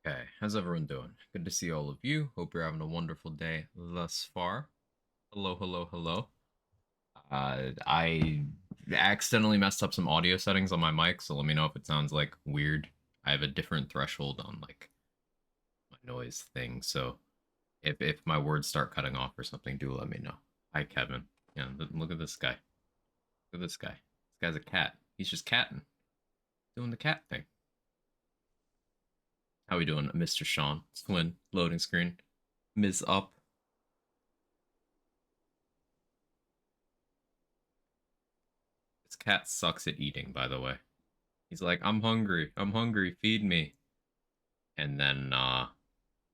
Okay, how's everyone doing? Good to see all of you. Hope you're having a wonderful day thus far. Hello, hello, hello. I accidentally messed up some audio settings on my mic, so let me know if it sounds like weird. I have a different threshold on like my noise thing, so if my words start cutting off or something, do let me know. Hi, Kevin. Yeah, look at this guy. Look at this guy. This guy's a cat. He's just catting, doing the cat thing. How we doing, Mr. Sean? Twin loading screen. Ms. Up. This cat sucks at eating, by the way. He's like, I'm hungry. I'm hungry. Feed me. And then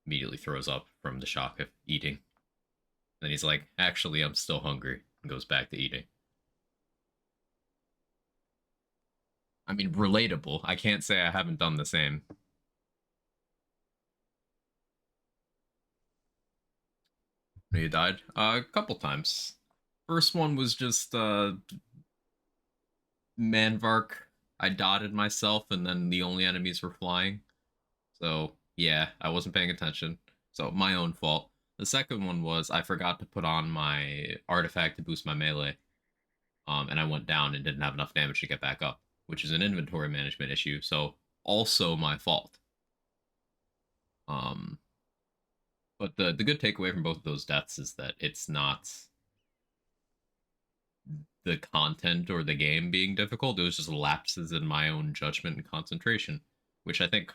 immediately throws up from the shock of eating. Then he's like, actually, I'm still hungry. And goes back to eating. I mean, relatable. I can't say I haven't done the same. You died? A couple times. First one was just Manvark. I dotted myself, and then the only enemies were flying. So yeah, I wasn't paying attention. So my own fault. The second one was I forgot to put on my artifact to boost my melee. And I went down and didn't have enough damage to get back up, which is an inventory management issue. So also my fault. Um, but the good takeaway from both of those deaths is that it's not the content or the game being difficult. It was just lapses in my own judgment and concentration, which I think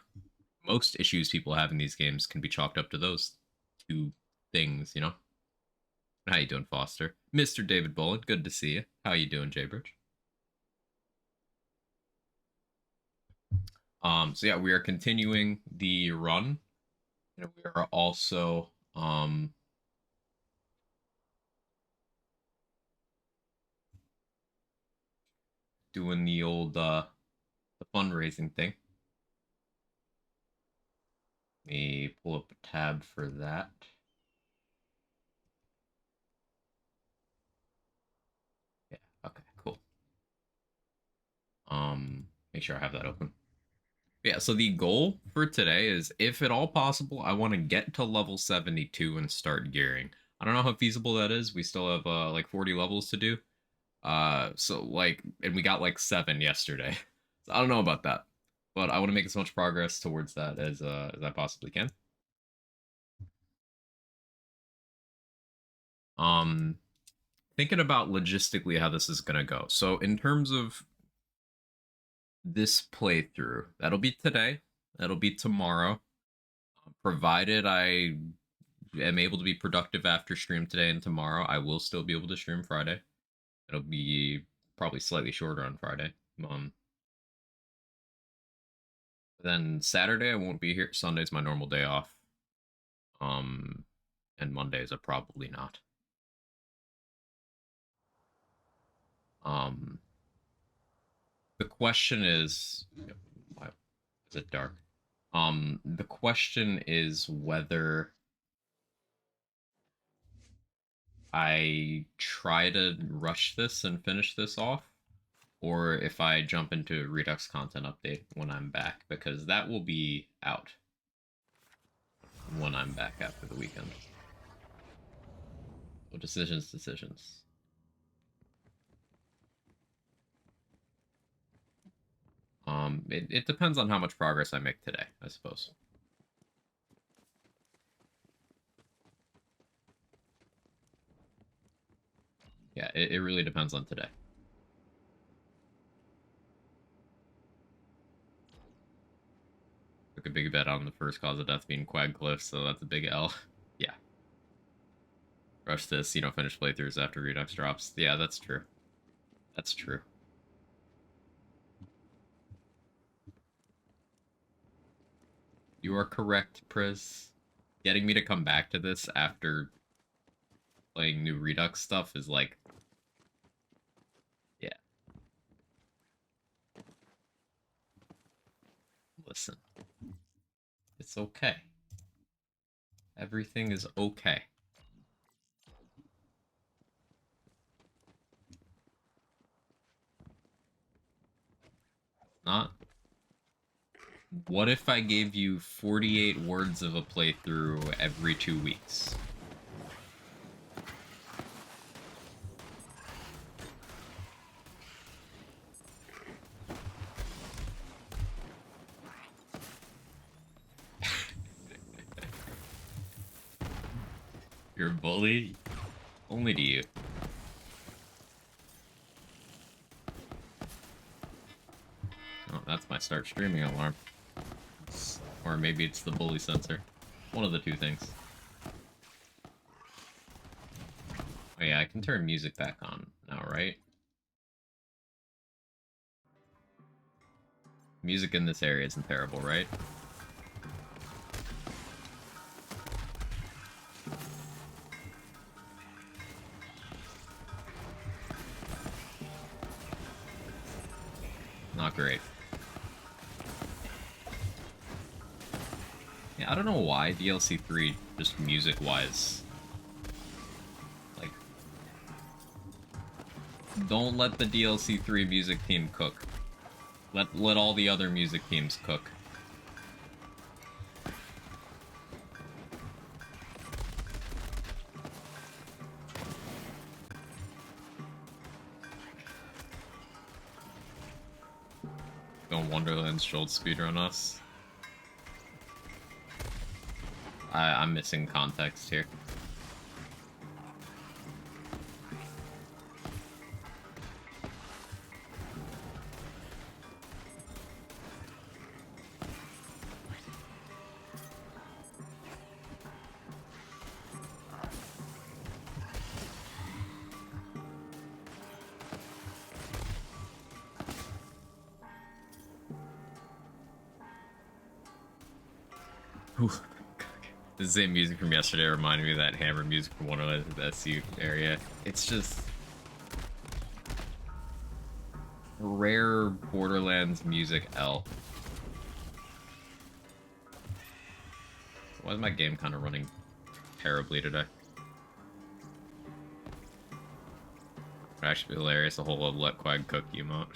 most issues people have in these games can be chalked up to those two things, you know? How you doing, Foster? Mr. David Bolin, good to see you. How you doing, Jaybridge? So yeah, we are continuing the run. And we are also doing the old the fundraising thing. Let me pull up a tab for that. Yeah, okay, cool. Make sure I have that open. Yeah, so the goal for today is, if at all possible, I want to get to level 72 and start gearing. I don't know how feasible that is. We still have like 40 levels to do. So like, and we got like 7 yesterday. So I don't know about that, but I want to make as much progress towards that as I possibly can. Um, Thinking about logistically how this is gonna go. So in terms of this playthrough, that'll be today. That'll be tomorrow, provided I am able to be productive after stream today and tomorrow. I will still be able to stream Friday. It'll be probably slightly shorter on Friday. Then Saturday I won't be here. Sunday's my normal day off. Um, and Mondays are probably not. Um, the question is, why is it dark? The question is whether I try to rush this and finish this off, or if I jump into Redux content update when I'm back, because that will be out when I'm back after the weekend. So decisions. It depends on how much progress I make today, I suppose. Yeah, it really depends on today. Took a big bet on the first cause of death being Quag Cliff, so that's a big L. Yeah. Rush this, finish playthroughs after Redux drops. Yeah, that's true. That's true. You are correct, Priz. Getting me to come back to this after playing new Redux stuff is like... Yeah. Listen. It's okay. Everything is okay. Not... What if I gave you 48 words of a playthrough every 2 weeks? You're a bully? Only to you. Oh, that's my start streaming alarm. Or maybe it's the bully sensor. One of the two things. Oh yeah, I can turn music back on now, right? Music in this area isn't terrible, right? Not great. Yeah, I don't know why DLC 3, just music-wise. Like, don't let the DLC 3 music team cook. Let all the other music teams cook. Don't Wonderland's Jolt speedrun us. I'm missing context here. The same music from yesterday reminded me of that hammer music from Wonderland, the SU area. It's just rare Borderlands music L. Why is my game kind of running terribly today? It'd actually be hilarious, a whole let Quag cook emote.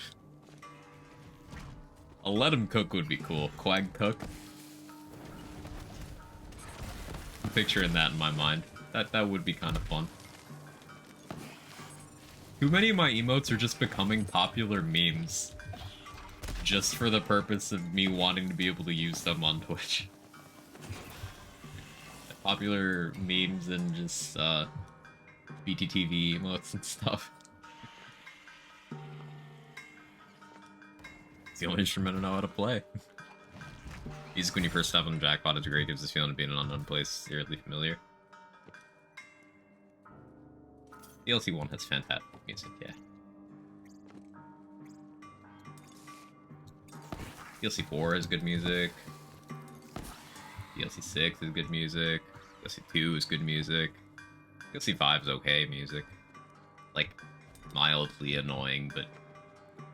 A let him cook would be cool. Quag cook. I'm picturing that in my mind. That would be kind of fun. Too many of my emotes are just becoming popular memes. Just for the purpose of me wanting to be able to use them on Twitch. Popular memes and just, BTTV emotes and stuff. It's the only instrument I know how to play. Music when you first step on the jackpot is great, gives this feeling of being in an unknown place, eerily familiar. DLC 1 has fantastic music, yeah. DLC 4 has good music. DLC 6 is good music. DLC 2 is good music. DLC 5 is okay music. Like, mildly annoying, but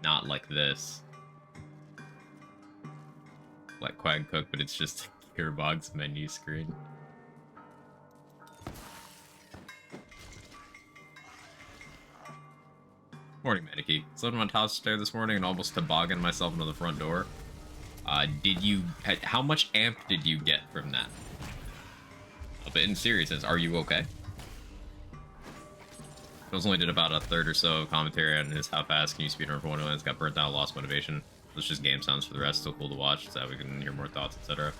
not like this. Like Quag Cook, but it's just a Gearbox menu screen. Morning, Medikey. Slept on my top stair this morning and almost tobogganed myself into the front door. How much amp did you get from that? But in seriousness, are you okay? Phil's only did about a third or so of commentary on his how fast can you speedrun for Wonderlands, got burnt out, lost motivation. It's just game sounds for the rest, still cool to watch, so that we can hear more thoughts, etc.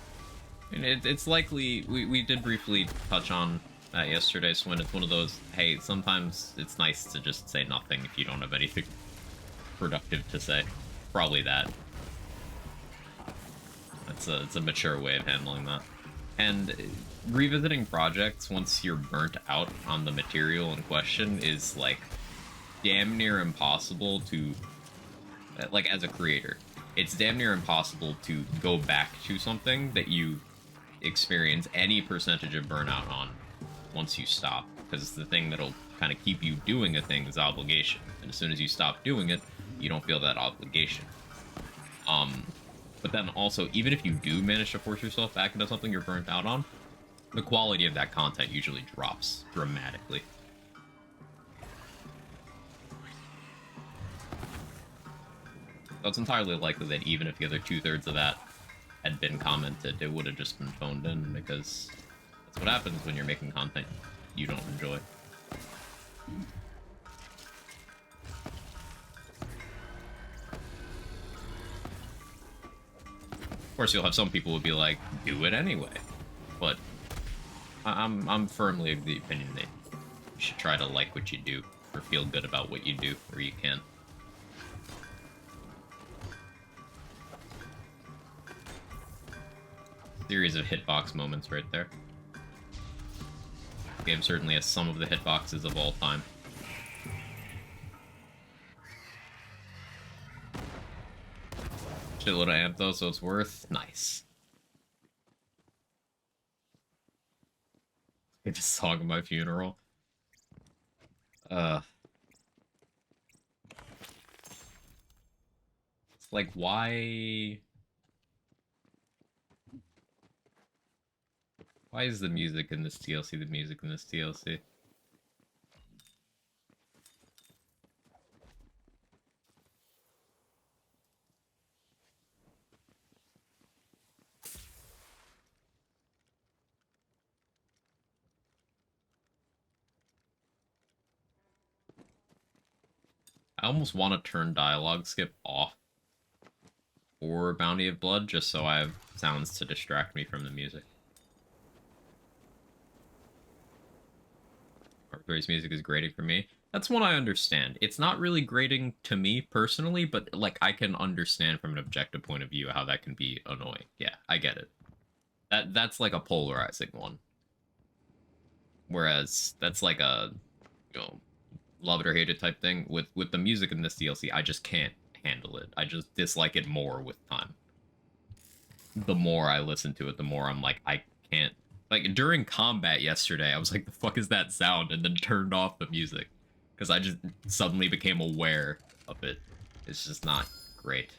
And it's likely, we did briefly touch on that yesterday, so when it's one of those, hey, sometimes it's nice to just say nothing if you don't have anything productive to say. Probably that. It's a mature way of handling that. And revisiting projects once you're burnt out on the material in question is, like, damn near impossible to... Like, as a creator, it's damn near impossible to go back to something that you experience any percentage of burnout on once you stop, because the thing that'll kind of keep you doing a thing is obligation, and as soon as you stop doing it, you don't feel that obligation. But then also, even if you do manage to force yourself back into something you're burnt out on, the quality of that content usually drops dramatically. So it's entirely likely that even if the other 2/3 of that had been commented, it would have just been phoned in, because that's what happens when you're making content you don't enjoy. Of course, you'll have some people who will be like, do it anyway. But I'm firmly of the opinion that you should try to like what you do, or feel good about what you do, where you can. Series of hitbox moments right there. The game certainly has some of the hitboxes of all time. Shitload of amp though, so it's worth. Nice. It's a song at my funeral. It's like, why is the music in this DLC the music in this DLC? I almost want to turn dialogue skip off for Bounty of Blood, just so I have sounds to distract me from the music. Arbitrary's music is grating for me. That's one I understand. It's not really grating to me personally, but like I can understand from an objective point of view how that can be annoying. Yeah, I get it. That's like a polarizing one. Whereas that's like a, you know, love it or hate it type thing. With the music in this DLC, I just can't handle it. I just dislike it more with time. The more I listen to it, the more I'm like, I can't. Like during combat yesterday, I was like, the fuck is that sound? And then turned off the music. Because I just suddenly became aware of it. It's just not great.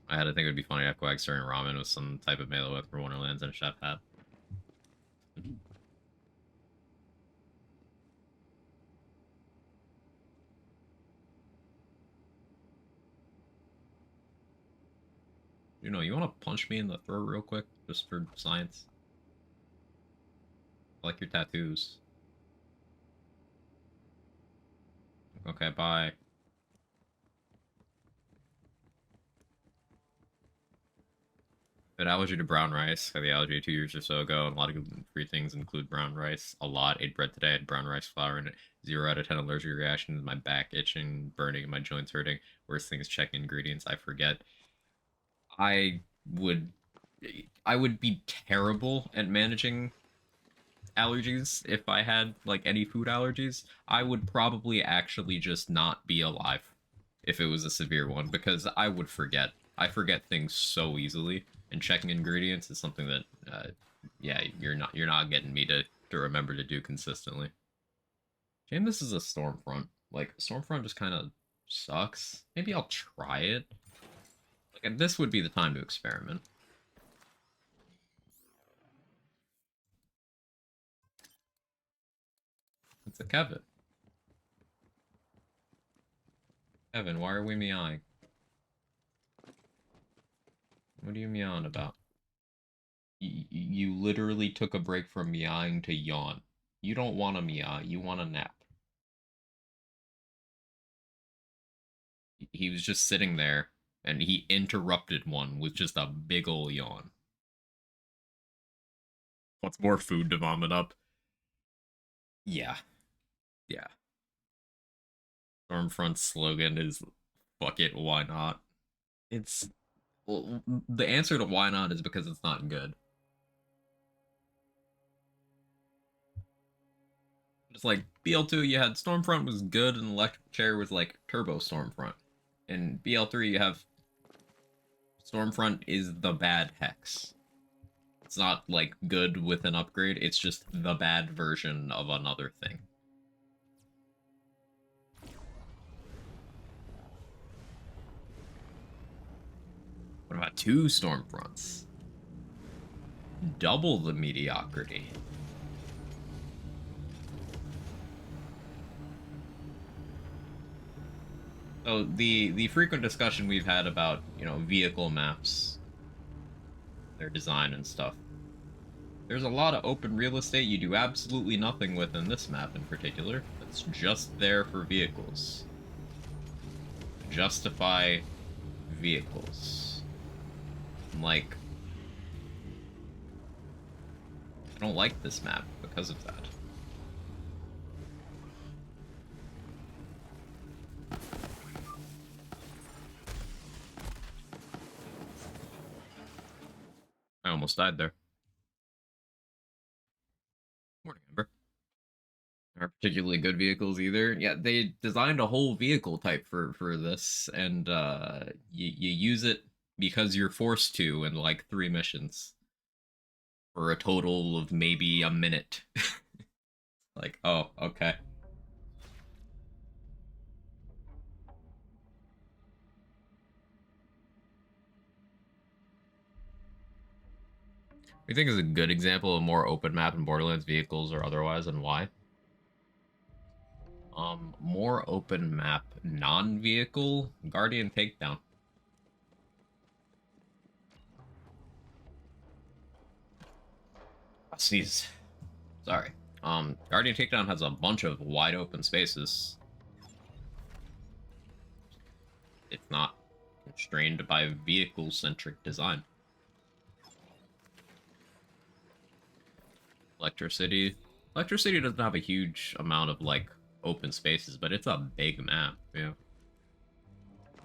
I had to think it would be funny if Quag starting ramen with some type of melee weapon for Wonderlands and a chef hat. You know, you want to punch me in the throat real quick, just for science? I like your tattoos. Okay, bye. An allergy to brown rice. I had the allergy 2 years or so ago, and a lot of gluten-free things include brown rice. A lot. Ate bread today, had brown rice flour in it. 0 out of 10 allergic reactions. My back itching, burning, my joints hurting. Worst things, check ingredients. I forget. I would, I would be terrible at managing allergies if I had like any food allergies. I would probably actually just not be alive if it was a severe one because I would forget. I forget things so easily, and checking ingredients is something that, yeah, you're not getting me to remember to do consistently. Shame this is a Stormfront. Like Stormfront just kind of sucks. Maybe I'll try it. Like this would be the time to experiment. It's a Kevin. Kevin, why are we meowing? What are you meowing about? You literally took a break from meowing to yawn. You don't want to meow, you want a nap. He was just sitting there, and he interrupted one with just a big ol' yawn. What's more food to vomit up? Yeah. Yeah. Stormfront's slogan is, fuck it, why not? It's... Well, the answer to why not is because it's not good. It's like BL2, you had Stormfront was good, and Electric Chair was like Turbo Stormfront. In BL3, you have Stormfront is the bad Hex. It's not like good with an upgrade, it's just the bad version of another thing. What about 2 Stormfronts? Double the mediocrity. So the frequent discussion we've had about, you know, vehicle maps, their design and stuff. There's a lot of open real estate you do absolutely nothing with in this map in particular. It's just there for vehicles. Justify vehicles. Like, I don't like this map because of that. almost died there. Morning, Ember. Aren't particularly good vehicles either. Yeah, they designed a whole vehicle type for this, and you use it because you're forced to in like 3 missions for a total of maybe a minute. Like, oh, okay. We think is a good example of more open map in Borderlands vehicles or otherwise, and why? More open map non-vehicle Guardian Takedown. I sneeze. Sorry. Guardian Takedown has a bunch of wide open spaces. It's not constrained by vehicle-centric design. Electricity. Electricity doesn't have a huge amount of, like, open spaces, but it's a big map, yeah.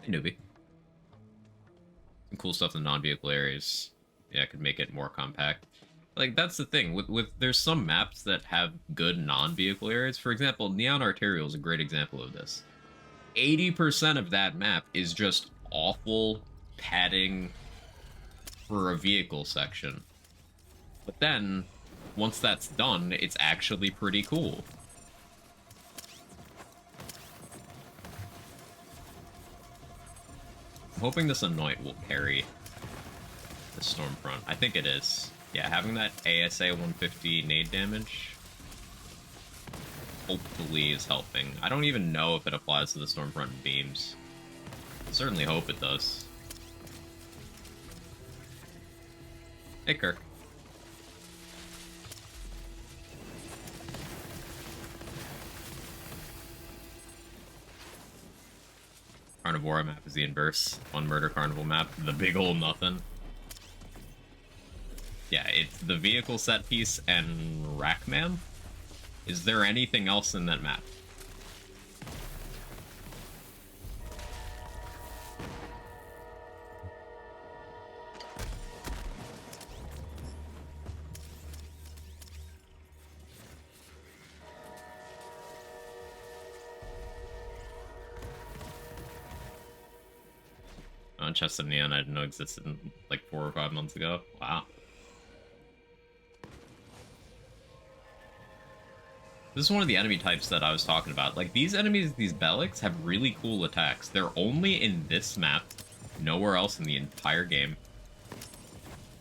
Hey, newbie. Some cool stuff in non-vehicle areas. Yeah, could make it more compact. Like, that's the thing. There's some maps that have good non-vehicle areas. For example, Neon Arterial is a great example of this. 80% of that map is just awful padding for a vehicle section. But then, once that's done, it's actually pretty cool. I'm hoping this Anoint will carry the Stormfront. I think it is. Yeah, having that ASA 150 nade damage hopefully is helping. I don't even know if it applies to the Stormfront beams. I certainly hope it does. Hey, Kirk. Carnivora map is the inverse. On Murder Carnival map, the big ol' nothing. Yeah, it's the vehicle set piece and Rackman. Is there anything else in that map? Chest of Neon I didn't know existed like 4 or 5 months ago. Wow. This is one of the enemy types that I was talking about. Like, these enemies, these Bellics, have really cool attacks. They're only in this map, nowhere else in the entire game.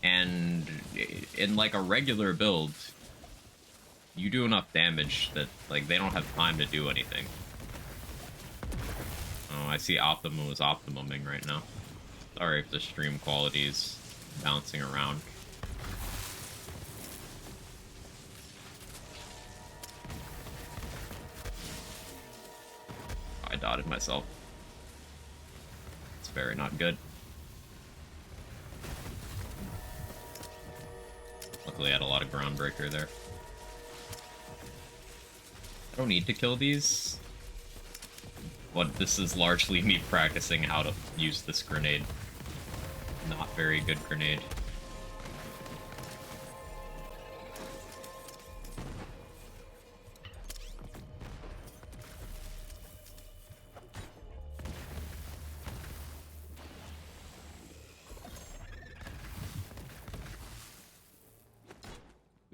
And in, like, a regular build, you do enough damage that, like, they don't have time to do anything. Oh, I see Optimum is optimuming right now. Sorry if the stream quality is bouncing around. I dotted myself. It's very not good. Luckily I had a lot of Groundbreaker there. I don't need to kill these, but this is largely me practicing how to use this grenade. Not very good grenade.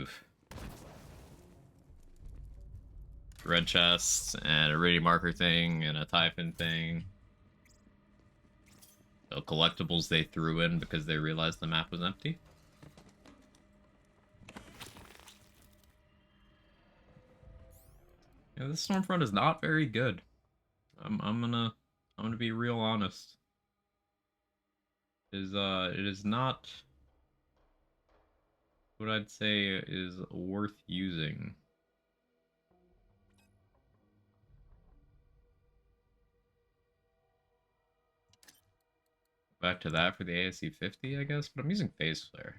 Oof. Red chests and a ready marker thing and a Typhon thing. So collectibles they threw in because they realized the map was empty. Yeah, this Stormfront is not very good. I'm gonna be real honest. It is not what I'd say is worth using. Back to that for the ASC 50, I guess, but I'm using Phase Flare.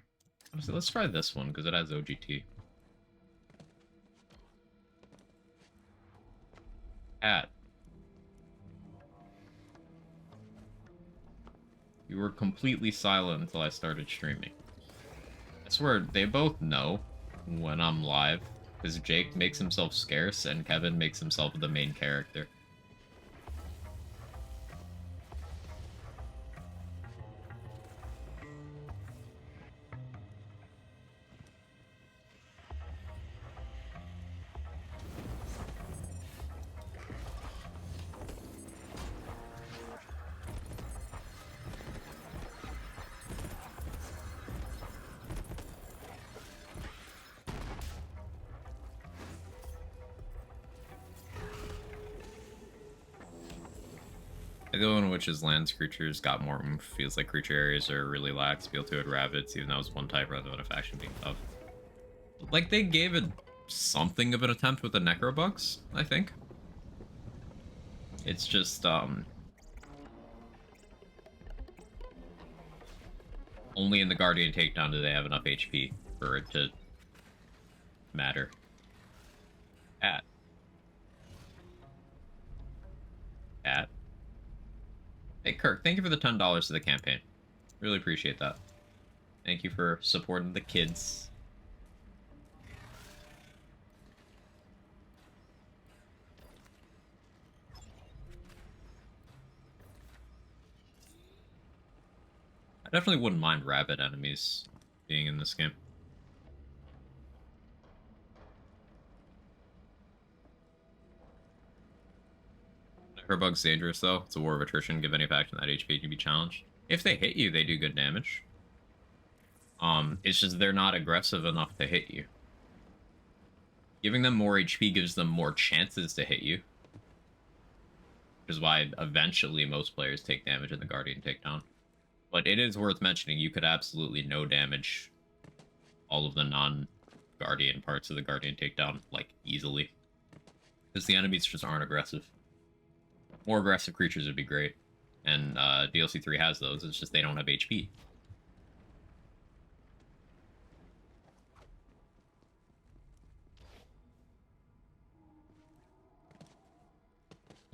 Honestly, let's try this one because it has OGT. At. You were completely silent until I started streaming. swear, they both know when I'm live, because Jake makes himself scarce and Kevin makes himself the main character. The one in which his lands creatures got more oomph feels like creature areas are really lax. Feel to it rabbits, even though it was one type rather than a faction being tough. Like, they gave it something of an attempt with the Necrobugs, I think. It's just, only in the Guardian Takedown do they have enough HP for it to matter. Cat. Cat. Hey, Kirk, thank you for the $10 to the campaign. Really appreciate that. Thank you for supporting the kids. I definitely wouldn't mind rabbit enemies being in this game. Necrobug's dangerous, though. It's a war of attrition. Give any faction that HP to be challenged. If they hit you, they do good damage. It's just they're not aggressive enough to hit you. Giving them more HP gives them more chances to hit you. Which is why eventually most players take damage in the Guardian Takedown. But it is worth mentioning, you could absolutely no damage all of the non-Guardian parts of the Guardian Takedown, like, easily. Because the enemies just aren't aggressive. More aggressive creatures would be great. And DLC 3 has those, it's just they don't have HP.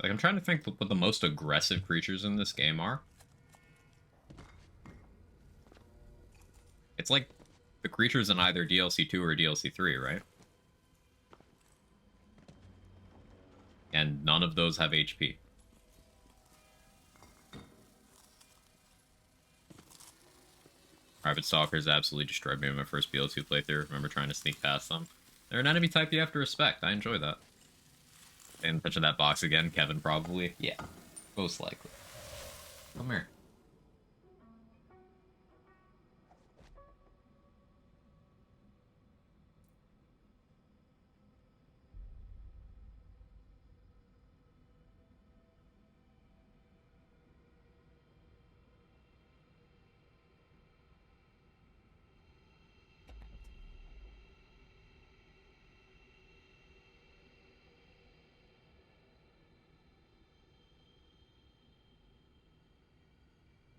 Like, I'm trying to think what the most aggressive creatures in this game are. It's like the creatures in either DLC 2 or DLC 3, right? And none of those have HP. Rabbit Stalkers absolutely destroyed me in my first BO2 playthrough. Remember trying to sneak past them. They're an enemy type you have to respect. I enjoy that. And touching that box again, Kevin probably. Yeah, most likely. Come here.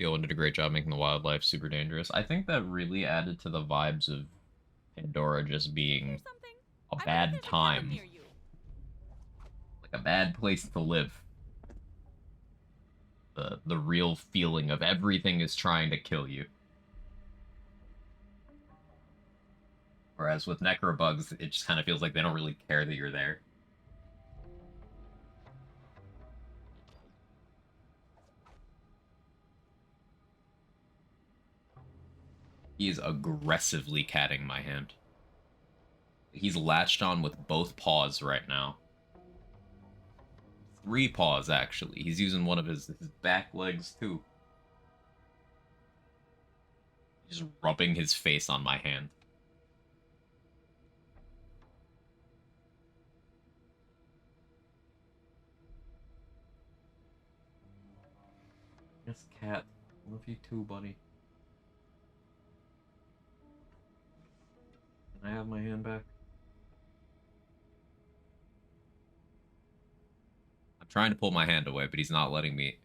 Owen did a great job making the wildlife super dangerous. I think that really added to the vibes of Pandora just being a bad time. Like a bad place to live. The real feeling of everything is trying to kill you. Whereas with Necrobugs, it just kind of feels like they don't really care that you're there. He is aggressively catting my hand. He's latched on with both paws right now. 3 paws, actually. He's using one of his back legs, too. He's rubbing his face on my hand. Yes, cat. Love you too, buddy. Can I have my hand back? I'm trying to pull my hand away, but he's not letting me.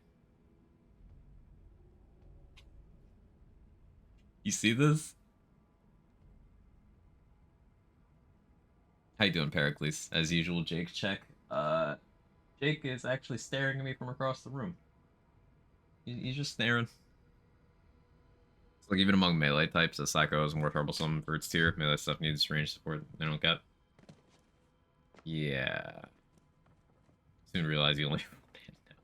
You see this? How you doing, Pericles? As usual, Jake check. Jake is actually staring at me from across the room. He's just staring. Like even among melee types, a Psycho is more troublesome for its tier. Melee stuff needs range support they don't get. Yeah. Soon realize you only have one hand now.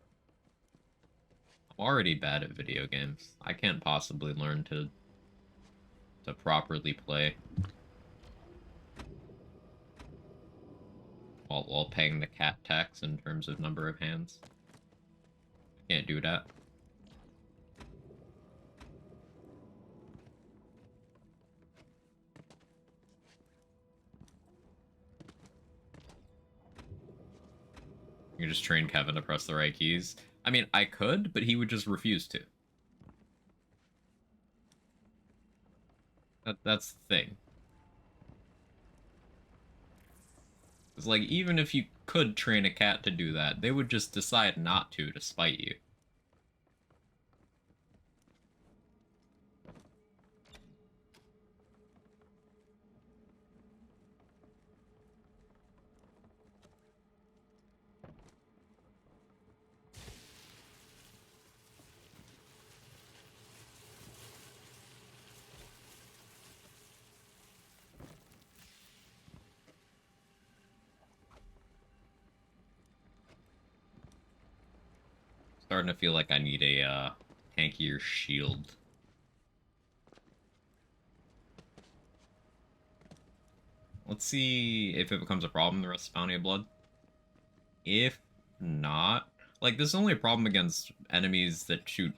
I'm already bad at video games. I can't possibly learn to properly play while paying the cat tax in terms of number of hands. I can't do that. You can just train Kevin to press the right keys. I mean, I could, but he would just refuse to. That's the thing. It's like, even if you could train a cat to do that, they would just decide not to spite you. Starting to feel like I need a tankier shield. Let's see if it becomes a problem the rest of Bounty of Blood. If not, like, this is only a problem against enemies that shoot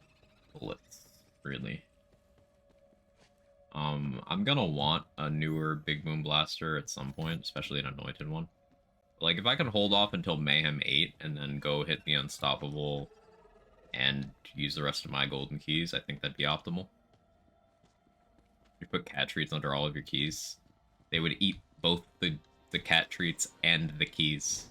bullets, really. I'm gonna want a newer Big Boom Blaster at some point, especially an anointed one. Like, if I can hold off until Mayhem 8 and then go hit the Unstoppable and use the rest of my golden keys, I think that'd be optimal. You put cat treats under all of your keys, they would eat both the cat treats and the keys.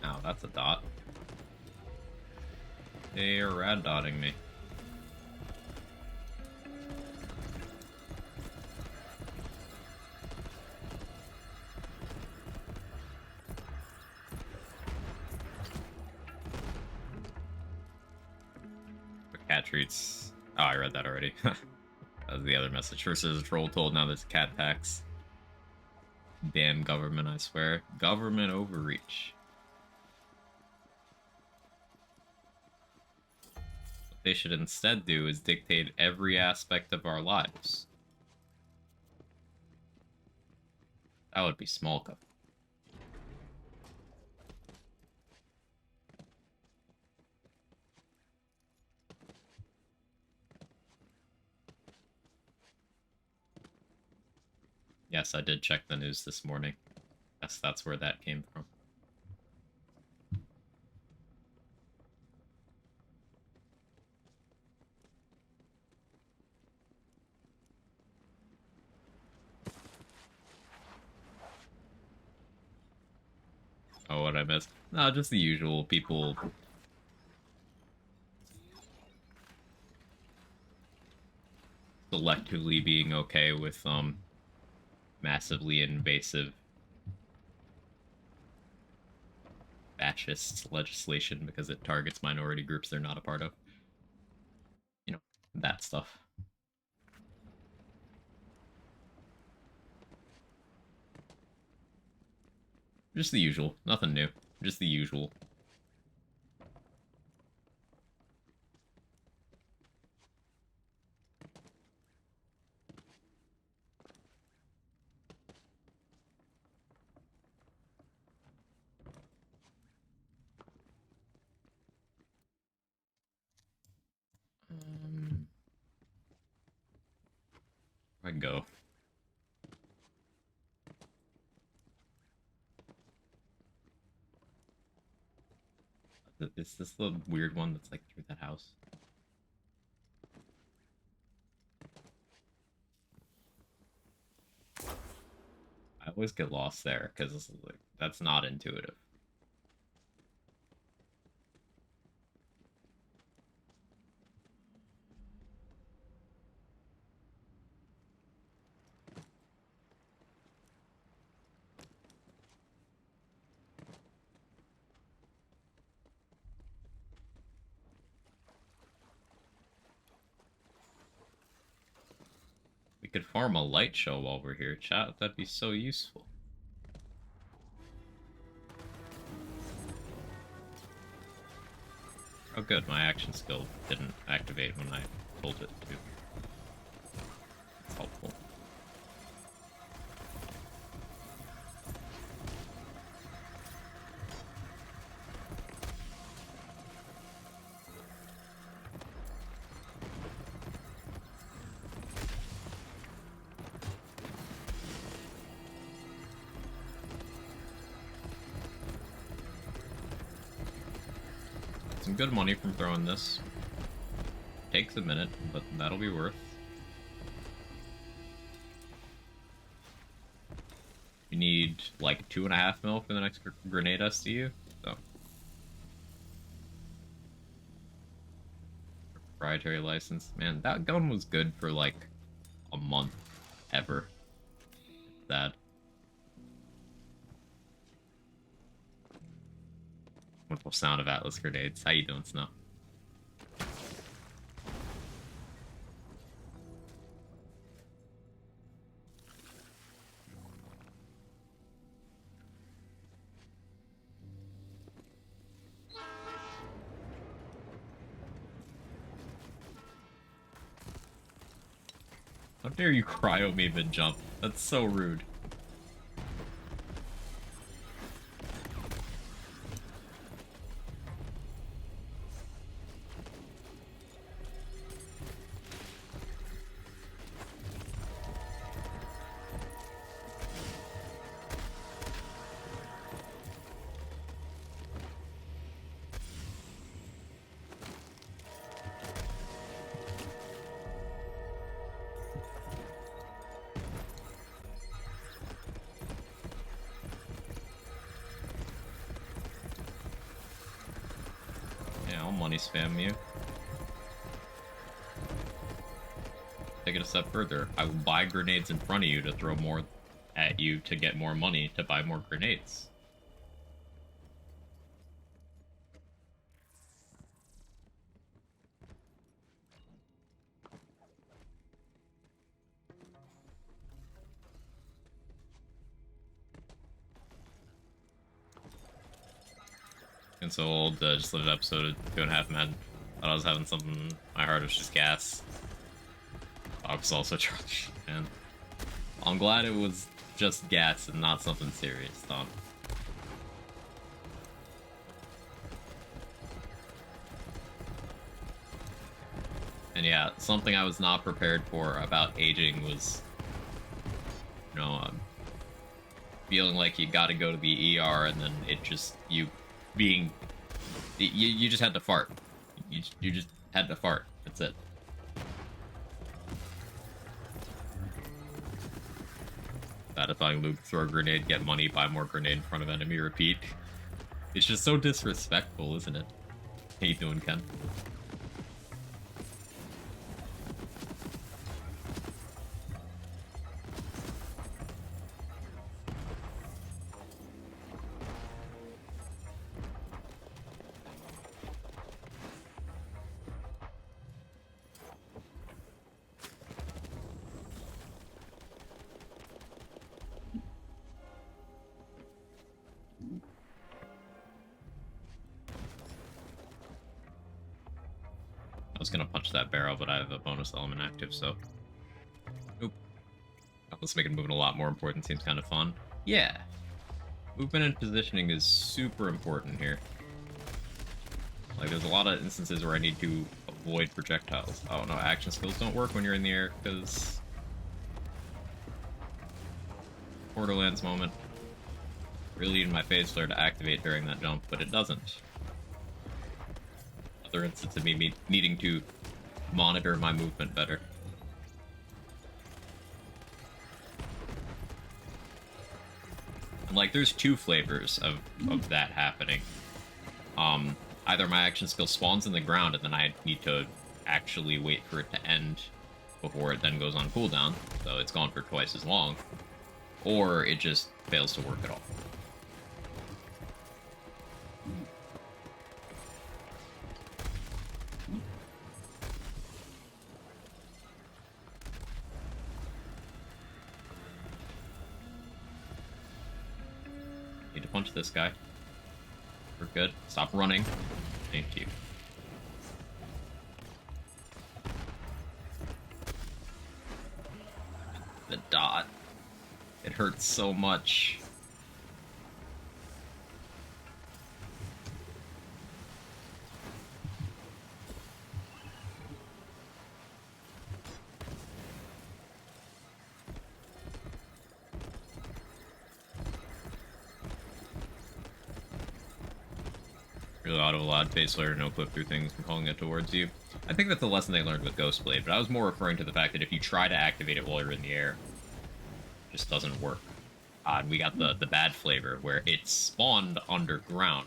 Oh, that's a dot. They are rad dotting me. Cat treats. Oh, I read that already. That was the other message. First there's a troll told, now there's cat tax. Damn government, I swear. Government overreach. What they should instead do is dictate every aspect of our lives. That would be small government. Yes, I did check the news this morning. Yes, that's where that came from. Oh, what I missed? No, just the usual people selectively being okay with massively invasive fascist legislation because it targets minority groups they're not a part of. You know, that stuff. Just the usual. Nothing new. Just the usual. Where'd I go? Is this the weird one that's like through that house? I always get lost there because like, that's not intuitive. We could farm a light show while we're here, chat. That'd be so useful. Oh good, my action skill didn't activate when I told it to. It's helpful. Some good money from throwing this. Takes a minute, but that'll be worth. You need like 2.5 mil for the next grenade SDU, so. Proprietary license. Man, that gun was good for like a month, ever. That. Wonderful sound of Atlas grenades. How you doing, Snow? How dare you cryo me mid-jump? That's so rude. Money spam you. Take it a step further. I will buy grenades in front of you to throw more at you to get more money to buy more grenades. And so old, just lived an episode of 2.5 Men. Thought I was having something, my heart was just gas. I was also Charlie, man. I'm glad it was just gas and not something serious, Tom. And yeah, something I was not prepared for about aging was, you know, feeling like you gotta go to the ER and then it just, you just had to fart. You just had to fart. That's it. Satisfying loop, throw a grenade, get money, buy more grenade in front of enemy, repeat. It's just so disrespectful, isn't it? How you doing, Ken? I was gonna punch that barrel, but I have a bonus element active, so... Oop. Let's make it moving a lot more important, seems kind of fun. Yeah! Movement and positioning is super important here. Like, there's a lot of instances where I need to avoid projectiles. Oh no, action skills don't work when you're in the air, because... Borderlands moment. Really need my phase flare to activate during that jump, but it doesn't. Other instance of me needing to monitor my movement better. And like, there's two flavors of that happening. Either my action skill spawns in the ground and then I need to actually wait for it to end before it then goes on cooldown, so it's gone for twice as long, or it just fails to work at all. Need to punch this guy. We're good. Stop running. Thank you. The dot. It hurts so much. Really auto-allowed face flare to no-clip through things and calling it towards you. I think that's the lesson they learned with Ghostblade, but I was more referring to the fact that if you try to activate it while you're in the air, it just doesn't work. And we got the bad flavor, where it spawned underground.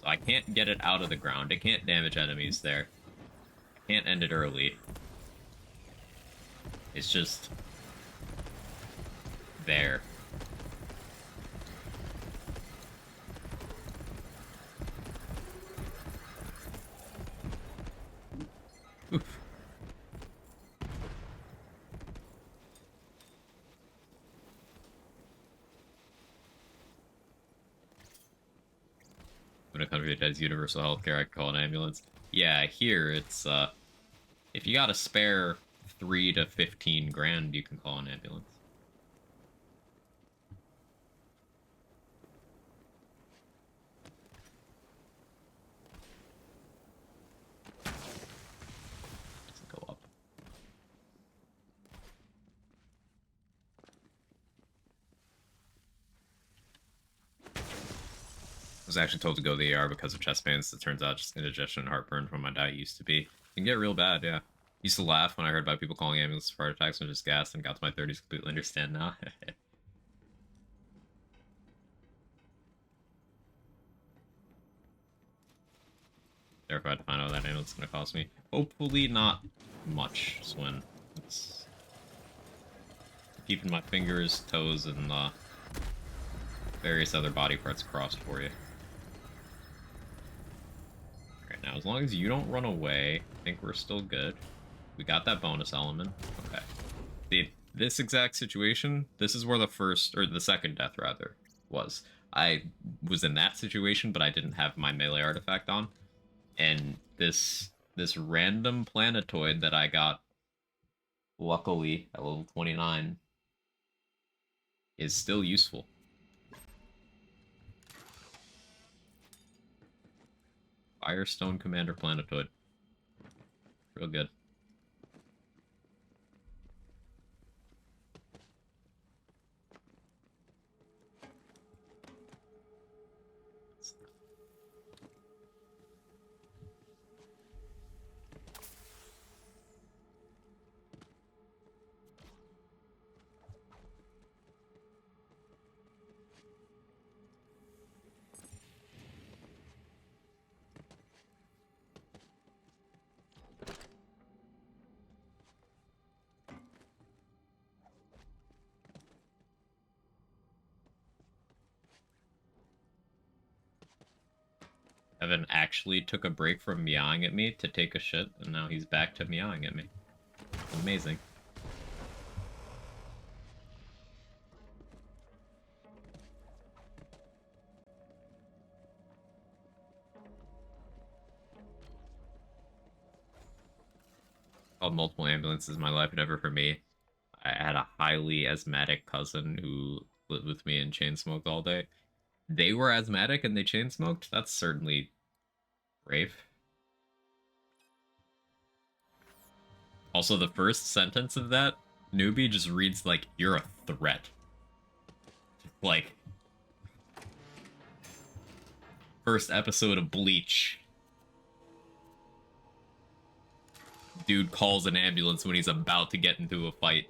So I can't get it out of the ground, it can't damage enemies there. I can't end it early. It's just... there. Oof. When a country that has universal healthcare, I can call an ambulance. Yeah, here it's if you got a spare 3 to 15 grand, you can call an ambulance. Doesn't go up. I was actually told to go to the ER because of chest pains. It turns out just indigestion and heartburn from my diet used to be. It can get real bad, yeah. Used to laugh when I heard about people calling ambulances for heart attacks and just gassed, and got to my 30s, completely understand now. Terrified to find out what that ambulance is going to cost me. Hopefully not much, Swin. It's keeping my fingers, toes, and various other body parts crossed for you. Alright, now as long as you don't run away, I think we're still good. We got that bonus element. Okay. See, this exact situation, this is where the first, or the second death, rather, was. I was in that situation, but I didn't have my melee artifact on. And this random planetoid that I got, luckily, at level 29, is still useful. Firestone Commander Planetoid. Real good. Evan actually took a break from meowing at me to take a shit, and now he's back to meowing at me. It's amazing. Called multiple ambulances in my life, never for me. I had a highly asthmatic cousin who lived with me and chain smoked all day. They were asthmatic and they chain smoked? That's certainly Brave. Also, the first sentence of that newbie just reads like, you're a threat. Like, first episode of Bleach. Dude calls an ambulance when he's about to get into a fight.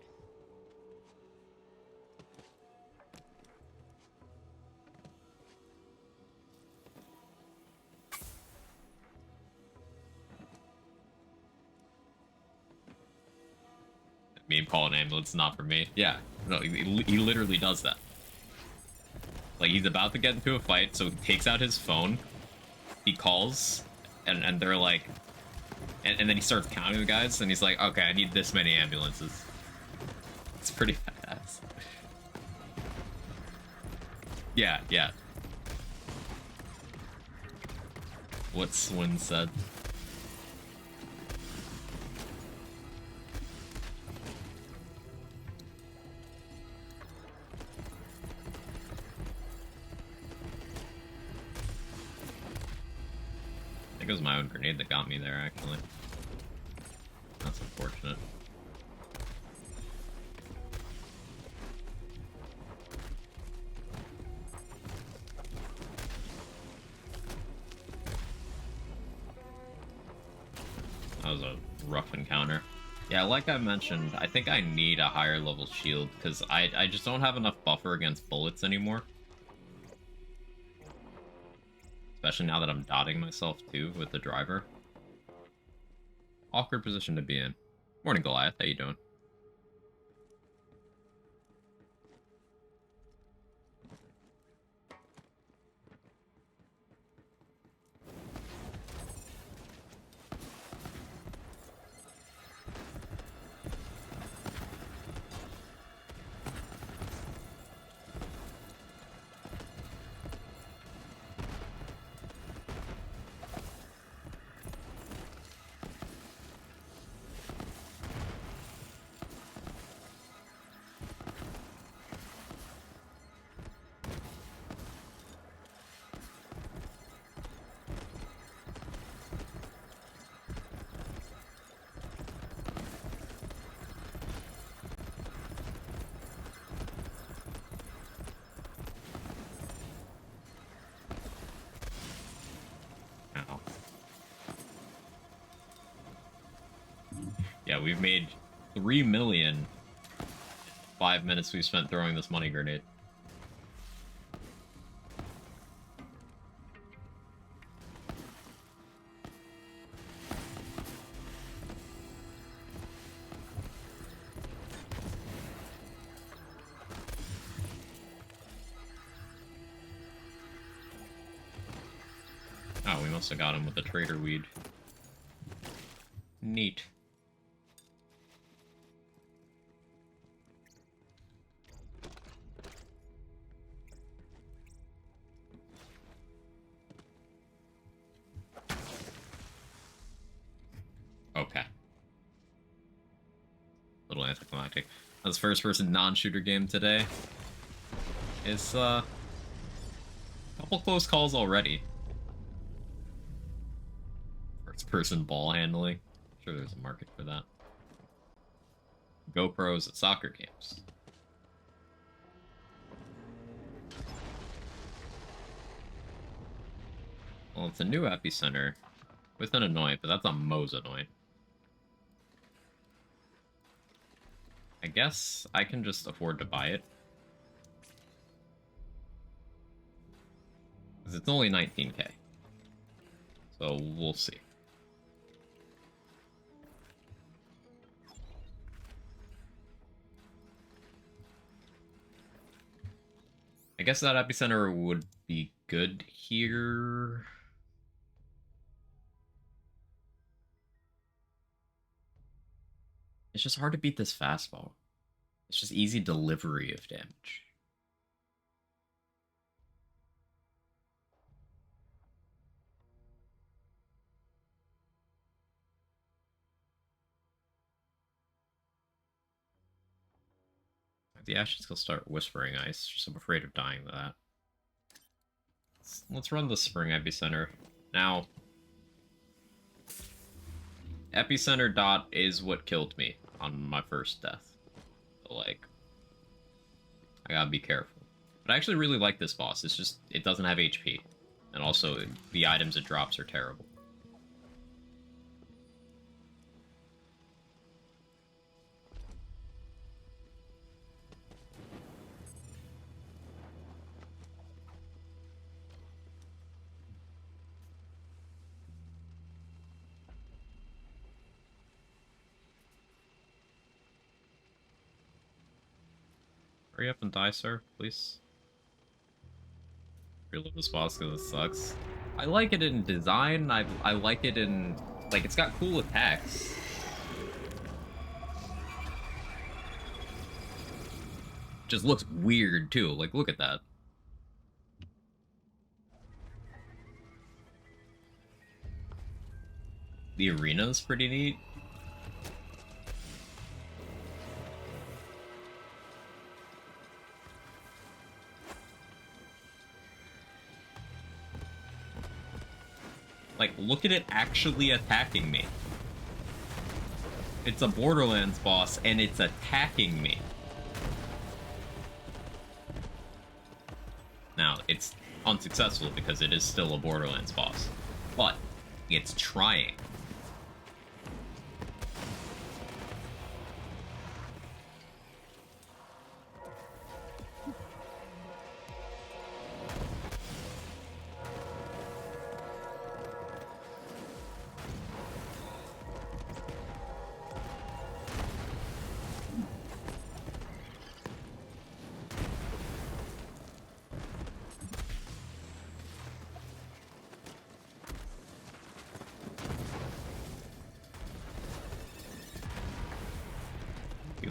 Meme call an ambulance, not for me. Yeah, no, he literally does that. Like, he's about to get into a fight, so he takes out his phone, he calls, and they're like, and then he starts counting the guys, and he's like, okay, I need this many ambulances. It's pretty badass. Yeah, yeah. What Swin said. I think it was my own grenade that got me there, actually. That's unfortunate. That was a rough encounter. Yeah, like I mentioned, I think I need a higher level shield, because I just don't have enough buffer against bullets anymore. Especially now that I'm dotting myself, too, with the driver. Awkward position to be in. Morning, Goliath. How you doing? Yeah, we've made 3 million in 5 minutes we've spent throwing this money grenade. Oh, we must have got him with the trader weed. Neat. Okay. Little anticlimactic. This first-person non-shooter game today. It's, a couple close calls already. First-person ball handling. I'm sure there's a market for that. GoPros at soccer games. Well, it's a new epicenter with an annoyant, but that's a Mo's annoyant. I guess I can just afford to buy it. Because it's only 19k. So we'll see. I guess that epicenter would be good here. It's just hard to beat this fastball. It's just easy delivery of damage. The Ashes will start whispering ice, just I'm afraid of dying to that. Let's run the spring epicenter. Now, epicenter dot is what killed me on my first death. So, like, I gotta be careful. But I actually really like this boss. It's just, it doesn't have HP. And also, the items it drops are terrible. Hurry up and die, sir, please. I love this boss because it sucks. I like it in design. I like it in, like, it's got cool attacks. Just looks weird too. Like, look at that. The arena's pretty neat. Like, look at it actually attacking me. It's a Borderlands boss, and it's attacking me. Now, it's unsuccessful because it is still a Borderlands boss. But, it's trying.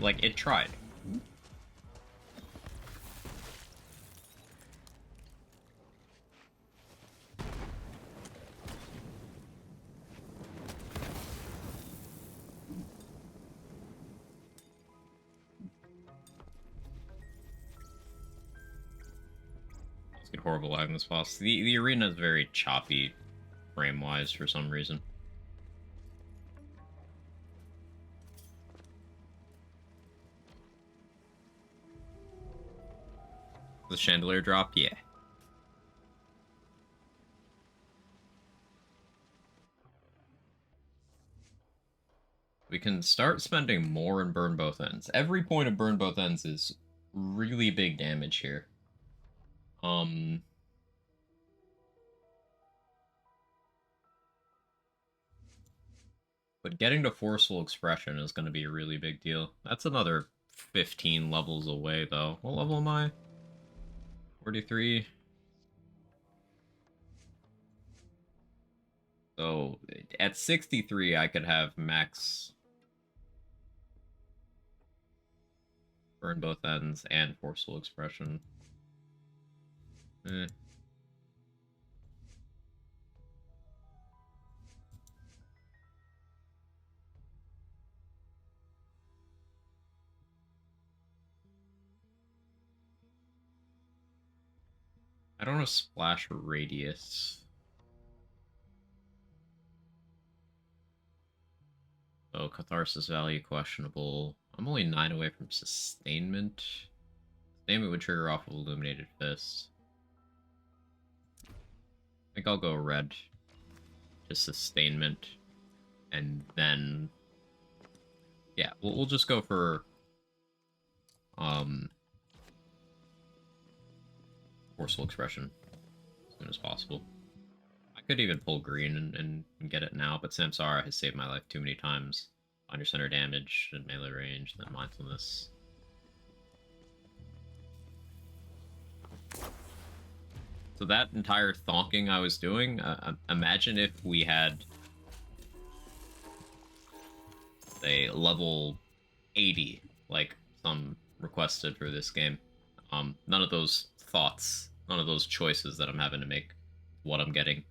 Like, it tried. Let's get horrible lag in this boss. The arena is very choppy frame-wise for some reason. The chandelier drop? Yeah. We can start spending more and burn both ends. Every point of burn both ends is really big damage here. But getting to forceful expression is going to be a really big deal. That's another 15 levels away, though. What level am I? 43. So, at 63, I could have max burn both ends and forceful expression. Eh. I don't know splash radius. Oh, catharsis value questionable. I'm only 9 away from sustainment. Sustainment would trigger off of illuminated fist. I think I'll go red. Just sustainment. And then... yeah, we'll just go for... forceful expression. As soon as possible. I could even pull green and get it now, but Samsara has saved my life too many times. On your center damage and melee range, then mindfulness. So that entire thonking I was doing, imagine if we had, say, level 80, like some requested for this game. None of those thoughts, none of those choices that I'm having to make, what I'm getting,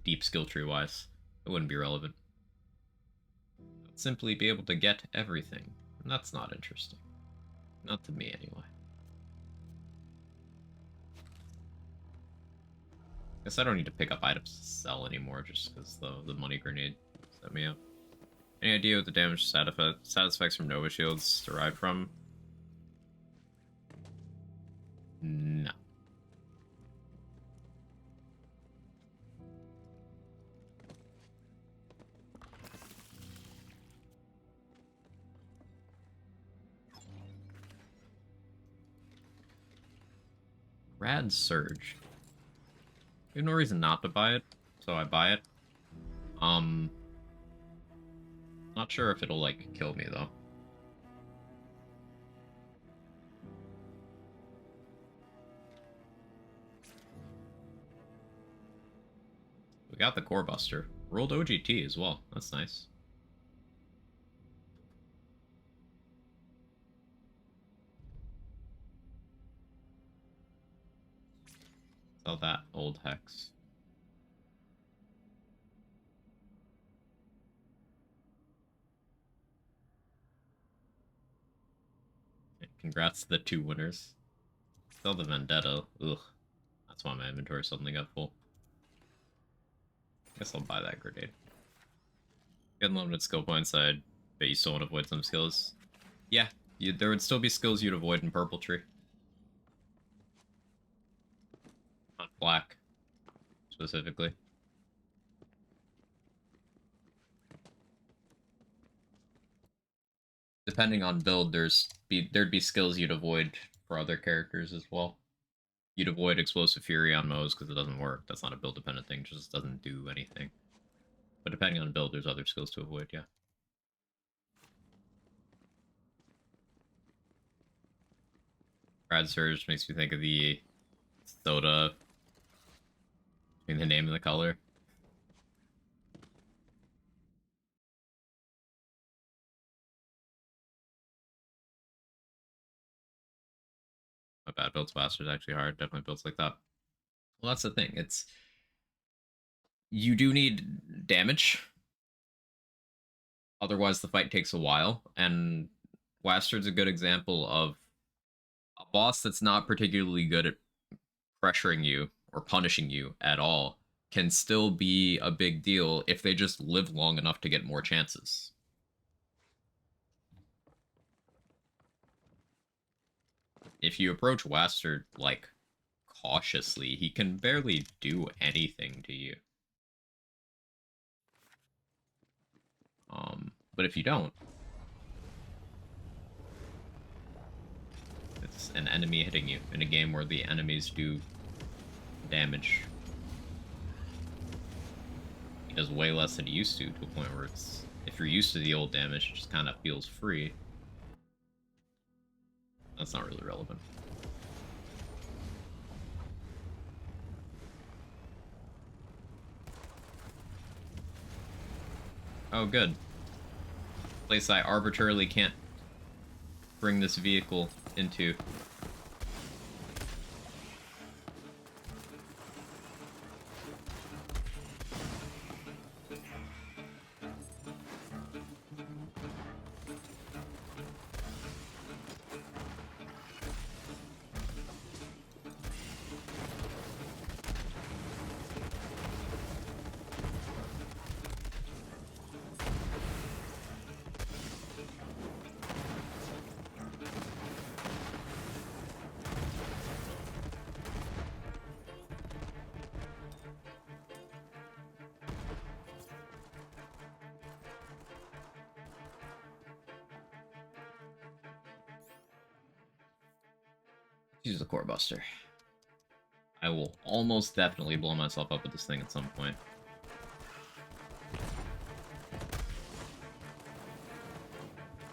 deep skill tree wise, it wouldn't be relevant. I'd simply be able to get everything, and that's not interesting. Not to me, anyway. Guess I don't need to pick up items to sell anymore, just because the money grenade set me up. Any idea what the damage side effects from Nova Shields derive from? No. Rad Surge. There's no reason not to buy it, so I buy it. Not sure if it'll, like, kill me, though. We got the Core Buster. Rolled OGT as well. That's nice. Sell that old Hex. Congrats to the 2 winners. Sell the Vendetta. Ugh. That's why my inventory suddenly got full. Guess I'll buy that grenade. Get unlimited skill points, I bet you still want to avoid some skills. Yeah, there would still be skills you'd avoid in Purple Tree. Not Black, specifically. Depending on build, there'd be skills you'd avoid for other characters as well. You'd avoid Explosive Fury on Moze because it doesn't work. That's not a build dependent thing, it just doesn't do anything. But depending on build, there's other skills to avoid, yeah. Rad Surge makes me think of the soda between the name and the color. My bad, builds faster is actually hard. Definitely builds like that. Well, that's the thing. You do need damage. Otherwise, the fight takes a while. And Wastard's a good example of a boss that's not particularly good at pressuring you or punishing you at all can still be a big deal if they just live long enough to get more chances. If you approach Wastard, like, cautiously, he can barely do anything to you. But if you don't, it's an enemy hitting you in a game where the enemies do damage. He does way less than he used to a point where it's, if you're used to the old damage, it just kind of feels free. That's not really relevant. Oh, good. Place I arbitrarily can't bring this vehicle into. Use the Core Buster. I will almost definitely blow myself up with this thing at some point.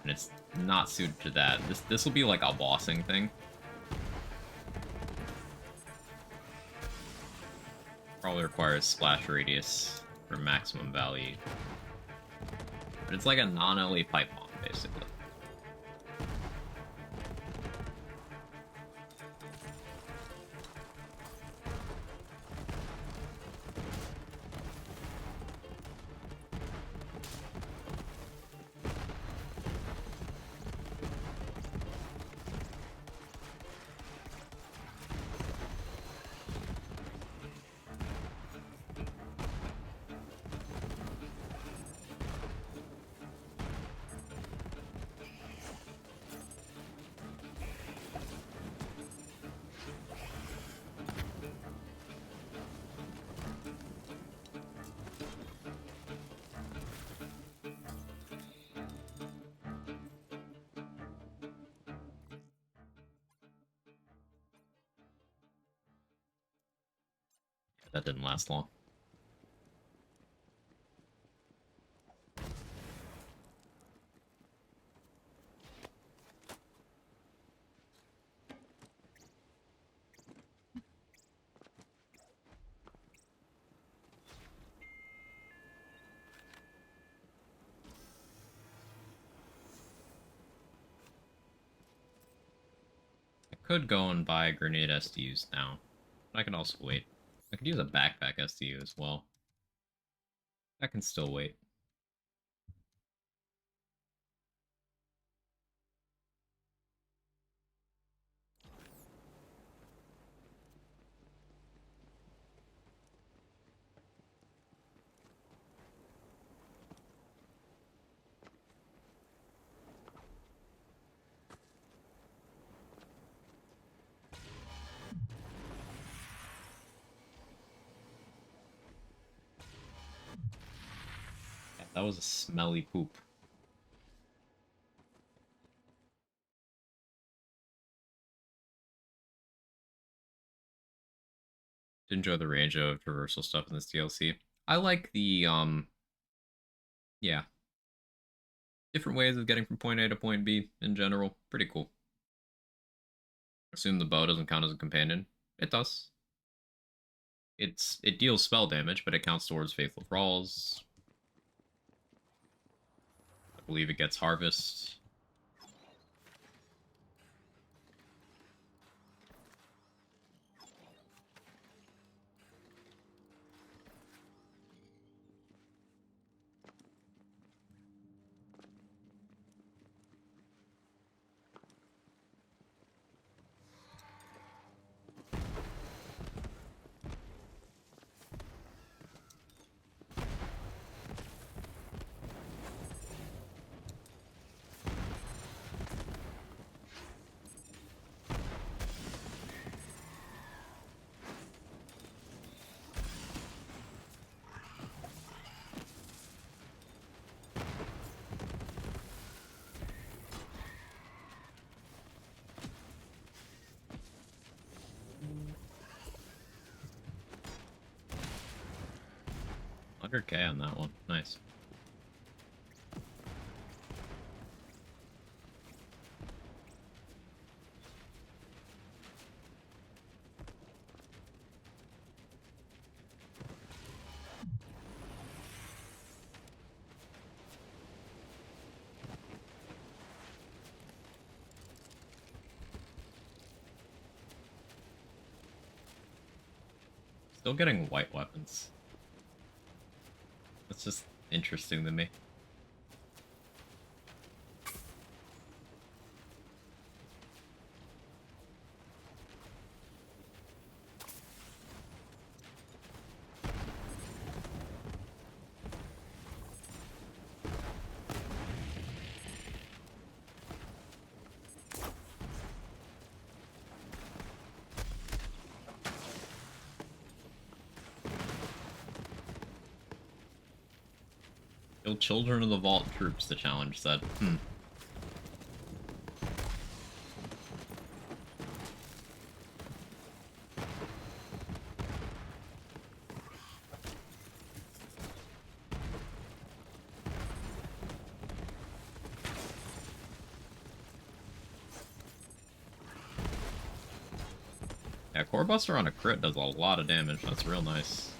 And it's not suited to that. This will be like a bossing thing. Probably requires splash radius for maximum value. But it's like a non-LE pipe bomb, basically. That didn't last long. Could go and buy grenade SDUs now. I can also wait. I could use a backpack SDU as well. I can still wait. Yeah, that was a smelly poop. Did enjoy the range of traversal stuff in this DLC. I like the yeah, different ways of getting from point A to point B in general. Pretty cool. Assume the bow doesn't count as a companion. It does. It deals spell damage, but it counts towards Faithful Thralls. I believe it gets Harvest. $100K on that one. Nice. Still getting white weapons. That's just interesting to me. Kill Children of the Vault troops, the challenge said. Yeah, Core Buster on a crit does a lot of damage. That's real nice.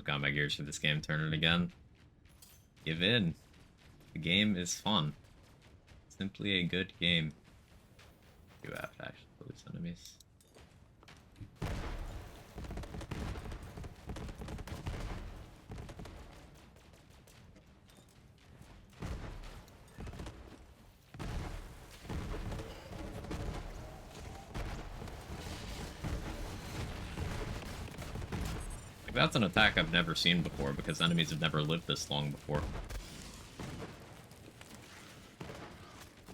Got my gears for this game turning again. Give in. The game is fun. Simply a good game. You have to actually lose enemies. Like, that's an attack I've never seen before, because enemies have never lived this long before.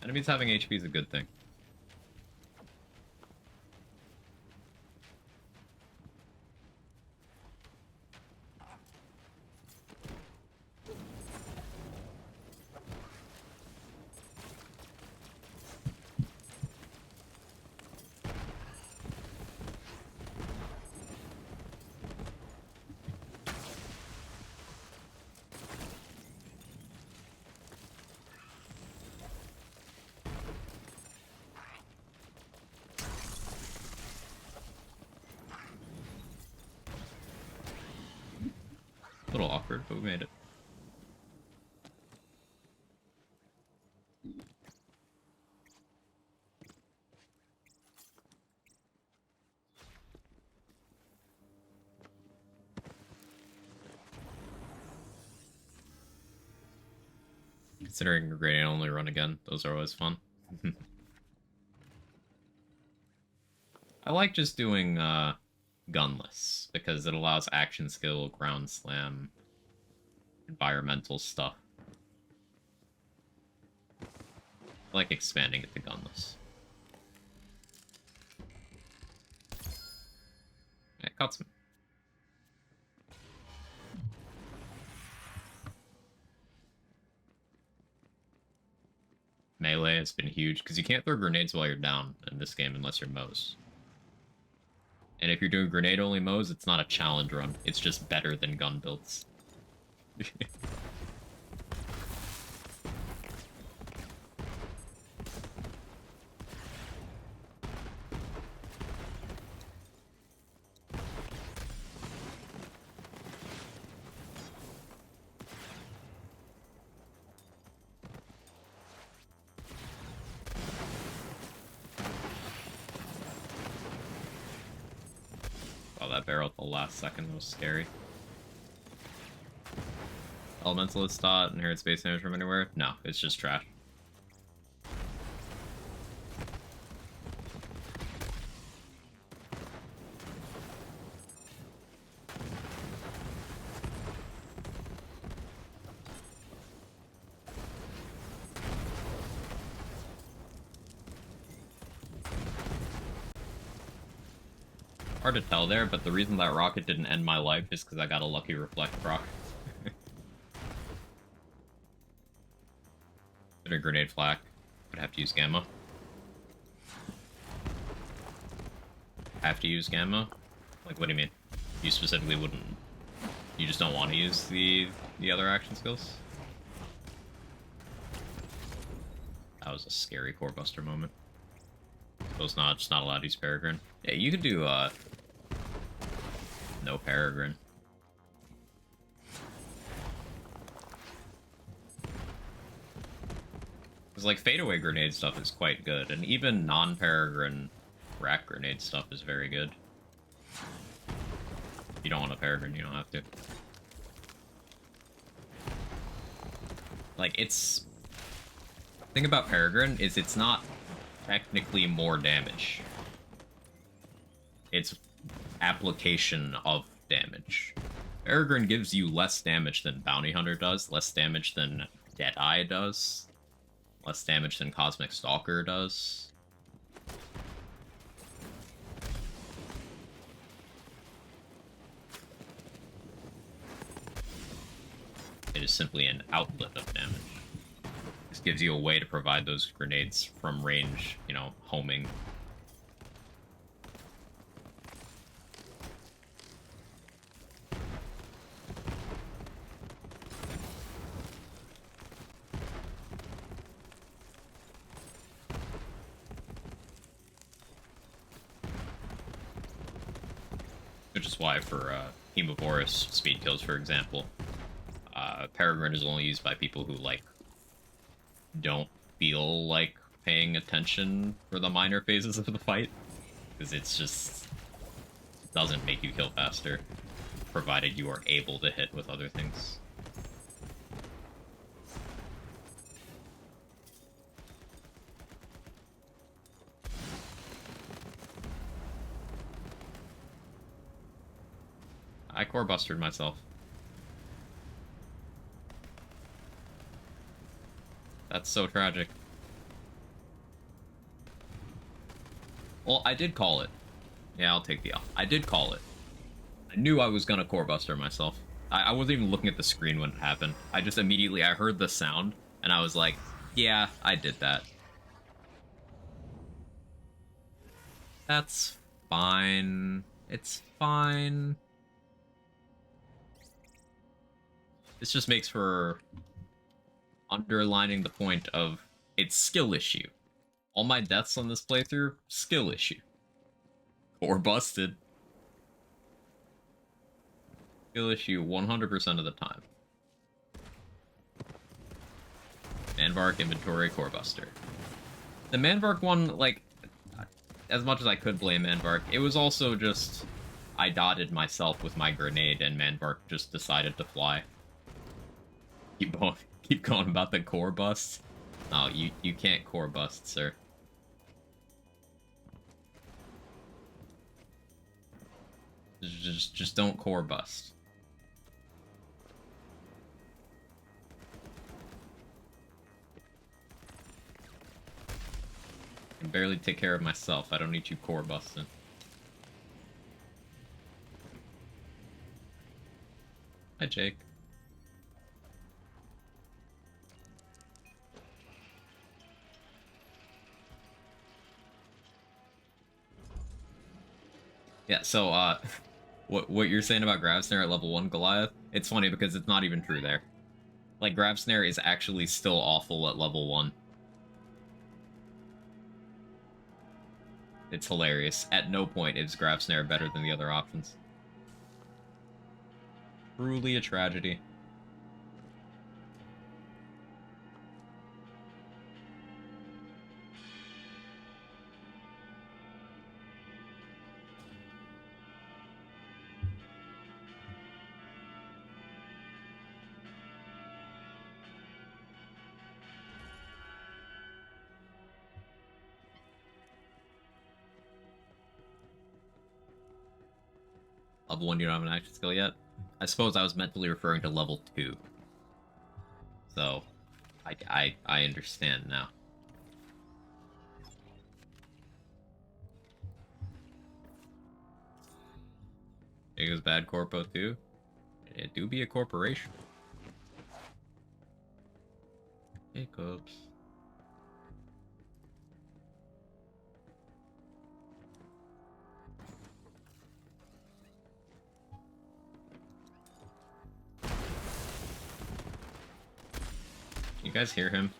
Enemies having HP is a good thing. A little awkward, but we made it. Considering a grenade only run again, those are always fun. I like just doing gunless, because it allows action skill, ground slam, environmental stuff. I like expanding it to gunless. Yeah, caught some. Melee has been huge, because you can't throw grenades while you're down in this game unless you're Moze. And if you're doing grenade-only Moze, it's not a challenge run. It's just better than gun builds. Oh, that barrel at the last second was scary. Elementalist dot, inherit space damage from anywhere? No, it's just trash. Hard to tell there, but the reason that rocket didn't end my life is because I got a lucky reflect proc. Bit of grenade flak. Would have to use gamma. Have to use gamma? Like, what do you mean? You specifically wouldn't... You just don't want to use the other action skills? That was a scary core buster moment. So it's not, just not allowed to use Peregrine. Yeah, you could do, no Peregrine. Because, like, fadeaway grenade stuff is quite good, and even non-Peregrine rack grenade stuff is very good. If you don't want a Peregrine, you don't have to. Like, it's... The thing about Peregrine is it's not technically more damage. It's application of damage. Peregrine gives you less damage than Bounty Hunter does, less damage than Deadeye does, less damage than Cosmic Stalker does. It is simply an outlet of damage. This gives you a way to provide those grenades from range, you know, homing. Which is why for Hemovorous speed kills, for example, Peregrine is only used by people who, like, don't feel like paying attention for the minor phases of the fight. Because it's just... doesn't make you kill faster, provided you are able to hit with other things. I core busted myself. That's so tragic. Well, I did call it. Yeah, I'll take the L. I did call it. I knew I was gonna core buster myself. I wasn't even looking at the screen when it happened. I just immediately, I heard the sound, and I was like, yeah, I did that. That's fine. It's fine. This just makes for underlining the point of it's skill issue. All my deaths on this playthrough, skill issue. Or busted. Skill issue 100% of the time. Manvark inventory core buster. The Manvark one, like, as much as I could blame Manvark, it was also just I dotted myself with my grenade and Manvark just decided to fly. Keep going about the core bust. Oh, you can't core bust, sir. Just don't core bust. I can barely take care of myself. I don't need you core busting. Hi, Jake. Yeah, so, what you're saying about Grab Snare at level 1 Goliath, it's funny because it's not even true there. Like, Grab Snare is actually still awful at level 1. It's hilarious. At no point is Grab Snare better than the other options. Truly a tragedy. Level 1, you don't have an action skill yet? I suppose I was mentally referring to level 2. So, I understand now. Jacob's bad corpo too? It do be a corporation. Jacobs. You guys hear him?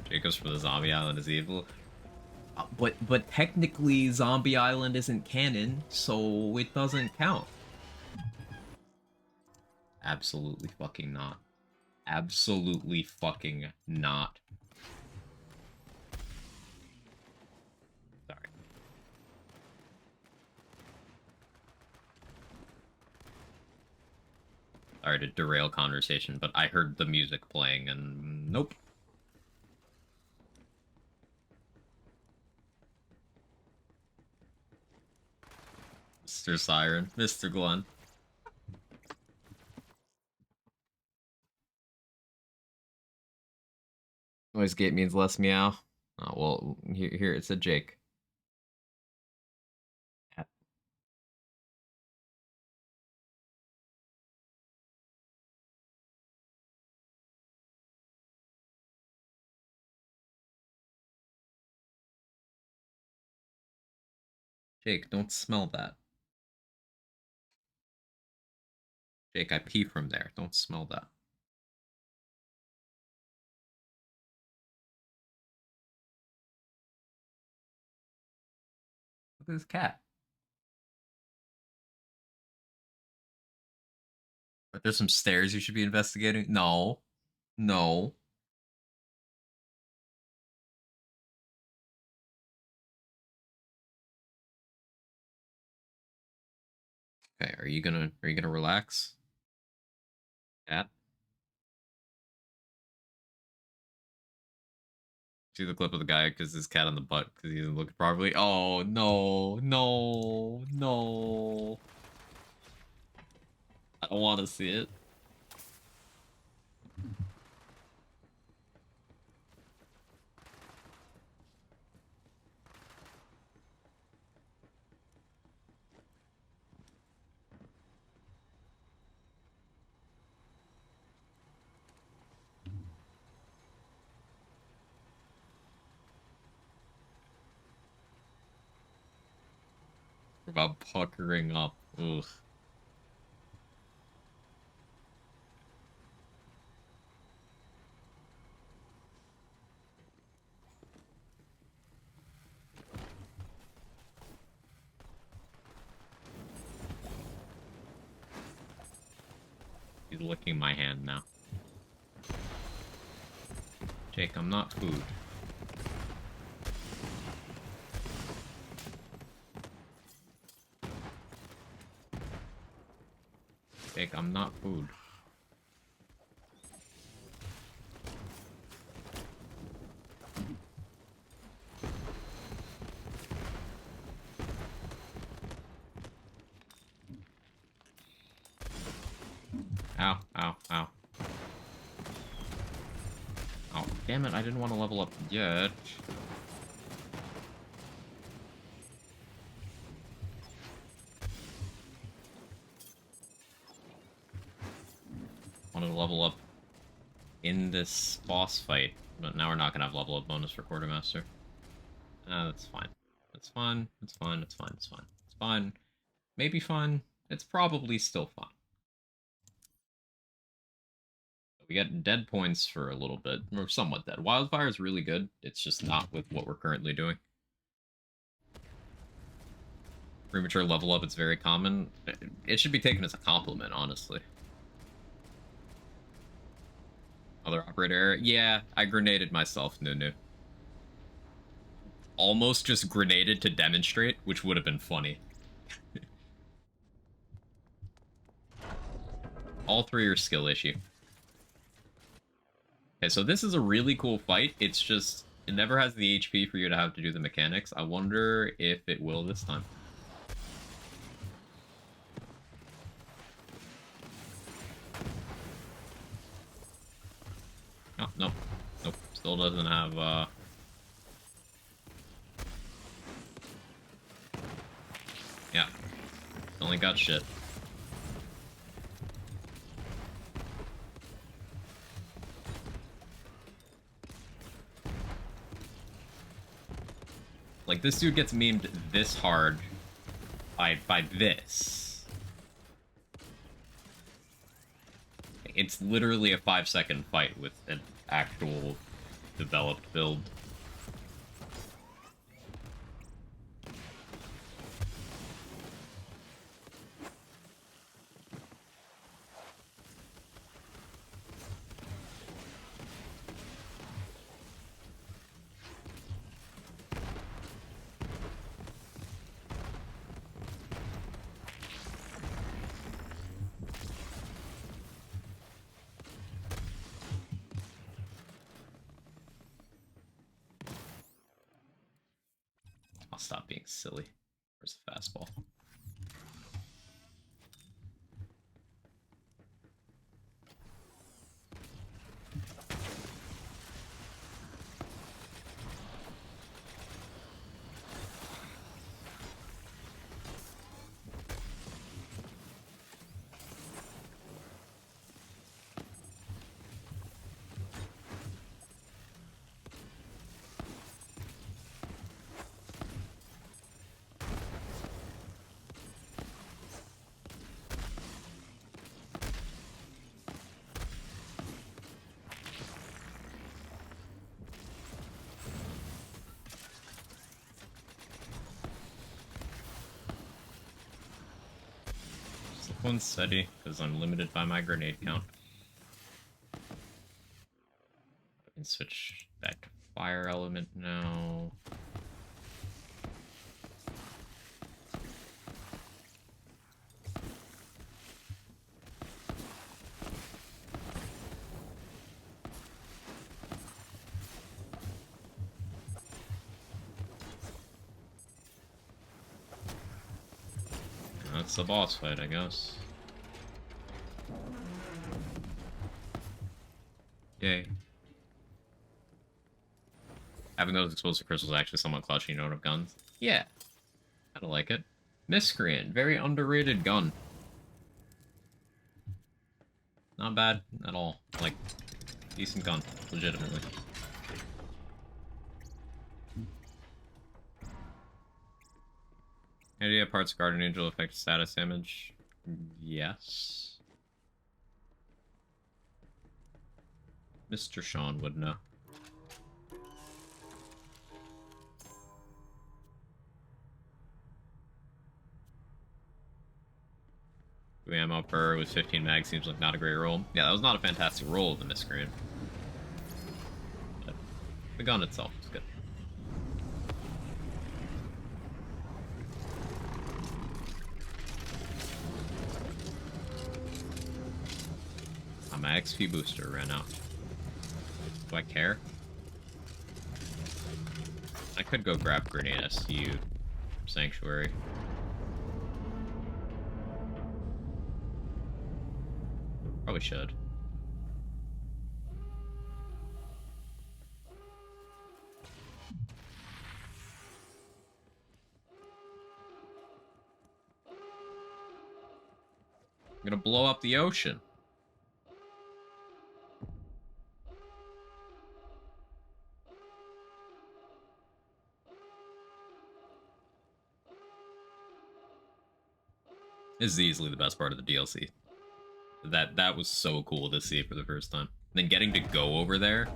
Jacobs from the Zombie Island is evil. But technically Zombie Island isn't canon, so it doesn't count. Absolutely fucking not. Absolutely fucking not. Sorry. Sorry to derail conversation, but I heard the music playing and nope. Mr. Siren, Mr. Glenn. Noise gate means less meow. Oh, well, here it said Jake. Jake, don't smell that. Jake, I pee from there. Don't smell that. Look at this cat. Are there some stairs you should be investigating? No. No. Okay, are you gonna relax? Cat? See the clip of the guy because his cat on the butt because he doesn't look properly. Oh no, no, no! I don't want to see it. About puckering up. Ugh. He's licking my hand now. Jake, I'm not food. Jake, I'm not food. Ow, ow, ow. Oh, damn it, I didn't want to level up yet. Wanted to level up in this boss fight, but now we're not gonna have level up bonus for Quartermaster. That's fine. It's fine. It's fine. It's fine. It's fine. It's fine. Maybe fine. It's probably still fine. We got dead points for a little bit. We're somewhat dead. Wildfire is really good. It's just not with what we're currently doing. Premature level up, it's very common. It should be taken as a compliment, honestly. Other operator error? Yeah, I grenaded myself, Nunu. Almost just grenaded to demonstrate, which would have been funny. All three are skill issue. Okay, so this is a really cool fight. It's just, it never has the HP for you to have to do the mechanics. I wonder if it will this time. Oh, nope. Nope. Still doesn't have, yeah. Only got shit. Like, this dude gets memed this hard by this. It's literally a 5-second fight with an actual developed build. I'll stop being silly. Where's the fastball? One steady, because I'm limited by my grenade count. I can switch back to fire element now. That's the boss fight, I guess. Yay. Having those explosive crystals actually somewhat clutch, you know, of guns. Yeah. Kinda like it. Miscreant, very underrated gun. Not bad at all. Like, decent gun, legitimately. Idea parts Guardian Angel affect status damage? Yes. Mr. Sean would know. Ammo per with 15 mags seems like not a great roll. Yeah, that was not a fantastic roll of the Miscreant. But the gun itself is good. My XP booster ran out. Do I care? I could go grab Grenade SU Sanctuary. Probably should. I'm gonna blow up the ocean. This is easily the best part of the DLC. That was so cool to see for the first time. And then getting to go over there.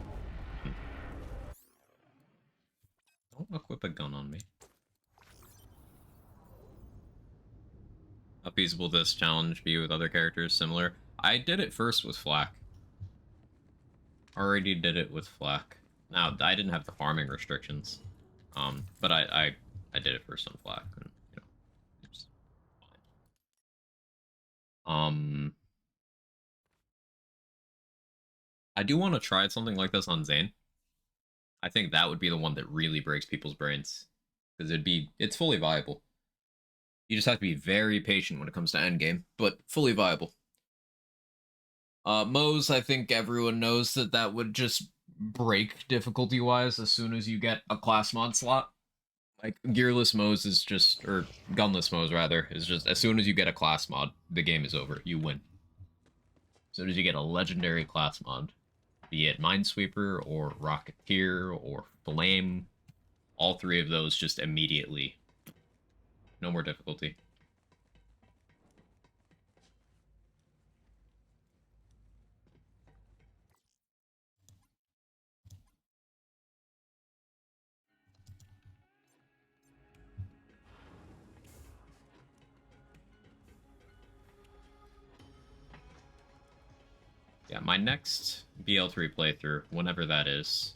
Don't equip a gun on me. How feasible this challenge be with other characters similar? I did it first with Flak. Already did it with Flak. Now, I didn't have the farming restrictions. But I did it first on Flak. And, you know, it's fine. I do want to try something like this on Zane. I think that would be the one that really breaks people's brains. Because it's fully viable. You just have to be very patient when it comes to endgame, but fully viable. Moe's, I think everyone knows that would just break difficulty-wise as soon as you get a class mod slot. Like, Gearless Moe's is just, or Gunless Moe's rather, is just, as soon as you get a class mod, the game is over. You win. As soon as you get a legendary class mod, be it Minesweeper, or Rocketeer, or Flame, all three of those just immediately. No more difficulty. Yeah, my next BL3 playthrough, whenever that is,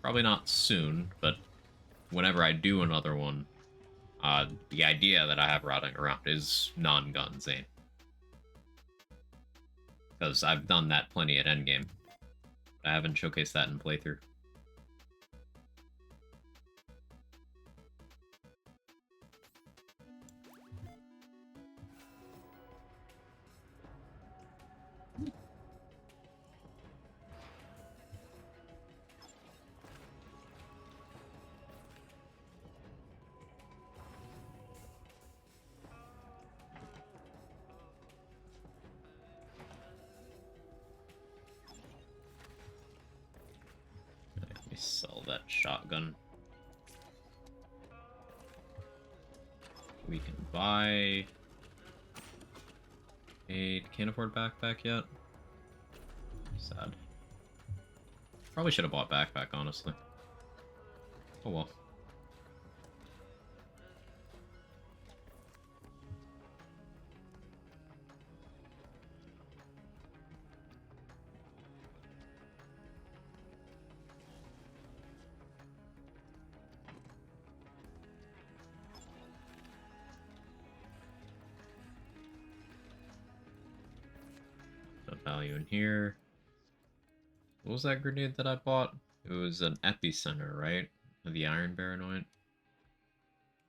probably not soon, but whenever I do another one, the idea that I have routing around is non-gun Zane. Because I've done that plenty at endgame. I haven't showcased that in playthrough. Let me sell that shotgun. We can buy... Can't afford backpack yet? Sad. Probably should have bought backpack, honestly. Oh well. No value in here. What was that grenade that I bought? It was an epicenter, right? The Iron Baranoid?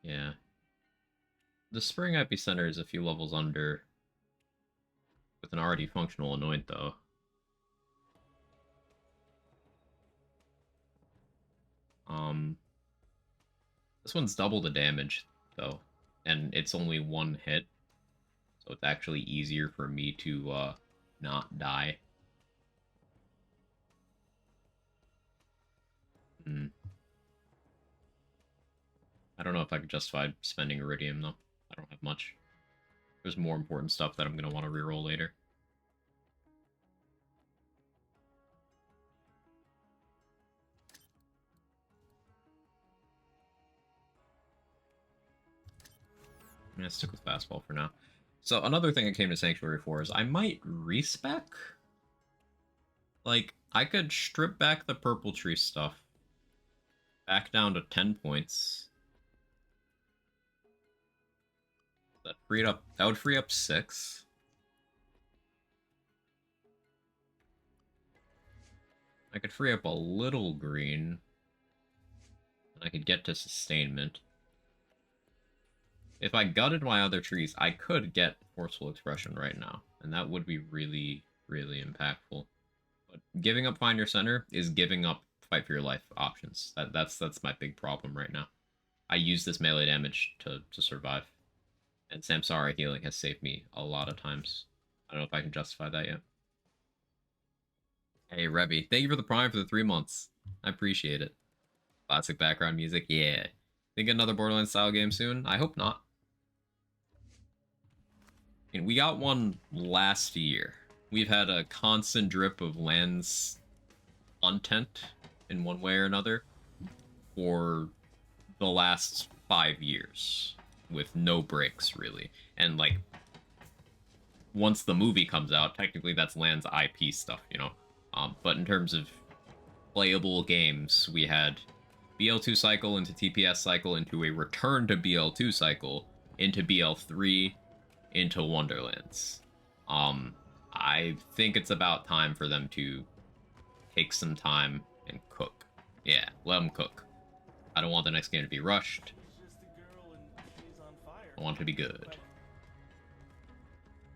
Yeah. The Spring Epicenter is a few levels under with an already functional Anoint, though. Um, this one's double the damage, though, and it's only one hit, so it's actually easier for me to not die. Hmm. I don't know if I could justify spending Iridium, though. I don't have much. There's more important stuff that I'm going to want to reroll later. I'm going to stick with Fastball for now. So another thing I came to Sanctuary for is I might respec. Like, I could strip back the Purple Tree stuff. Back down to 10 points. That would free up 6. I could free up a little green. And I could get to sustainment. If I gutted my other trees, I could get Forceful Expression right now. And that would be really, really impactful. But giving up Find Your Center is giving up Fight for Your Life options. That's my big problem right now. I use this melee damage to survive. And Samsara healing has saved me a lot of times. I don't know if I can justify that yet. Hey, Revy, thank you for the Prime for the 3 months. I appreciate it. Classic background music, yeah. Think another Borderlands style game soon? I hope not. And we got one last year. We've had a constant drip of lands content in one way or another for the last 5 years with no breaks, really. And, like, once the movie comes out, technically that's Land's IP stuff, you know? But in terms of playable games, we had BL2 cycle into TPS cycle into a return to BL2 cycle into BL3 into Wonderlands. I think it's about time for them to take some time and cook. Yeah, let them cook. I don't want the next game to be rushed. I want it to be good.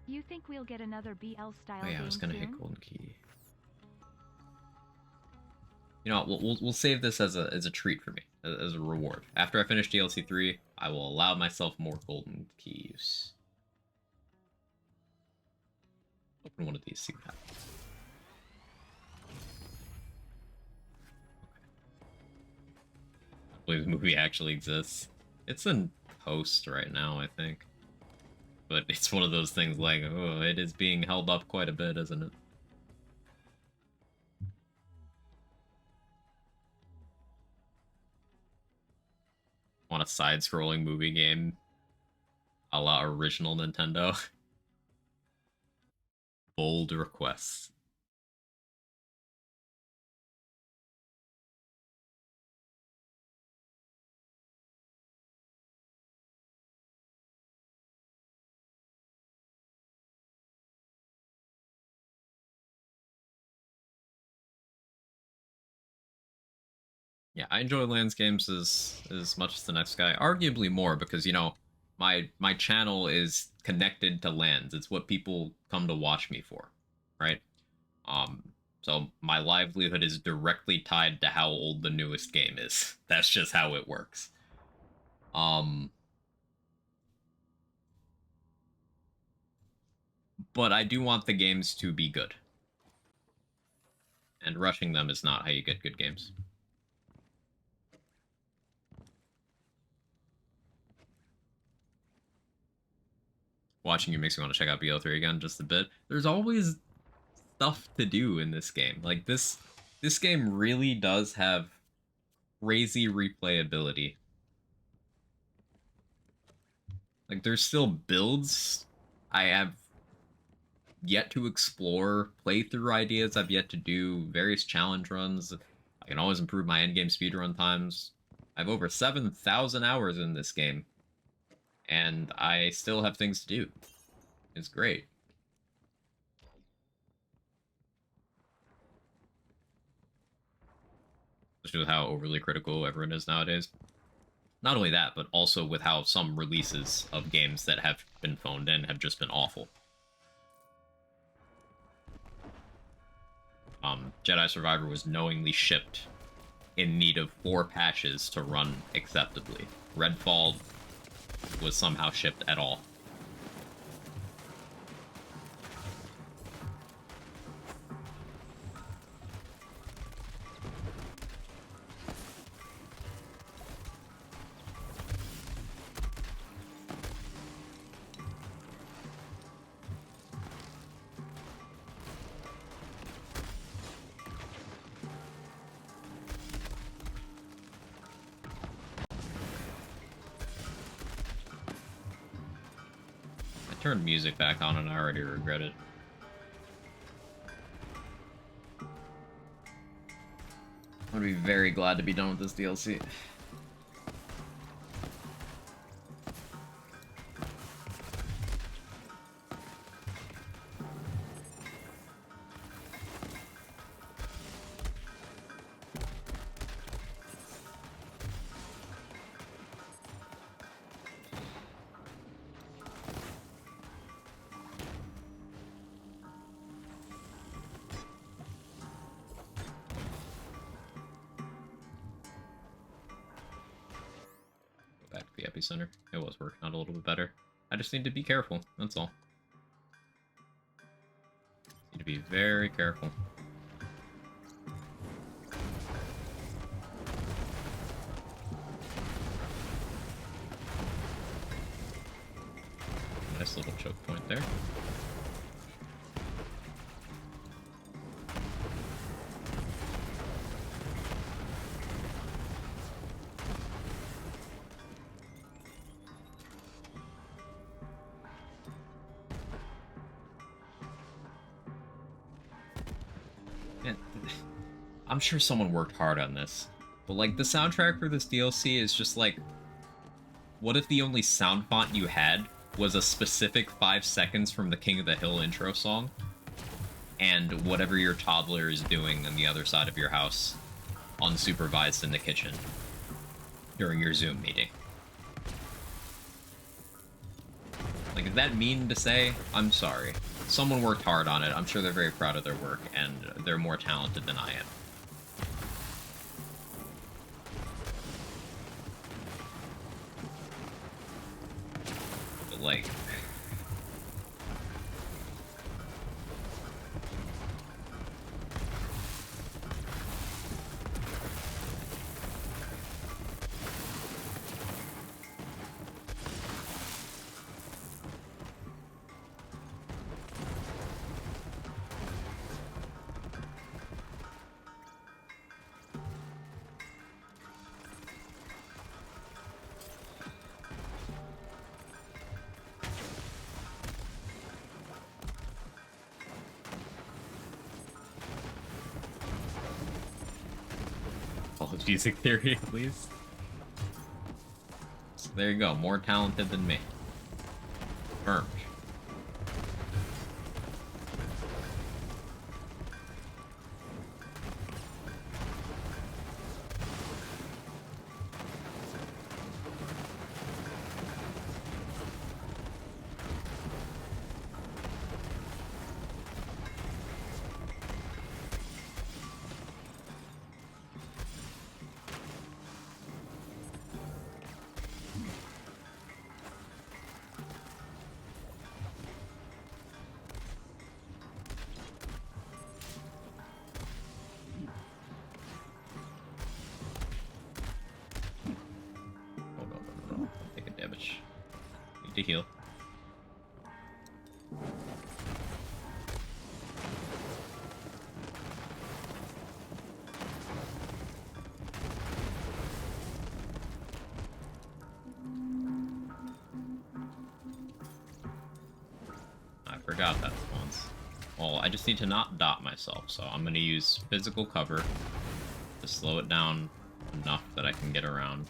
You think we'll get another BL style game Oh yeah, I was gonna soon? hit Golden Key. You know, we'll save this as a treat for me, as a reward. After I finish DLC 3, I will allow myself more Golden Key use. Open one of these, see what happens. I believe the movie actually exists. It's in post right now, I think. But it's one of those things like, oh, it is being held up quite a bit, isn't it? Want a side-scrolling movie game a la original Nintendo? Bold requests. Yeah, I enjoy Lands games as much as the next guy. Arguably more because, you know, my channel is connected to Lands. It's what people come to watch me for, right? So my livelihood is directly tied to how old the newest game is. That's just how it works. But I do want the games to be good. And rushing them is not how you get good games. Watching you makes me want to check out BO3 again just a bit. There's always stuff to do in this game. Like this game really does have crazy replayability. Like there's still builds I have yet to explore, playthrough ideas I've yet to do, various challenge runs. I can always improve my endgame speedrun times. I have over 7,000 hours in this game, and I still have things to do. It's great. Especially with how overly critical everyone is nowadays. not only that, but also with how some releases of games that have been phoned in have just been awful. Jedi Survivor was knowingly shipped in need of 4 patches to run acceptably. Redfall was somehow shipped at all. I turned music back on and I already regret it. I'm gonna be very glad to be done with this DLC. Go back to the epicenter. It was working out a little bit better. I just need to be careful, that's all. Need to be very careful. Nice little choke point there. Man, I'm sure someone worked hard on this, but like the soundtrack for this DLC is just like, what if the only sound font you had was a specific 5 seconds from the King of the Hill intro song, and whatever your toddler is doing on the other side of your house, unsupervised in the kitchen, during your Zoom meeting? Like, is that mean to say? I'm sorry. Someone worked hard on it. I'm sure they're very proud of their work, and they're more talented than I am. But, like... music theory, at least. So there you go, more talented than me. Confirmed. To heal. I forgot that once. Well, I just need to not dot myself, so I'm going to use physical cover to slow it down enough that I can get around.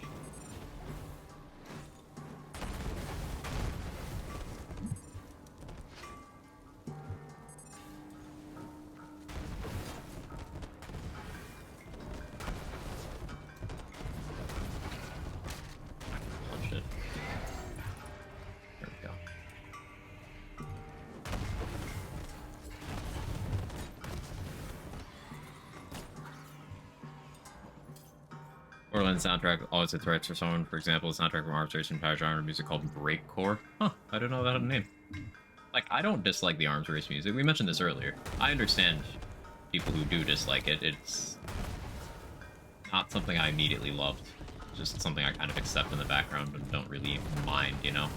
Borderlands soundtrack always hits rights for someone. For example, the soundtrack from Arms Racing entire genre music called breakcore. Huh, I didn't know that had a name. Like, I don't dislike the Arms Race music. We mentioned this earlier. I understand people who do dislike it. It's not something I immediately loved. It's just something I kind of accept in the background and don't really mind, you know?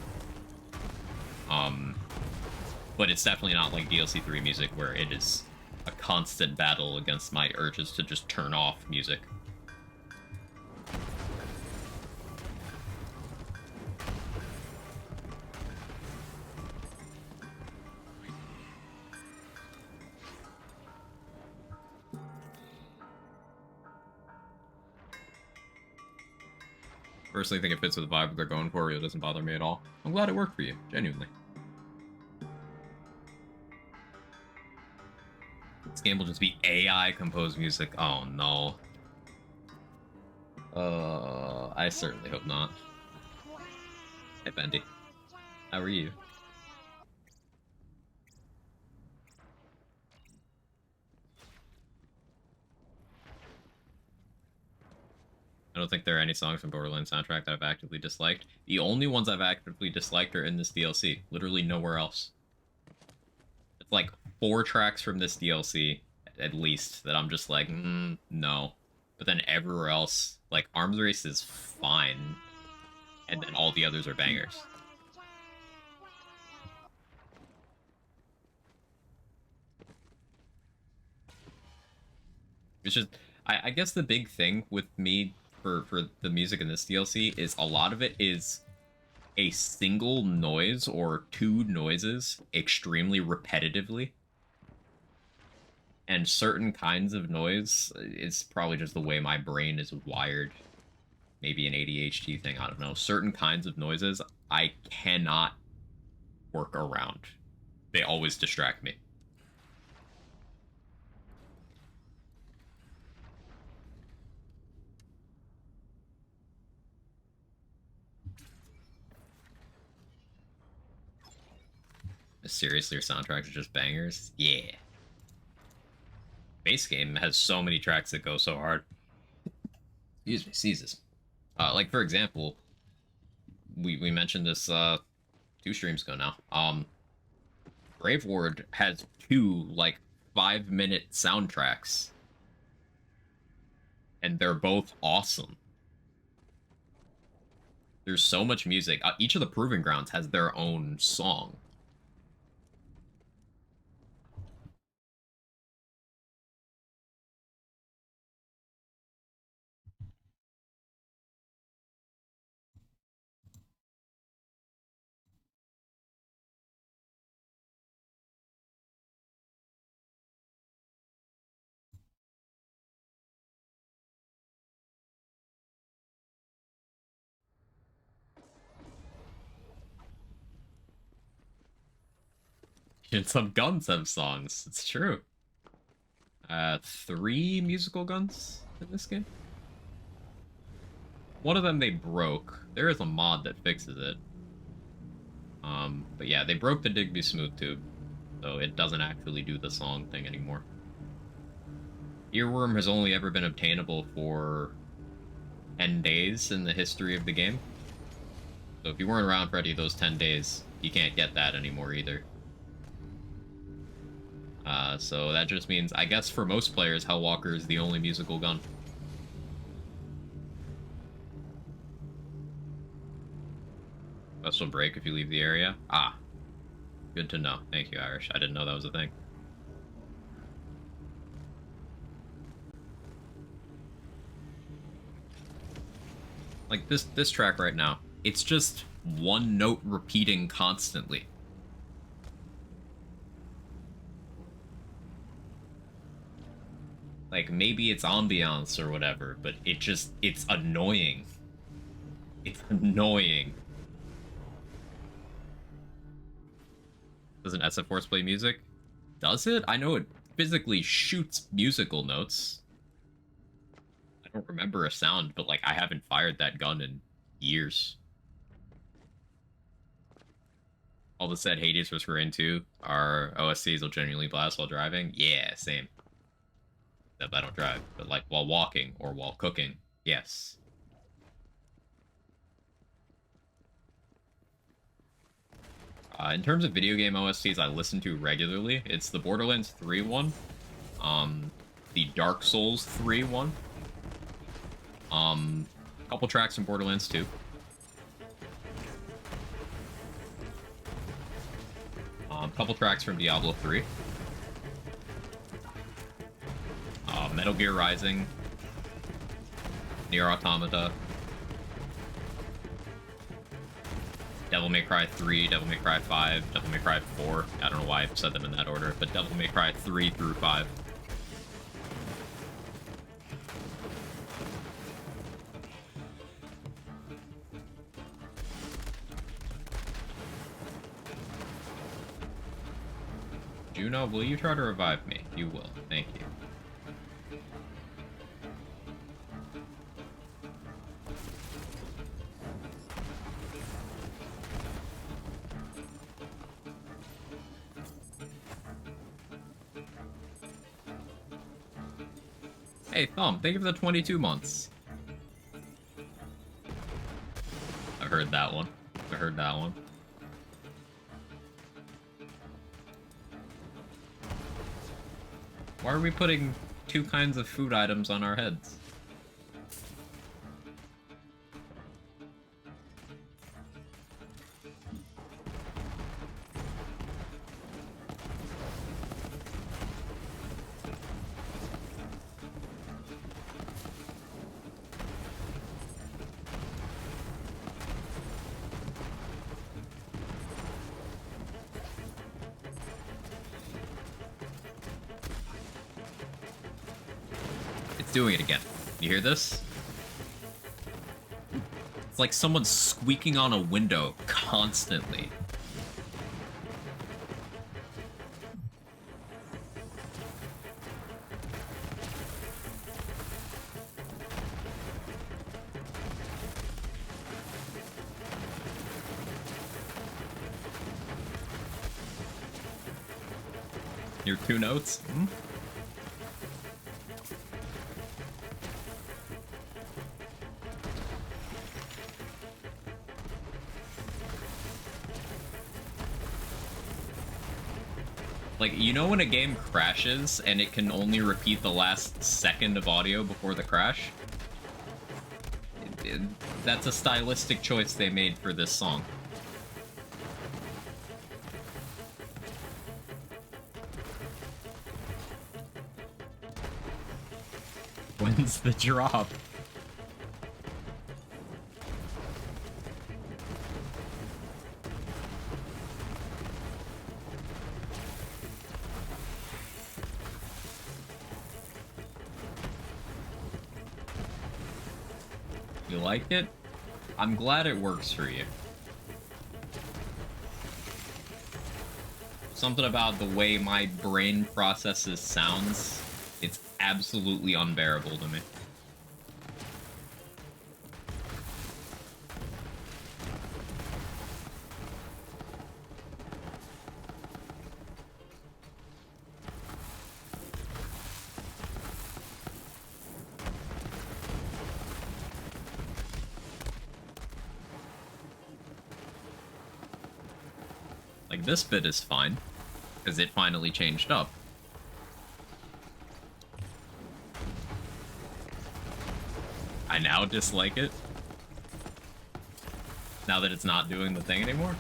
But it's definitely not like DLC 3 music where it is a constant battle against my urges to just turn off music. Personally, think it fits with the vibe they're going for. It doesn't bother me at all. I'm glad it worked for you, genuinely. This game will just be AI composed music. Oh no. I certainly hope not. Hey Bendy, how are you? I don't think there are any songs from Borderlands soundtrack that I've actively disliked. The only ones I've actively disliked are in this DLC. Literally nowhere else. It's like 4 tracks from this DLC, at least, that I'm just like, no. But then everywhere else, like, Arms Race is fine. And then all the others are bangers. It's just, I guess the big thing with me for the music in this DLC is a lot of it is a single noise or 2 noises extremely repetitively. And certain kinds of noise, it's probably just the way my brain is wired. Maybe an ADHD thing, I don't know. Certain kinds of noises I cannot work around. They always distract me. Seriously, your soundtracks are just bangers? Yeah. Base game has so many tracks that go so hard. Excuse me, seizes. Like, for example, we mentioned this 2 streams ago now. Brave Ward has 2, like, 5-minute soundtracks. And they're both awesome. There's so much music. Each of the Proving Grounds has their own song. And some guns have songs. It's true. 3 musical guns in this game. One of them they broke. There is a mod that fixes it. But yeah, they broke the Digby Smooth Tube, so it doesn't actually do the song thing anymore. Earworm has only ever been obtainable for 10 days in the history of the game. So if you weren't around for any of those 10 days, you can't get that anymore either. So that just means, I guess for most players, Hellwalker is the only musical gun. Special break if you leave the area. Ah, good to know. Thank you, Irish. I didn't know that was a thing. Like this track right now, it's just one note repeating constantly. Like, maybe it's ambiance or whatever, but it's annoying. It's annoying. Doesn't SF Force play music? Does it? I know it physically shoots musical notes. I don't remember a sound, but, like, I haven't fired that gun in years. All the said Hades was for into our OSCs will genuinely blast while driving. Yeah, same. Except I don't drive, but, like, while walking or while cooking, yes. In terms of video game OSTs I listen to regularly, it's the Borderlands 3 one, the Dark Souls 3 one, a couple tracks from Borderlands 2. A couple tracks from Diablo 3. Metal Gear Rising, Nier Automata, Devil May Cry 3, Devil May Cry 5, Devil May Cry 4. I don't know why I've said them in that order, but Devil May Cry 3 through 5. Juno, will you try to revive me? You will. Thank you. Hey, Thumb, thank you for the 22 months. I heard that one. I heard that one. Why are we putting two kinds of food items on our heads? Doing it again. You hear this? It's like someone squeaking on a window constantly. Your two notes? Hmm? Like, you know when a game crashes and it can only repeat the last second of audio before the crash? That's a stylistic choice they made for this song. When's the drop? You like it? I'm glad it works for you. Something about the way my brain processes sounds, it's absolutely unbearable to me. Like, this bit is fine, because it finally changed up. I now dislike it. Now that it's not doing the thing anymore.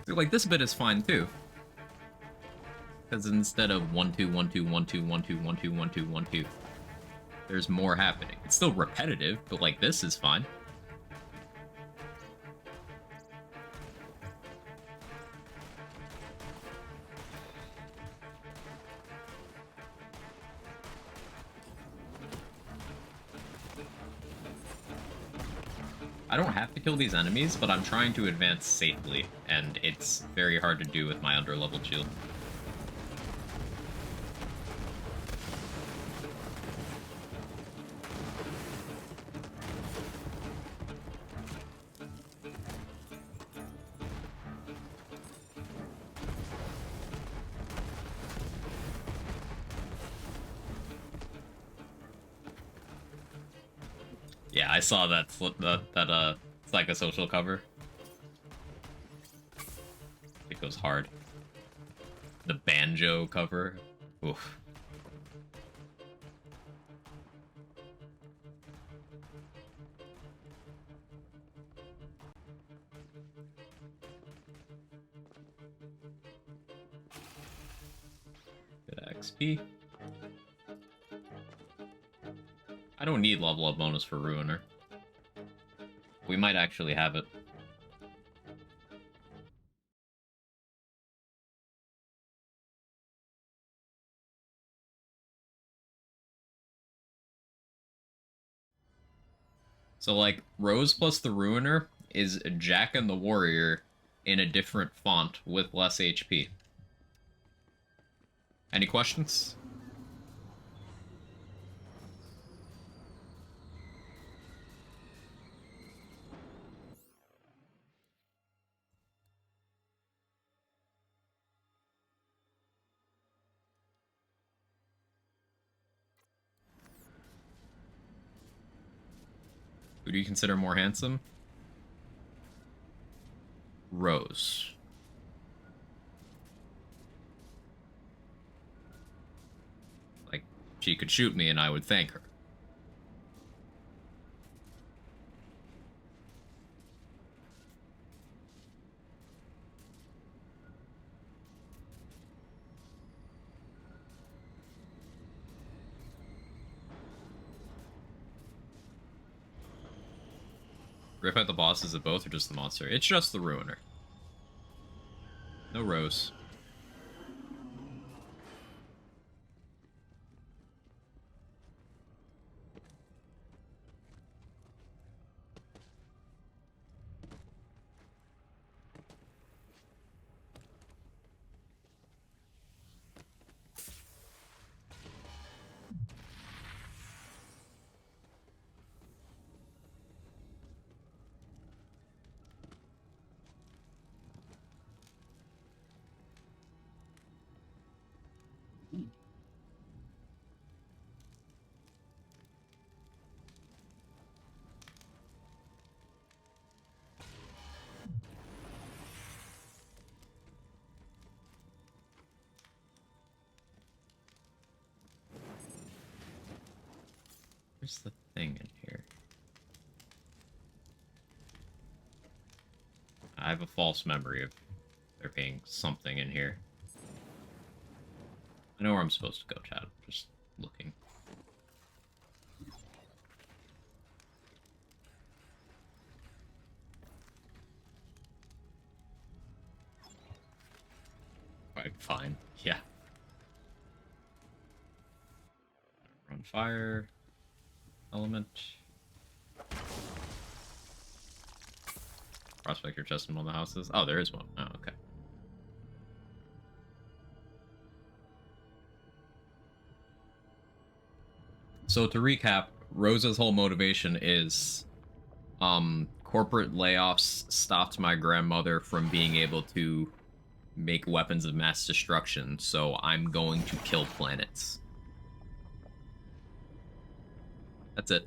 Like, this bit is fine too, because instead of 1 2 1 2 1 2 1 2 1 2 1 2 1 2, there's more happening. It's still repetitive, but like, this is fine. I don't have to kill these enemies, but I'm trying to advance safely, and it's very hard to do with my underleveled shield. I saw that psychosocial cover. It goes hard. The banjo cover. Oof. Good XP. I don't need level up bonus for Ruiner. We might actually have it. So, like, Rose plus the Ruiner is Jack and the Warrior in a different font with less HP. Any questions? Who do you consider more handsome? Rose. Like, she could shoot me and I would thank her. Rip out the bosses of both or just the monster? It's just the Ruiner. No Rose. Where's the thing in here? I have a false memory of there being something in here. I know where I'm supposed to go, Chad. Just looking. Right, fine. Yeah. Run fire. Element. Prospect your chest in one of the houses. Oh, there is one. Oh, okay. So to recap, Rosa's whole motivation is corporate layoffs stopped my grandmother from being able to make weapons of mass destruction, so I'm going to kill planets. That's it.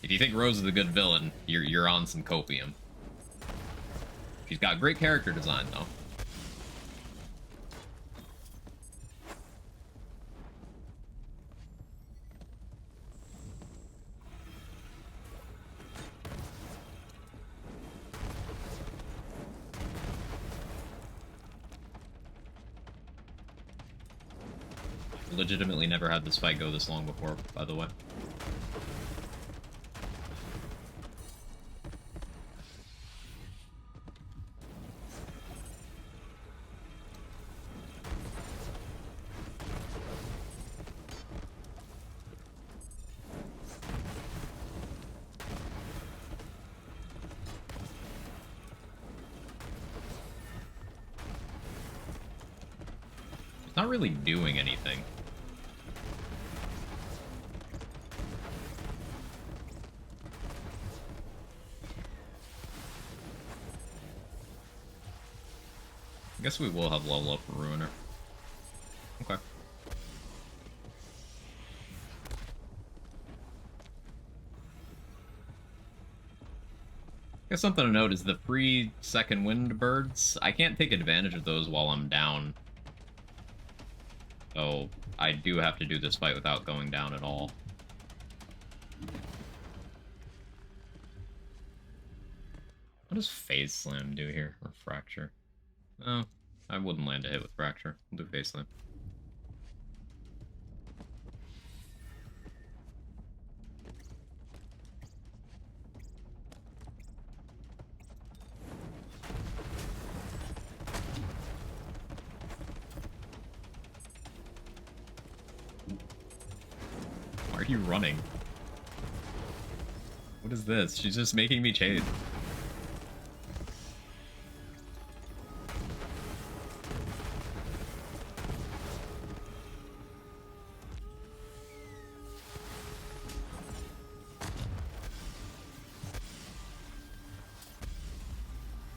If you think Rose is a good villain, you're on some copium. She's got great character design, though. Legitimately never had this fight go this long before, by the way. It's not really doing anything. I guess we will have level up for Ruiner. Okay. I guess something to note is the free second wind birds. I can't take advantage of those while I'm down. So I do have to do this fight without going down at all. What does Phase Slam do here? Or Fracture? Oh, I wouldn't land a hit with Fracture. We'll do Phase Slam. Why are you running? What is this? She's just making me chase.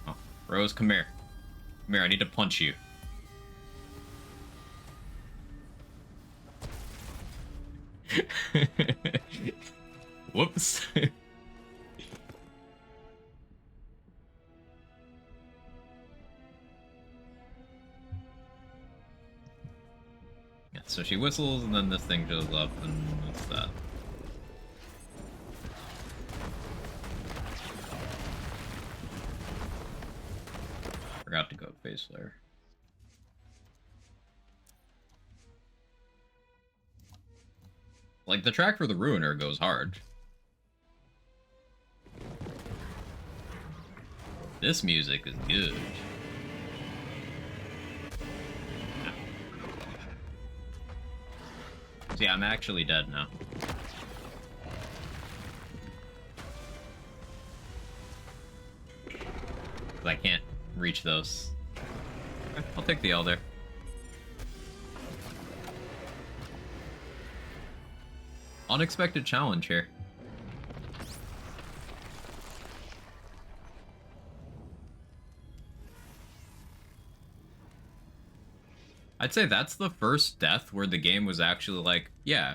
Oh, Rose, come here. Come here, I need to punch you. Whoops. Yeah, so she whistles and then this thing shows up and what's that? Forgot to go Phase Flare. Like, the track for the Ruiner goes hard. This music is good. See, I'm actually dead now. I can't reach those. Okay, I'll take the L there. Unexpected challenge here. I'd say that's the first death where the game was actually like, yeah,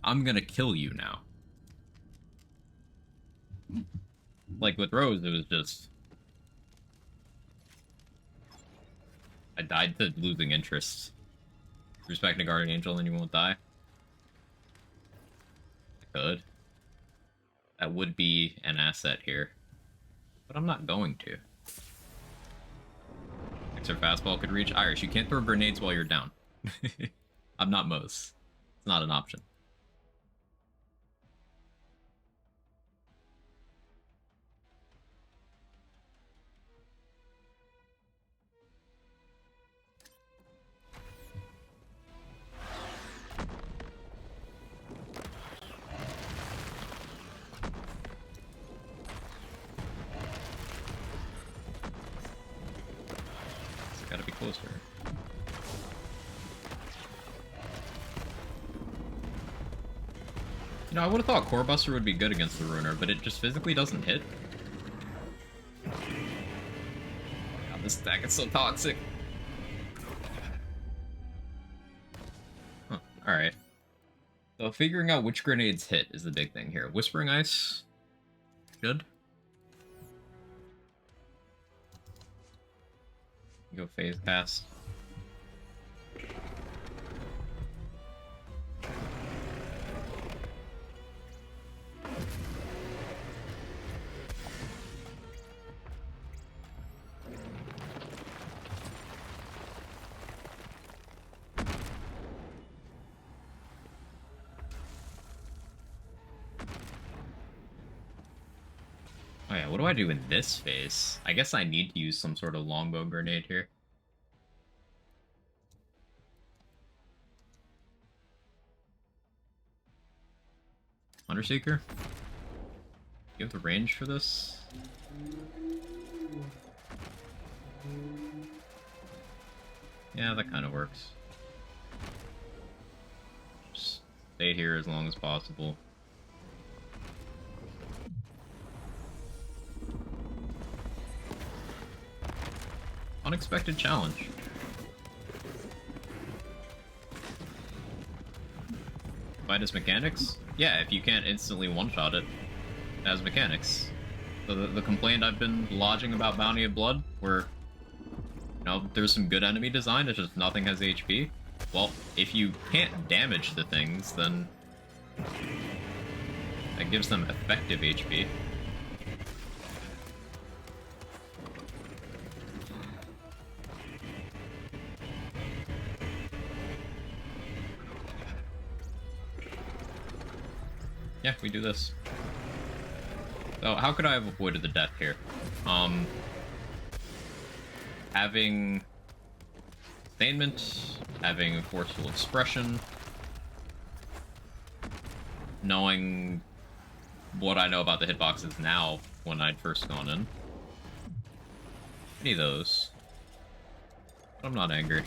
I'm gonna kill you now. Like with Rose, it was just... I died to losing interest. Respect a guardian angel and you won't die. I could. That would be an asset here. But I'm not going to. Her fastball could reach. Irish, you can't throw grenades while you're down. I'm not Mose. It's not an option. Gotta be closer. You know, I would have thought Core Buster would be good against the Ruiner, but it just physically doesn't hit. God, this deck is so toxic. Huh, alright. So figuring out which grenades hit is the big thing here. Whispering Ice? Good. Go Phase Cast. Oh yeah, what do I do in this phase? I guess I need to use some sort of longbow grenade here. Underseeker? You have the range for this? Yeah, that kind of works. Just stay here as long as possible. Unexpected challenge. Fight as mechanics? Yeah, if you can't instantly one-shot it as mechanics. So the complaint I've been lodging about Bounty of Blood, where, you know, there's some good enemy design, it's just nothing has HP. Well, if you can't damage the things, then that gives them effective HP. Yeah, we do this. So how could I have avoided the death here? Having sustainment, having forceful expression, knowing what I know about the hitboxes now when I'd first gone in. Any of those. But I'm not angry.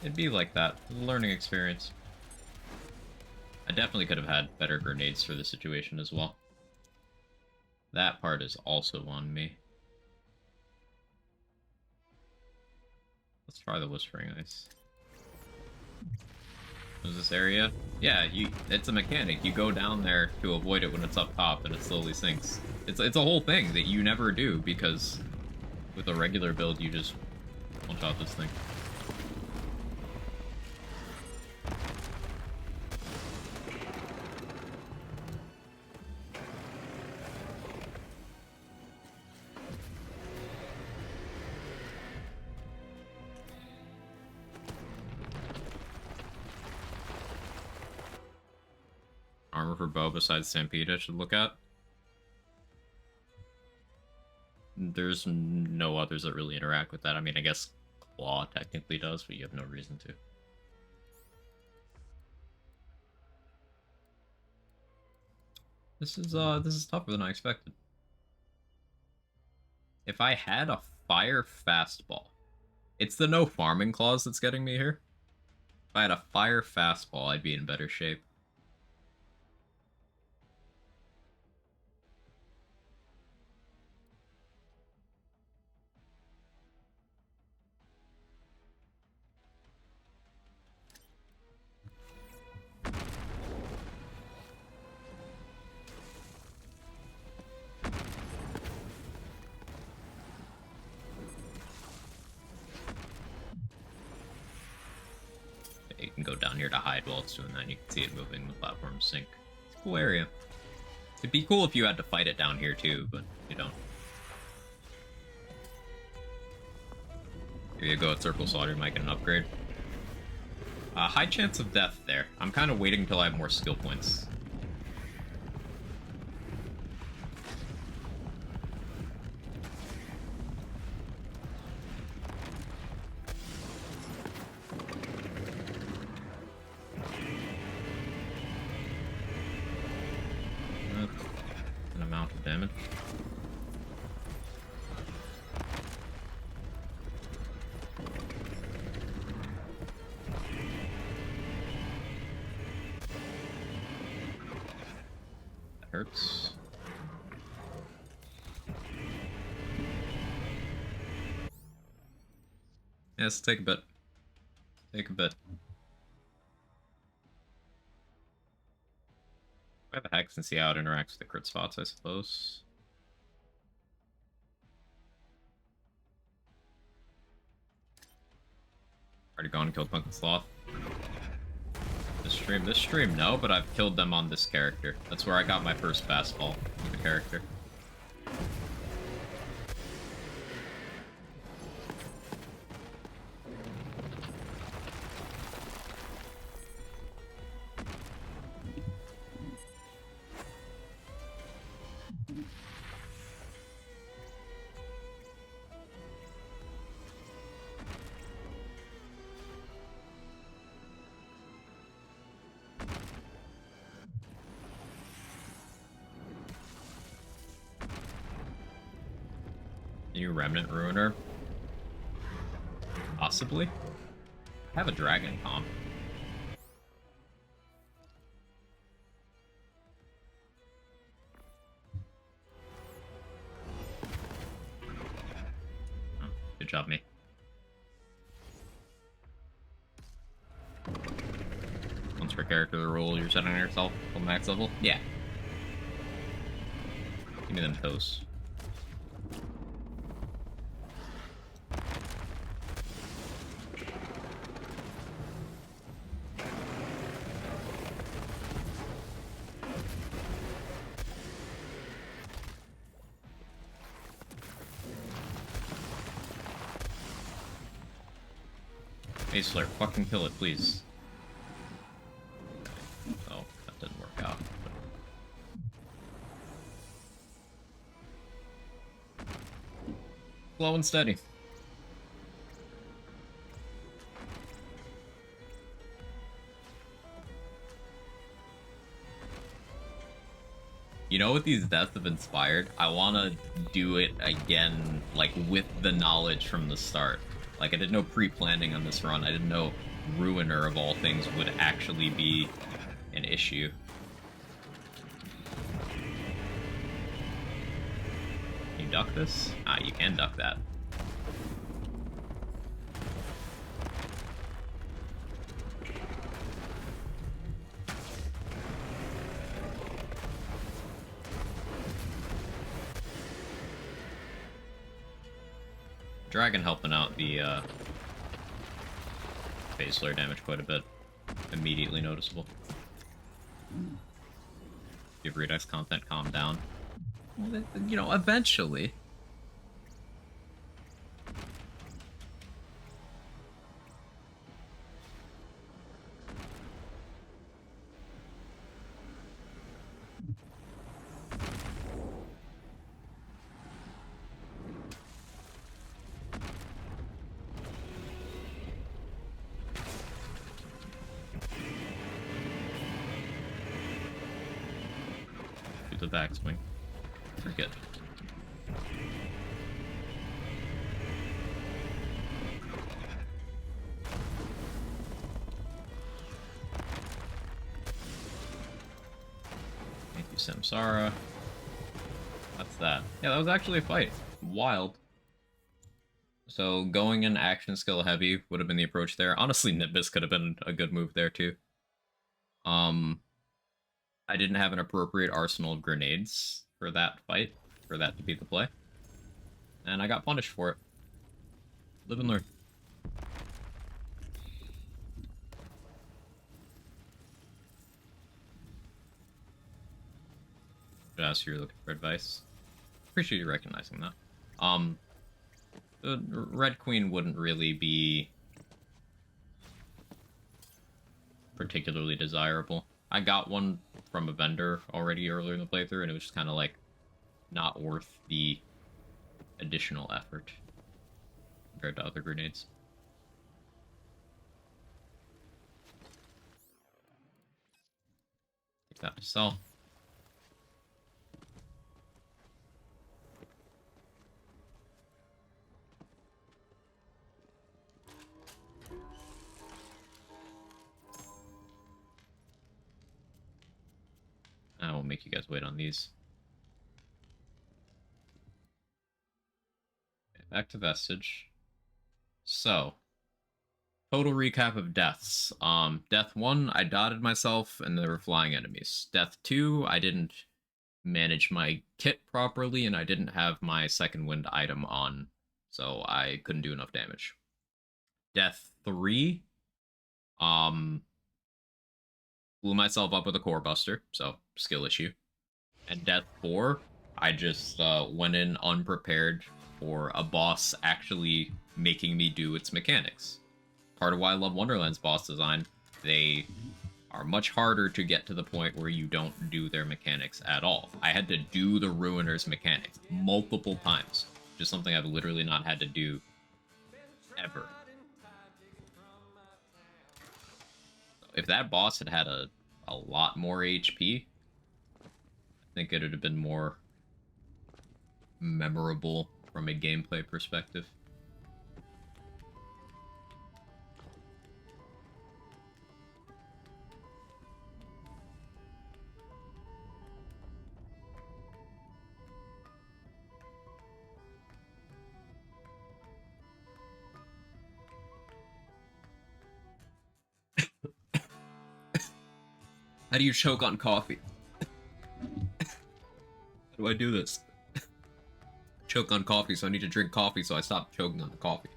It'd be like that. It was a learning experience. I definitely could have had better grenades for the situation as well. That part is also on me. Let's try the Whispering Ice. Is this area? Yeah, it's a mechanic. You go down there to avoid it when it's up top and it slowly sinks. It's a whole thing that you never do because with a regular build you just one-shot this thing. Armor for bow besides Stampede I should look at. There's no others that really interact with that. I mean, I guess Claw technically does, but you have no reason to. This is tougher than I expected. If I had a fire fastball, it's the no farming clause that's getting me here. If I had a fire fastball, I'd be in better shape. You can go down here to hide while it's doing that, and you can see it moving the platform sink. It's a cool area. It'd be cool if you had to fight it down here too, but you don't. Here you go at Circle Slaughter, you might get an upgrade. High chance of death there. I'm kind of waiting until I have more skill points. An amount of damage. That hurts. Yes, take a bit. Take a bit. I have a hex and see how it interacts with the crit spots, I suppose. Already gone and killed Punk and Sloth. This stream, no, but I've killed them on this character. That's where I got my first fastball with the character. New Remnant Ruiner? Possibly? I have a Dragon Comp. Oh, good job, me. extra character roll you're setting on yourself on max level? Yeah. Give me them toes. Hey Slayer, fucking kill it, please. Oh, that didn't work out. Slow and steady. You know what these deaths have inspired? I want to do it again, like, with the knowledge from the start. Like, I didn't know pre-planning on this run. I didn't know Ruiner, of all things, would actually be an issue. Can you duck this? Ah, you can duck that. Dragon helping out the base flare damage quite a bit. Immediately noticeable. Give Redux content calm down. Well, you know, eventually. The backswing. We're good. Thank you, Samsara. That's that. Yeah, that was actually a fight. Wild. So going in action skill heavy would have been the approach there. Honestly, Nimbus could have been a good move there too. I didn't have an appropriate arsenal of grenades for that fight, for that to be the play. And I got punished for it. Live and learn. Should ask you, you're looking for advice. Appreciate you recognizing that. The Red Queen wouldn't really be particularly desirable. I got one from a vendor already earlier in the playthrough, and it was just kind of like not worth the additional effort compared to other grenades. Take that to sell. I won't make you guys wait on these. Okay, back to Vestige. So, total recap of deaths. Death 1, I dotted myself and there were flying enemies. Death 2, I didn't manage my kit properly and I didn't have my second wind item on, so I couldn't do enough damage. Death 3, blew myself up with a core buster, so skill issue. And Death 4, I just went in unprepared for a boss actually making me do its mechanics. Part of why I love Wonderland's boss design, they are much harder to get to the point where you don't do their mechanics at all. I had to do the Ruiner's mechanics multiple times, just something I've literally not had to do ever. If that boss had had a lot more HP, I think it would have been more memorable from a gameplay perspective. How do you choke on coffee? How do I do this? Choke on coffee, so I need to drink coffee so I stop choking on the coffee.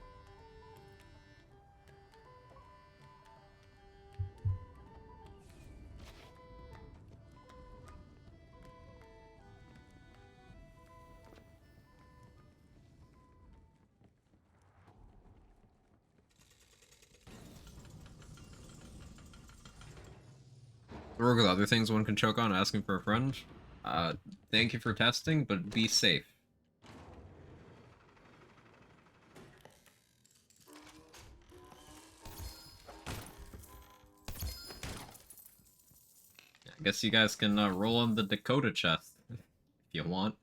To work with other things one can choke on, asking for a friend. Thank you for testing, but be safe. I guess you guys can roll on the Dakota chest if you want.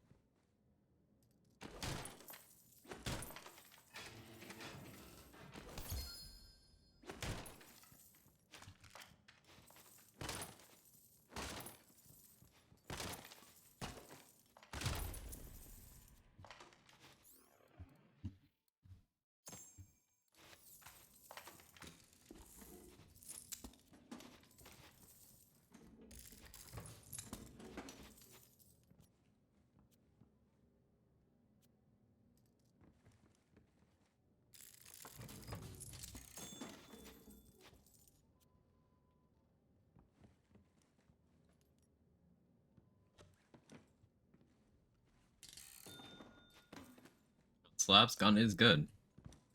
Slab's gun is good.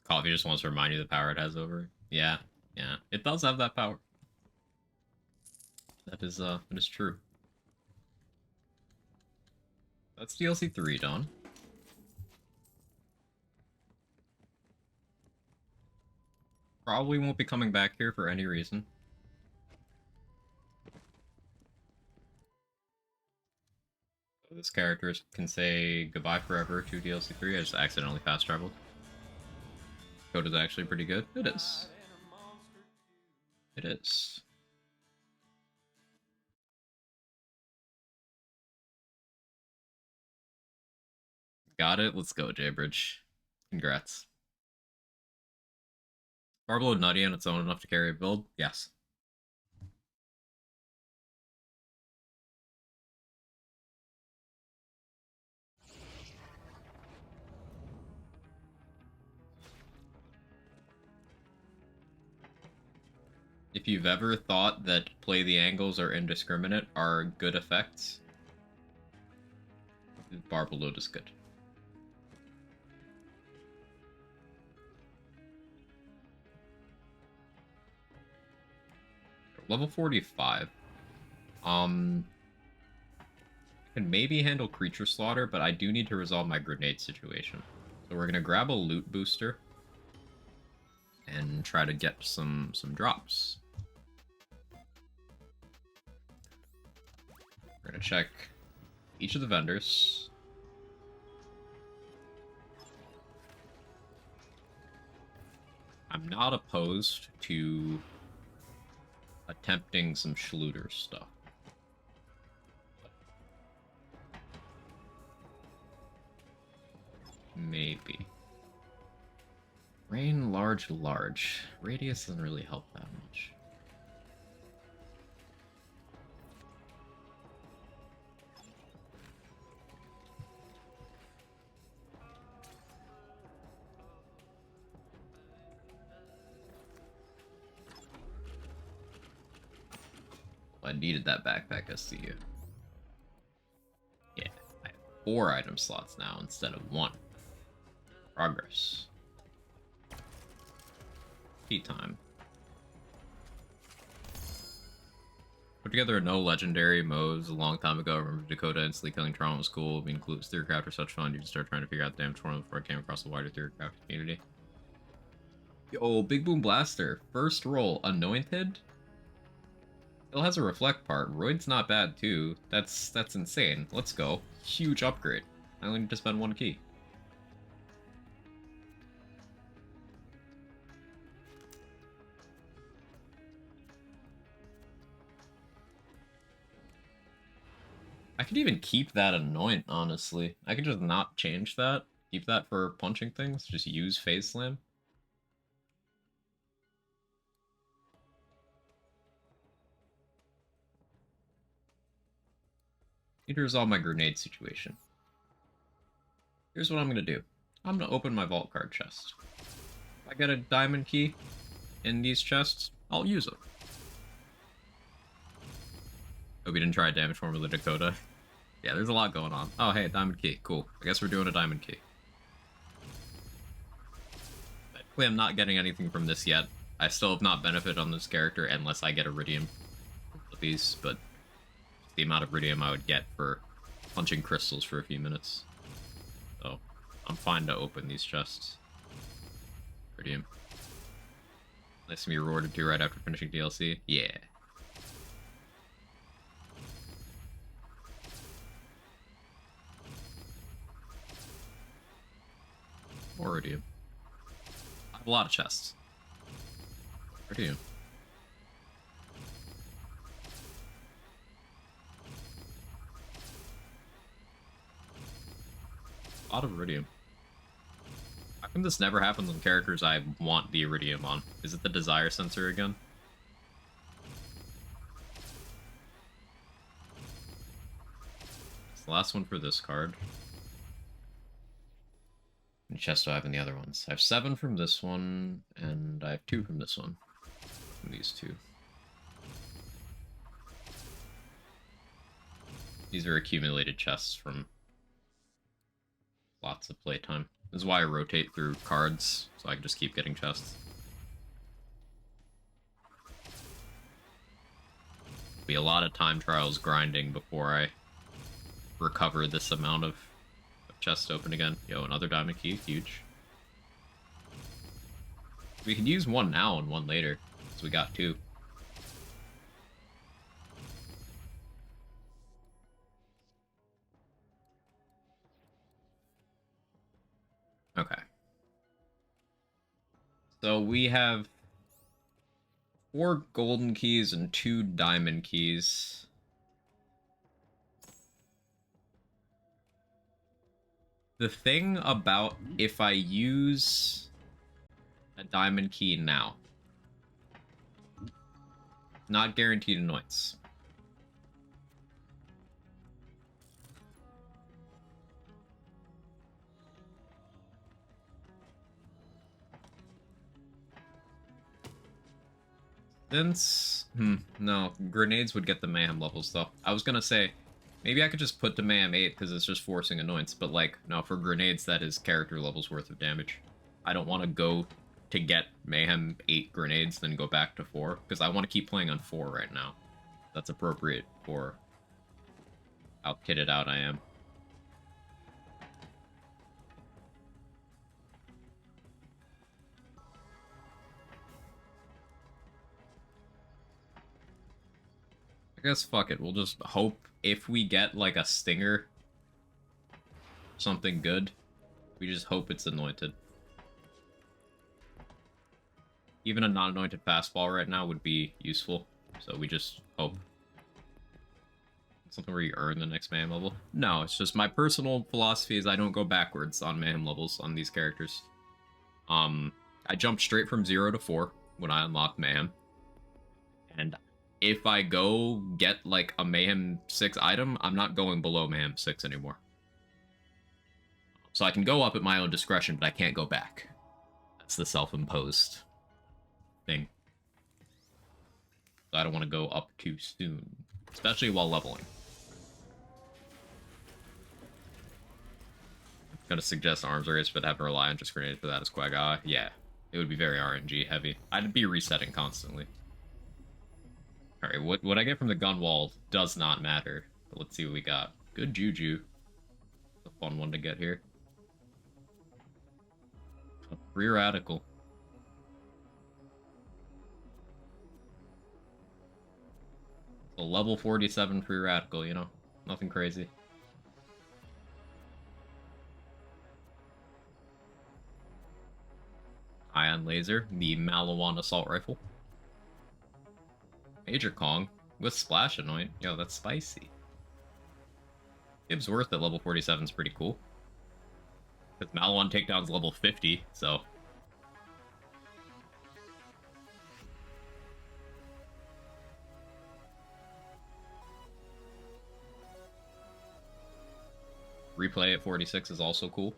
Coffee just wants to remind you the power it has over it. Yeah, yeah. It does have that power. That is true. That's DLC 3 done. Probably won't be coming back here for any reason. So this character can say goodbye forever to DLC 3. I just accidentally fast traveled. Code is actually pretty good. It is. It is. Got it. Let's go, Jaybridge. Congrats. Barblow nutty on its own enough to carry a build? Yes. If you've ever thought that play the angles are indiscriminate are good effects, Barbload is good. Level 45. I can maybe handle creature slaughter, but I do need to resolve my grenade situation. So we're gonna grab a loot booster and try to get some drops. We're gonna check each of the vendors. I'm not opposed to attempting some Schluter stuff. Maybe. Rain large. Radius doesn't really help that much. I needed that backpack, I see you. Yeah, I have 4 item slots now instead of 1. Progress. Tea time. Put together no legendary modes a long time ago. I remember Dakota instantly killing Tron was cool. Being clueless Theorycraft are such fun. You just start trying to figure out the damn Tron before I came across the wider Theorycraft community. Yo, Big Boom Blaster. First roll, Anointed. Still has a reflect part. Roid's not bad too. That's insane. Let's go. Huge upgrade. I only need to spend 1 key. I could even keep that Anoint, honestly. I could just not change that. Keep that for punching things. Just use Phase Slam. Need to resolve my grenade situation. Here's what I'm gonna do. I'm gonna open my vault card chest. If I get a diamond key in these chests, I'll use it. Hope you didn't try a damage form with the Dakota. Yeah, there's a lot going on. Oh, hey, diamond key. Cool. I guess we're doing a diamond key. Technically, I'm not getting anything from this yet. I still have not benefited on this character unless I get iridium with these, but the amount of iridium I would get for punching crystals for a few minutes. So, I'm fine to open these chests. Iridium. Nice to be rewarded too right after finishing DLC. Yeah. More iridium. I have a lot of chests. Iridium. A lot of iridium. How come this never happens on characters I want the iridium on? Is it the desire sensor again? It's the last one for this card. How many chests do I have in the other ones? I have 7 from this one, and I have 2 from this one. From these 2. These are accumulated chests from lots of playtime. This is why I rotate through cards, so I can just keep getting chests. Be a lot of time trials grinding before I recover this amount of chest open again. Yo, another diamond key, huge. We could use one now and one later, so we got 2. Okay. So we have 4 golden keys and 2 diamond keys. The thing about if I use a diamond key now, not guaranteed annoyance. Since, no, grenades would get the mayhem levels though. I was gonna say, maybe I could just put to mayhem 8 because it's just forcing annoyance, but like, no, for grenades that is character levels worth of damage. I don't want to go to get mayhem 8 grenades, then go back to 4, because I want to keep playing on 4 right now. That's appropriate for how kitted out I am. I guess fuck it, we'll just hope if we get like a stinger, something good, we just hope it's anointed. Even a non-anointed fastball right now would be useful, so we just hope. Something where you earn the next mayhem level? No, it's just my personal philosophy is I don't go backwards on mayhem levels on these characters. I jump straight from 0 to 4 when I unlock mayhem. And if I go get like a mayhem 6 item, I'm not going below mayhem 6 anymore. So I can go up at my own discretion, but I can't go back. That's the self-imposed thing. So I don't want to go up too soon, especially while leveling. I'm gonna suggest arms race, but have to rely on just grenades for that as Quagga. Yeah, it would be very RNG heavy. I'd be resetting constantly. Alright, what I get from the gun wall does not matter. But let's see what we got. Good juju. It's a fun one to get here. A free radical. A level 47 free radical, you know? Nothing crazy. Ion laser, the Malawan assault rifle. Major Kong with splash anoint. Yo, that's spicy. Gibbs Worth at level 47 is pretty cool. Because Malawan takedown's level 50, so. Replay at 46 is also cool.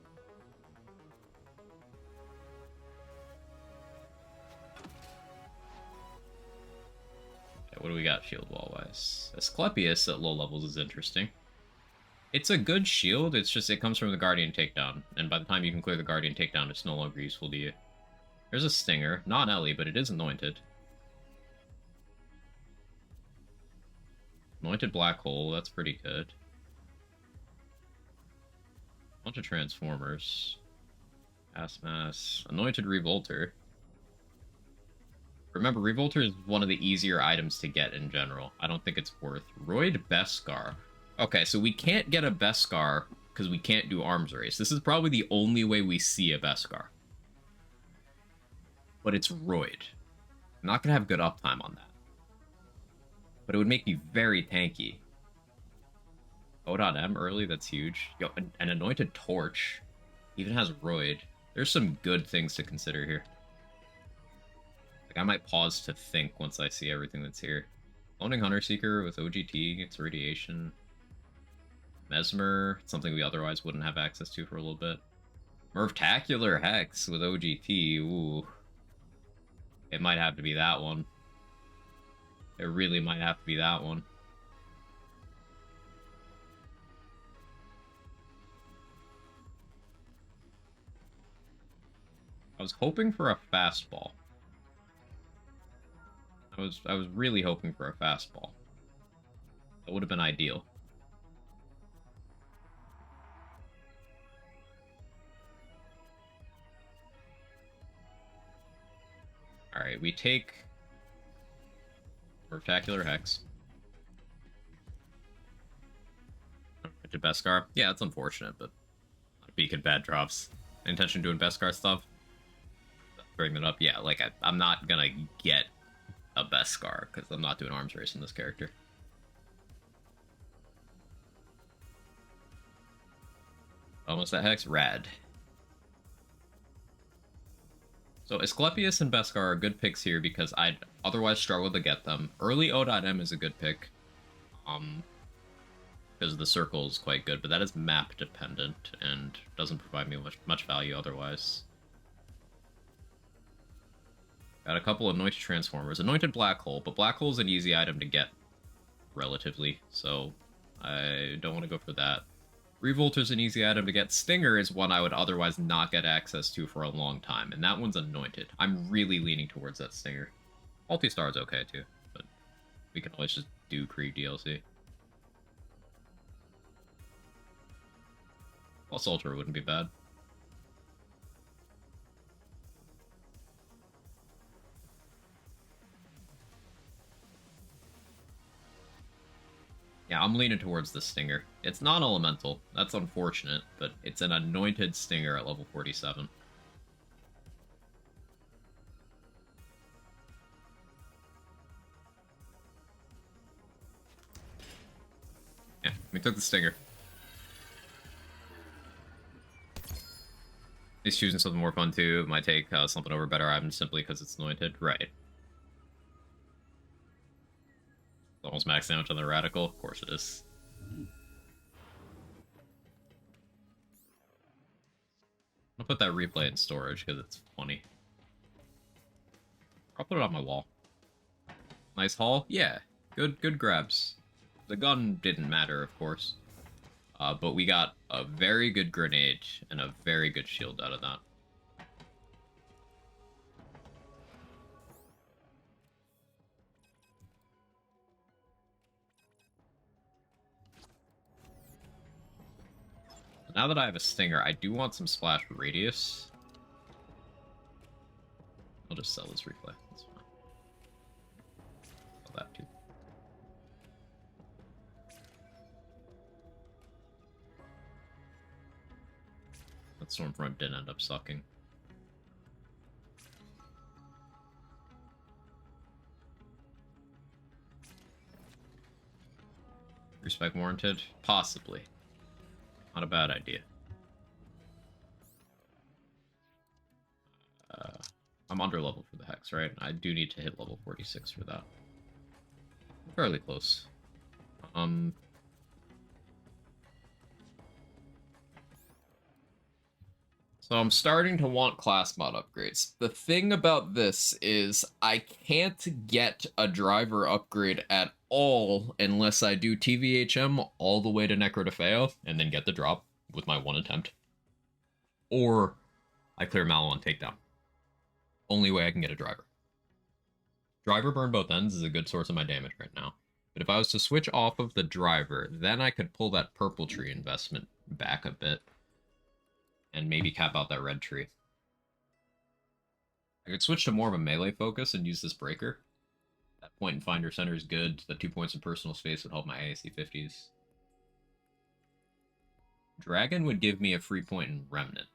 Okay, what do we got shield wall-wise? Asclepius at low levels is interesting. It's a good shield, it's just it comes from the Guardian takedown, and by the time you can clear the Guardian takedown, it's no longer useful to you. There's a Stinger, not Ellie, but it is anointed. Anointed Black Hole, that's pretty good. Bunch of Transformers. Mass. Anointed Revolter. Remember, Revolter is one of the easier items to get in general. I don't think it's worth. Royd Beskar. Okay, so we can't get a Beskar because we can't do arms race. This is probably the only way we see a Beskar. But it's Royd. I'm not going to have good uptime on that. But it would make me very tanky. O.M early, that's huge. Yo, an Anointed Torch. Even has Royd. There's some good things to consider here. Like, I might pause to think once I see everything that's here. Cloning Hunter Seeker with OGT, gets radiation. Mesmer, something we otherwise wouldn't have access to for a little bit. Mervtacular Hex with OGT, ooh. It might have to be that one. It really might have to be that one. I was hoping for a fastball. I was really hoping for a fastball. That would have been ideal. Alright, we take Mervtacular Hex. To Beskar. Yeah, it's unfortunate, but beacon bad drops. Intention doing Beskar stuff. Bring that up. Yeah, like I'm not gonna get a Beskar because I'm not doing arms race in this character. Almost that Hex. Rad. So Asclepius and Beskar are good picks here because I'd otherwise struggle to get them. Early O.M is a good pick. Because the circle is quite good, but that is map dependent and doesn't provide me much value otherwise. Got a couple of Anointed Transformers. Anointed Black Hole, but Black Hole is an easy item to get, relatively, so I don't want to go for that. Revolter's an easy item to get. Stinger is one I would otherwise not get access to for a long time, and that one's anointed. I'm really leaning towards that Stinger. Multi-Star is okay too, but we can always just do Krieg DLC. Plus Ultra wouldn't be bad. Yeah, I'm leaning towards the Stinger. It's non-elemental. That's unfortunate, but it's an anointed Stinger at level 47. Yeah, we took the Stinger. He's choosing something more fun too. It might take something over better items simply because it's anointed. Right. Almost max damage on the Radical. Of course it is. I'll put that replay in storage because it's funny. I'll put it on my wall. Nice haul? Yeah. Good grabs. The gun didn't matter, of course. But we got a very good grenade and a very good shield out of that. Now that I have a Stinger, I do want some splash radius. I'll just sell this replay. That's fine. Sell that too. That Stormfront didn't end up sucking. Respect warranted? Possibly. Not a bad idea. I'm under level for the Hex, right? I do need to hit level 46 for that. Fairly close. So I'm starting to want class mod upgrades. The thing about this is I can't get a driver upgrade at all unless I do TVHM all the way to Necrodefeo and then get the drop with my one attempt. Or I clear Mallow on takedown. Only way I can get a driver. Driver burn both ends is a good source of my damage right now. But if I was to switch off of the driver, then I could pull that purple tree investment back a bit. And maybe cap out that red tree. I could switch to more of a melee focus and use this breaker. That point in Finder Center is good. The 2 points in personal space would help my AAC 50s. Dragon would give me a free point in Remnant.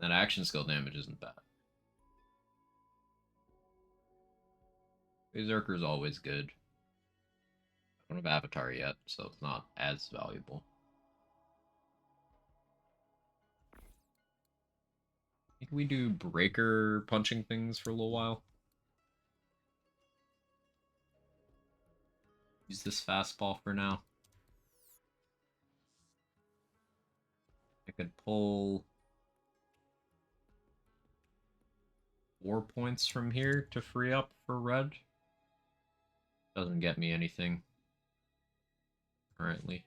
That action skill damage isn't bad. Berserker is always good. I don't have Avatar yet, so it's not as valuable. I think we do breaker punching things for a little while. Use this fastball for now. I could pull 4 points from here to free up for red. Doesn't get me anything currently.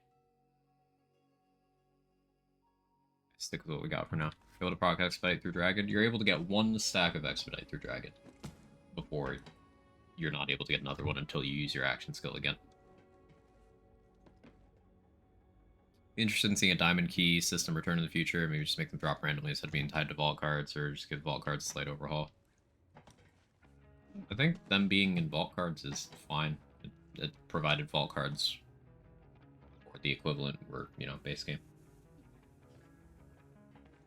Stick with what we got for now. Able to proc Expedite through Dragon. You're able to get 1 stack of Expedite through Dragon before you're not able to get another one until you use your action skill again. Interested in seeing a Diamond Key system return in the future. Maybe just make them drop randomly instead of being tied to vault cards, or just give vault cards a slight overhaul. I think them being in vault cards is fine. It provided vault cards or the equivalent were, you know, base game.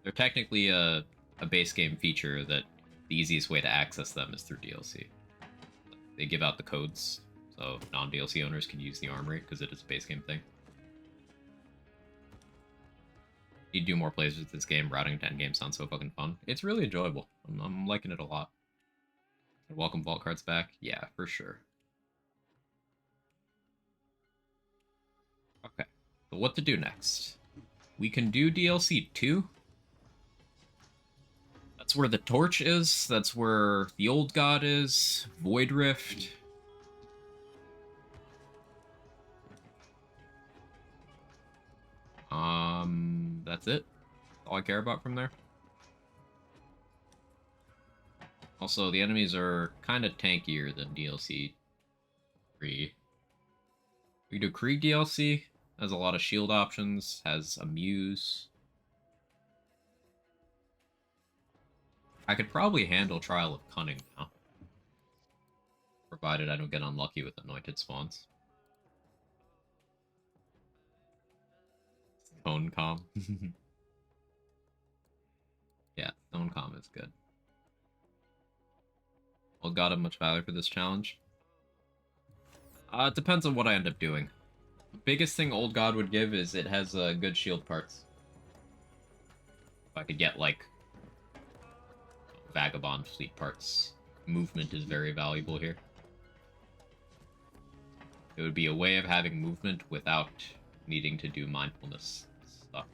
They're technically a base game feature that the easiest way to access them is through DLC. They give out the codes, so non-DLC owners can use the armory because it is a base game thing. You do more plays with this game. Routing to endgame sounds so fucking fun. It's really enjoyable. I'm liking it a lot. Welcome vault cards back. Yeah, for sure. Okay, but what to do next? We can do DLC 2. That's where the torch is. That's where the old god is. Void Rift. That's it. That's all I care about from there. Also, the enemies are kind of tankier than DLC 3. We do Krieg DLC. Has a lot of shield options. Has a Muse. I could probably handle Trial of Cunning now. Provided I don't get unlucky with anointed spawns. Stone Calm. Yeah, Stone Calm is good. Well, got him much value for this challenge. It depends on what I end up doing. The biggest thing Old God would give is it has good shield parts. If I could get, like, Vagabond fleet parts, movement is very valuable here. It would be a way of having movement without needing to do mindfulness stuff.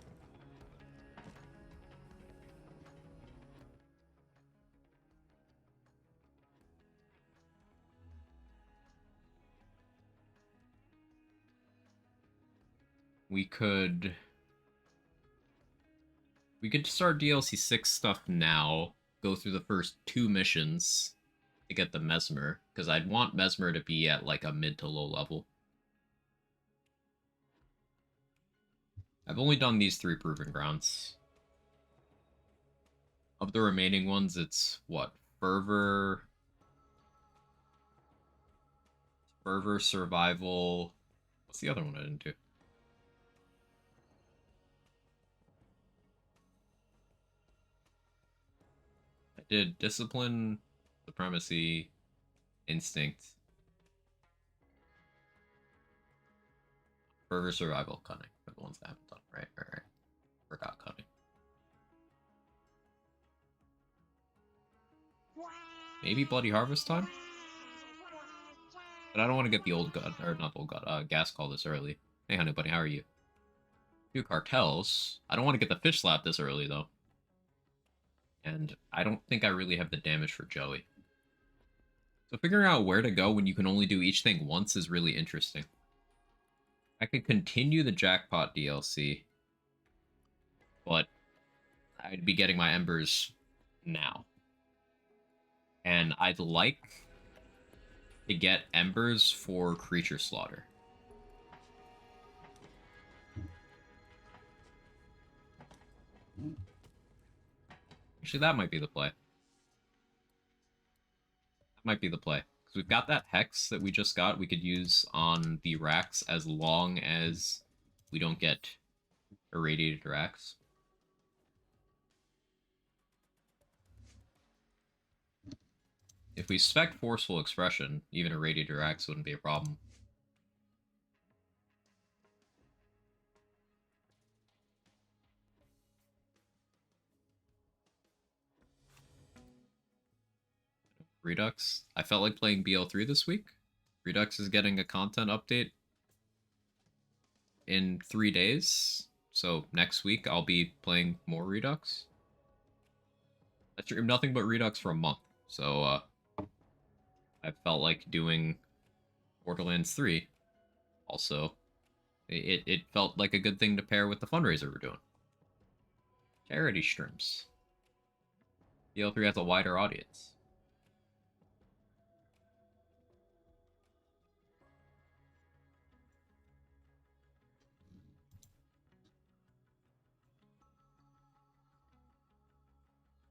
We could start DLC 6 stuff now, go through the first 2 missions to get the Mesmer, because I'd want Mesmer to be at like a mid to low level. I've only done these 3 Proving Grounds. Of the remaining ones, it's what? Fervor, Survival. What's the other one I didn't do? I did Discipline, Supremacy, Instinct, Fervor, Survival, Cunning. Are the ones that I haven't done. Right. Forgot Cunning. Maybe Bloody Harvest time? But I don't want to get the old god, or not the old god, gas call this early. Hey, honey bunny, how are you? Two cartels. I don't want to get the fish slap this early, though. And I don't think I really have the damage for Joey. So figuring out where to go when you can only do each thing once is really interesting. I could continue the Jackpot DLC, but I'd be getting my embers now. And I'd like to get embers for creature slaughter. Actually, that might be the play. That might be the play. Because we've got that Hex that we just got we could use on the racks as long as we don't get irradiated racks. If we spec Forceful Expression, even irradiated racks wouldn't be a problem. Redux. I felt like playing BL3 this week. Redux is getting a content update in 3 days. So next week I'll be playing more Redux. I streamed nothing but Redux for a month. So I felt like doing Borderlands 3. Also, it felt like a good thing to pair with the fundraiser we're doing. Charity streams. BL3 has a wider audience.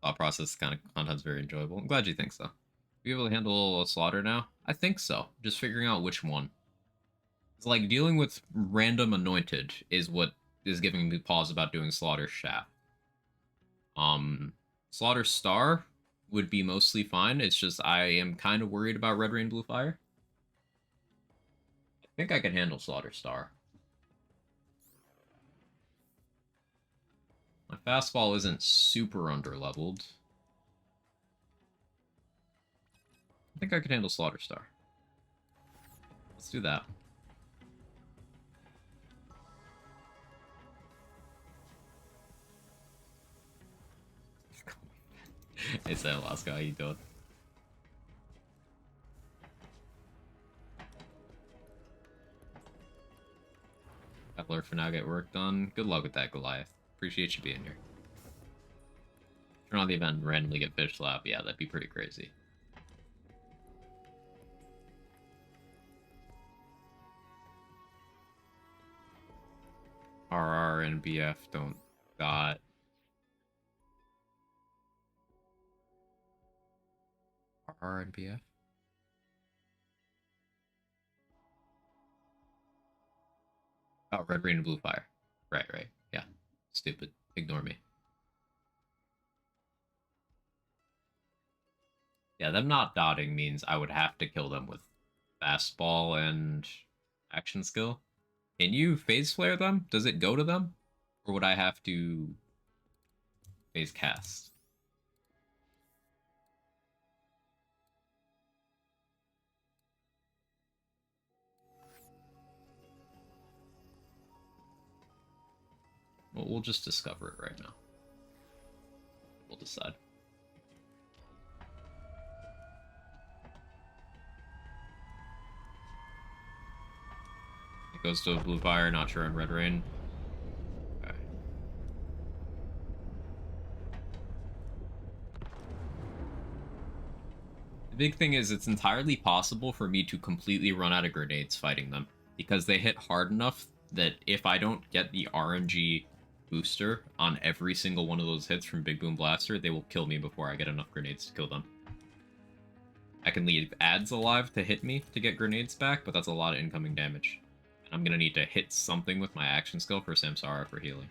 Thought process kind of content's very enjoyable. I'm glad you think so. Be able to handle a slaughter now? I think so. Just figuring out which one. It's like dealing with random anointed is what is giving me pause about doing slaughter shaft. Slaughter star would be mostly fine. It's just I am kind of worried about red rain blue fire. I think I can handle slaughter star. My fastball isn't super underleveled. I think I can handle slaughter star. Let's do that. Hey, Sam Alaska, how you doing? Got for now, get work done. Good luck with that, Goliath. Appreciate you being here. Turn on the event and randomly get fish slap. Yeah, that'd be pretty crazy. RR and BF don't got. RR and BF? Oh, red, rain, and blue fire. Right. Yeah. Stupid. Ignore me. Yeah, them not dotting means I would have to kill them with fastball and action skill. Can you phase flare them? Does it go to them? Or would I have to phase cast? Well, we'll just discover it right now. We'll decide. It goes to a blue fire, not sure on red rain. Okay. The big thing is it's entirely possible for me to completely run out of grenades fighting them, because they hit hard enough that if I don't get the RNG booster on every single one of those hits from Big Boom Blaster, they will kill me before I get enough grenades to kill them. I can leave ads alive to hit me to get grenades back, but that's a lot of incoming damage. And I'm gonna need to hit something with my action skill for Samsara for healing.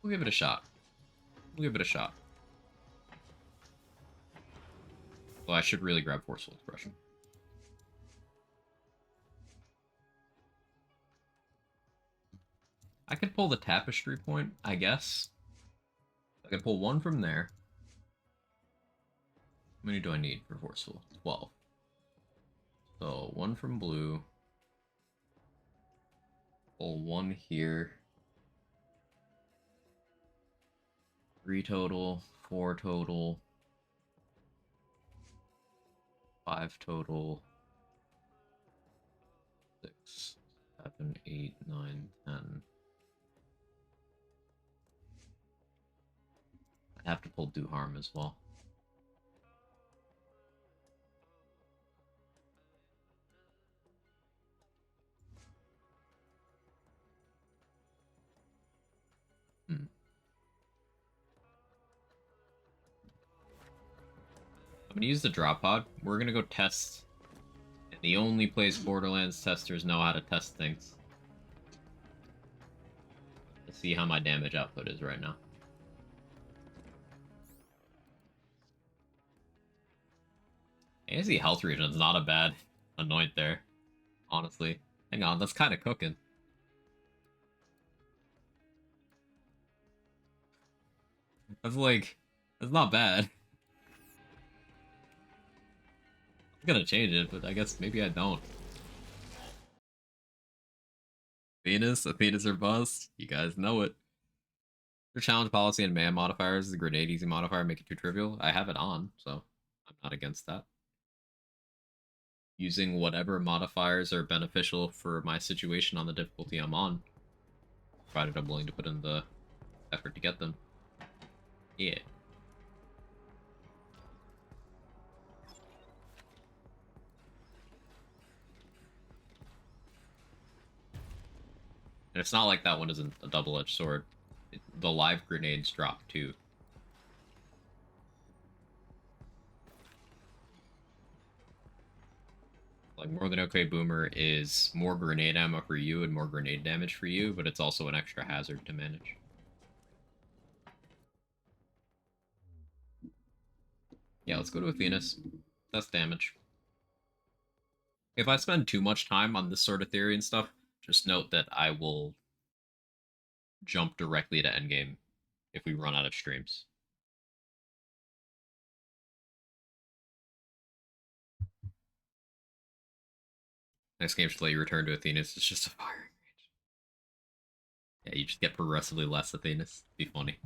We'll give it a shot. We'll give it a shot. Well, I should really grab Forceful Expression. I could pull the tapestry point, I guess. I could pull one from there. How many do I need for forceful? 12. So one from blue. Pull one here. 3 total, 4 total, 5 total, 6, 7, 8, 9, 10. I have to pull do harm as well. Hmm. I'm gonna use the drop pod. We're gonna go test. And the only place Borderlands testers know how to test things. Let's see how my damage output is right now. AC health regen is not a bad anoint there, honestly. Hang on, that's kind of cooking. That's like, that's not bad. I'm gonna change it, but I guess maybe I don't. Athena's are bust. You guys know it. For challenge policy and man modifiers, the grenade easy modifier make it too trivial. I have it on, so I'm not against that. Using whatever modifiers are beneficial for my situation on the difficulty I'm on, provided I'm willing to put in the effort to get them. Yeah. And it's not like that one isn't a double-edged sword. The live grenades drop too. Like, more than okay boomer is more grenade ammo for you and more grenade damage for you, but it's also an extra hazard to manage. Yeah, let's go to Athena's. That's damage. If I spend too much time on this sort of theory and stuff, just note that I will jump directly to endgame if we run out of streams. Next game should let you return to Athena's. It's just a firing range. Yeah, you just get progressively less Athena's. Be funny.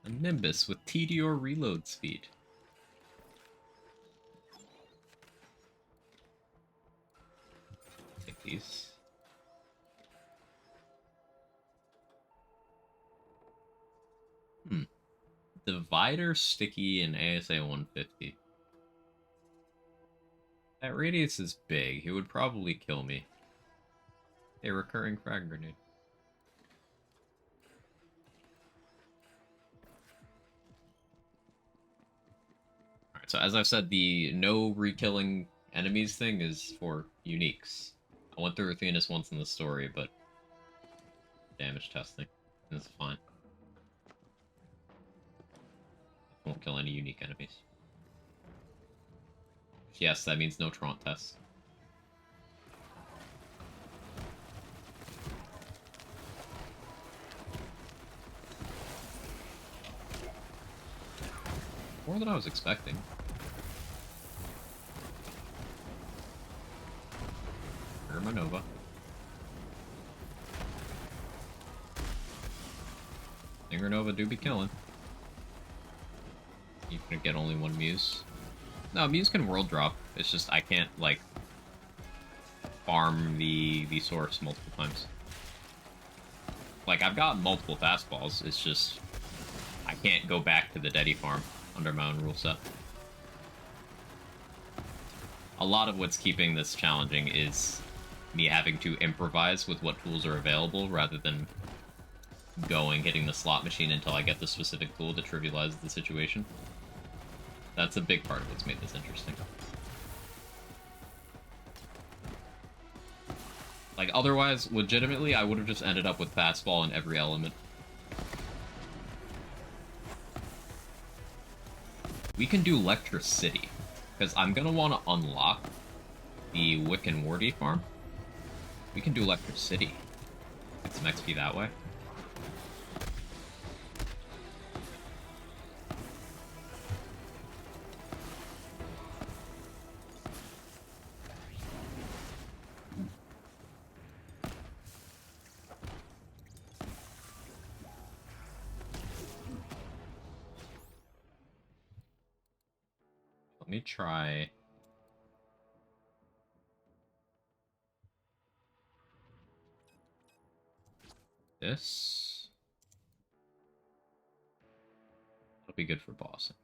A Nimbus with TDR reload speed. Take these. Divider, Sticky, and ASA 150. That radius is big. He would probably kill me. A recurring frag grenade. Alright, so as I've said, the no re-killing enemies thing is for uniques. I went through Athena's once in the story, but damage testing is fine. Won't kill any unique enemies. Yes, that means no Taunt tests. More than I was expecting. Nova. Nova do be killing. You can get only one Muse. No, Muse can world drop. It's just I can't, like, farm the source multiple times. Like, I've got multiple fastballs. It's just I can't go back to the Deddy farm under my own rule set. A lot of what's keeping this challenging is me having to improvise with what tools are available rather than hitting the slot machine until I get the specific tool to trivialize the situation. That's a big part of what's made this interesting. Like, otherwise, legitimately, I would have just ended up with fastball in every element. We can do Electricity, because I'm gonna want to unlock the Wick and Wardy farm. We can do Electricity. Get some XP that way. Let me try... this. That'll be good for bossing.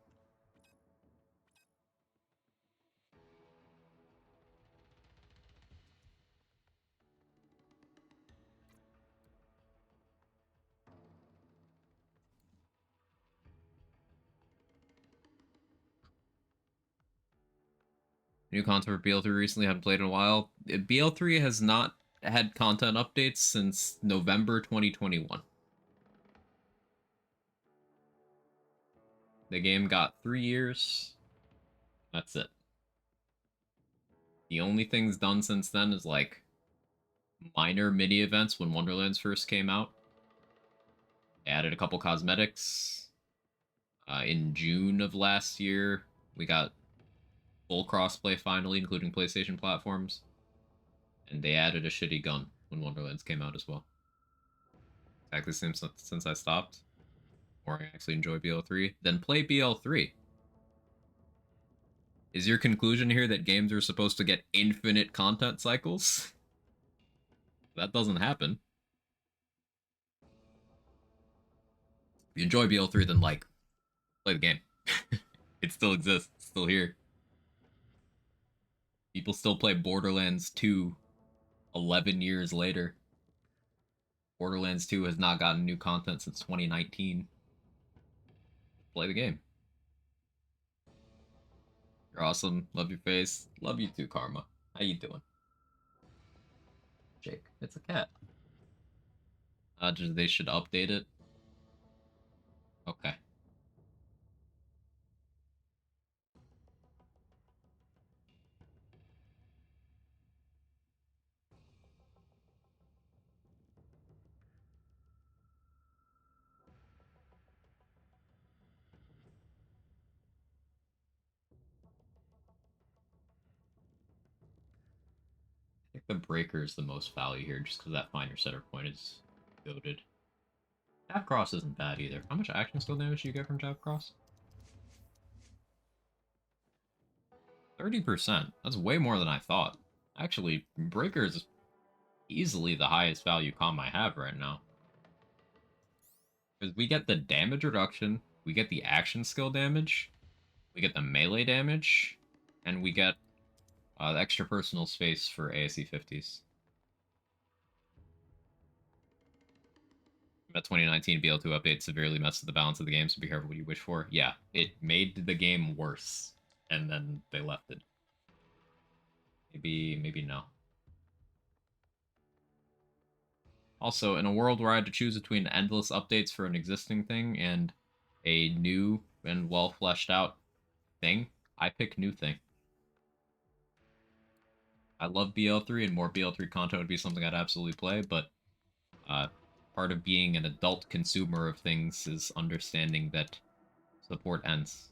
New content for BL3 recently, haven't played in a while. BL3 has not had content updates since November 2021. The game got 3 years. That's it. The only things done since then is like minor mini events when Wonderlands first came out. They added a couple cosmetics. In June of last year, we got full crossplay finally, including PlayStation platforms. And they added a shitty gun when Wonderlands came out as well. Exactly the same since I stopped. Or I actually enjoy BL3. Then play BL3. Is your conclusion here that games are supposed to get infinite content cycles? That doesn't happen. If you enjoy BL3, then like, play the game. It still exists. It's still here. People still play Borderlands 2 11 years later. Borderlands 2 has not gotten new content since 2019. Play the game. You're awesome. Love your face. Love you too, Karma. How you doing? Jake, it's a cat. They should update it. Okay. I think the breaker is the most value here, just because that finder setter point is goated. Jab cross isn't bad either. How much action skill damage do you get from jab cross? 30%. That's way more than I thought. Actually, breaker is easily the highest value comm I have right now. Because we get the damage reduction, we get the action skill damage, we get the melee damage, and we get the extra personal space for ASE 50s. That 2019 BL2 update severely messed with the balance of the game, so be careful what you wish for. Yeah, it made the game worse, and then they left it. Maybe no. Also, in a world where I had to choose between endless updates for an existing thing and a new and well fleshed out thing, I pick new thing. I love BL3, and more BL3 content would be something I'd absolutely play, but part of being an adult consumer of things is understanding that support ends.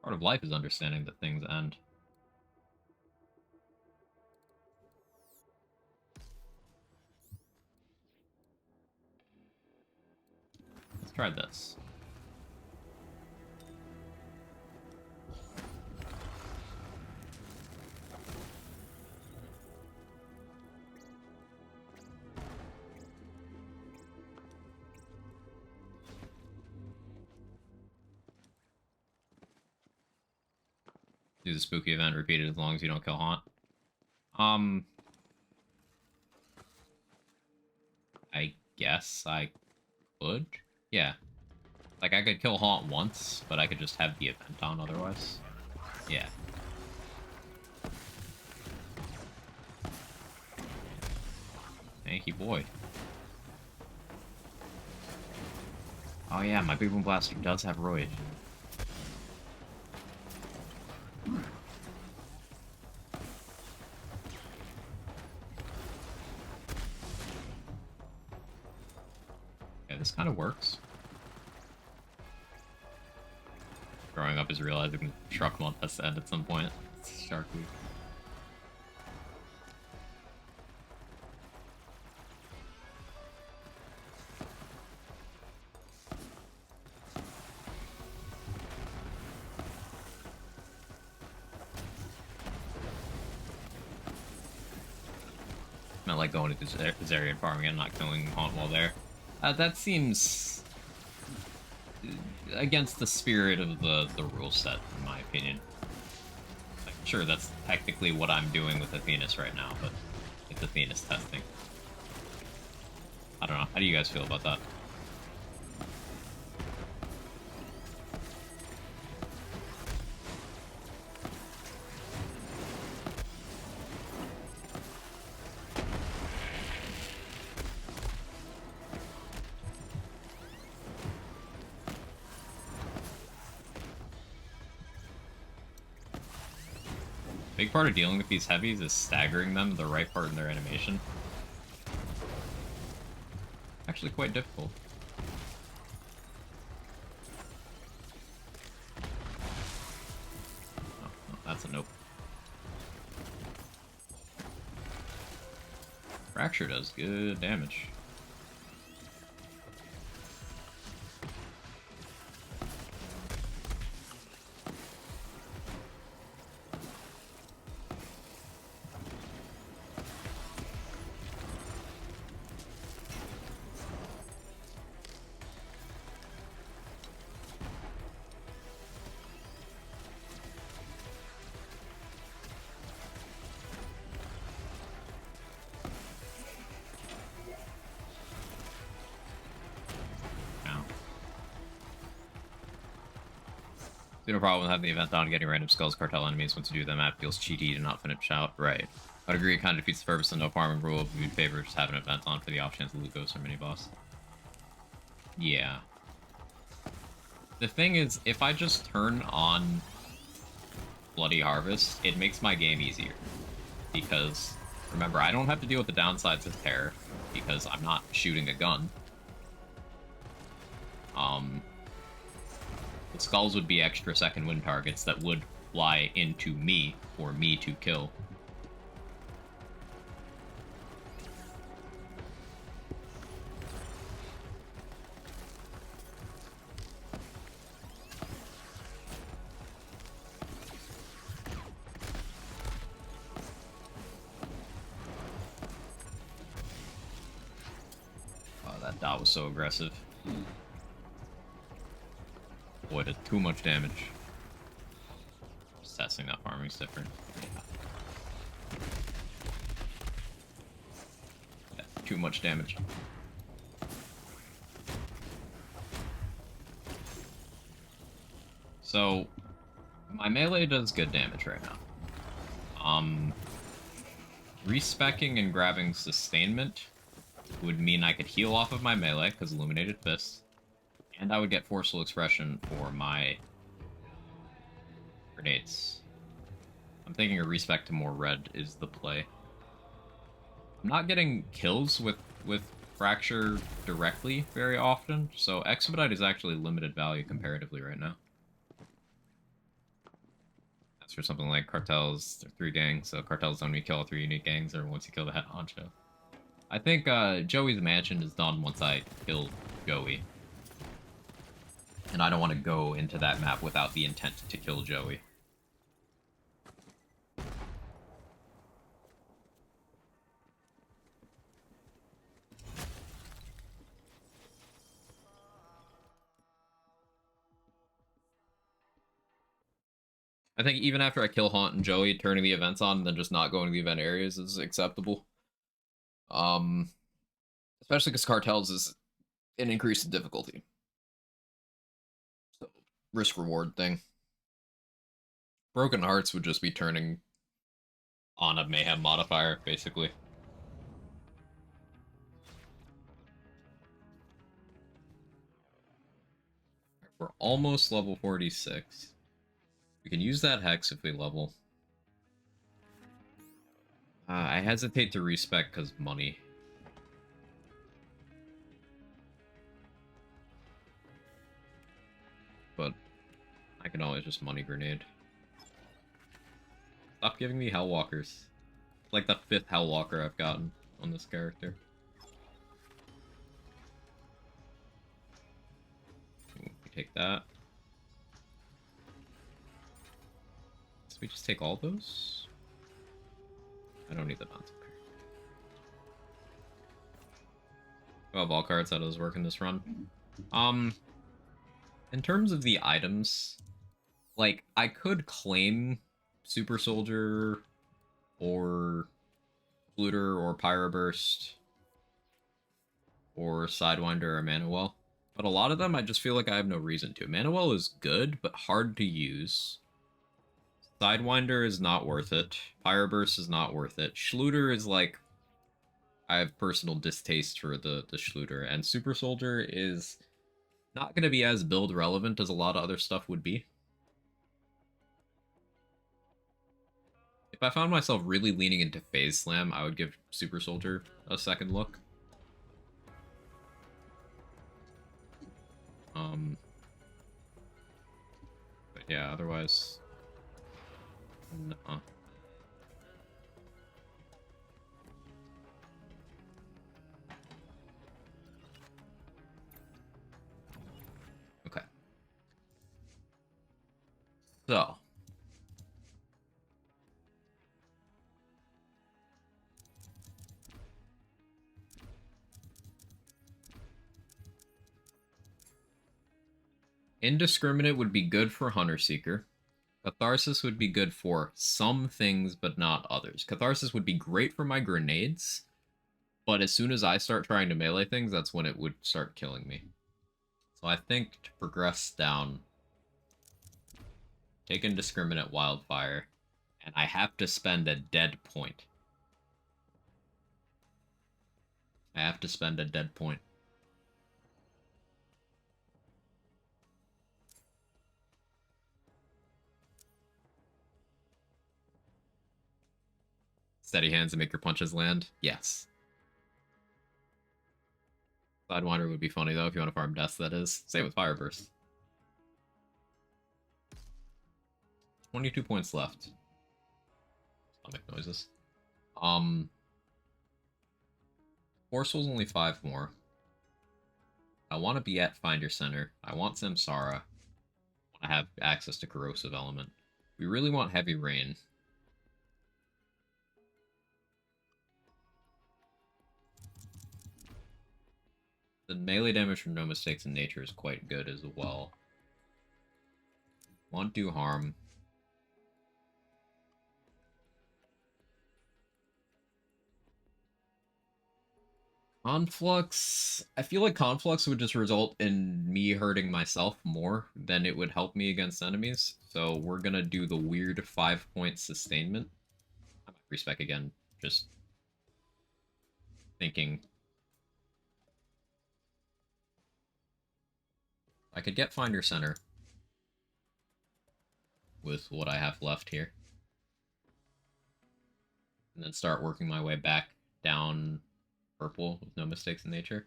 Part of life is understanding that things end. Let's try this. Do the spooky event repeated as long as you don't kill Haunt. I guess I could. Yeah. Like, I could kill Haunt once, but I could just have the event on otherwise. Yeah. Tanky boy. Oh yeah, my Big Boom Blaster does have Roid. Yeah, this kind of works. Growing up is realizing Shrukmont has to end at some point. It's Shark Week. I like going to Zarian farming and not killing Haunt while there. That seems against the spirit of the rule set, in my opinion. Like, sure, that's technically what I'm doing with Athenas right now, but it's Athenas testing. I don't know. How do you guys feel about that? Big part of dealing with these heavies is staggering them the right part in their animation. Actually quite difficult. Oh, no, that's a nope. Fracture does good damage. No problem with having the event on getting random Skulls Cartel enemies. Once you do, the map feels cheaty to not finish out. Right. I'd agree it kind of defeats the purpose of no farming rule, but we'd favor just having an event on for the off chance of loot ghosts or mini boss. Yeah. The thing is, if I just turn on Bloody Harvest, it makes my game easier. Because, remember, I don't have to deal with the downsides of Terror, because I'm not shooting a gun. The skulls would be extra second wind targets that would fly into me for me to kill. Oh, that dot was so aggressive. Boy, did too much damage. Just testing that farming's different. Yeah, too much damage. So, my melee does good damage right now. Respecking and grabbing sustainment would mean I could heal off of my melee, because Illuminated Fist. And I would get Forceful Expression for my grenades. I'm thinking a respec to more red is the play. I'm not getting kills with Fracture directly very often, so Expedite is actually limited value comparatively right now. That's for something like Cartels, they're 3 gangs, so Cartels only kill 3 unique gangs, or once you kill the head honcho. I think Joey's Mansion is done once I kill Joey. And I don't want to go into that map without the intent to kill Joey. I think even after I kill Haunt and Joey, turning the events on and then just not going to the event areas is acceptable. Especially because Cartels is an increase in difficulty. So, risk-reward thing. Broken Hearts would just be turning on a Mayhem modifier, basically. We're almost level 46. We can use that hex if we level. I hesitate to respec because money. But I can always just money grenade. Stop giving me Hellwalkers. Like the 5th Hellwalker I've gotten on this character. We take that. So we just take all those? I don't need the bounce. I'll have all cards how does work in this run. In terms of the items, like, I could claim Super Soldier or Fluter or Pyroburst or Sidewinder or Manuel, but a lot of them I just feel like I have no reason to. Manuel is good, but hard to use. Sidewinder is not worth it. Pyroburst is not worth it. Schluter is like, I have personal distaste for the Schluter, and Super Soldier is not going to be as build relevant as a lot of other stuff would be. If I found myself really leaning into Phase Slam, I would give Super Soldier a second look. But yeah, otherwise, no. Okay. So. Indiscriminate would be good for Hunter Seeker. Catharsis would be good for some things, but not others. Catharsis would be great for my grenades, but as soon as I start trying to melee things, that's when it would start killing me. So I think to progress down, take Indiscriminate Wildfire, and I have to spend a dead point. I have to spend a dead point. Steady hands and make your punches land? Yes. Sidewinder would be funny, though, if you want to farm deaths, that is. Same with Fireburst. 22 points left. Stomach noises. Force Soul's only 5 more. I want to be at Finder Center. I want Samsara. I want to have access to Corrosive Element. We really want Heavy Rain. The melee damage from No Mistakes in Nature is quite good as well. Won't do harm. Conflux... I feel like Conflux would just result in me hurting myself more than it would help me against enemies. So we're gonna do the weird 5-point sustainment. I might respec again, just thinking. I could get Finder Center with what I have left here. And then start working my way back down purple with No Mistakes in Nature.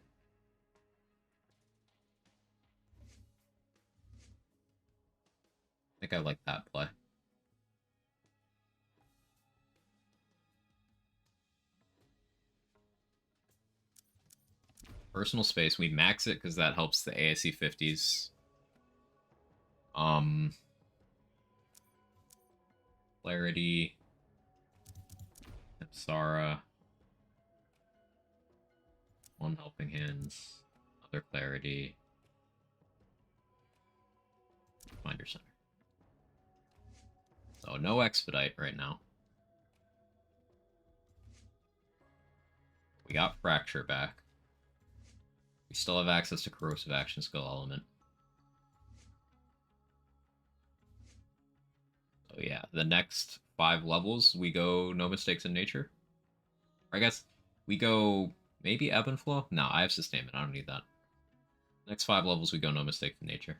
I think I like that play. Personal Space, we max it because that helps the ASE 50s. Clarity. Samsara. One Helping Hands. Other Clarity. Finder Center. So no Expedite right now. We got Fracture back. We still have access to Corrosive Action Skill Element. So yeah, the next 5 levels, we go No Mistakes in Nature. Or I guess we go maybe Ebb and Flow? No, I have Sustainment. I don't need that. Next 5 levels, we go No Mistakes in Nature.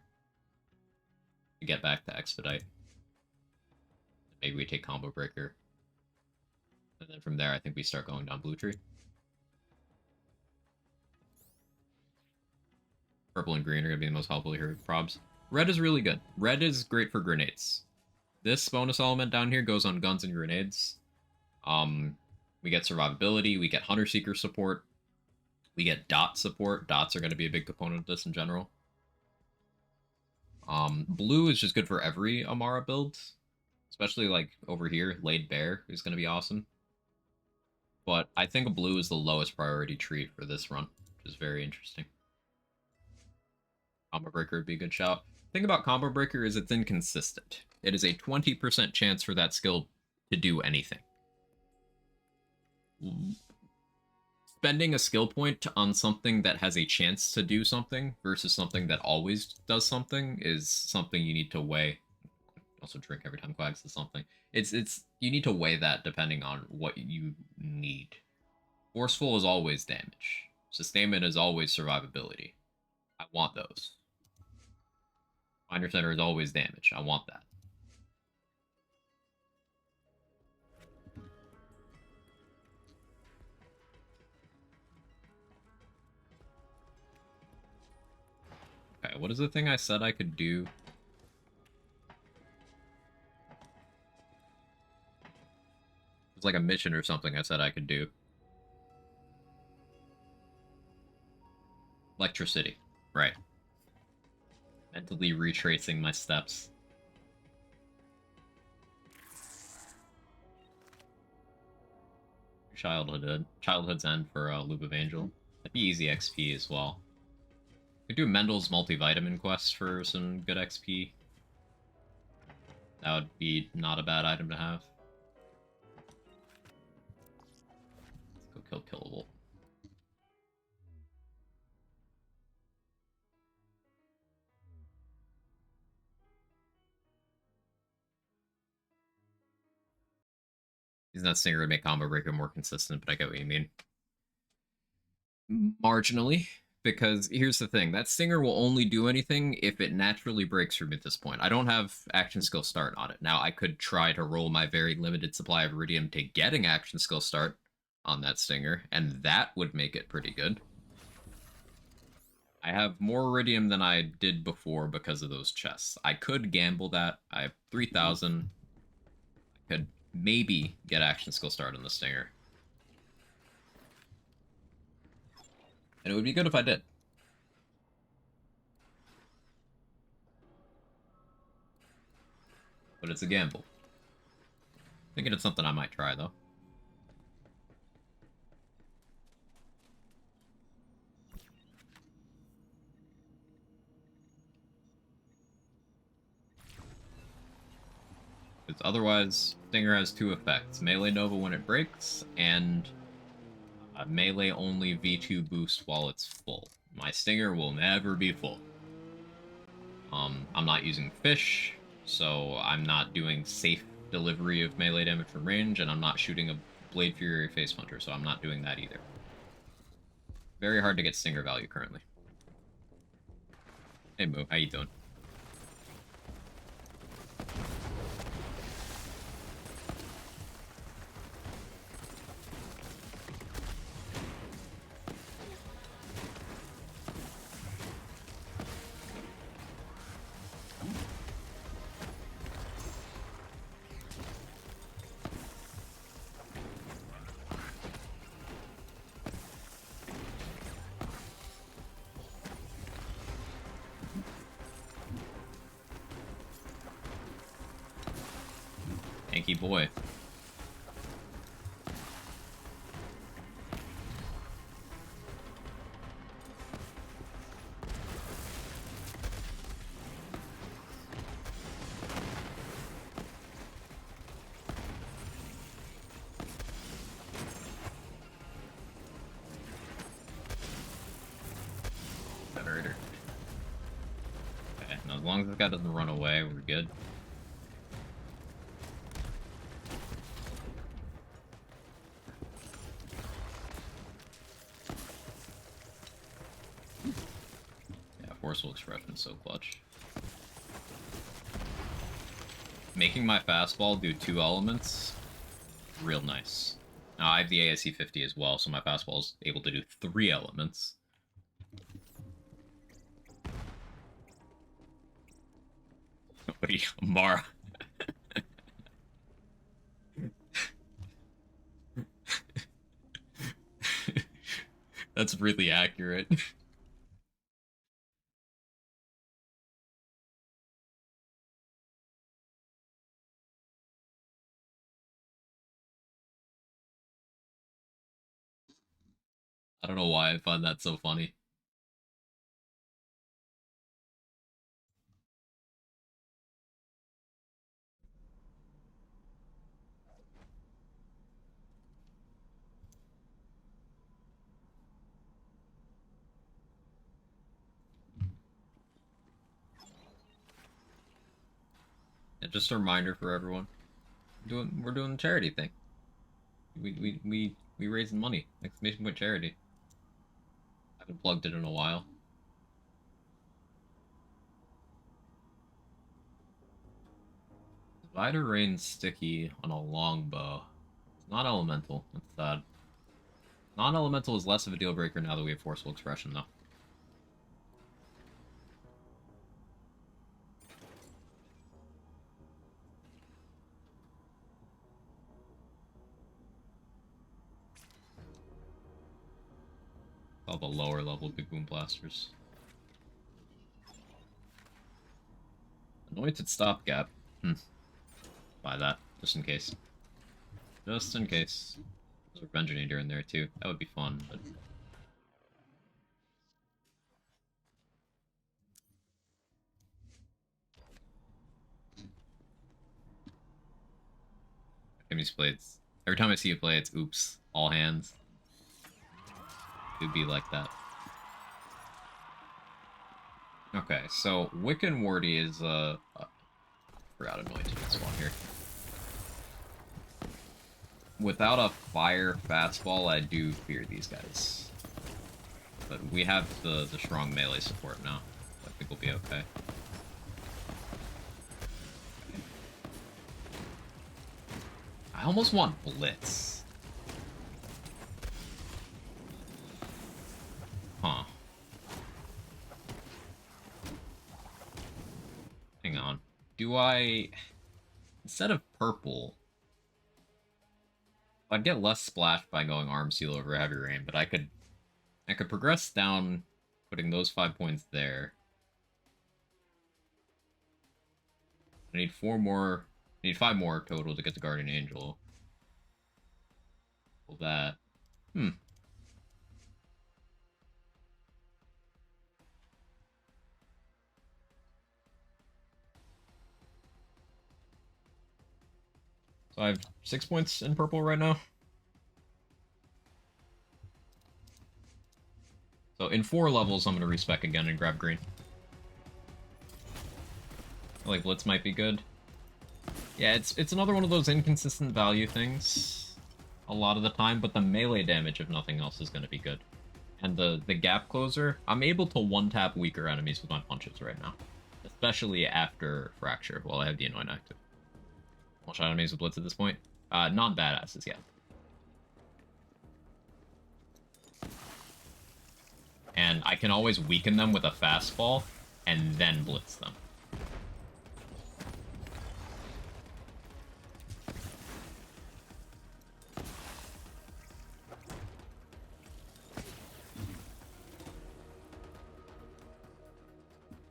to get back to Expedite. Maybe we take Combo Breaker. And then from there, I think we start going down Blue Tree. Purple and green are going to be the most helpful here with probs. Red is really good. Red is great for grenades. This bonus element down here goes on guns and grenades. We get survivability, we get Hunter Seeker support, we get dot support. Dots are going to be a big component of this in general. Blue is just good for every Amara build, especially like over here, Laid Bear is going to be awesome. But I think blue is the lowest priority trait for this run, which is very interesting. Combo Breaker would be a good shout. The thing about Combo Breaker is it's inconsistent. It is a 20% chance for that skill to do anything. Spending a skill point on something that has a chance to do something versus something that always does something is something you need to weigh. Also drink every time Quags does something. It's you need to weigh that depending on what you need. Forceful is always damage. Sustainment is always survivability. I want those. Finder Center is always damage. I want that. Okay, what is the thing I said I could do? It's like a mission or something I said I could do. Electricity. Right. Mentally retracing my steps. Childhood's End for Loop of Angel. That'd be easy XP as well. We could do Mendel's multivitamin quest for some good XP. That would be not a bad item to have. Let's go kill Killable. Using that Stinger would make Combo Breaker more consistent, but I get what you mean. Marginally, because here's the thing. That Stinger will only do anything if it naturally breaks from at this point. I don't have action skill start on it. Now, I could try to roll my very limited supply of Iridium to getting action skill start on that Stinger, and that would make it pretty good. I have more Iridium than I did before because of those chests. I could gamble that. I have 3,000. I could maybe get action skill start on the Stinger. And it would be good if I did. But it's a gamble. Thinking it's something I might try, though. Because otherwise, Stinger has two effects. Melee Nova when it breaks, and melee only V2 boost while it's full. My Stinger will never be full. I'm not using fish, so I'm not doing safe delivery of melee damage from range, and I'm not shooting a Blade Fury Face Hunter, so I'm not doing that either. Very hard to get Stinger value currently. Hey Moo, how you doing? Tanky boy. Generator. Okay, now as long as this guy doesn't run away, we're good. Forceful Expression is so clutch. making my fastball do 2 elements, real nice. Now, I have the ASC 50 as well, so my fastball is able to do 3 elements. Wait, Amara. That's really accurate. I don't know why I find that so funny. And just a reminder for everyone. We're doing the charity thing. We raising money. Exclamation point charity. I haven't plugged it in a while. Divider rains sticky on a longbow. It's not elemental. That's sad. Non-elemental is less of a deal breaker now that we have forceful expression, though. All the lower level big boom blasters. Anointed stopgap. Buy that, just in case. Just in case. There's a Revengeinator in there too. That would be fun, but... Jimmy's plays. Every time I see you play, it's oops, all hands. It would be like that. Okay, so Wiccan Wardy is forgot anointed this one here. Without a fire fastball, I do fear these guys. But we have the strong melee support now. So I think we'll be okay. I almost want Blitz. Huh. Hang on. Do I... Instead of purple... I'd get less splash by going Arm Seal over Heavy Rain, but I could progress down, putting those 5 points there. I need 4 more... I need 5 more total to get the Guardian Angel. Pull that. So I have 6 points in purple right now. So in 4 levels, I'm going to respec again and grab green. I feel like Blitz might be good. Yeah, it's another one of those inconsistent value things a lot of the time, but the melee damage, if nothing else, is going to be good. And the gap closer, I'm able to one-tap weaker enemies with my punches right now. Especially after Fracture, while I have the Anoint active. One-shot enemies with Blitz at this point. Not badasses yet. And I can always weaken them with a fastball, and then Blitz them.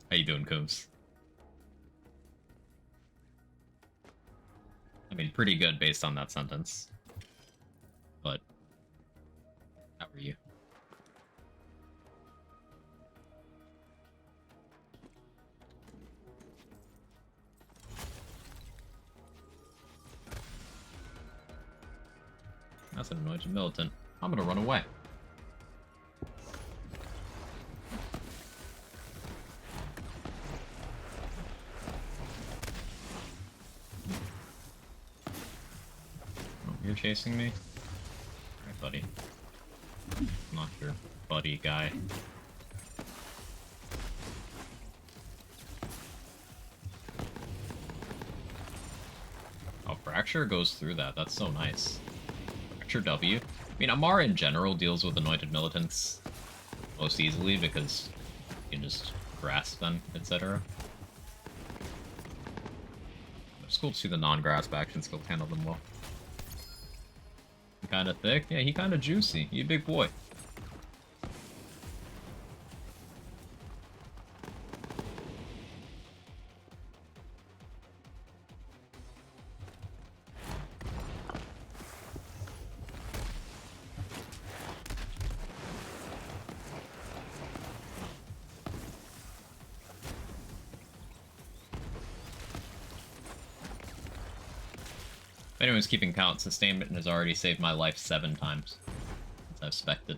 How you doing, Coombs? I mean, pretty good based on that sentence. But, how are you? That's an anointed militant. I'm gonna run away. Oh, you're chasing me? Alright, buddy. Not your buddy guy. Fracture goes through that. That's so nice. Fracture W. I mean, Amara in general deals with Anointed Militants most easily because you can just grasp them, etc. It's cool to see the non-grasp action skills handle them well. Kind of thick? Yeah, he kind of juicy. He a big boy. If anyone's keeping count, Sustainment has already saved my life 7 times since I've spected.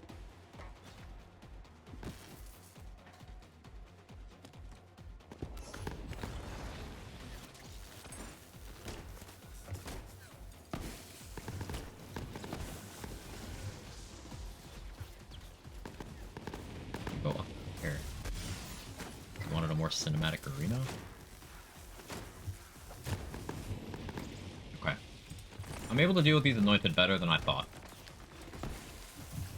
Go up here. You wanted a more cinematic arena? Okay. I'm able to deal with these Anointed better than I thought.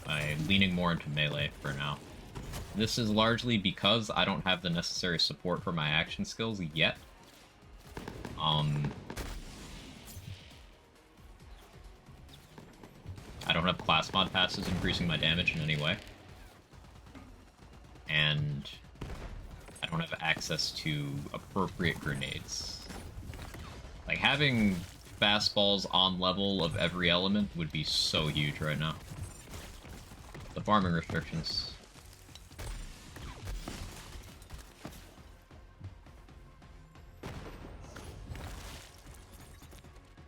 I'm leaning more into melee for now. This is largely because I don't have the necessary support for my action skills yet. I don't have class mod passes increasing my damage in any way. And I don't have access to appropriate grenades. Like, having fastballs on level of every element would be so huge right now. The farming restrictions.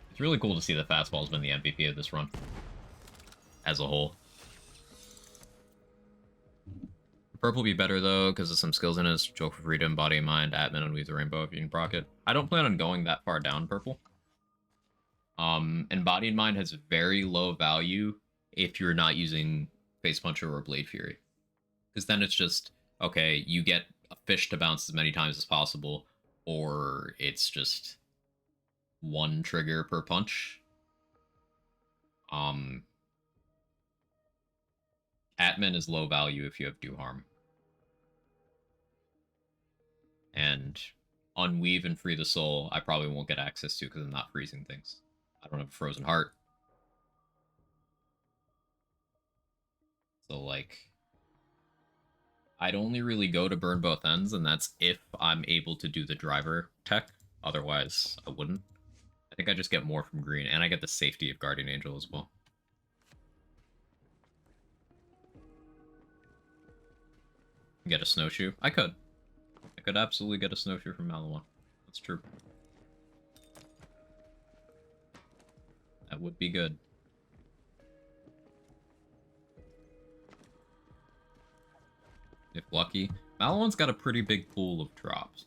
It's really cool to see that fastball's been the MVP of this run. As a whole. Purple would be better, though, because of some skills in it. Joke for Freedom, Body and Mind, Atman, and Weave the Rainbow if you can proc it. I don't plan on going that far down purple. And Body and Mind has very low value if you're not using Face Puncher or Blade Fury. Because then it's just, okay, you get a fish to bounce as many times as possible, or it's just 1 trigger per punch. Atman is low value if you have Do Harm. And Unweave and Free the Soul, I probably won't get access to because I'm not freezing things. I don't have a Frozen Heart. So, like, I'd only really go to burn both ends, and that's if I'm able to do the driver tech. Otherwise, I wouldn't. I think I just get more from green, and I get the safety of Guardian Angel as well. Get a snowshoe? I could. I could absolutely get a snowshoe from Malawan. That's true. That would be good. If lucky. Malawan's got a pretty big pool of drops.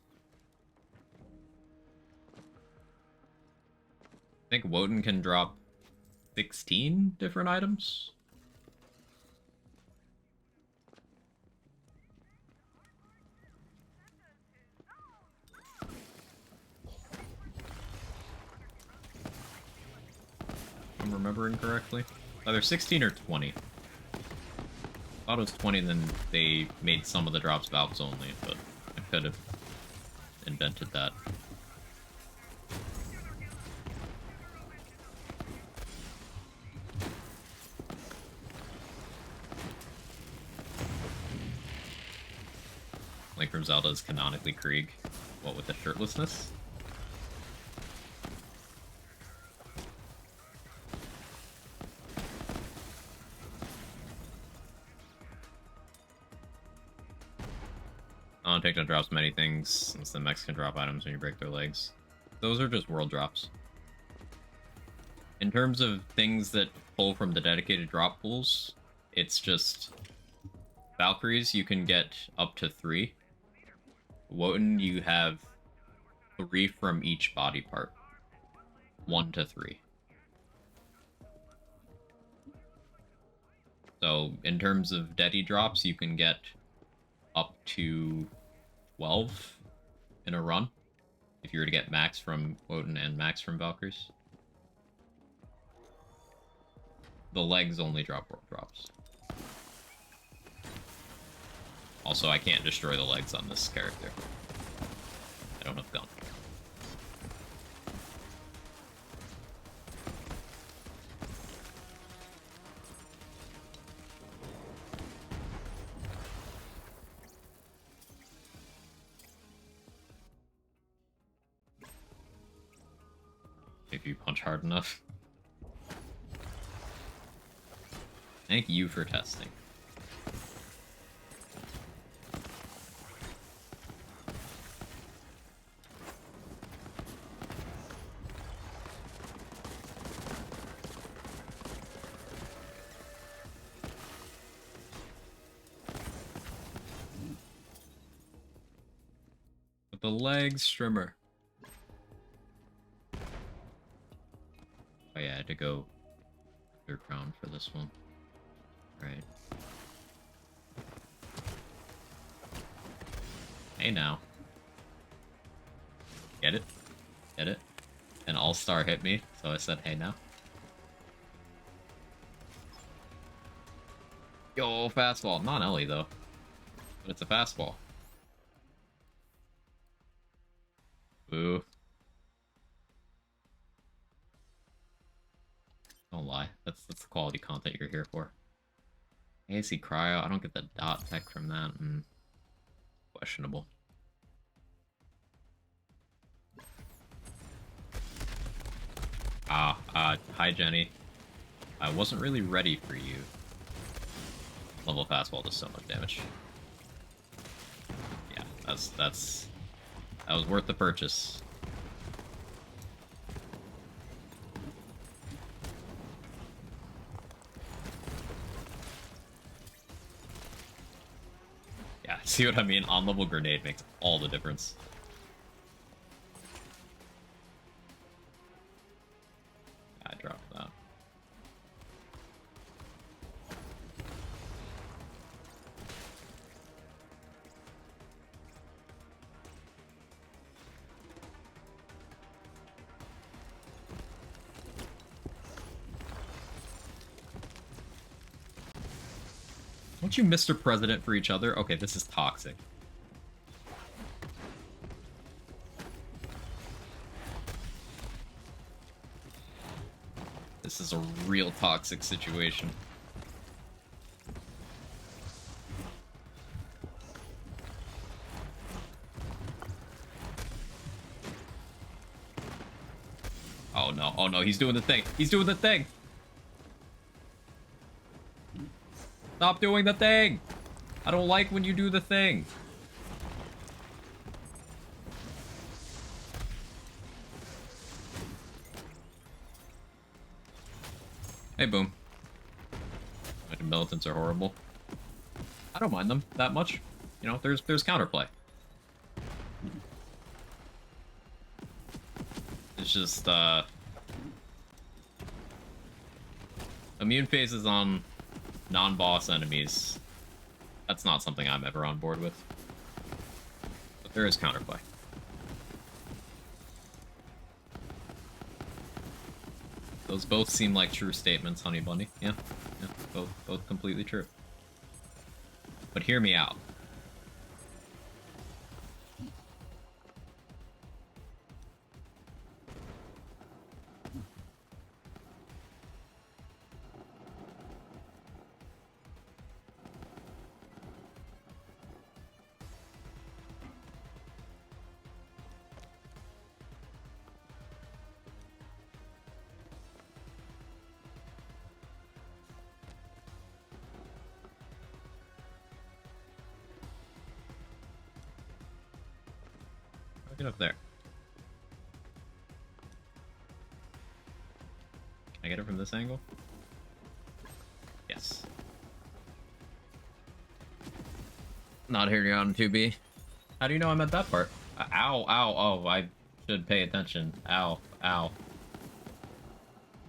I think Woden can drop 16 different items. If I'm remembering correctly. Either 16 or 20. I thought it was 20, then they made some of the drops valves only, but I could have invented that. Link from Zelda is canonically Krieg. What with the shirtlessness? Takedown drops many things, since the mechs can drop items when you break their legs. Those are just world drops. In terms of things that pull from the dedicated drop pools, it's just Valkyries you can get up to 3. Wotan you have 3 from each body part. 1 to 3. So in terms of Dedi drops, you can get up to 12 in a run if you were to get max from Wotan and max from Valkyries. the legs only drop world drops. Also, I can't destroy the legs on this character. I don't have gun. If you punch hard enough. Thank you for testing. With the leg strimmer. Oh yeah, I had to go underground for this one. Right. Hey now. Get it? Get it? An all-star hit me, so I said hey now. Yo, fastball. Not Ellie though. But it's a fastball. Boo. Don't lie. That's the quality content you're here for. AC cryo. I don't get the dot tech from that. Questionable. Hi Jenny. I wasn't really ready for you. Level fastball does so much damage. Yeah, that was worth the purchase. Yeah, see what I mean? On-level grenade makes all the difference. Yeah, I dropped that. Don't you Mr. President for each other? Okay, this is toxic. This is a real toxic situation. Oh no, oh no, he's doing the thing. He's doing the thing! Stop doing the thing! I don't like when you do the thing. Hey, Boom. The militants are horrible. I don't mind them that much. You know, there's counterplay. It's just, immune phases on non-boss enemies. That's not something I'm ever on board with. But there is counterplay. Those both seem like true statements, Honey Bunny. Yeah, both completely true. But hear me out. Get up there. Can I get it from this angle? Yes. Not here on 2B. How do you know I'm at that part? Ow, ow, oh, I should pay attention. Ow, ow.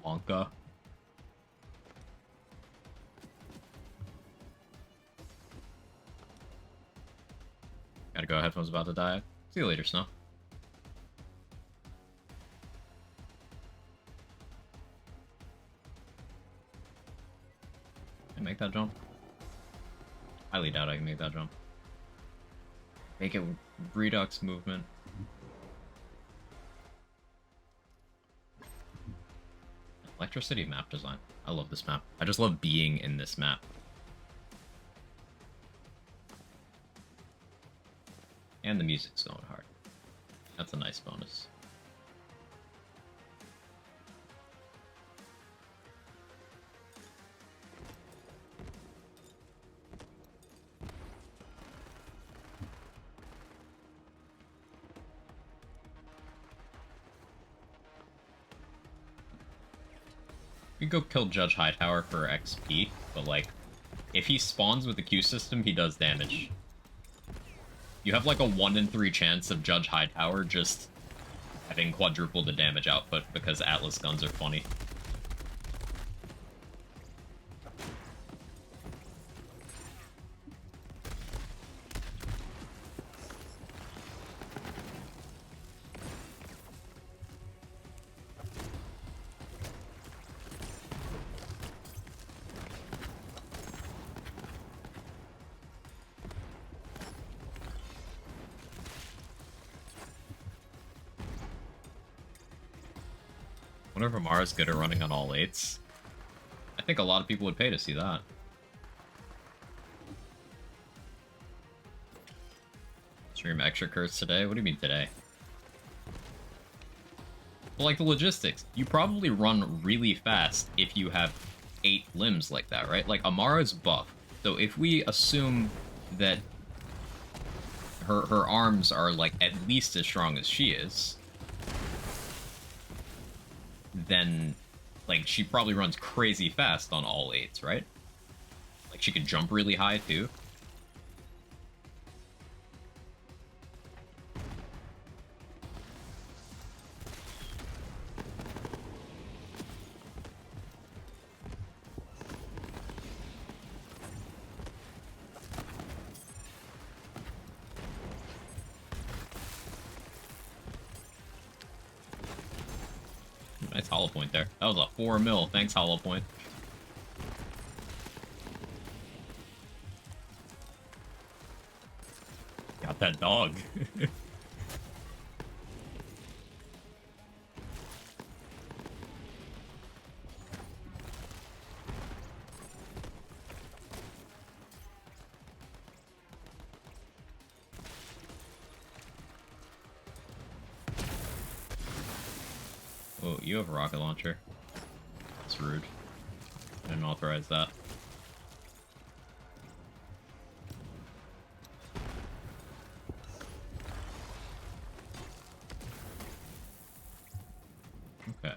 Wonka. Gotta go, headphones about to die. See you later, Snow. make that jump? Highly doubt I can make that jump. Make it redux movement. Electricity map design. I love this map. I just love being in this map. And the music's going hard. That's a nice bonus. You go kill Judge Hightower for XP, but like, if he spawns with the Q system, he does damage. You have like a 1 in 3 chance of Judge Hightower just having quadruple the damage output because Atlas guns are funny. I wonder if Amara's good at running on all 8s. I think a lot of people would pay to see that. Stream extra curse today? What do you mean today? Well, like the logistics. You probably run really fast if you have 8 limbs like that, right? Like Amara's buff. So if we assume that her arms are like at least as strong as she is, then like she probably runs crazy fast on all 8s, right? Like she could jump really high too. Nice hollow point there. That was a 4 mil. Thanks, hollow point. Got that dog. Oh, you have a rocket launcher. That's rude. Didn't authorize that. Okay.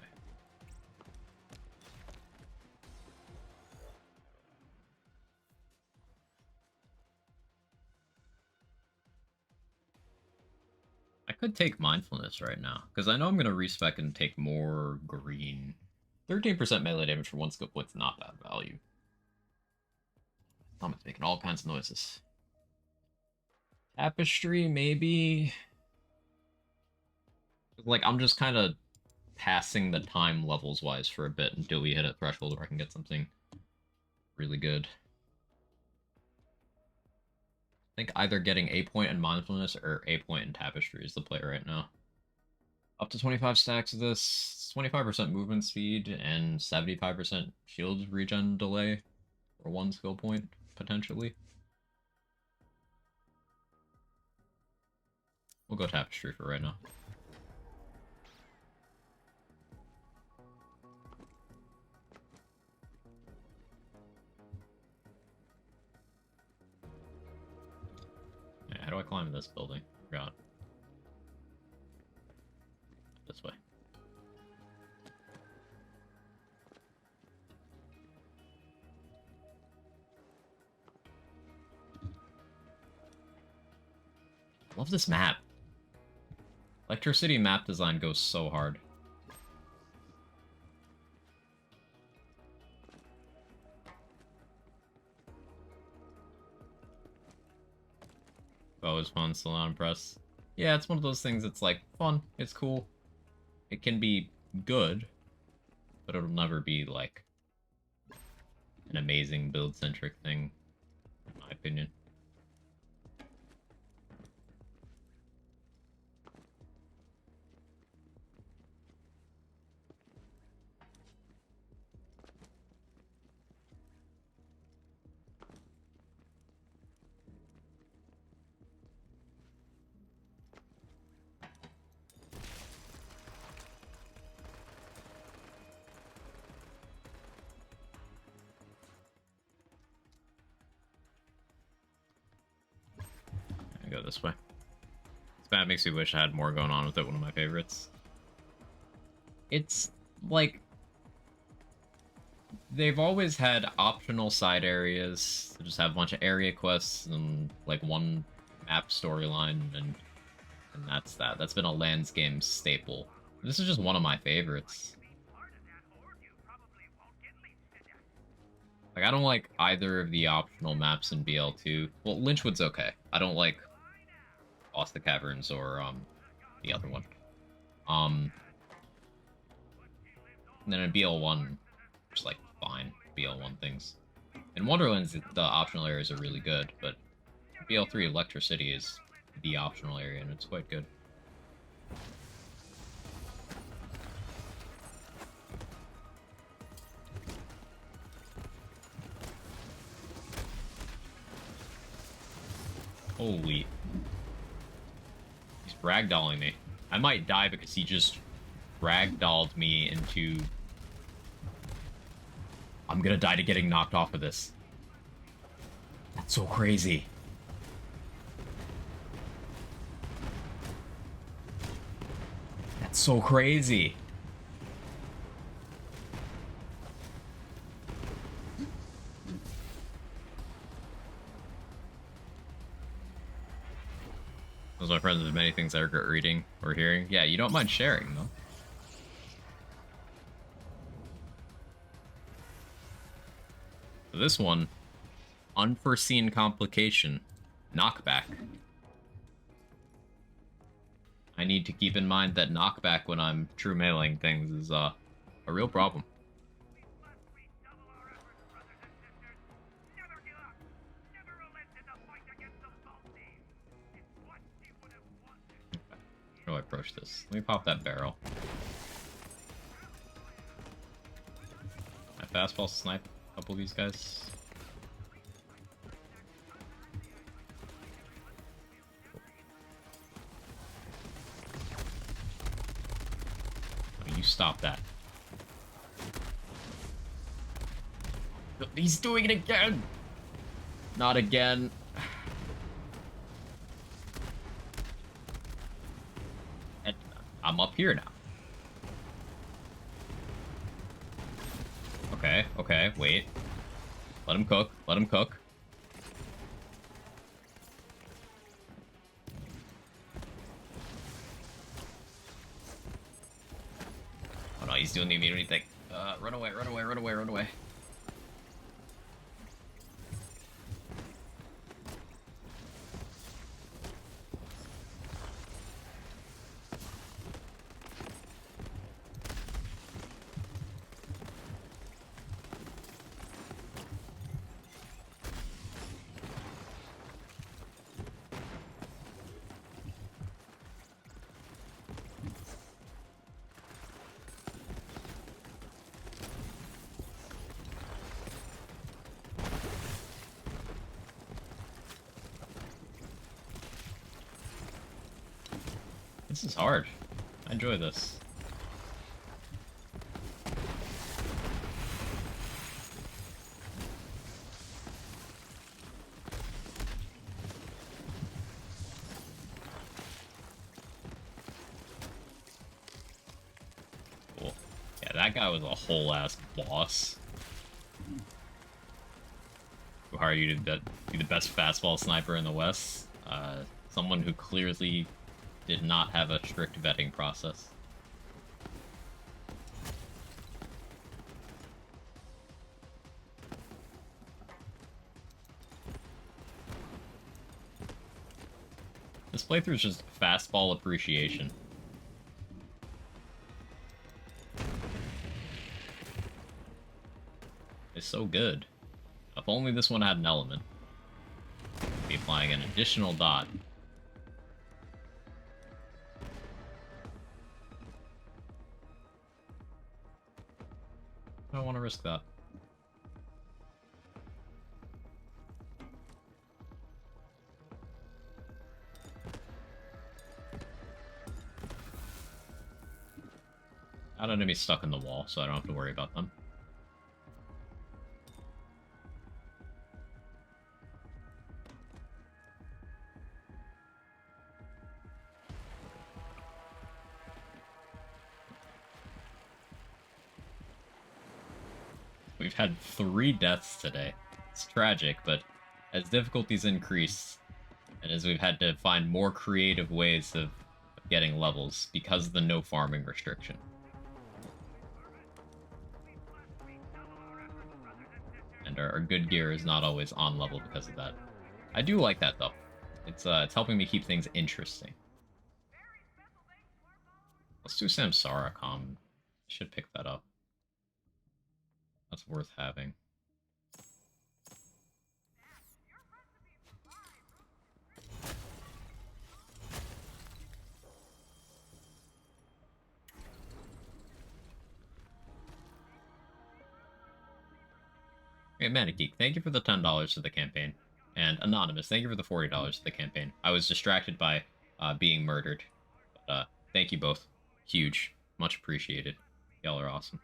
I could take mindfulness right now, because I know I'm going to respec and take more green. 13% melee damage for 1 skill point's not bad value. It's making all kinds of noises. Tapestry, maybe? Like, I'm just kind of passing the time levels-wise for a bit until we hit a threshold where I can get something really good. I think either getting a point in mindfulness or a point in tapestry is the play right now. Up to 25 stacks of this, 25% movement speed, and 75% shield regen delay for 1 skill point, potentially. We'll go tapestry for right now. How do I climb in this building? Forgot. This way. Love this map. Electricity map design goes so hard. Always fun, still not impressed. Yeah, it's one of those things that's like fun, it's cool. It can be good, but it'll never be like an amazing build-centric thing, in my opinion. I go this way. This map makes me wish I had more going on with it. One of my favorites. It's like they've always had optional side areas. They just have a bunch of area quests and like one map storyline, and that's that. That's been a Lands game staple. This is just one of my favorites. Like, I don't like either of the optional maps in BL2. Well, Lynchwood's okay. I don't like Lost the Caverns or the other one. And then in BL1, just like fine BL1 things. In Wonderlands, the optional areas are really good, but BL3 Electro City is the optional area, and it's quite good. Holy. He's ragdolling me. I might die because he just ragdolled me into... I'm gonna die to getting knocked off of this. That's so crazy. That's so crazy. Those are my friends with many things I regret reading or hearing. Yeah, you don't mind sharing, though. So this one, unforeseen complication, knockback. I need to keep in mind that knockback when I'm true mailing things is a real problem. How do I approach this? Let me pop that barrel. I fastball snipe a couple of these guys. Oh, you stop that. He's doing it again! Not again. And I'm up here now. Okay, okay, wait. Let him cook, let him cook. Oh no, he's doing the immunity thing. Run away, run away, run away, run away. This is hard. I enjoy this. Cool. Yeah, that guy was a whole ass boss. Who hired you to be the best fastball sniper in the West? Someone who clearly did not have a strict vetting process. This playthrough is just fastball appreciation. It's so good. If only this one had an element. Be applying an additional dot. I don't want to risk that. Got enemies stuck in the wall, so I don't have to worry about them. We've had 3 deaths today. It's tragic, but as difficulties increase, and as we've had to find more creative ways of getting levels because of the no farming restriction. And our good gear is not always on level because of that. I do like that, though. It's helping me keep things interesting. Let's do Samsara Com. Should pick that up. That's worth having. Hey, Manigeek, thank you for the $10 to the campaign. And Anonymous, thank you for the $40 to the campaign. I was distracted by being murdered. But thank you both. Huge. Much appreciated. Y'all are awesome.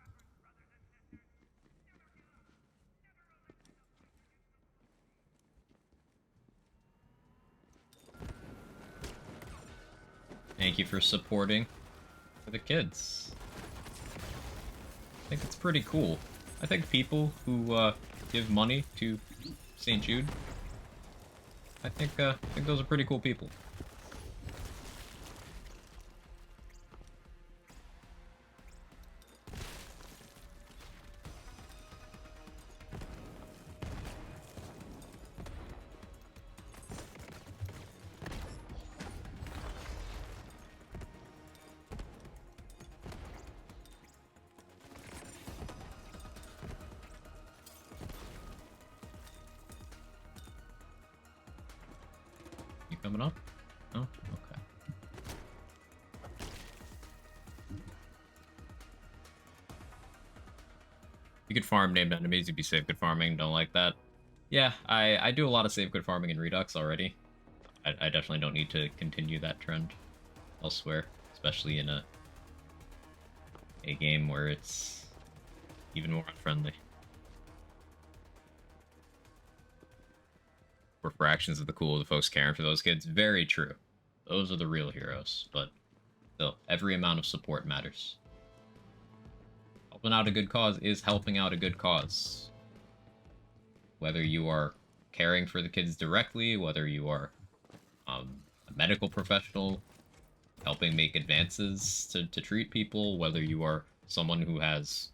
Thank you for supporting for the kids. I think it's pretty cool. I think people who give money to St. Jude, I think those are pretty cool people. Coming up? Oh, okay. You could farm named enemies, you'd be safe good farming, don't like that. Yeah, I do a lot of safe good farming in Redux already. I definitely don't need to continue that trend elsewhere, especially in a game where it's even more unfriendly. For fractions of the cool of the folks caring for those kids. Very true. Those are the real heroes, but still, every amount of support matters. Helping out a good cause is helping out a good cause. Whether you are caring for the kids directly, whether you are a medical professional, helping make advances to treat people, whether you are someone who has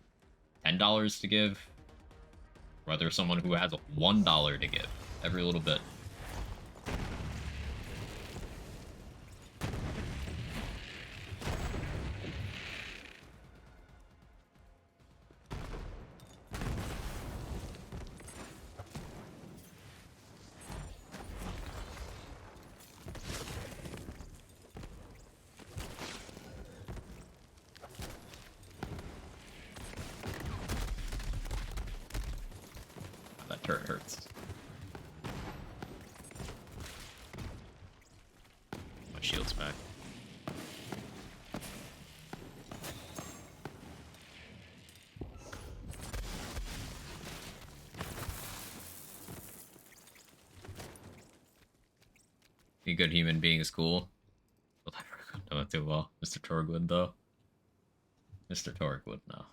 $10 to give, whether someone who has $1 to give. Every little bit. That turret hurts. My shield's back. A good human being is cool. Well, I forgot know it too well. Mr. Torgwood, though. Mr. Torgwood, no.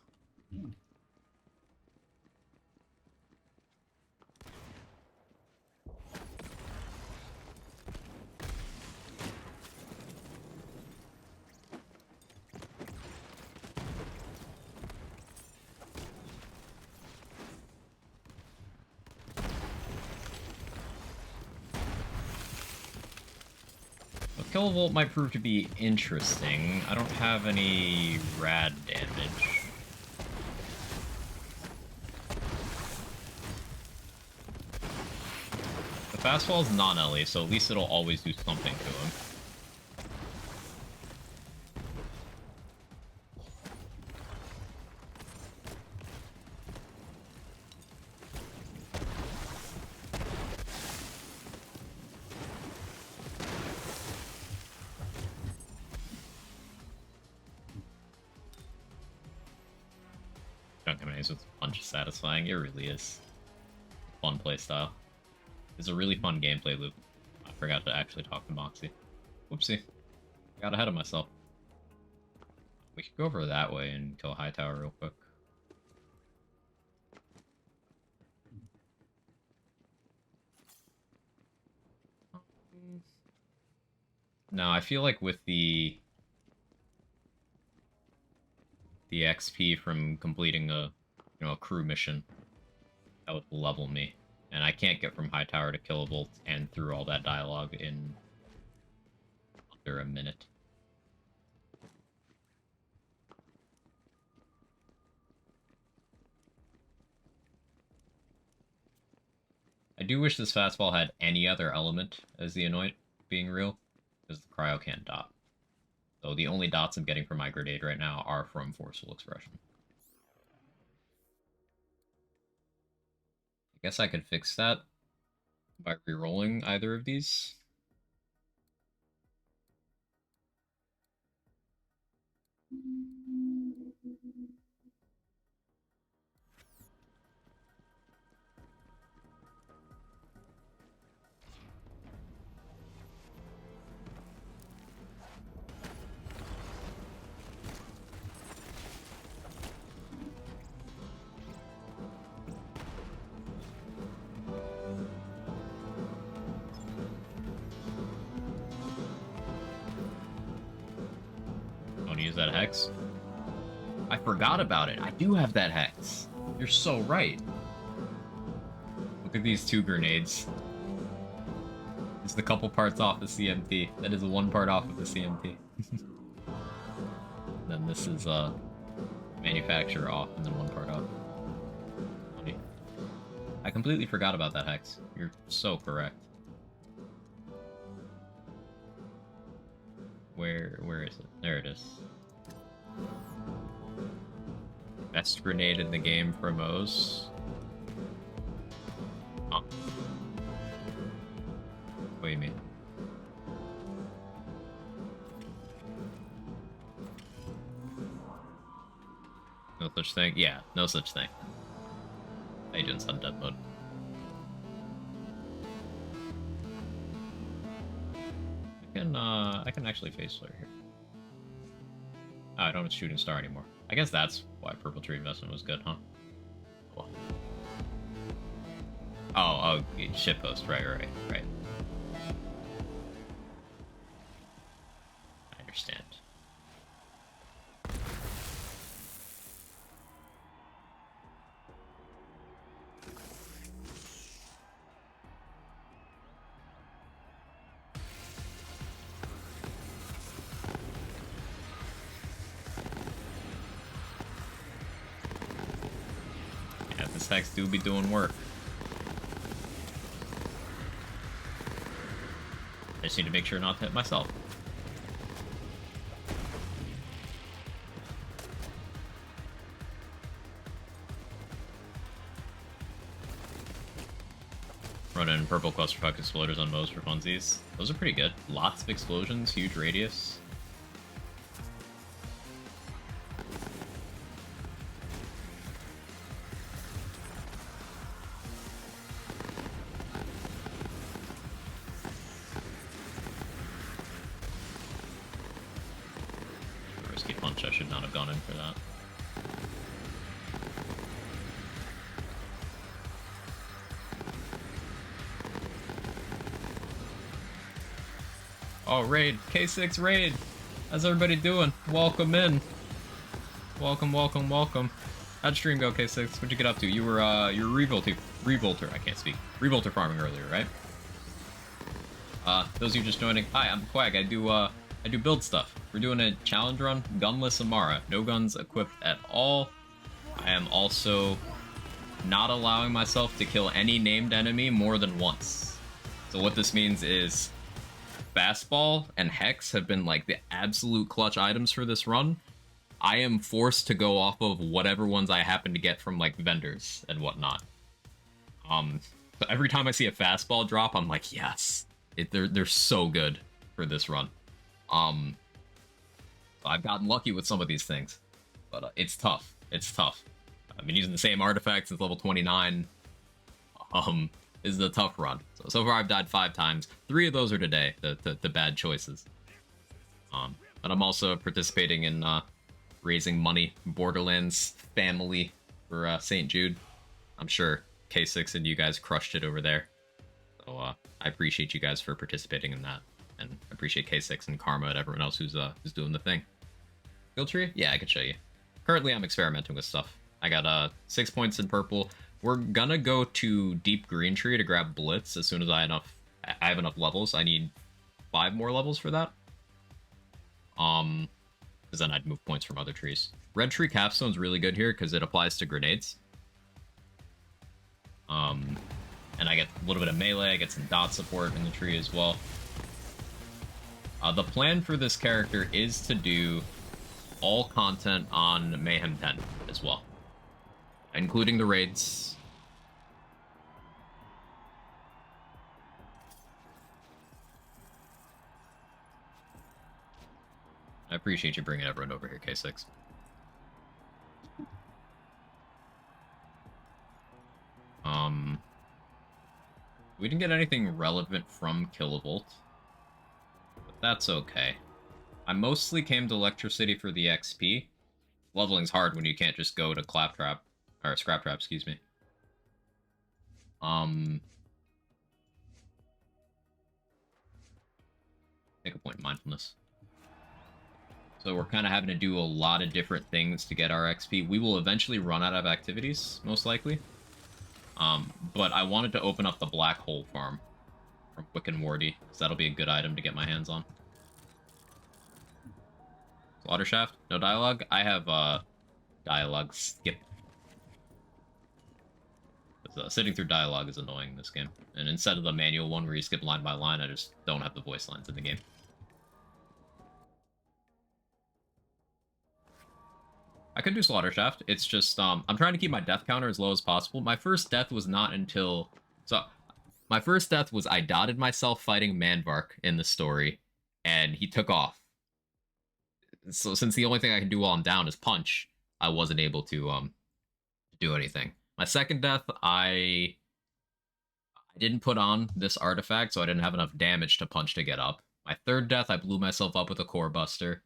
Kilovolt might prove to be interesting. I don't have any rad damage. Fastball's non-Ellie, so at least it'll always do something to him. Dunkin' Maze with punch is satisfying. It really is. Fun playstyle. It's a really fun gameplay loop. I forgot to actually talk to Moxie. Whoopsie. Got ahead of myself. We could go over that way and kill Hightower real quick. No, I feel like with the XP from completing a a crew mission, that would level me. And I can't get from Hightower to Kilovolt and through all that dialogue in under a minute. I do wish this fastball had any other element as the Anoint being real, because the cryo can't dot. So the only dots I'm getting from my grenade right now are from Forceful Expression. I guess I could fix that by re-rolling either of these. Use that hex. I forgot about it. I do have that hex. You're so right. Look at these 2 grenades. It's the couple parts off the CMT. That is the 1 part off of the CMT. Then this is manufacturer off and then 1 part off. Funny. I completely forgot about that hex. You're so correct. Where is it? There it is. Best grenade in the game for Moe's. Huh. What do you mean? No such thing? Yeah, no such thing. Agents on dead mode. I can actually face flare here. Oh, I don't have Shooting Star anymore. I guess that's why Purple Tree Investment was good, huh? Cool. Oh, shitpost, right. I understand. Hex do be doing work. I just need to make sure not to hit myself. Running purple clusterfuck exploders on Moe's for funsies. Those are pretty good. Lots of explosions, huge radius. I should not have gone in for that. Oh, raid. K6 raid. How's everybody doing? Welcome in. Welcome. How'd stream go, K6? What'd you get up to? You were Revolter. I can't speak. Revolter farming earlier, right? Those of you just joining, hi, I'm Quag. I do build stuff. We're doing a challenge run, Gunless Amara. No guns equipped at all. I am also not allowing myself to kill any named enemy more than once. So what this means is Fastball and Hex have been like the absolute clutch items for this run. I am forced to go off of whatever ones I happen to get from like vendors and whatnot. So every time I see a fastball drop, I'm like, yes, they're so good for this run. So I've gotten lucky with some of these things, but it's tough. It's tough. I've been using the same artifact since level 29. This is a tough run. So far I've died 5 times. 3 of those are today, the bad choices. But I'm also participating in raising money, Borderlands family for St. Jude. I'm sure K6 and you guys crushed it over there. So I appreciate you guys for participating in that, and I appreciate K6 and Karma and everyone else who's doing the thing. Skill tree? Yeah, I can show you. Currently, I'm experimenting with stuff. I got 6 points in purple. We're gonna go to deep green tree to grab Blitz as soon as I have enough levels. I need 5 more levels for that. Because then I'd move points from other trees. Red tree capstone's really good here because it applies to grenades. And I get a little bit of melee. I get some dot support in the tree as well. The plan for this character is to do all content on Mayhem 10 as well, including the raids. I appreciate you bringing everyone over here, K6. We didn't get anything relevant from Kilovolt, but that's okay. I mostly came to Electricity for the XP. Leveling's hard when you can't just go to Claptrap, or Scrap Trap, excuse me. Take a point in mindfulness. So we're kind of having to do a lot of different things to get our XP. We will eventually run out of activities, most likely. But I wanted to open up the Black Hole farm from Wiccan Wardy, because that'll be a good item to get my hands on. Slaughter Shaft? No dialogue? I have, dialogue skip. Sitting through dialogue is annoying in this game. And instead of the manual one where you skip line by line, I just don't have the voice lines in the game. I could do Slaughter Shaft. It's just, I'm trying to keep my death counter as low as possible. My first death was not until... So, my first death was I dotted myself fighting Manvark in the story, and he took off. So, since the only thing I can do while I'm down is punch, I wasn't able to do anything. My second death, I didn't put on this artifact, so I didn't have enough damage to punch to get up. My third death, I blew myself up with a Core Buster.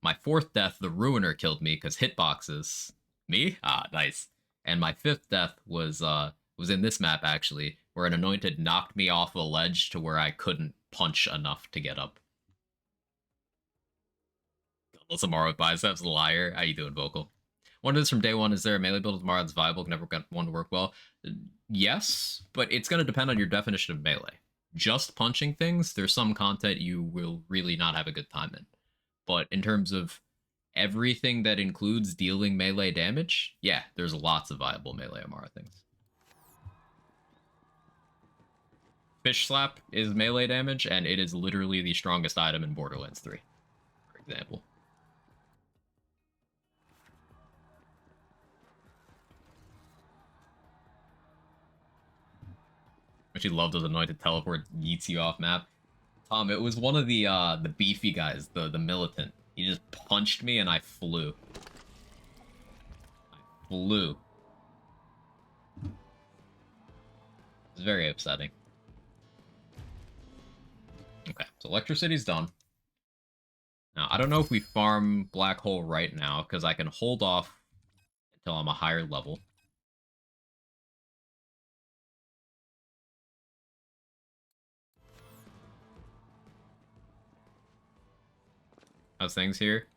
My fourth death, the Ruiner killed me because hitboxes. Me? Ah, nice. And my fifth death was in this map, actually, where an Anointed knocked me off a ledge to where I couldn't punch enough to get up. Gunless Amara with biceps, liar. How you doing, Vocal? One of this from day one, is there a melee build with Amara that's viable, can never get one to work well? Yes, but it's going to depend on your definition of melee. Just punching things, there's some content you will really not have a good time in. But in terms of everything that includes dealing melee damage, yeah, there's lots of viable melee Amara things. Fish Slap is melee damage, and it is literally the strongest item in Borderlands 3, for example. Actually love those Anointed teleport yeets you off map. Tom, it was one of the beefy guys, the militant. He just punched me and I flew. I flew. It was very upsetting. Okay, so Electricity's done. Now, I don't know if we farm Black Hole right now, because I can hold off until I'm a higher level. How's things here?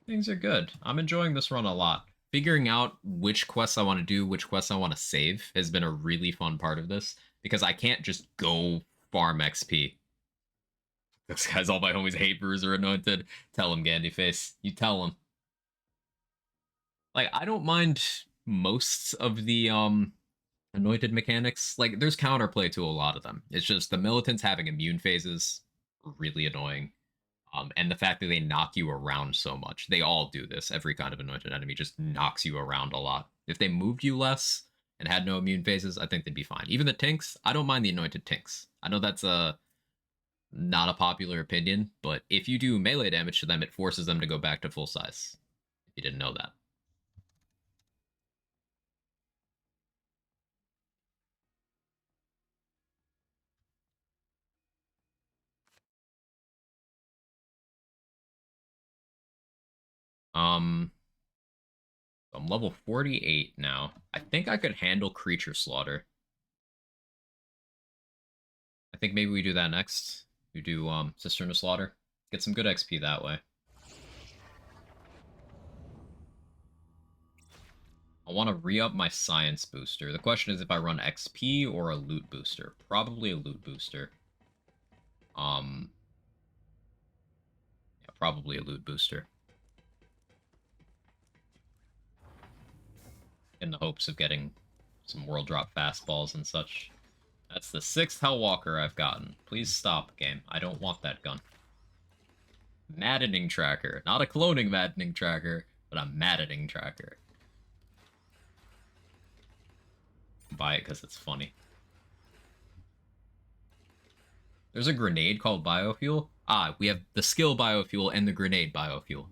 Things are good. I'm enjoying this run a lot. Figuring out which quests I want to do, which quests I want to save, has been a really fun part of this, because I can't just go farm XP. Those guys, all my homies hate Bruiser Anointed. Tell him, Gandyface. You tell him. Like, I don't mind most of the anointed mechanics. Like, there's counterplay to a lot of them. It's just the militants having immune phases really annoying. And the fact that they knock you around so much. They all do this. Every kind of anointed enemy just knocks you around a lot. If they moved you less and had no immune phases, I think they'd be fine. Even the tinks, I don't mind the anointed tinks. I know that's not a popular opinion, but if you do melee damage to them, it forces them to go back to full size. If you didn't know that. Um, I'm level 48 now. I think I could handle creature slaughter. I think maybe we do that next. We do Cistern of Slaughter. Get some good XP that way. I want to re-up my science booster. The question is if I run XP or a loot booster. Probably a loot booster. Yeah, probably a loot booster. In the hopes of getting some world drop fastballs and such. That's the 6th Hellwalker I've gotten. Please stop, game. I don't want that gun. Maddening tracker. Not a cloning maddening tracker, but a maddening tracker. Buy it because it's funny. There's a grenade called biofuel. Ah, we have the skill biofuel and the grenade biofuel.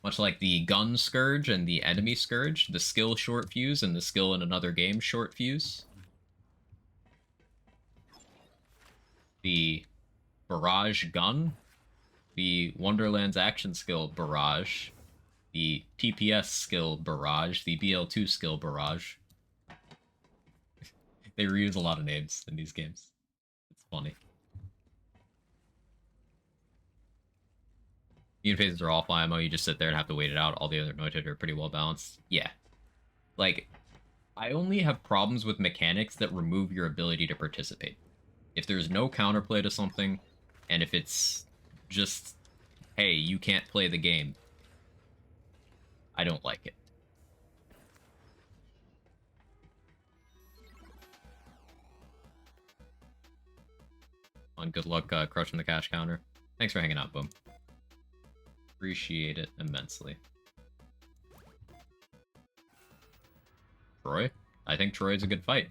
Much like the gun scourge and the enemy scourge, the skill short fuse and the skill in another game short fuse. The barrage gun, the Wonderland's action skill barrage, the TPS skill barrage, the BL2 skill barrage. They reuse a lot of names in these games. It's funny. Immune phases are awful ammo. You just sit there and have to wait it out. All the other anointed are pretty well balanced. Yeah. Like, I only have problems with mechanics that remove your ability to participate. If there's no counterplay to something, and if it's just, hey, you can't play the game, I don't like it. On good luck crushing the cash counter. Thanks for hanging out, Boom. Appreciate it immensely. Troy? I think Troy's a good fight.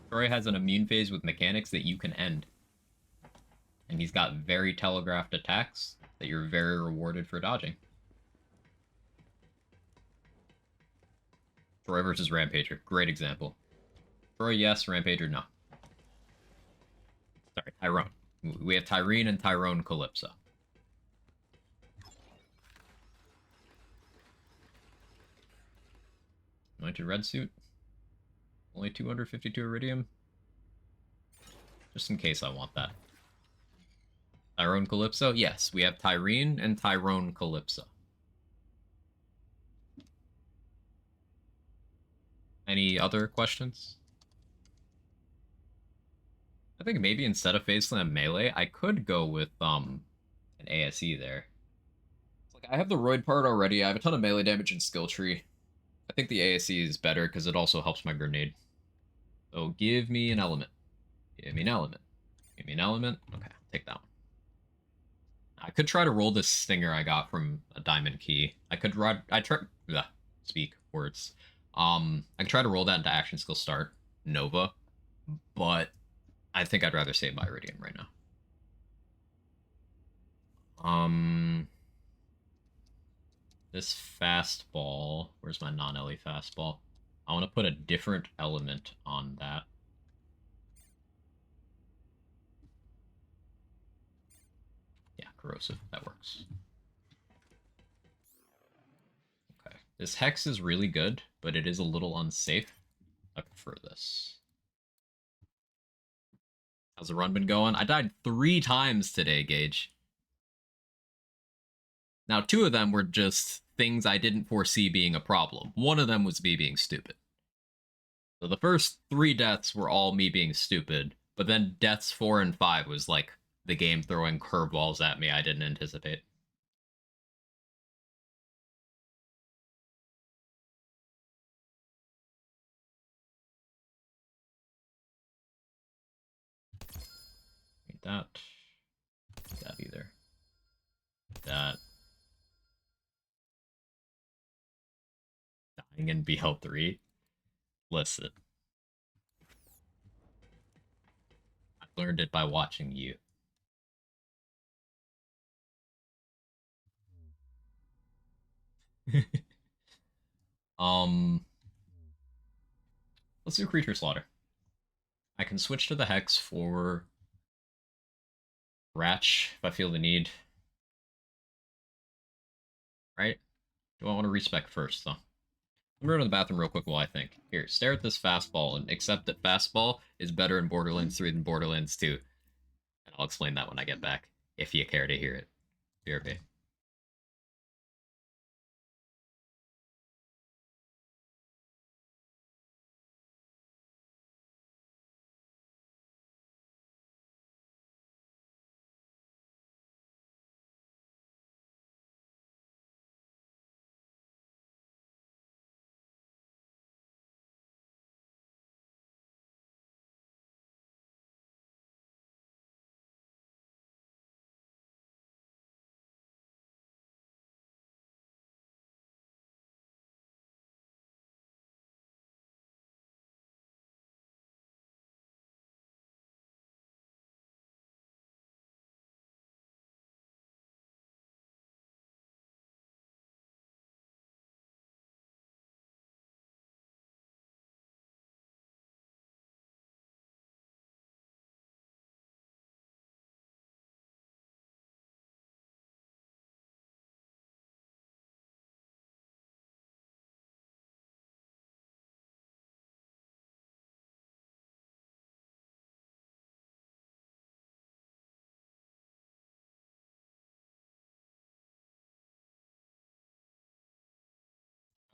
Troy has an immune phase with mechanics that you can end. And he's got very telegraphed attacks that you're very rewarded for dodging. Troy versus Rampager. Great example. Troy, yes. Rampager, no. Sorry, Tyrone. We have Tyrene and Tyrone Calypso. Anointed red suit. Only 252 iridium. Just in case I want that. Tyrone Calypso? Yes, we have Tyrene and Tyrone Calypso. Any other questions? I think maybe instead of Phase Slam Melee, I could go with an ASE there. It's like I have the Roid part already. I have a ton of melee damage and skill tree. I think the ASE is better because it also helps my grenade. So give me an element. Give me an element. Give me an element. Okay, I'll take that one. I could try to roll this stinger I got from a diamond key. I could speak words. I could try to roll that into action skill start, Nova, but I think I'd rather save my iridium right now. This fastball, where's my non-Ellie fastball? I want to put a different element on that. Yeah, corrosive, that works. Okay, this hex is really good, but it is a little unsafe. I prefer this. How's the run been going? I died 3 times today, Gage. Now, 2 of them were just things I didn't foresee being a problem. One of them was me being stupid. So the first 3 deaths were all me being stupid, but then deaths 4 and 5 was like the game throwing curveballs at me I didn't anticipate. that. That either. That. Dying in BL3. Listen. I learned it by watching you. um, let's do creature slaughter. I can switch to the hex for Ratch if I feel the need. Right? Do I want to respec first, though? I'm going to the bathroom real quick while I think. Here, stare at this fastball and accept that fastball is better in Borderlands 3 than Borderlands 2. And I'll explain that when I get back, if you care to hear it. BRB.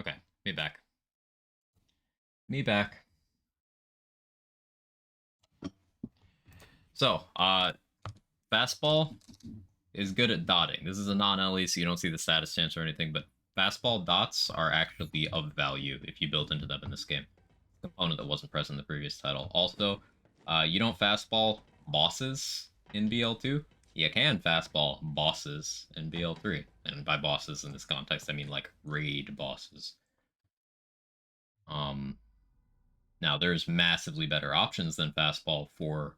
Okay, me back. Me back. So, fastball is good at dotting. This is a non-LE, so you don't see the status chance or anything, but fastball dots are actually of value if you build into them in this game. Component that wasn't present in the previous title. Also, you don't fastball bosses in BL2. You can fastball bosses in BL3. And by bosses in this context, I mean like raid bosses. Now there's massively better options than fastball for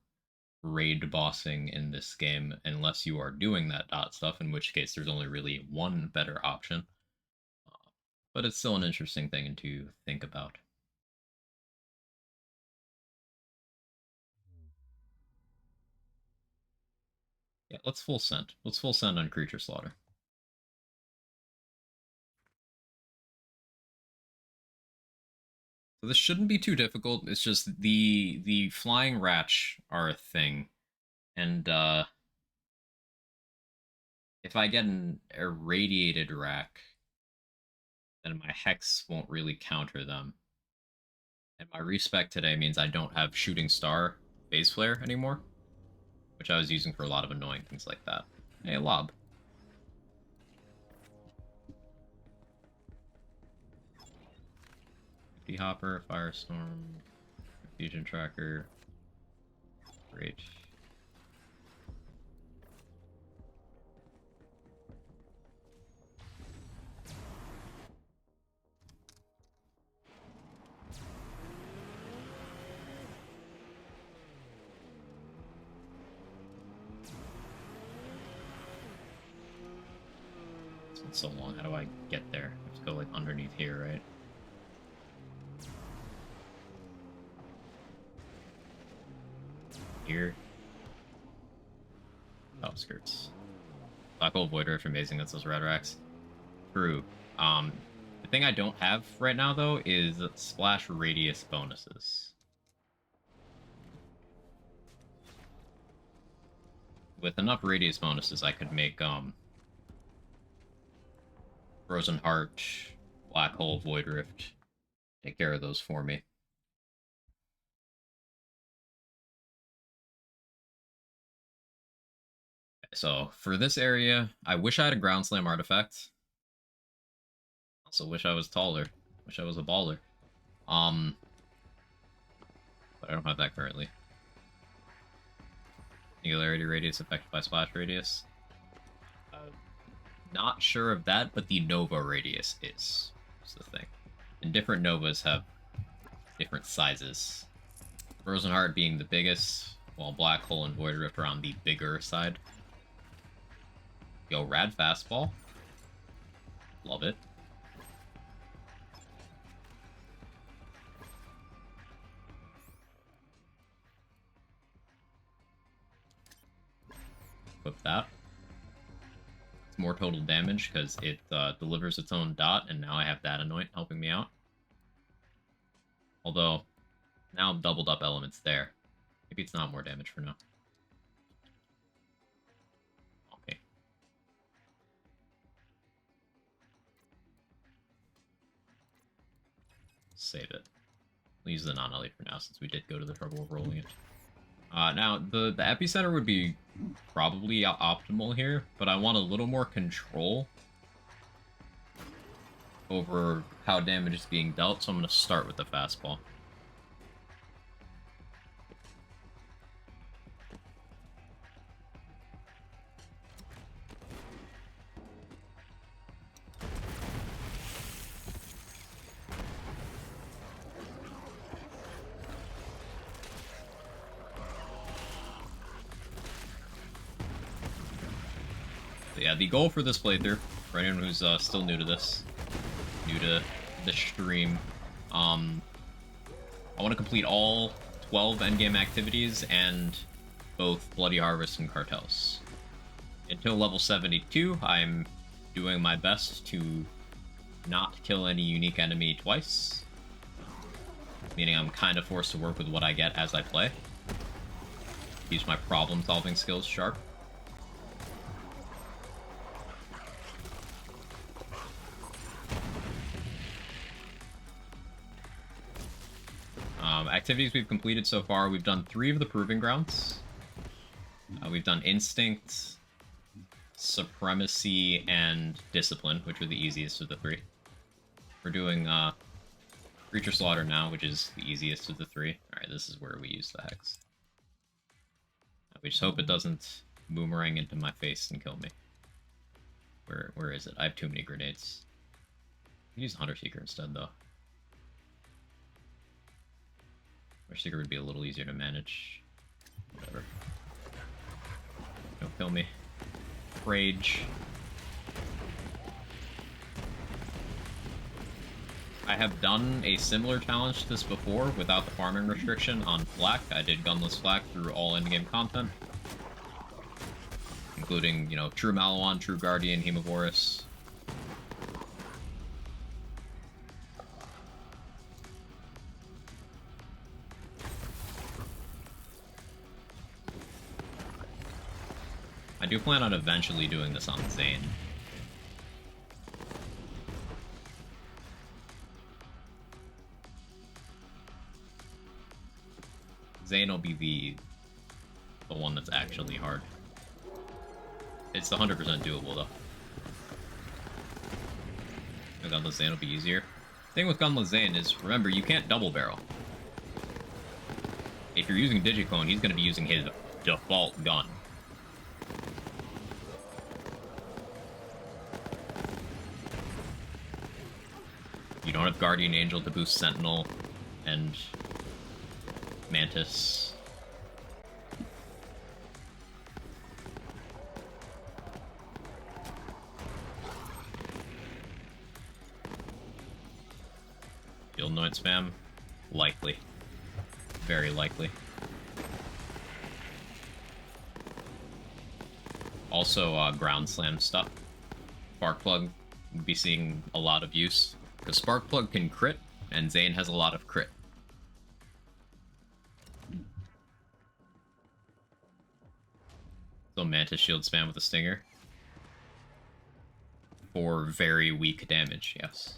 raid bossing in this game, unless you are doing that dot stuff, in which case there's only really one better option. But it's still an interesting thing to think about. Yeah, let's full send. Let's full send on creature slaughter. So this shouldn't be too difficult. It's just the flying ratch are a thing, and if I get an irradiated rack, then my hex won't really counter them. And my respec today means I don't have shooting star phase flare anymore, which I was using for a lot of annoying things like that. Hey, lob. Hopper, Firestorm, Fusion Tracker. Great. It's been so long. How do I get there? I have to go like underneath here, right? Here. Outskirts. Black Hole Void Rift, amazing. That's those red racks. True. The thing I don't have right now though is splash radius bonuses. With enough radius bonuses, I could make Frozen Heart, Black Hole, Void Rift take care of those for me. So for this area, I wish I had a Ground Slam artifact. Also wish I was taller. Wish I was a baller. But I don't have that currently. Singularity radius affected by splash radius. Not sure of that, but the Nova radius is the thing. And different Novas have different sizes. Frozen Heart being the biggest, while Black Hole and Void Rift are on the bigger side. Yo, rad fastball. Love it. Equip that. It's more total damage because it delivers its own dot, and now I have that Anoint helping me out. Although, now I've doubled up elements there. Maybe it's not more damage for now. Okay. Save it. We'll use the non-elite for now, since we did go to the trouble of rolling it. Now, the epicenter would be probably optimal here, but I want a little more control over how damage is being dealt, so I'm going to start with the fastball. Yeah, the goal for this playthrough, for anyone who's still new to this, new to the stream, I want to complete all 12 endgame activities and both Bloody Harvest and Cartels. Until level 72, I'm doing my best to not kill any unique enemy twice, meaning I'm kind of forced to work with what I get as I play. Use my problem-solving skills sharp. Activities we've completed so far, we've done 3 of the Proving Grounds. We've done Instinct, Supremacy, and Discipline, which are the easiest of the 3. We're doing Creature Slaughter now, which is the easiest of the 3. Alright, this is where we use the Hex. We just hope it doesn't boomerang into my face and kill me. Where is it? I have too many grenades. I can use Hunter Seeker instead, though. Hunter Seeker would be a little easier to manage. Whatever. Don't kill me. Rage. I have done a similar challenge to this before without the farming restriction on Flak. I did Gunless Flak through all endgame content, including, you know, True Malawan, True Guardian, Hemovorus. I do plan on eventually doing this on Zane. Zane will be the one that's actually hard. It's 100% doable, though. Gunless Zane will be easier. Thing with Gunless Zane is, remember, you can't double barrel. If you're using Digiclone, he's going to be using his default gun. You don't have Guardian Angel to boost Sentinel and Mantis. Field Anoint spam? Likely. Very likely. Also, Ground Slam stuff. Sparkplug would be seeing a lot of use. Because Sparkplug can crit, and Zane has a lot of crit. So Mantis shield spam with a Stinger. For very weak damage, yes.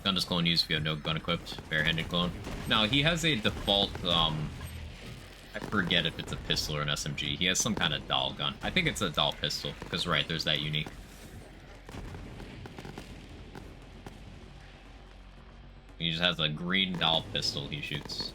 Gun does clone use if you have no gun equipped. Barehanded clone. Now, he has a default, I forget if it's a pistol or an SMG. He has some kind of doll gun. I think it's a doll pistol, because right, there's that unique. He just has a green doll pistol he shoots.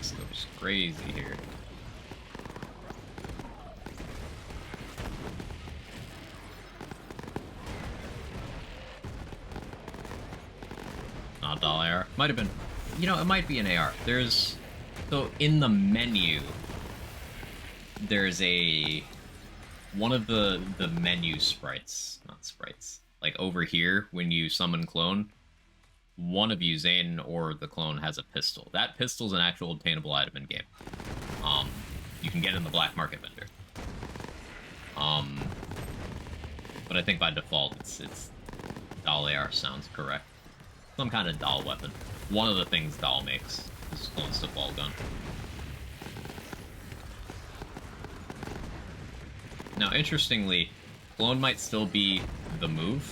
Mix goes crazy here. Not doll AR. Might have been. You know, it might be an AR. There's... So, in the menu, there's a... One of the menu sprites. Not sprites. Like, over here, when you summon clone, one of you, Zane or the clone, has a pistol. That pistol's an actual obtainable item in game. You can get in the black market vendor. But I think by default, it's doll AR sounds correct. Some kind of doll weapon. One of the things doll makes is clone's default gun. Now, interestingly, clone might still be the move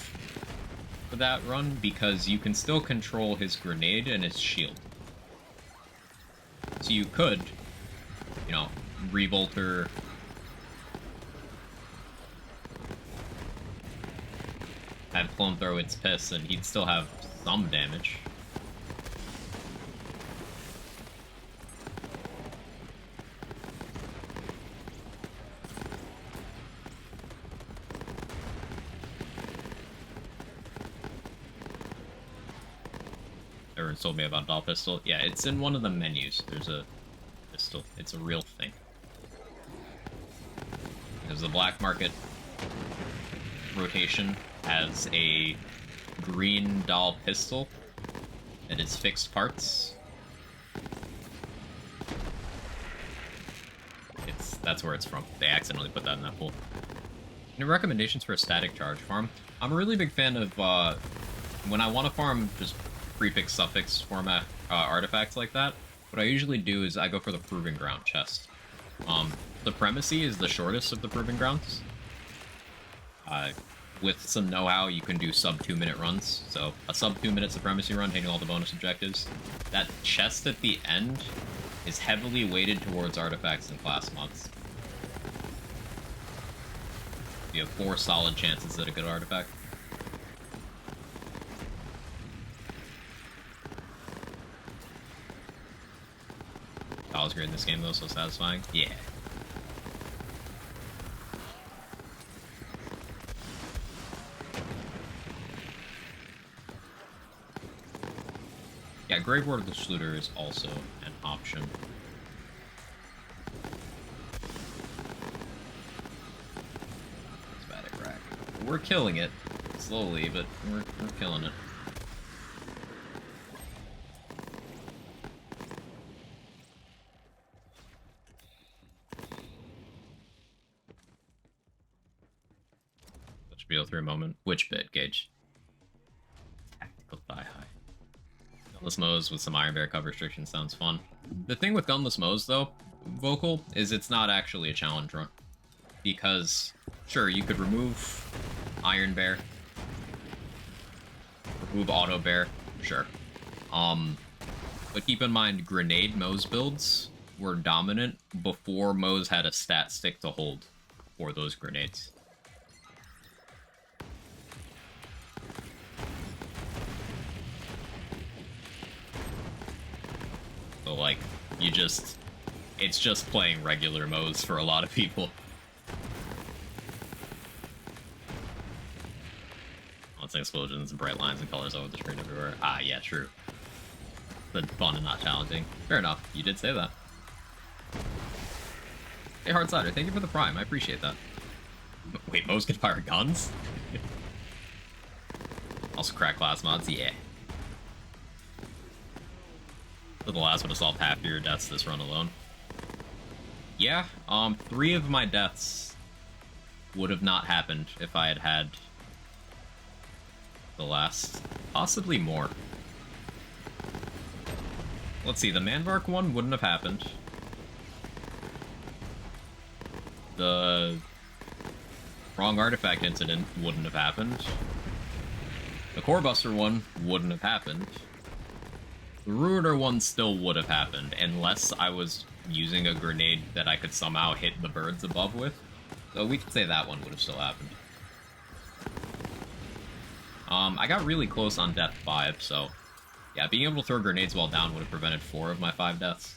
for that run because you can still control his grenade and his shield. So you could, you know, revolter, have clone throw its piss, and he'd still have some damage. Everyone told me about doll pistol. Yeah, it's in one of the menus. There's a pistol. It's a real thing. Because the black market rotation has a green doll pistol that is fixed parts. That's where it's from. They accidentally put that in that pool. Any recommendations for a static charge farm? I'm a really big fan of when I want to farm just prefix suffix format artifacts like that. What I usually do is I go for the Proving Ground chest. Supremacy is the shortest of the Proving Grounds. With some know-how, you can do sub 2-minute runs. So a sub 2-minute Supremacy run, hitting all the bonus objectives. That chest at the end is heavily weighted towards artifacts and class mods. You have 4 solid chances at a good artifact. I was great in this game though, so satisfying. Yeah. Yeah, Grave Ward of the Schluter is also an option. Static rack. We're killing it. Slowly, but we're killing it. Spiel through a moment. Which bit, Gage? Tactical thigh high. Gunless Mows with some Iron Bear cover restriction sounds fun. The thing with Gunless Mows, though, Vocal, is it's not actually a challenge run. Because, sure, you could remove Iron Bear, remove Auto Bear, sure. But keep in mind, Grenade Mows builds were dominant before Mows had a stat stick to hold for those grenades. So, like, it's just playing regular modes for a lot of people. Lots of explosions and bright lines and colors over the screen everywhere. Ah, yeah, true. But fun and not challenging. Fair enough, you did say that. Hey, Hard Cider, thank you for the prime, I appreciate that. Wait, modes can fire guns? Also crack class mods, yeah. So the last one to solve half of your deaths this run alone. Yeah, 3 of my deaths would have not happened if I had had the last, possibly more. Let's see, the Manvark one wouldn't have happened. The wrong artifact incident wouldn't have happened. The Core Buster one wouldn't have happened. The Ruiner one still would have happened, unless I was using a grenade that I could somehow hit the birds above with. So we could say that one would have still happened. I got really close on death 5, so... Yeah, being able to throw grenades while down would have prevented 4 of my 5 deaths.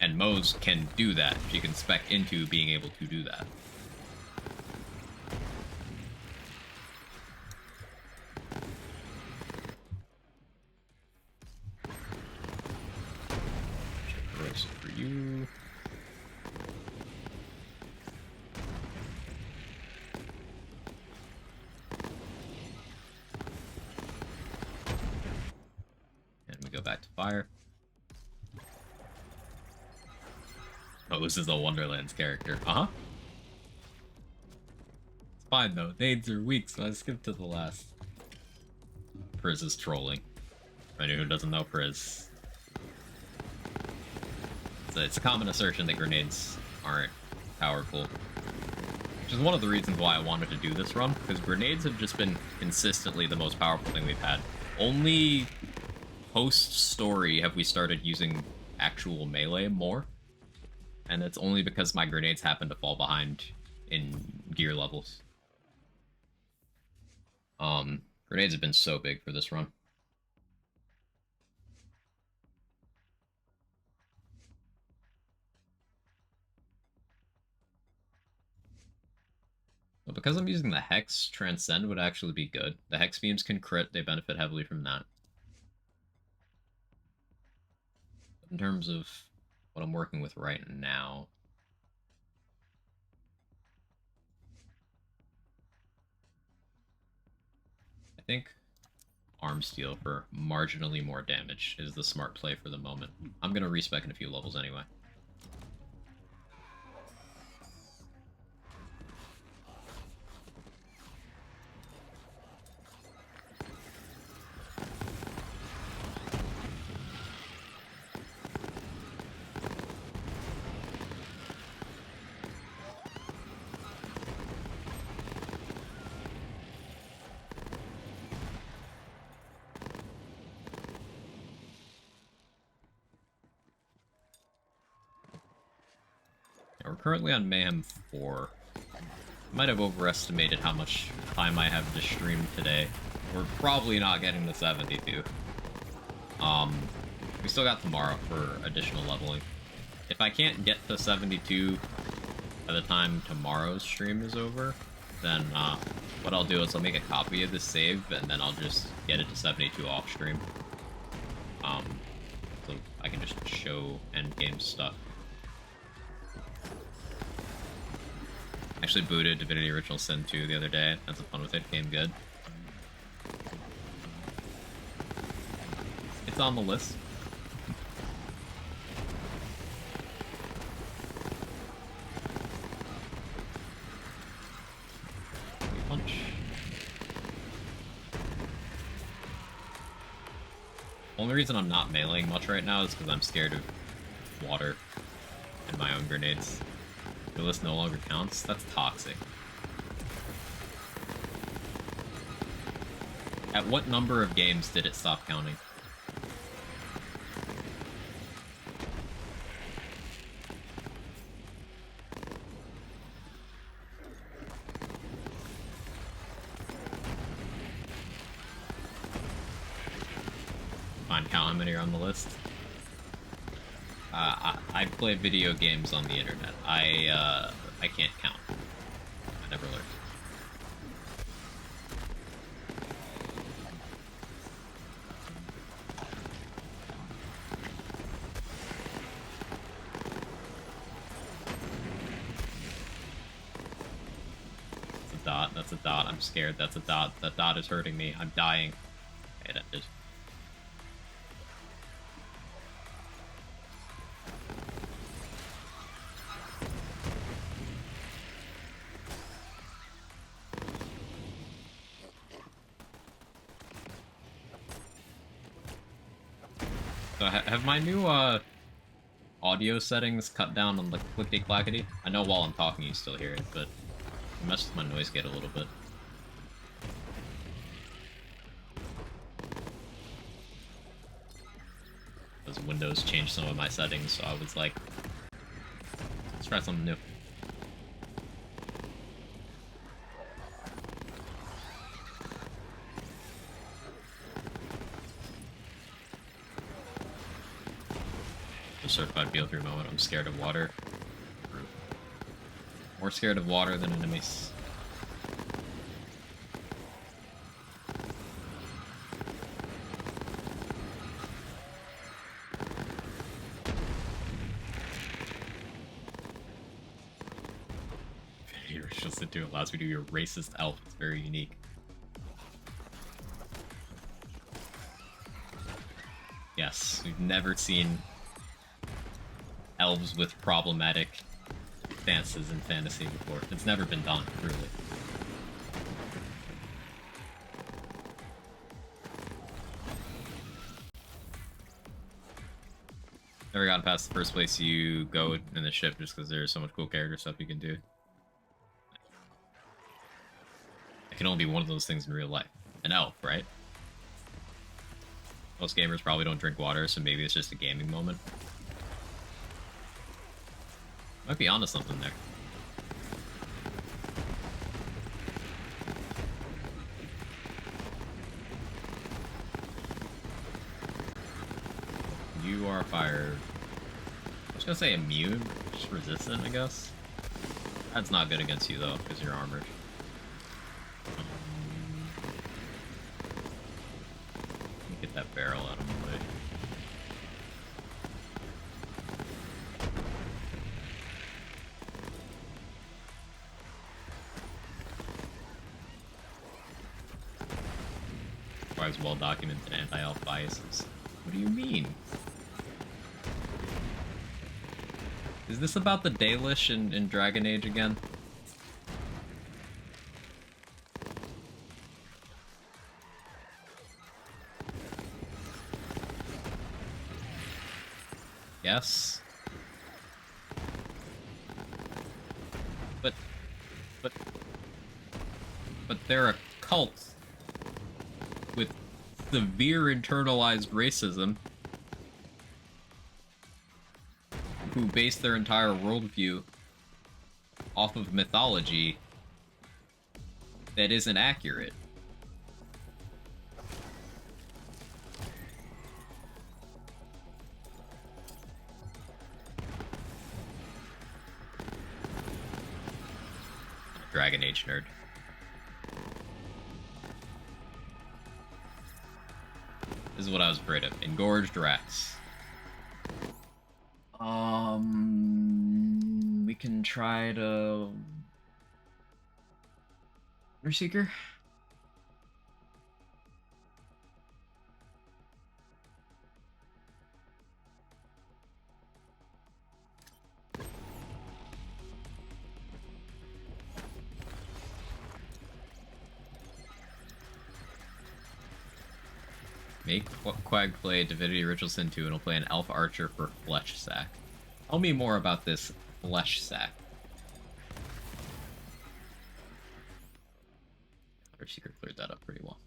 And Moze can do that. She can spec into being able to do that. Roast for you. And we go back to fire. Oh, this is a Wonderlands character. Uh-huh. It's fine, though. Nades are weak, so I skipped to the last. Priz is trolling. For anyone who doesn't know Priz. It's a common assertion that grenades aren't powerful. Which is one of the reasons why I wanted to do this run, because grenades have just been consistently the most powerful thing we've had. Only post-story have we started using actual melee more. And it's only because my grenades happen to fall behind in gear levels. Grenades have been so big for this run. But because I'm using the Hex, Transcend would actually be good. The Hex beams can crit, they benefit heavily from that. In terms of what I'm working with right now, I think Arm Steel for marginally more damage is the smart play for the moment. I'm going to respec in a few levels anyway. We're currently on Mayhem 4. I might have overestimated how much time I have to stream today. We're probably not getting to 72. We still got tomorrow for additional leveling. If I can't get to 72 by the time tomorrow's stream is over, then what I'll do is I'll make a copy of this save, and then I'll just get it to 72 off stream. So I can just show endgame stuff. Actually booted Divinity Original Sin 2 the other day. Had some fun with it. Game good. It's on the list. Punch. Only reason I'm not meleeing much right now is because I'm scared of water and my own grenades. Your list no longer counts? That's toxic. At what number of games did it stop counting? Fine, count how many are on the list. I play video games on the internet. I can't count. I never learned. That's a dot. That's a dot. I'm scared. That's a dot. That dot is hurting me. I'm dying. It ended. So have my new audio settings cut down on the clickety-clackety? I know while I'm talking you still hear it, but it messed with my noise gate a little bit. Because Windows changed some of my settings, so I was like, let's try something new. certified BO3 moment. I'm scared of water. True. More scared of water than enemies. Your ritual sit to allows me to be a racist elf. It's very unique. Yes, we've never seen elves with problematic stances in fantasy before. It's never been done, really. Never gotten past the first place you go in the ship just because there's so much cool character stuff you can do. It can only be one of those things in real life. An elf, right? Most gamers probably don't drink water, so maybe it's just a gaming moment. Might be onto something there. You are fire. I was gonna say immune, just resistant, I guess. That's not good against you though, because you're armored. Let me get that barrel out of my way. Requires well-documented anti-elf biases. What do you mean? Is this about the Dalish in Dragon Age again? Yes? But they're a cult with severe internalized racism who base their entire worldview off of mythology that isn't accurate. Dragon Age nerd. This is what I was afraid of. Engorged rats. We can try to... Underseeker? Make Quag play Divinity Ritual Sin 2 and he'll play an Elf Archer for Flesh Sack. Tell me more about this Flesh Sack. Seeker cleared that up pretty well.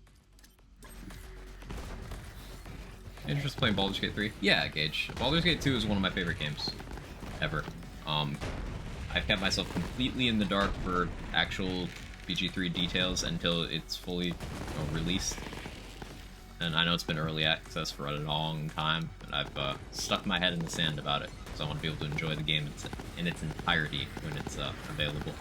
Interest playing Baldur's Gate 3? Yeah, Gage. Baldur's Gate 2 is one of my favorite games ever. I've kept myself completely in the dark for actual BG3 details until it's fully released. And I know it's been early access for a long time, and I've stuck my head in the sand about it, so I want to be able to enjoy the game in its entirety when it's available.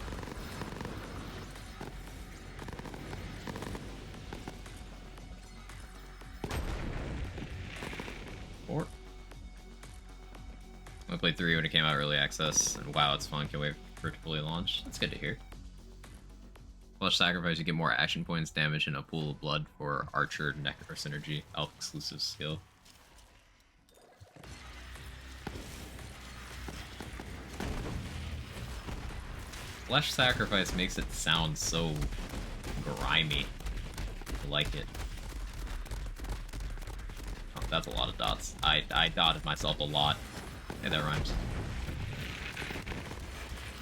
I played 3 when it came out early access, and wow, it's fun. Can't wait for it to fully launch. That's good to hear. Flesh Sacrifice, you get more action points, damage, and a pool of blood for Archer Nectar Synergy, elf exclusive skill. Flesh Sacrifice makes it sound so grimy. I like it. Oh, that's a lot of dots. I dotted myself a lot. Hey, that rhymes.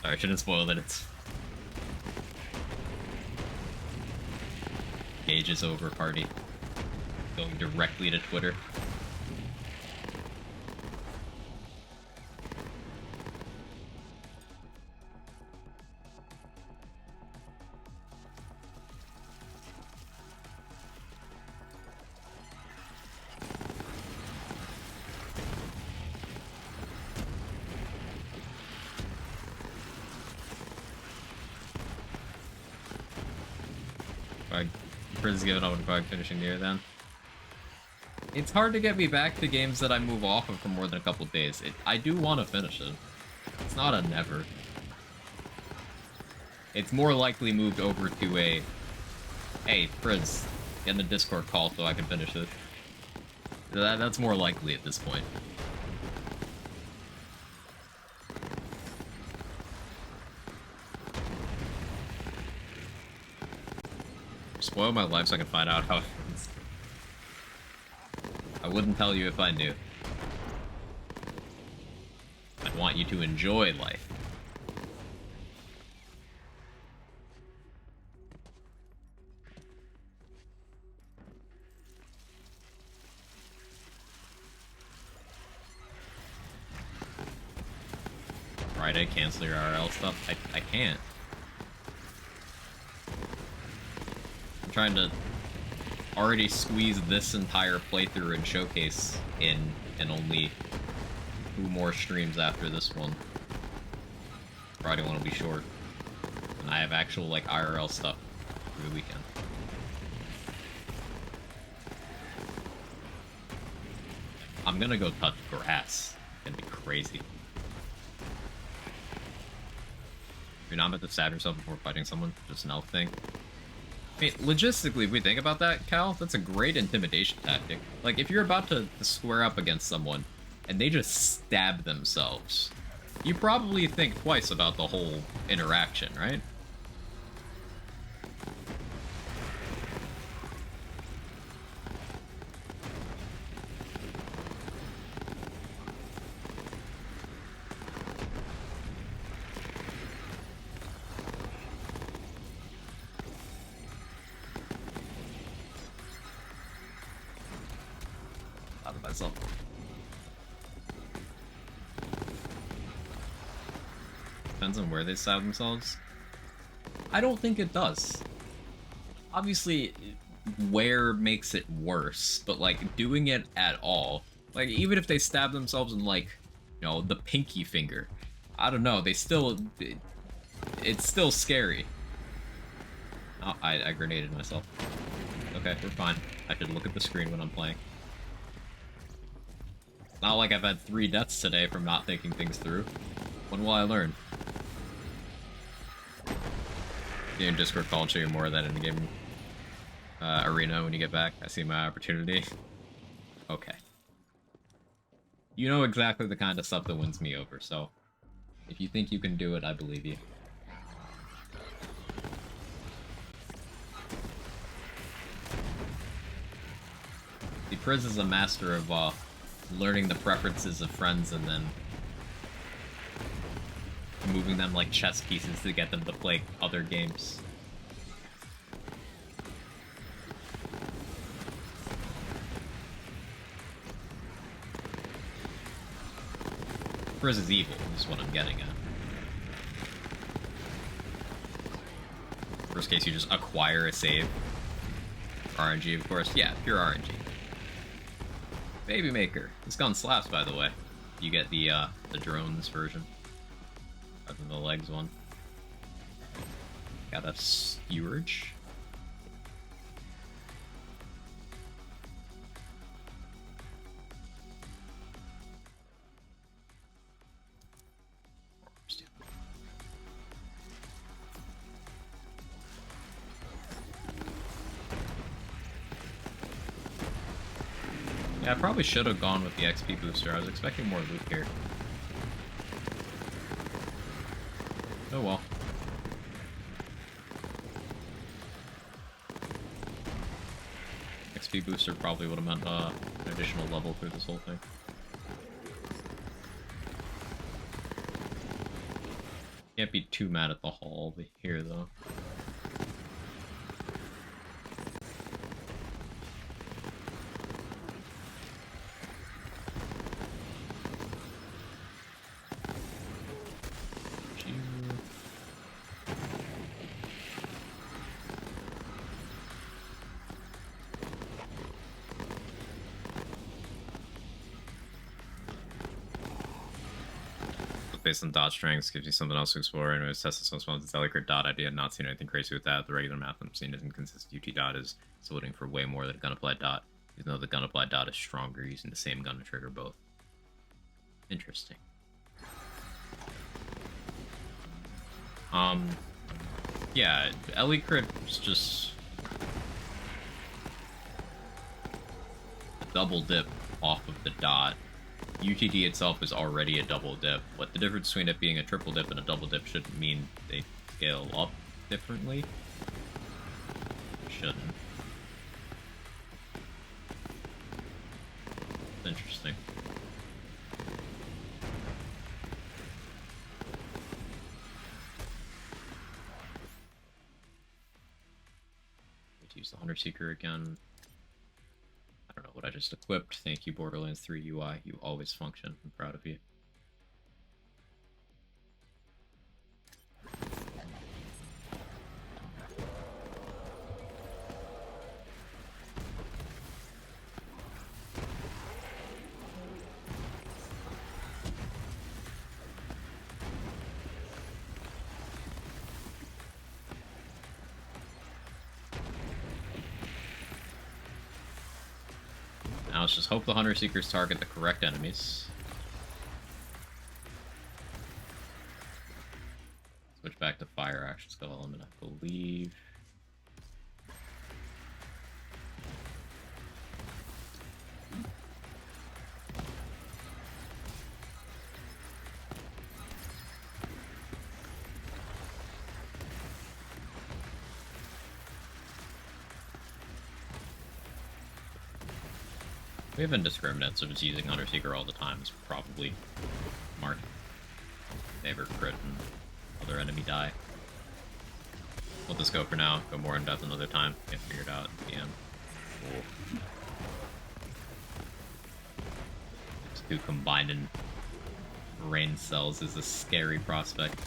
Sorry, I shouldn't spoil it. It's Gage is over party. Going directly to Twitter. Frizz giving up on quick finishing near then. It's hard to get me back to games that I move off of for more than a couple days. I do want to finish it. It's not a never. It's more likely moved over to a, hey, Frizz, get in the Discord call so I can finish it. That's more likely at this point. Spoil my life so I can find out how it ends. I wouldn't tell you if I knew. I want you to enjoy life. Friday, cancel your RL stuff? I can't. I'm trying to already squeeze this entire playthrough and showcase in only 2 more streams after this one. Friday one will be short. And I have actual, like, IRL stuff for the weekend. I'm gonna go touch grass. It's gonna be crazy. You're not meant to stab yourself before fighting someone. Just an elf thing. I mean, logistically, if we think about that, Cal, that's a great intimidation tactic. Like, if you're about to square up against someone, and they just stab themselves, you probably think twice about the whole interaction, right? Out of myself. Depends on where they stab themselves. I don't think it does. Obviously, where makes it worse, but like doing it at all, like even if they stab themselves in like, you know, the pinky finger, I don't know, they still, it's still scary. Oh, I grenaded myself. Okay, we're fine. I should look at the screen when I'm playing. It's not like I've had 3 deaths today from not thinking things through. When will I learn? Game Discord call and show you more of that in the game arena when you get back. I see my opportunity. Okay. You know exactly the kind of stuff that wins me over, so if you think you can do it, I believe you. The Priz is a master of learning the preferences of friends and then moving them like chess pieces to get them to play other games. Priz is evil, is what I'm getting at. Worst case, you just acquire a save. RNG, of course. Yeah, pure RNG. Baby Maker. This gun slaps, by the way. You get the drones version. Other than the legs one. Got a Steerage. Yeah, I probably should have gone with the XP booster. I was expecting more loot here. Oh well. XP booster probably would have meant an additional level through this whole thing. Can't be too mad at the haul here though. based on dot strengths, gives you something else to explore, and it was tested some response. It's like dot idea, not seen anything crazy with that. The regular math I'm seeing is inconsistent. UT dot is splitting for way more than gun applied dot, even though the gun applied dot is stronger using the same gun to trigger both. Interesting. Yeah, Ellie crit is just a double dip off of the dot. UTD itself is already a double dip, but the difference between it being a triple dip and a double dip shouldn't mean they scale up differently. It shouldn't. It's interesting. Use the Hunter Seeker again. I don't know what I just equipped. Thank you, Borderlands 3 UI. You always function. I'm proud of you. Now let's just hope the Hunter Seekers target the correct enemies. Switch back to Fire Action Skill Element, I believe. We have indiscriminate, so just using Hunter Seeker all the time is probably smart. Never crit and other enemy die. We'll just go for now. Go more in depth another time. Get figured out at the end. Cool. These two combining brain cells is a scary prospect.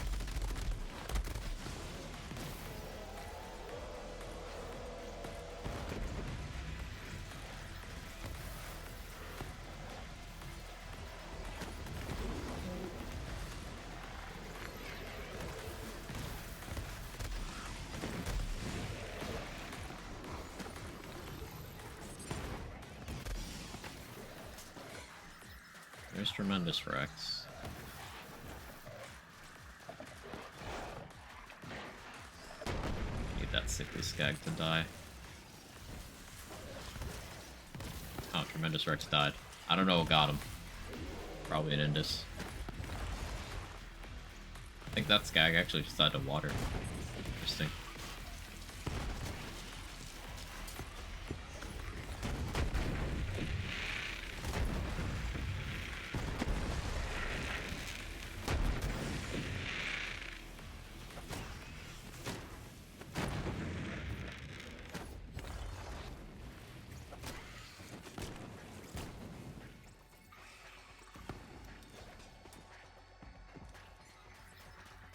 There's tremendous Rex. Need that sickly skag to die. Oh, tremendous Rex died. I don't know what got him. Probably an Indus. I think that skag actually just died to water. Interesting.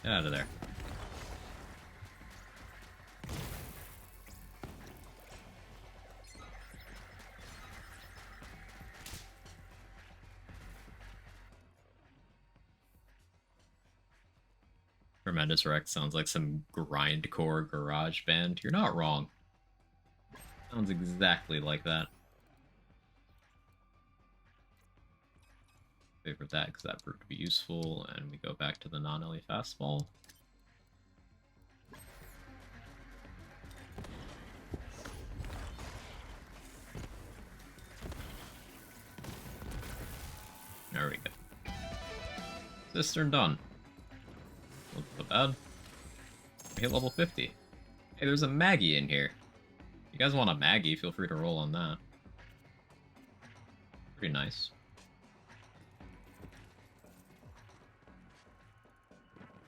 Get out of there. Tremendous Rex sounds like some grindcore garage band. You're not wrong. Sounds exactly like that. Favorite that because that proved to be useful, and we go back to the non-LE fastball. There we go. Cistern done. Wasn't so bad. We hit level 50. Hey, there's a Maggie in here. If you guys want a Maggie, feel free to roll on that. Pretty nice.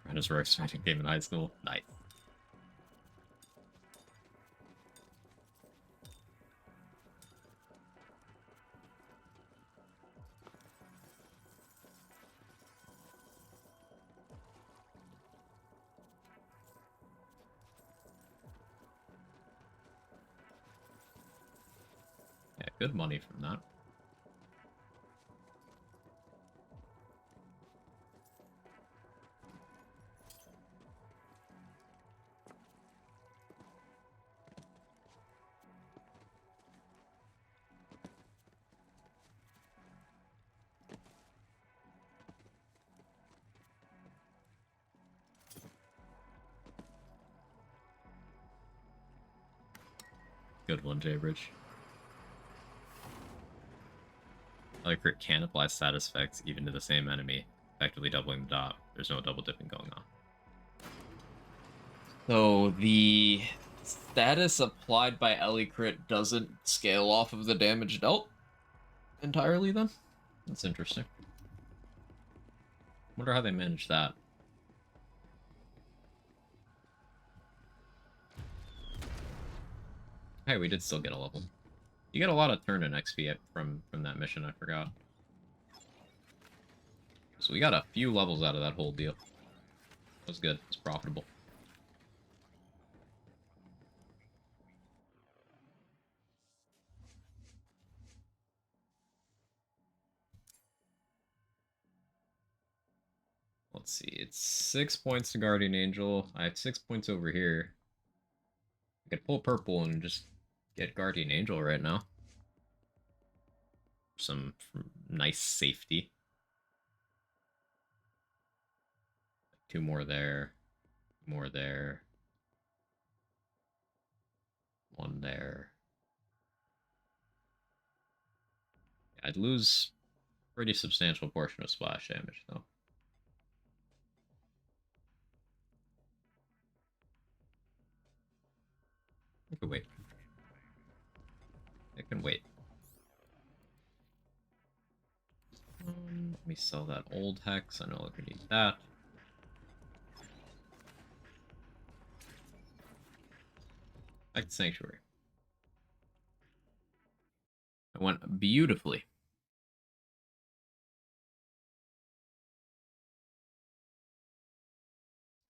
I just wrote a game in high school. Nice. Yeah, good money from that. Good one, Jaybridge. Like crit can apply status effects even to the same enemy, effectively doubling the dot. There's no double dipping going on. So the status applied by Ellie crit doesn't scale off of the damage dealt entirely then? That's interesting. Wonder how they managed that. Hey, we did still get a level. You get a lot of turn in XP from that mission, I forgot. So we got a few levels out of that whole deal. That was good. It's profitable. Let's see. It's 6 points to Guardian Angel. I have 6 points over here. I could pull purple and just get Guardian Angel right now. Some nice safety. 2 more there. More there. 1 there. I'd lose a pretty substantial portion of splash damage, though. I could wait. I can wait. Let me sell that old hex. I no longer need that. Back to Sanctuary. It went beautifully.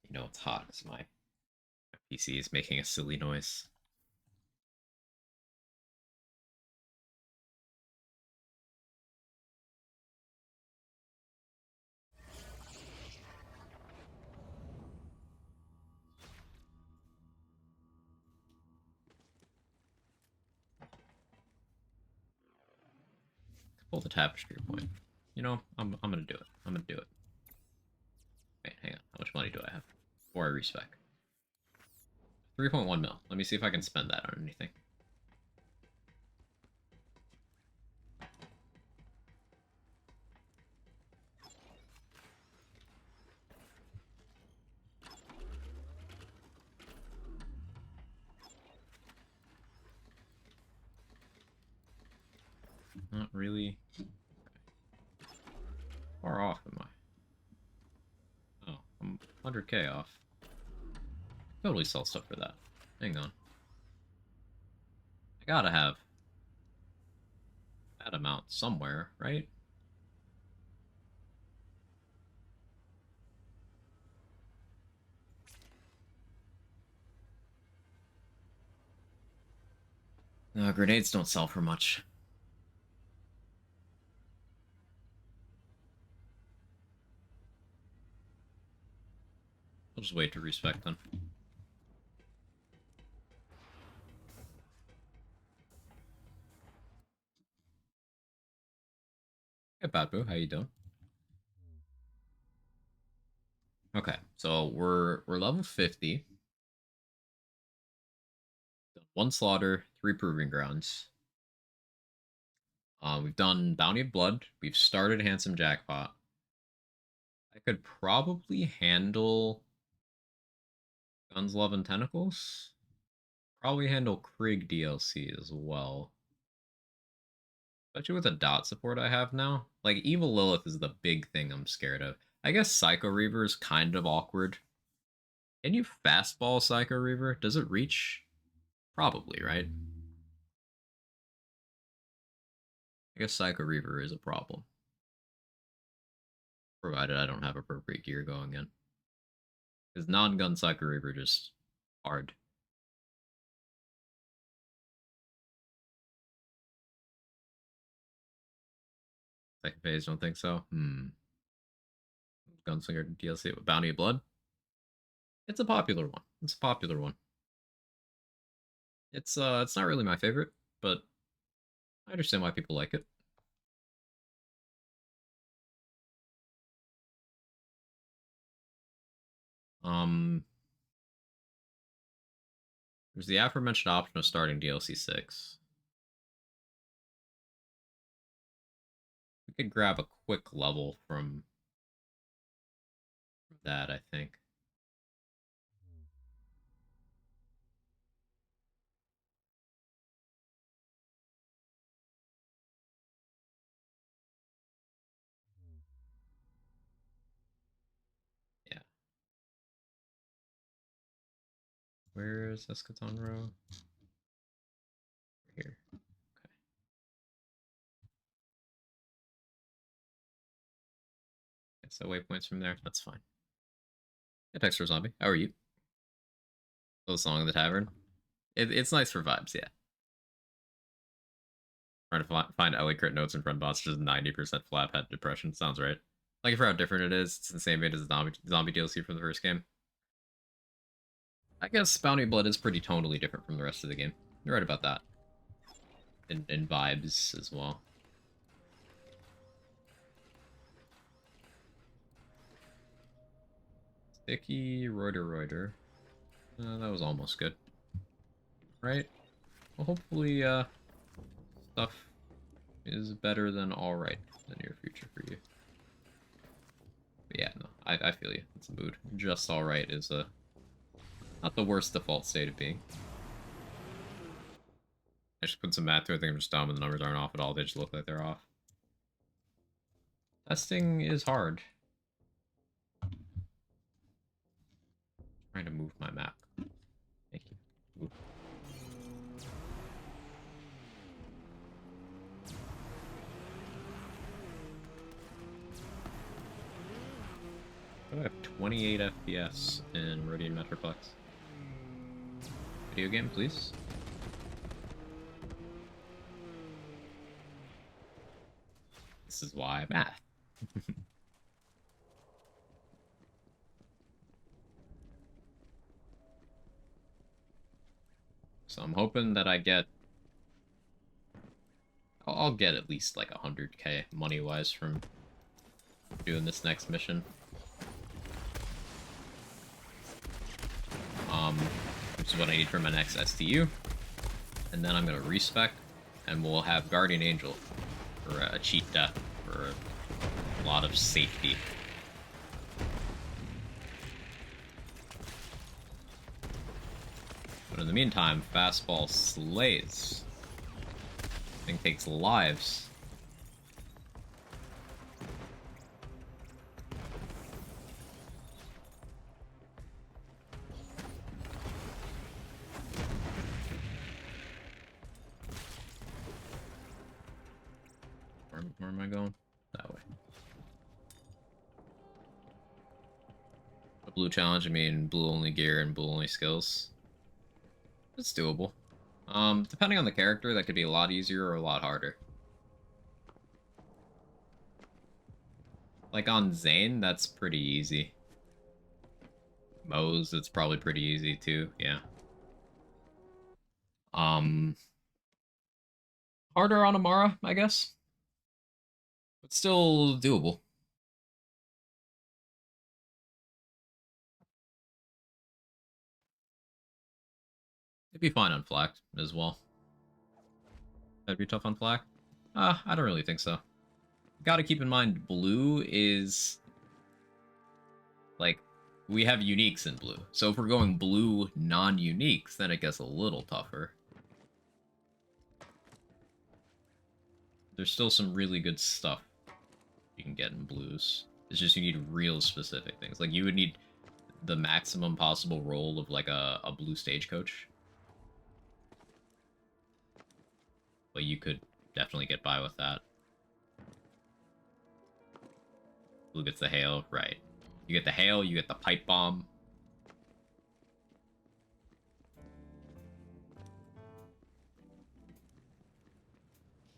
You know it's hot because my PC is making a silly noise. Pull the tapestry point. You know, I'm gonna do it. I'm gonna do it. Wait, hang on. How much money do I have? Before I respec. 3.1 mil. Let me see if I can spend that on anything. Not really. Okay. Far off am I? Oh, I'm 100k off. Totally sell stuff for that. Hang on. I gotta have that amount somewhere, right? No, grenades don't sell for much. I'll just wait to respec then. Hey, Bad Boo, how you doing? Okay, so we're level 50. 1 slaughter, 3 proving grounds. We've done Bounty of Blood. We've started Handsome Jackpot. I could probably handle Guns, Love, and Tentacles. Probably handle Krieg DLC as well. Especially with the dot support I have now. Like, Evil Lilith is the big thing I'm scared of. I guess Psycho Reaver is kind of awkward. Can you fastball Psycho Reaver? Does it reach? Probably, right? I guess Psycho Reaver is a problem. Provided I don't have appropriate gear going in. Because non-gun Psycho Reaver just hard. Second phase, don't think so. Gunslinger DLC with Bounty of Blood. It's a popular one. It's a popular one. It's not really my favorite, but I understand why people like it. Um, There's the aforementioned option of starting DLC 6. We could grab a quick level from that, I think. Yeah. Where is Eschaton Row? Here. Okay. So waypoints from there. That's fine. Hey, Texture Zombie. How are you? Little song in the tavern. It's nice for vibes, yeah. Trying to find LA crit notes in front bots, just 90% flaphead depression. Sounds right. Like for how different it is, it's the same vein as the zombie DLC from the first game. I guess Bounty Blood is pretty tonally different from the rest of the game. You're right about that. And vibes as well. Sticky Reuter. That was almost good. Right? Well, hopefully, stuff is better than alright in the near future for you. But yeah, no, I feel you. It's a mood. Just alright is not the worst default state of being. I just put some math to it. I think I'm just dumb and the numbers aren't off at all. They just look like they're off. Testing is hard. Trying to move my map. Thank you. Ooh. I have 28 FPS in Rodian Metroplex. Video game, please. This is why math. So I'm hoping that I get... I'll get at least like 100k money-wise from doing this next mission. Which is what I need for my next STU. And then I'm going to respec, and we'll have Guardian Angel for a cheat death for a lot of safety. But in the meantime, Fastball slays. Thing takes lives. Where am I going? That way. A blue challenge, I mean blue only gear and blue only skills. It's doable. Depending on the character, that could be a lot easier or a lot harder. Like on Zane, that's pretty easy. Moe's, it's probably pretty easy too, yeah. Harder on Amara, I guess. But still doable. It'd be fine on Flak as well. That'd be tough on Flak? I don't really think so. Gotta keep in mind, blue is... Like, we have uniques in blue. So if we're going blue non-uniques, then it gets a little tougher. There's still some really good stuff you can get in blues. It's just you need real specific things. Like, you would need the maximum possible roll of, like, a blue stagecoach. But you could definitely get by with that. Blue gets the hail, right. You get the hail, you get the pipe bomb.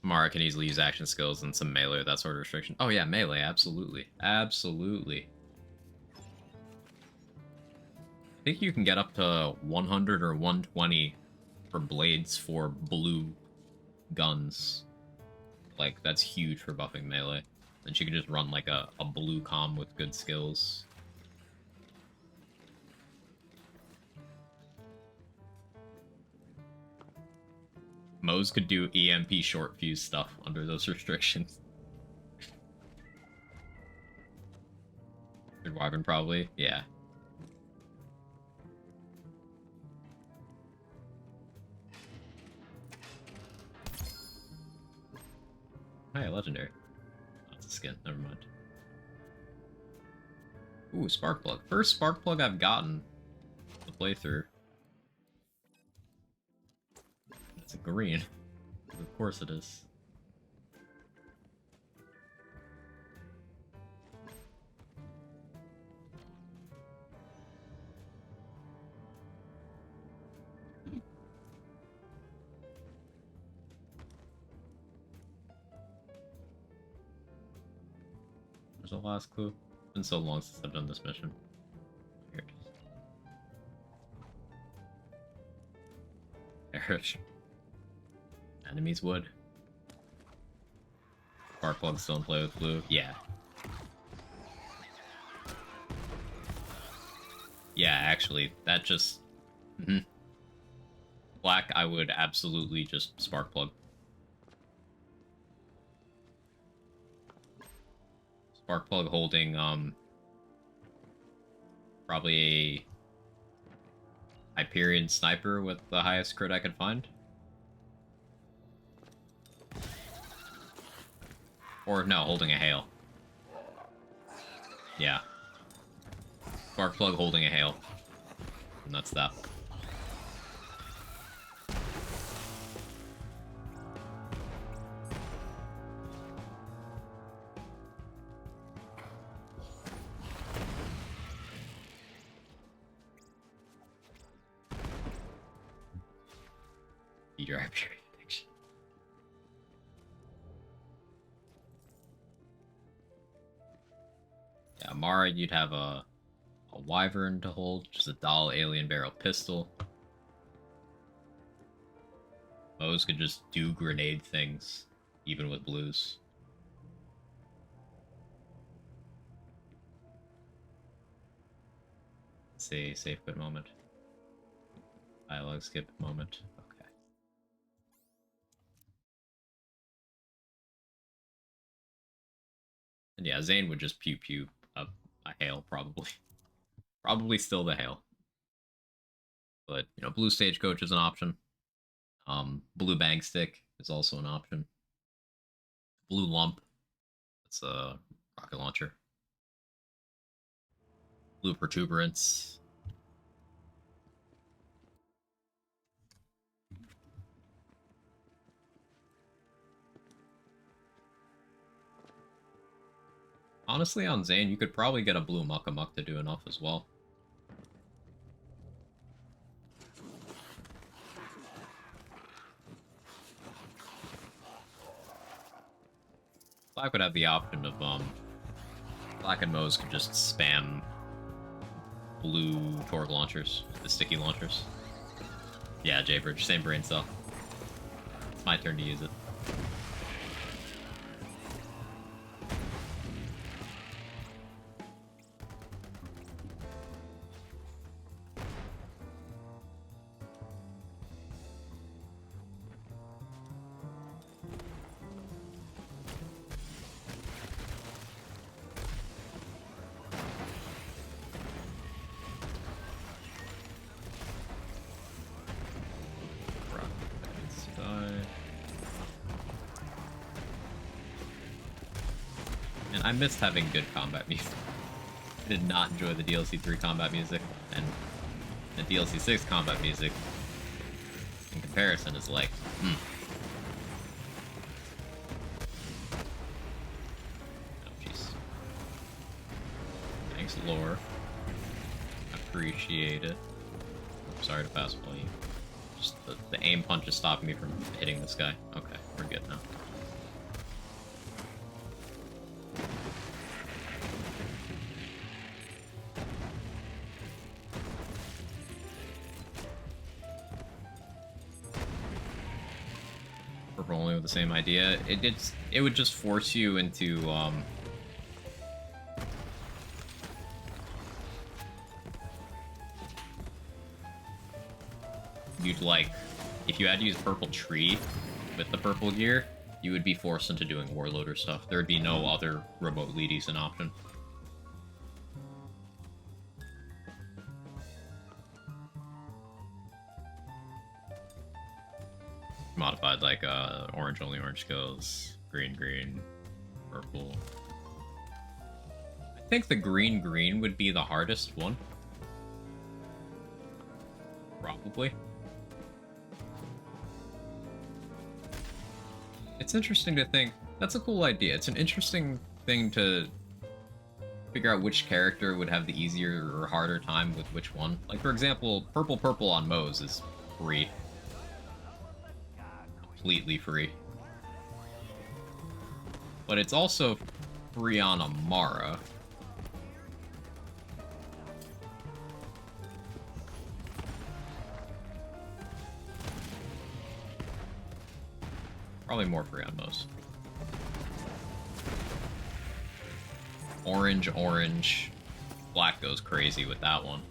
Mara can easily use action skills and some melee, that sort of restriction. Oh yeah, melee, absolutely. Absolutely. I think you can get up to 100 or 120 for blades for blue guns. Like, that's huge for buffing melee. Then she can just run like a blue comm with good skills. Moe's could do EMP short fuse stuff under those restrictions. Good Wyvern, probably. Yeah. Hey, legendary. That's a skin. Never mind. Ooh, Sparkplug. First Sparkplug I've gotten the playthrough. It's a green. Of course it is. There's a last clue. It's been so long since I've done this mission. Here it is. Perish. Enemies would. Sparkplug still in play with blue. Yeah. Yeah, actually, that just... Black, I would absolutely just Sparkplug. Sparkplug holding, probably a Hyperion Sniper with the highest crit I could find. Or, no, holding a Hail. Yeah. Sparkplug holding a Hail. And that's that. Your Hyperion addiction. Yeah, Amara, you'd have a Wyvern to hold, just a Doll Alien Barrel Pistol. Moe's could just do grenade things, even with blues. Let's see, safe quit moment. Dialogue skip moment. Okay. And yeah, Zane would just pew pew a Hail, probably. Probably still the Hail. But, you know, blue Stagecoach is an option. Blue Bang Stick is also an option. Blue Lump. That's a rocket launcher. Blue Protuberance. Honestly, on Zane, you could probably get a blue Muck Amuck to do enough as well. Black would have the option of, Black and Moe's could just spam blue Torg launchers, the sticky launchers. Yeah, J-Bridge, same brain cell. It's my turn to use it. I missed having good combat music. I did not enjoy the DLC 3 combat music, and the DLC 6 combat music, in comparison, is like, Oh, jeez. Thanks, lore. Appreciate it. Sorry to pass by you. Just the aim punch is stopping me from hitting this guy. Okay, we're good now. Rolling with the same idea. It would just force you into you'd like if you had to use purple tree with the purple gear, you would be forced into doing warloader stuff. There would be no other remotely decent option. Modified like orange only orange skills, green, purple. I think the green would be the hardest one. Probably. It's interesting to think. That's a cool idea. It's an interesting thing to figure out which character would have the easier or harder time with which one. Like, for example, purple on Moze is free. Completely free. But it's also free on Amara. Probably more free on most. Orange. Black goes crazy with that one.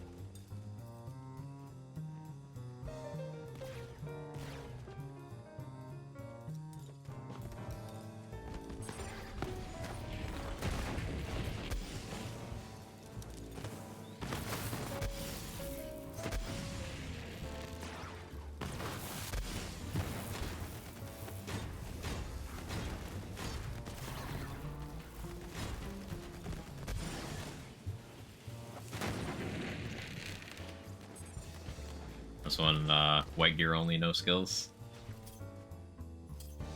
This one, white gear only, no skills.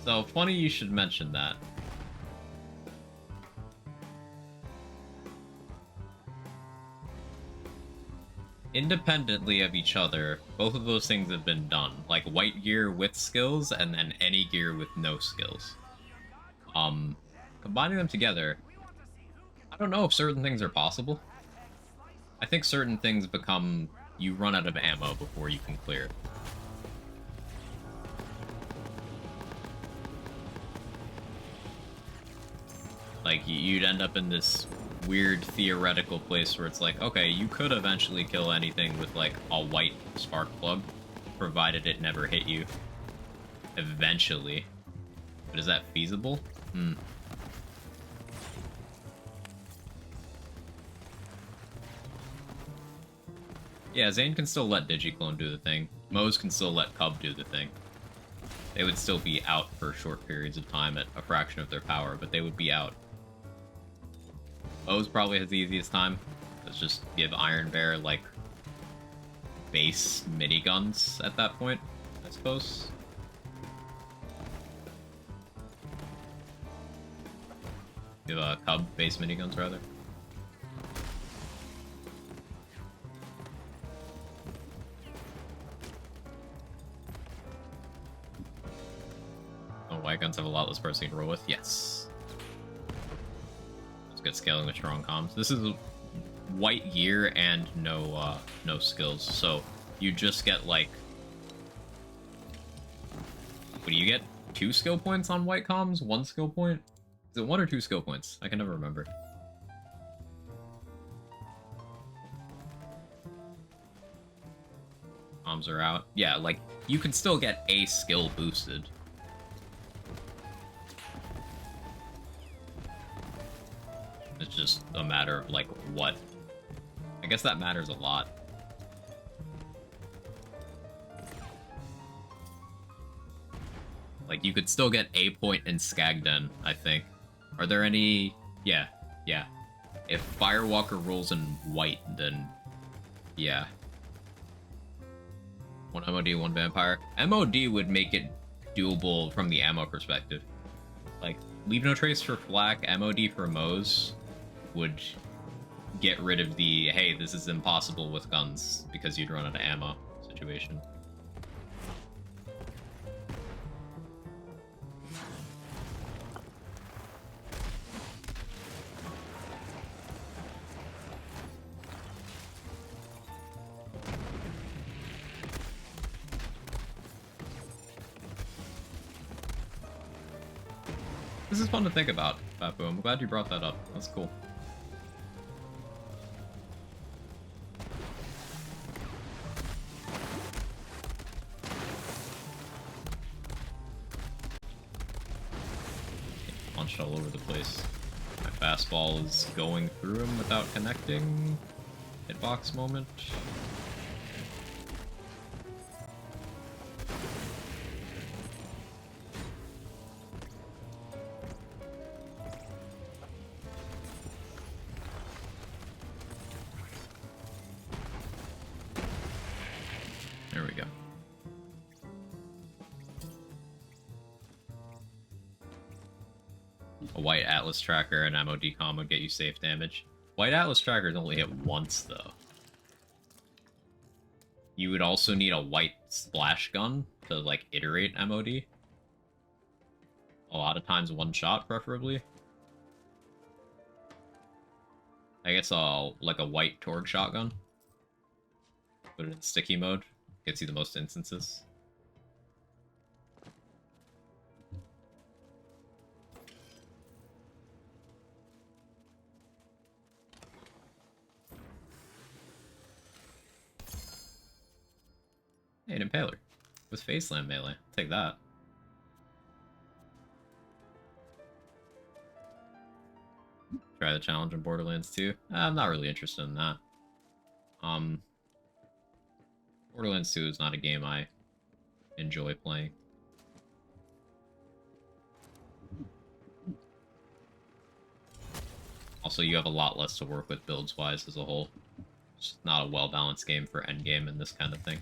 So, funny you should mention that. Independently of each other, both of those things have been done. Like, white gear with skills, and then any gear with no skills. Combining them together, I don't know if certain things are possible. I think certain things become... you run out of ammo before you can clear it. Like, you'd end up in this weird theoretical place where it's like, okay, you could eventually kill anything with, like, a white spark plug, provided it never hit you. Eventually. But is that feasible? Yeah, Zane can still let Digiclone do the thing. Moze can still let Cub do the thing. They would still be out for short periods of time at a fraction of their power, but they would be out. Moze probably has the easiest time. Let's just give Iron Bear, like, base miniguns at that point, I suppose. Give Cub base miniguns, rather. White guns have a lot less pressing to roll with. Yes. It's good scaling with strong comms. This is white gear and no skills, so you just get like... what do you get? 2 skill points on white comms? 1 skill point? Is it 1 or 2 skill points? I can never remember. Comms are out. Yeah, like, you can still get a skill boosted. It's just a matter of, like, what. I guess that matters a lot. Like, you could still get a point in Skagden, I think. Are there any... Yeah. If Firewalker rolls in white, then... yeah. 1 MOD, 1 Vampire. MOD would make it doable from the ammo perspective. Like, Leave No Trace for Flak, MOD for Moze would get rid of the, hey, this is impossible with guns because you'd run out of ammo situation. This is fun to think about, Papu. I'm glad you brought that up. That's cool. slashed all over the place. My fastball is going through him without connecting. Hitbox moment. There we go. A white Atlas tracker and MOD comm would get you safe damage. White Atlas trackers only hit once, though. You would also need a white splash gun to, like, iterate MOD. A lot of times one shot, preferably. I guess like a white Torg shotgun. Put it in sticky mode. Gets you the most instances. Hey, an Impaler. With Faceland melee. Take that. Try the challenge in Borderlands 2. I'm not really interested in that. Borderlands 2 is not a game I enjoy playing. Also, you have a lot less to work with builds-wise as a whole. It's not a well-balanced game for endgame and this kind of thing.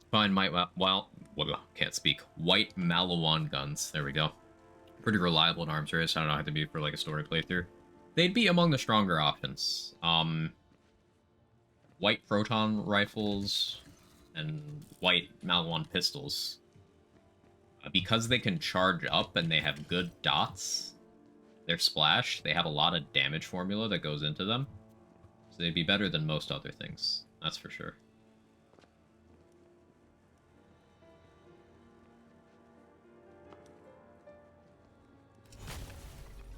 Find can't speak. White Malawan guns. There we go. Pretty reliable in arms race. I don't know how to be for like a story playthrough. They'd be among the stronger options. White proton rifles and white Malawan pistols. Because they can charge up and they have good dots, their splash, they have a lot of damage formula that goes into them. So they'd be better than most other things. That's for sure.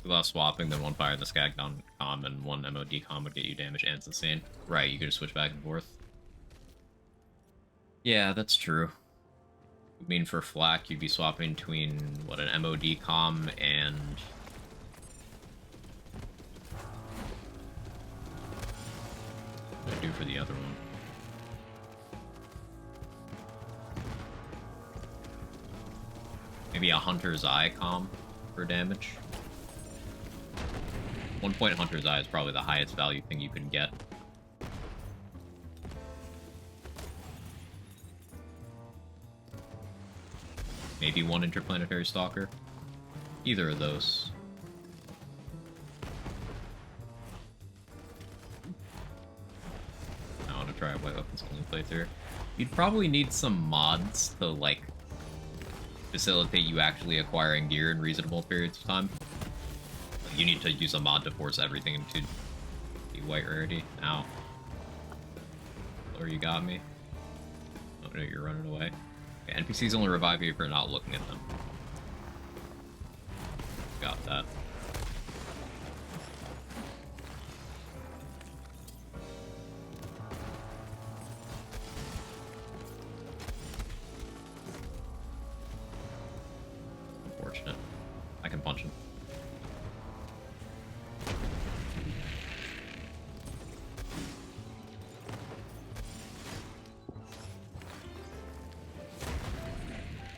Without swapping, then one fire in the Skag comm and one MOD comm would get you damage and sustain. Right, you could just switch back and forth. Yeah, that's true. I mean, for flak, you'd be swapping between, what, an MOD comm and... what do I do for the other one? Maybe a Hunter's Eye comm for damage. 1 point Hunter's Eye is probably the highest value thing you can get. Maybe one Interplanetary Stalker. Either of those. I want to try a white weapons only playthrough. You'd probably need some mods to, like, facilitate you actually acquiring gear in reasonable periods of time. You need to use a mod to force everything into the white rarity. Ow. Or you got me. Oh no, you're running away. Okay, NPCs only revive you if you're not looking at them. Got that. Unfortunate. I can punch him.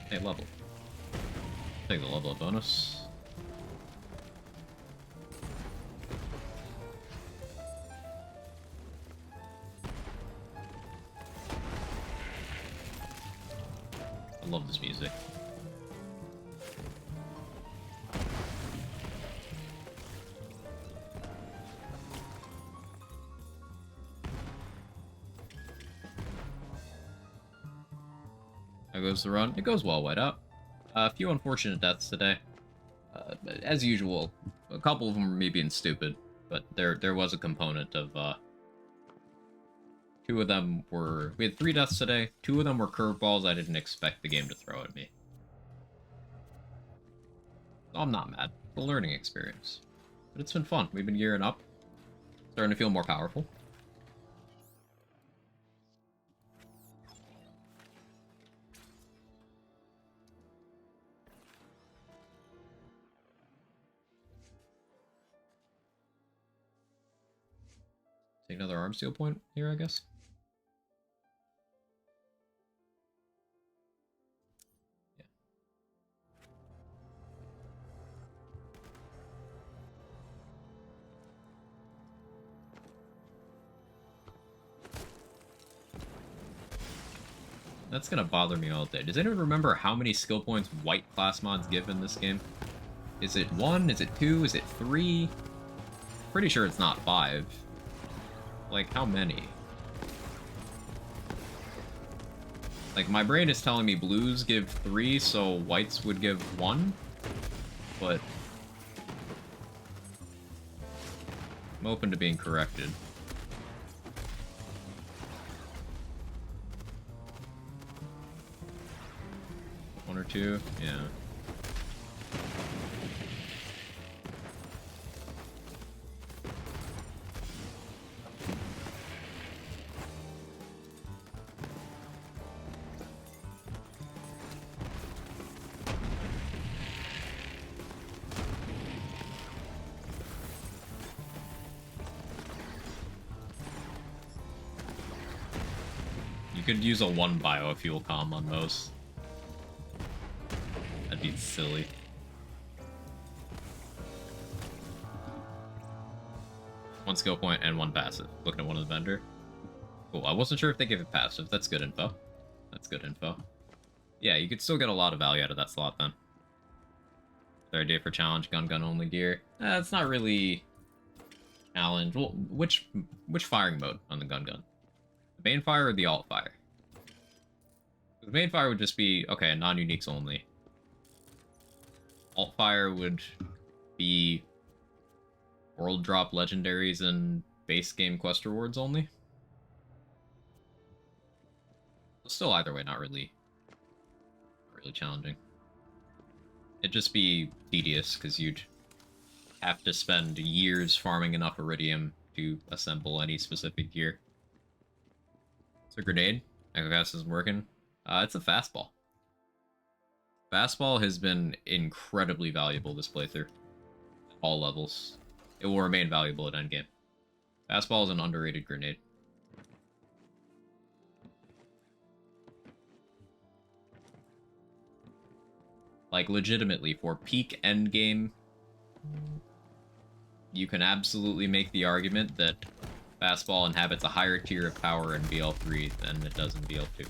Hey, level. Take the level up bonus. I love this music. How goes the run? It goes well, white out. A few unfortunate deaths today. As usual, a couple of them were me being stupid, but there was a component of, two of them were... We had 3 deaths today. 2 of them were curveballs I didn't expect the game to throw at me. So I'm not mad. It's a learning experience. But it's been fun. We've been gearing up. Starting to feel more powerful. Take another arm steel point here, I guess. Yeah. That's gonna bother me all day. Does anyone remember how many skill points white class mods give in this game? Is it 1? Is it 2? Is it 3? Pretty sure it's not 5. Like, how many? Like, my brain is telling me blues give 3, so whites would give 1? But I'm open to being corrected. One or two? Yeah. You could use a 1 biofuel comm on those. That'd be silly. One skill point and 1 passive. Looking at one of the vendor. Cool. I wasn't sure if they gave it passive. That's good info. That's good info. Yeah, you could still get a lot of value out of that slot then. Third day for challenge, gun only gear. It's not really challenge. Well, which firing mode on the gun? The main fire or the alt fire? The main fire would just be, okay, non-uniques only. Alt fire would be world drop legendaries and base game quest rewards only. Still, either way, not really challenging. It'd just be tedious because you'd have to spend years farming enough iridium to assemble any specific gear. It's a grenade. Echo Gas isn't working. It's a fastball. Fastball has been incredibly valuable this playthrough. At all levels. It will remain valuable at endgame. Fastball is an underrated grenade. Like, legitimately, for peak endgame, you can absolutely make the argument that Fastball inhabits a higher tier of power in BL3 than it does in BL2.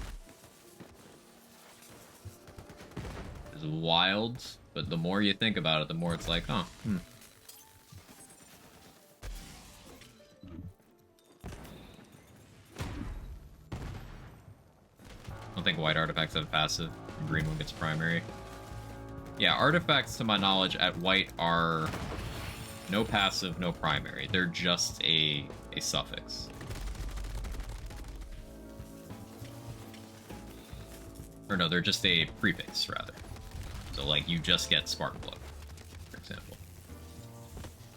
It's wild, but the more you think about it, the more it's like, huh, I don't think white artifacts have passive. Green one gets primary. Yeah, artifacts, to my knowledge, at white are no passive, no primary. They're just a suffix. Or no, they're just a prefix, rather. So, like, you just get Sparkplug, for example.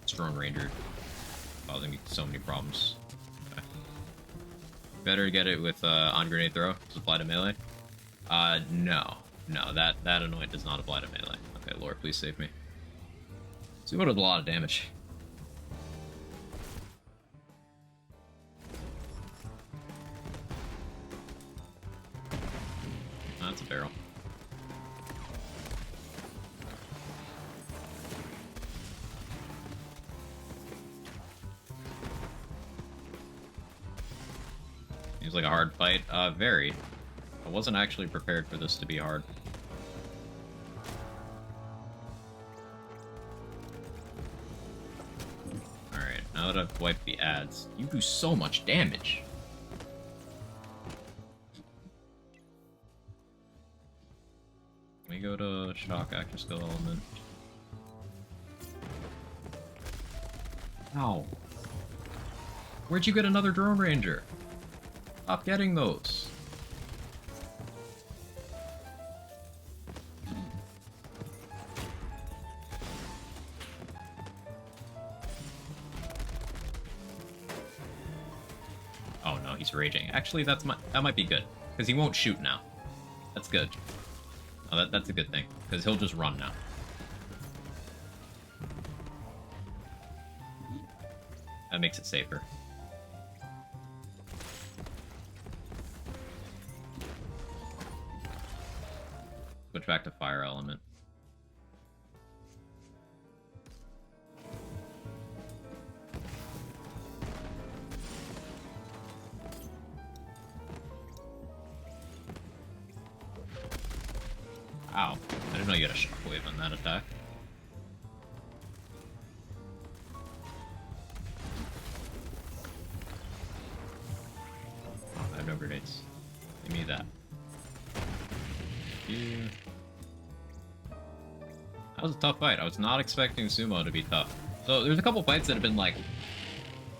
Strong Ranger, causing me so many problems. Okay. Better get it with on grenade throw, apply to melee. No. No, that annoyance does not apply to melee. Okay, Lord, please save me. So what does a lot of damage. Oh, that's a barrel. Seems like a hard fight. Very. I wasn't actually prepared for this to be hard. Alright, now that I've wiped the ads, you do so much damage. Let me go to shock actor skill element. Ow. Where'd you get another drone ranger? Stop getting those. Oh, he's raging. Actually, that might be good, because he won't shoot now. That's good. Oh, that's a good thing, because he'll just run now. That makes it safer. Switch back to fire element. Wow, I didn't know you had a shockwave on that attack. Oh, I have no grenades. Give me that. Yeah. That was a tough fight. I was not expecting Sumo to be tough. So there's a couple fights that have been like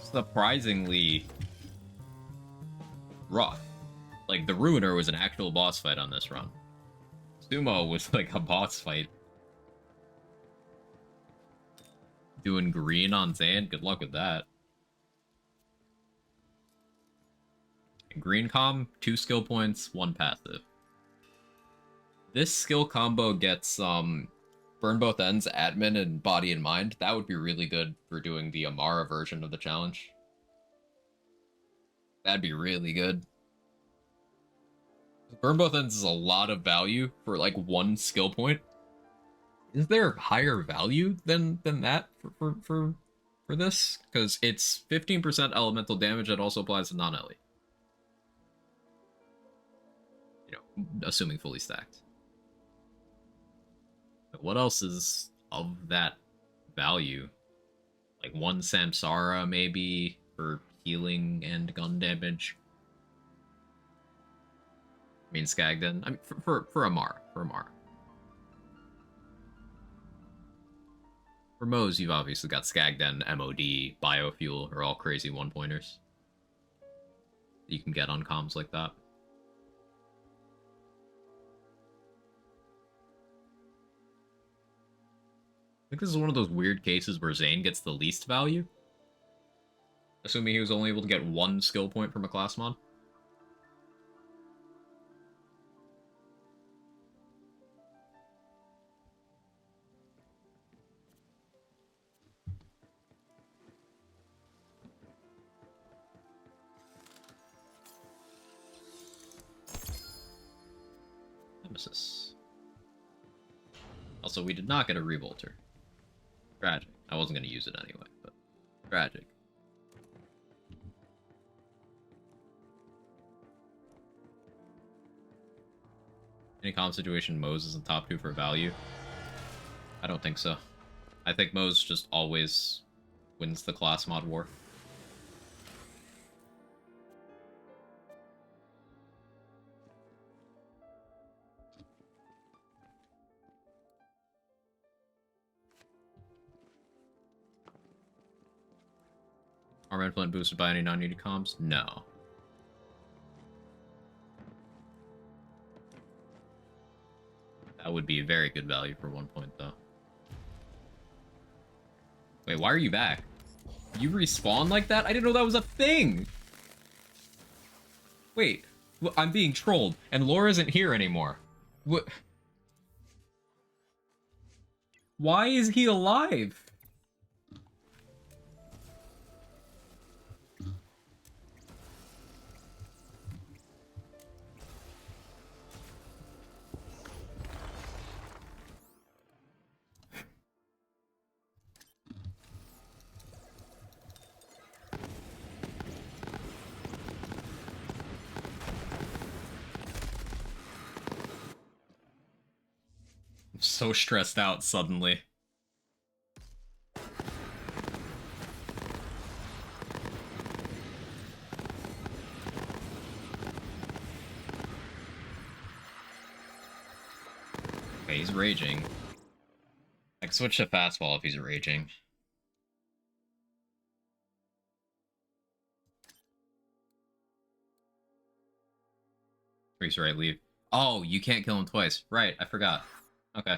surprisingly rough. Like the Ruiner was an actual boss fight on this run. Sumo was like a boss fight. Doing green on Zan, good luck with that. Green com, 2 skill points, 1 passive. This skill combo gets burn both ends, admin, and body and mind. That would be really good for doing the Amara version of the challenge. That'd be really good. Burn both ends is a lot of value for like 1 skill point. Is there higher value than that for this? Because it's 15% elemental damage that also applies to non-Ellie. You know, assuming fully stacked. But what else is of that value? Like 1 Samsara maybe for healing and gun damage. I mean Skagden. I mean for Amar. For Amar. For Moze, you've obviously got Skagden, MOD, Biofuel, are all crazy 1-pointers. You can get on comms like that. I think this is one of those weird cases where Zane gets the least value. Assuming he was only able to get 1 skill point from a class mod. Nemesis. Also, we did not get a Revolter. Tragic. I wasn't going to use it anyway, but tragic. Any comm situation, Moze is in top 2 for value? I don't think so. I think Moze just always wins the class mod war. Armor Flint boosted by any non-needed comms? No. That would be very good value for 1 point, though. Wait, why are you back? You respawn like that? I didn't know that was a thing! Wait, I'm being trolled, and Laura isn't here anymore. What? Why is he alive? I'm so stressed out suddenly. Okay, he's raging. I can switch to fastball if he's raging. Freeze right, leave. Oh, you can't kill him twice. Right, I forgot. Okay.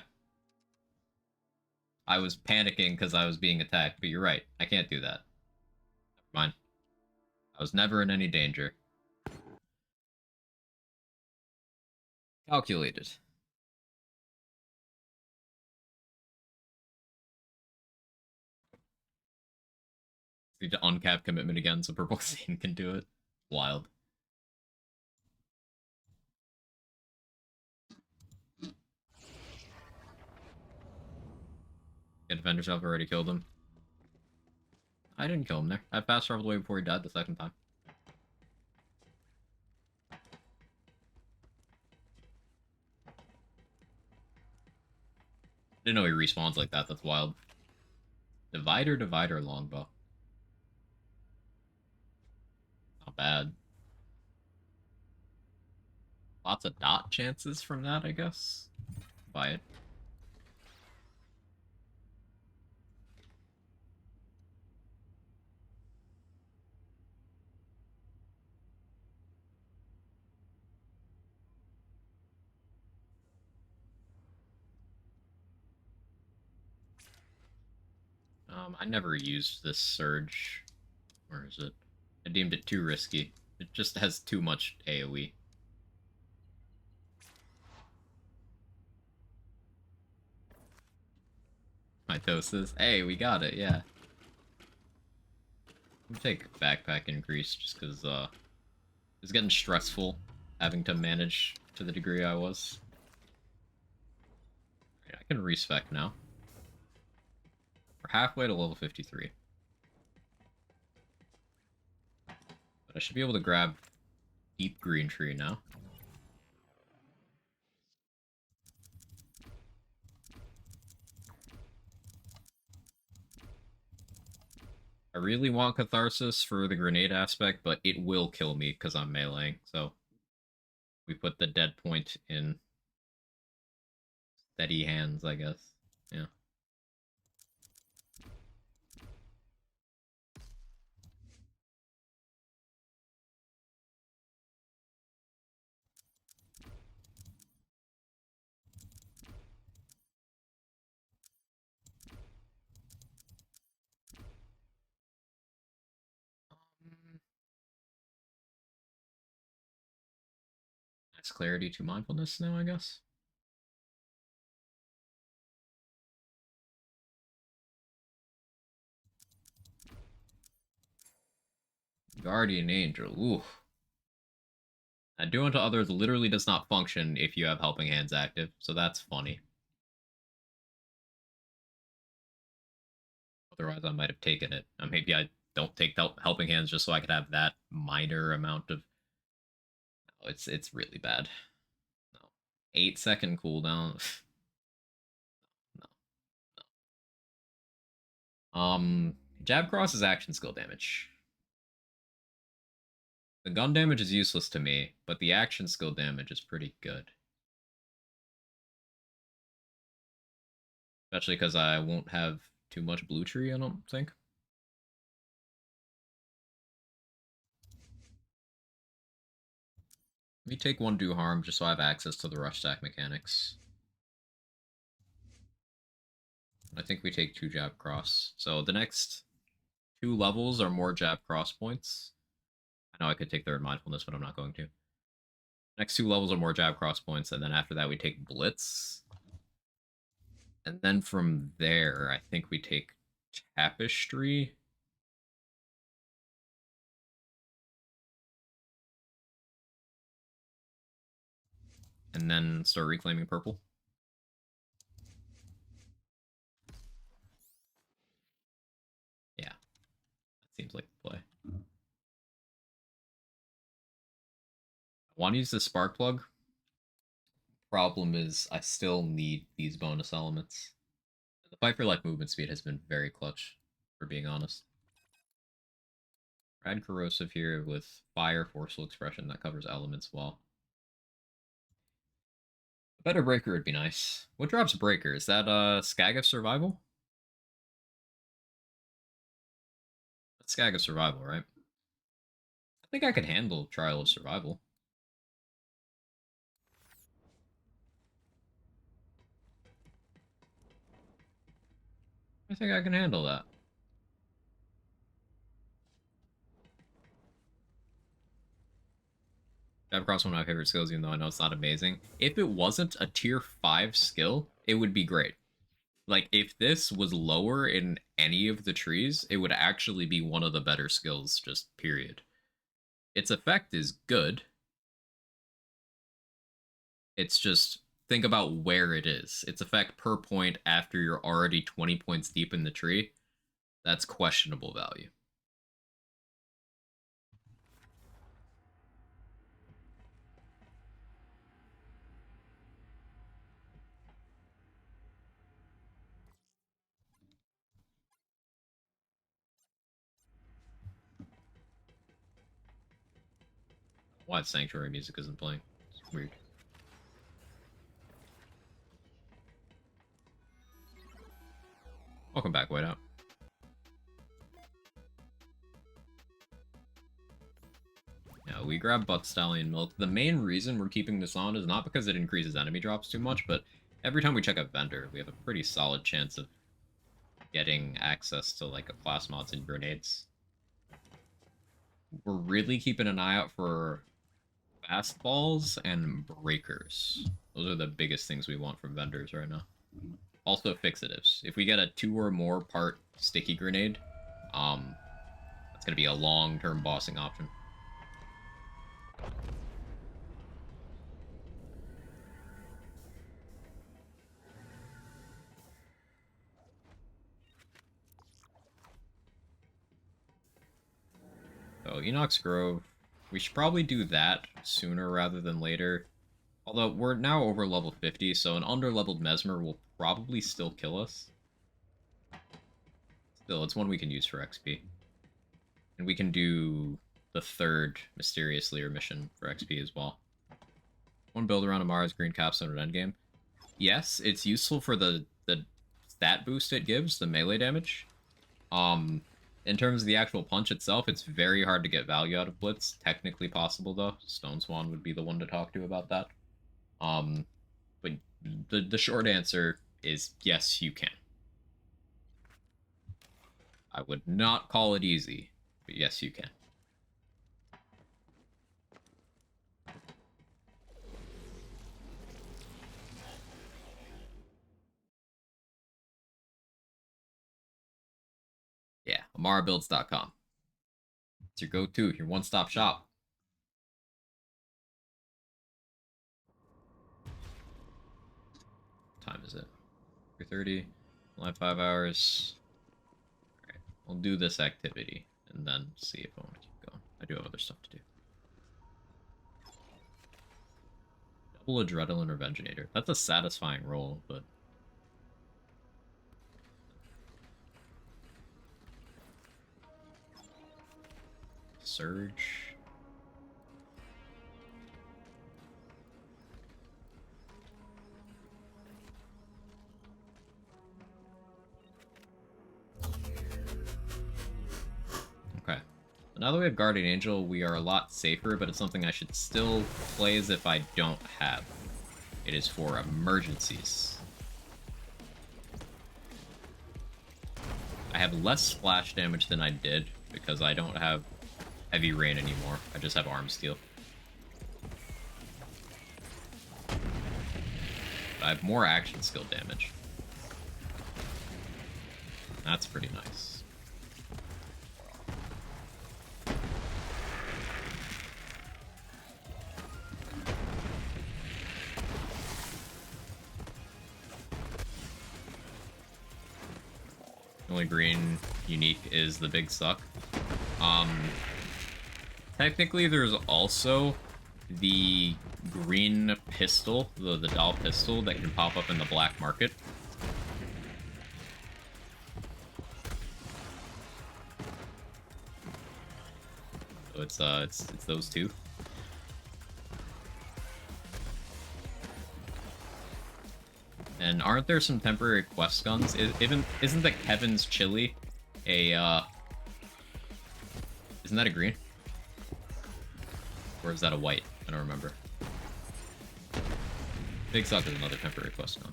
I was panicking because I was being attacked, but you're right. I can't do that. Never mind. I was never in any danger. Calculated. Need to uncap commitment again so Purple Xane can do it. Wild. Yeah, Defenders have already killed him. I didn't kill him there. I fast traveled away before he died the second time. Didn't know he respawns like that. That's wild. Divider, longbow. Not bad. Lots of dot chances from that, I guess. Buy it. I never used this surge. Where is it? I deemed it too risky. It just has too much AoE. Mitosis. Hey, we got it, yeah. We'll take backpack increase just because it's getting stressful having to manage to the degree I was. I can respec now. We're halfway to level 53. But I should be able to grab Deep Green Tree now. I really want Catharsis for the grenade aspect, but it will kill me because I'm meleeing, so we put the dead point in steady hands, I guess. Yeah. Nice clarity to mindfulness now, I guess. Guardian Angel. Ooh. Do unto others literally does not function if you have Helping Hands active, so that's funny. Otherwise, I might have taken it. Maybe I don't take Helping Hands just so I could have that minor amount of. No, it's really bad. No, 8-second cooldown. No, no. Jab Cross is action skill damage. The gun damage is useless to me, but the action skill damage is pretty good. Especially because I won't have too much blue tree, I don't think. Let me take one do harm just so I have access to the rush stack mechanics. I think we take 2 jab cross. So the next 2 levels are more jab cross points. I know I could take third mindfulness, but I'm not going to. Next 2 levels are more jab cross points, and then after that we take blitz. And then from there, I think we take tapestry. And then start reclaiming purple. Yeah, that seems like the play. I want to use the spark plug. Problem is, I still need these bonus elements. The fight for life movement speed has been very clutch, for being honest. Add corrosive here with fire forceful expression that covers elements well. A better breaker would be nice. What drops breaker? Is that Skag of Survival? That's Skag of Survival, right? I think I could handle Trial of Survival. I think I can handle that. Cross one of my favorite skills, even though I know it's not amazing. If it wasn't a tier 5 skill, it would be great. Like, if this was lower in any of the trees, it would actually be one of the better skills, just period. Its effect is good. It's just, think about where it is. Its effect per point after you're already 20 points deep in the tree, that's questionable value. Why Sanctuary music isn't playing? It's weird. Welcome back, Whiteout. Yeah, we grab Buck Stallion Milk. The main reason we're keeping this on is not because it increases enemy drops too much, but every time we check a vendor, we have a pretty solid chance of getting access to, like, a class mods and grenades. We're really keeping an eye out for fastballs and breakers. Those are the biggest things we want from vendors right now. Also fixatives. If we get a 2 or more part sticky grenade, that's gonna be a long-term bossing option. So Enoch's Grove, we should probably do that sooner rather than later. Although we're now over level 50, so an under-leveled Mesmer will probably still kill us. Still, it's one we can use for XP. And we can do the third Mysterious Leer mission for XP as well. One build around Amara's green capstone at endgame. Yes, it's useful for the stat boost it gives, the melee damage. In terms of the actual punch itself, it's very hard to get value out of Blitz. Technically possible, though. Stone Swan would be the one to talk to about that. But the short answer is yes, you can. I would not call it easy, but yes, you can. Yeah, AmaraBuilds.com. It's your go-to, your one-stop shop. What time is it? 3:30. Only 5 hours. Alright, we'll do this activity and then see if I want to keep going. I do have other stuff to do. Double Adrenaline Revengeator. That's a satisfying roll, but... Surge. Okay. Now that we have Guardian Angel, we are a lot safer, but it's something I should still play as if I don't have. It is for emergencies. I have less splash damage than I did, because I don't have Heavy Rain anymore. I just have Arm Steel. But I have more action skill damage. That's pretty nice. The only green unique is the big suck. Technically there's also the green pistol, the doll pistol that can pop up in the black market. So it's those two. And aren't there some temporary quest guns? Isn't the Kevin's Chili a isn't that a green? Or is that a white? I don't remember. Big Suck is another temporary quest gun.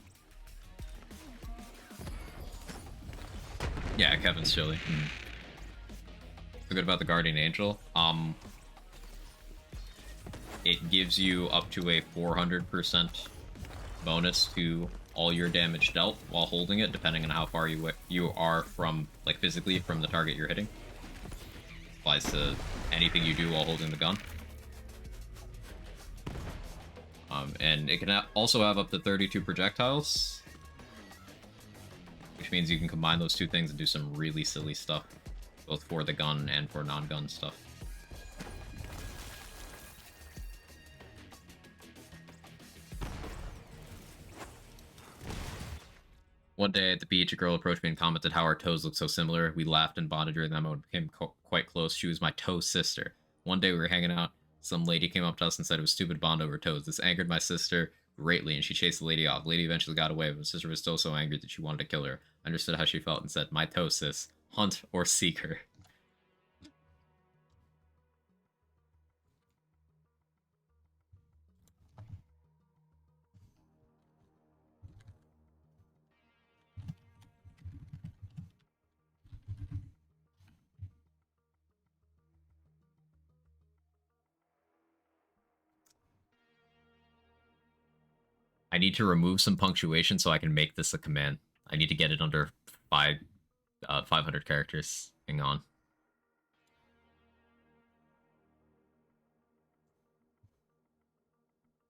Yeah, Kevin's Chili. So good about the Guardian Angel. it gives you up to a 400% bonus to all your damage dealt while holding it, depending on how far you are from, like, physically from the target you're hitting. Applies to anything you do while holding the gun. And it can also have up to 32 projectiles, which means you can combine those two things and do some really silly stuff, both for the gun and for non-gun stuff. One day at the beach, a girl approached me and commented how our toes looked so similar. We laughed and bonded during that moment, became quite close. She was my toe sister. One day we were hanging out. Some lady came up to us and said it was stupid bond over toes. This angered my sister greatly, and she chased the lady off. The lady eventually got away, but my sister was still so angry that she wanted to kill her. I understood how she felt and said, my toe sis, hunt or seek her. I need to remove some punctuation so I can make this a command. I need to get it under 500 characters. Hang on.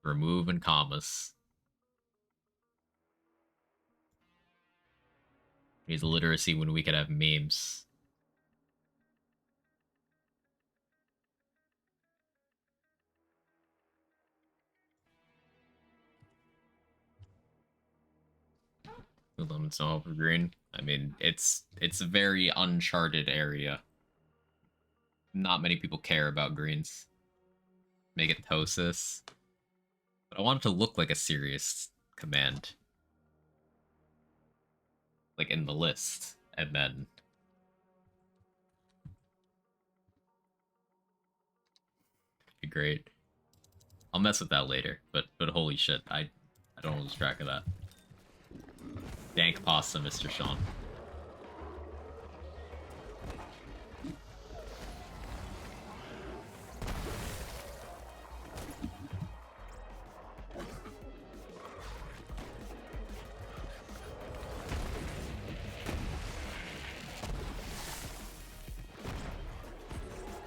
Remove and commas. Needs literacy when we could have memes. Lemon Snow over green. I mean, it's a very uncharted area. Not many people care about greens. Make it Tosis. But I want it to look like a serious command. Like in the list. And then... be great. I'll mess with that later, but holy shit, I don't lose track of that. Dank pasta, Mr. Sean.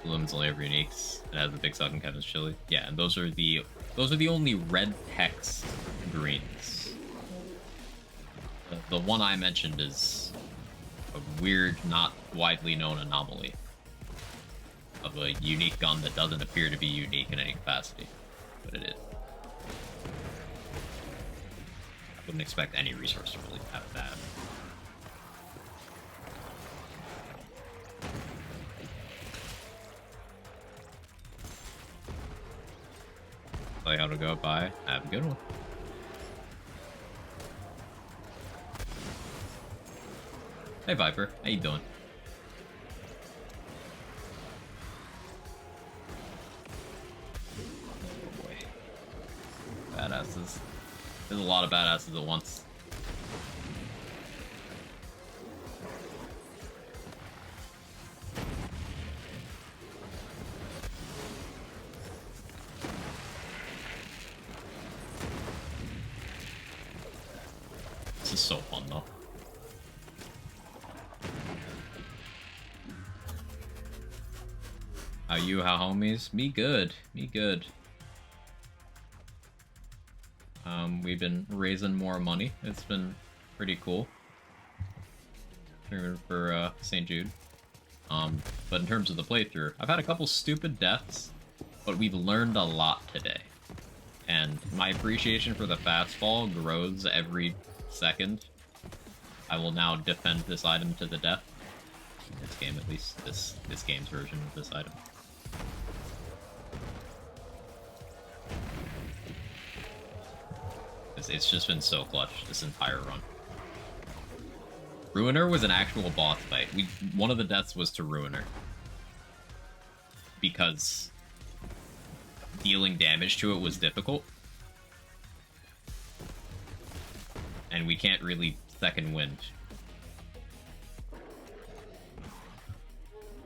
Bloom's only ever uniques. It has the big suck and Kevin's chili. Yeah, and those are the only red text greens. The one I mentioned is a weird, not widely known anomaly of a unique gun that doesn't appear to be unique in any capacity, but it is. I wouldn't expect any resource to really have that. Tell you how to go by. Have a good one. Hey Viper, how you doing? Oh boy. Badasses. There's a lot of badasses at once. This is so fun though. How you, how homies? Me good. Me good. We've been raising more money. It's been pretty cool. For St. Jude. But in terms of the playthrough, I've had a couple stupid deaths, but we've learned a lot today. And my appreciation for the fastball grows every second. I will now defend this item to the death. This game, at least. This game's version of this item. It's just been so clutch this entire run. Ruiner was an actual boss fight. One of the deaths was to Ruiner. Because dealing damage to it was difficult. And we can't really second wind.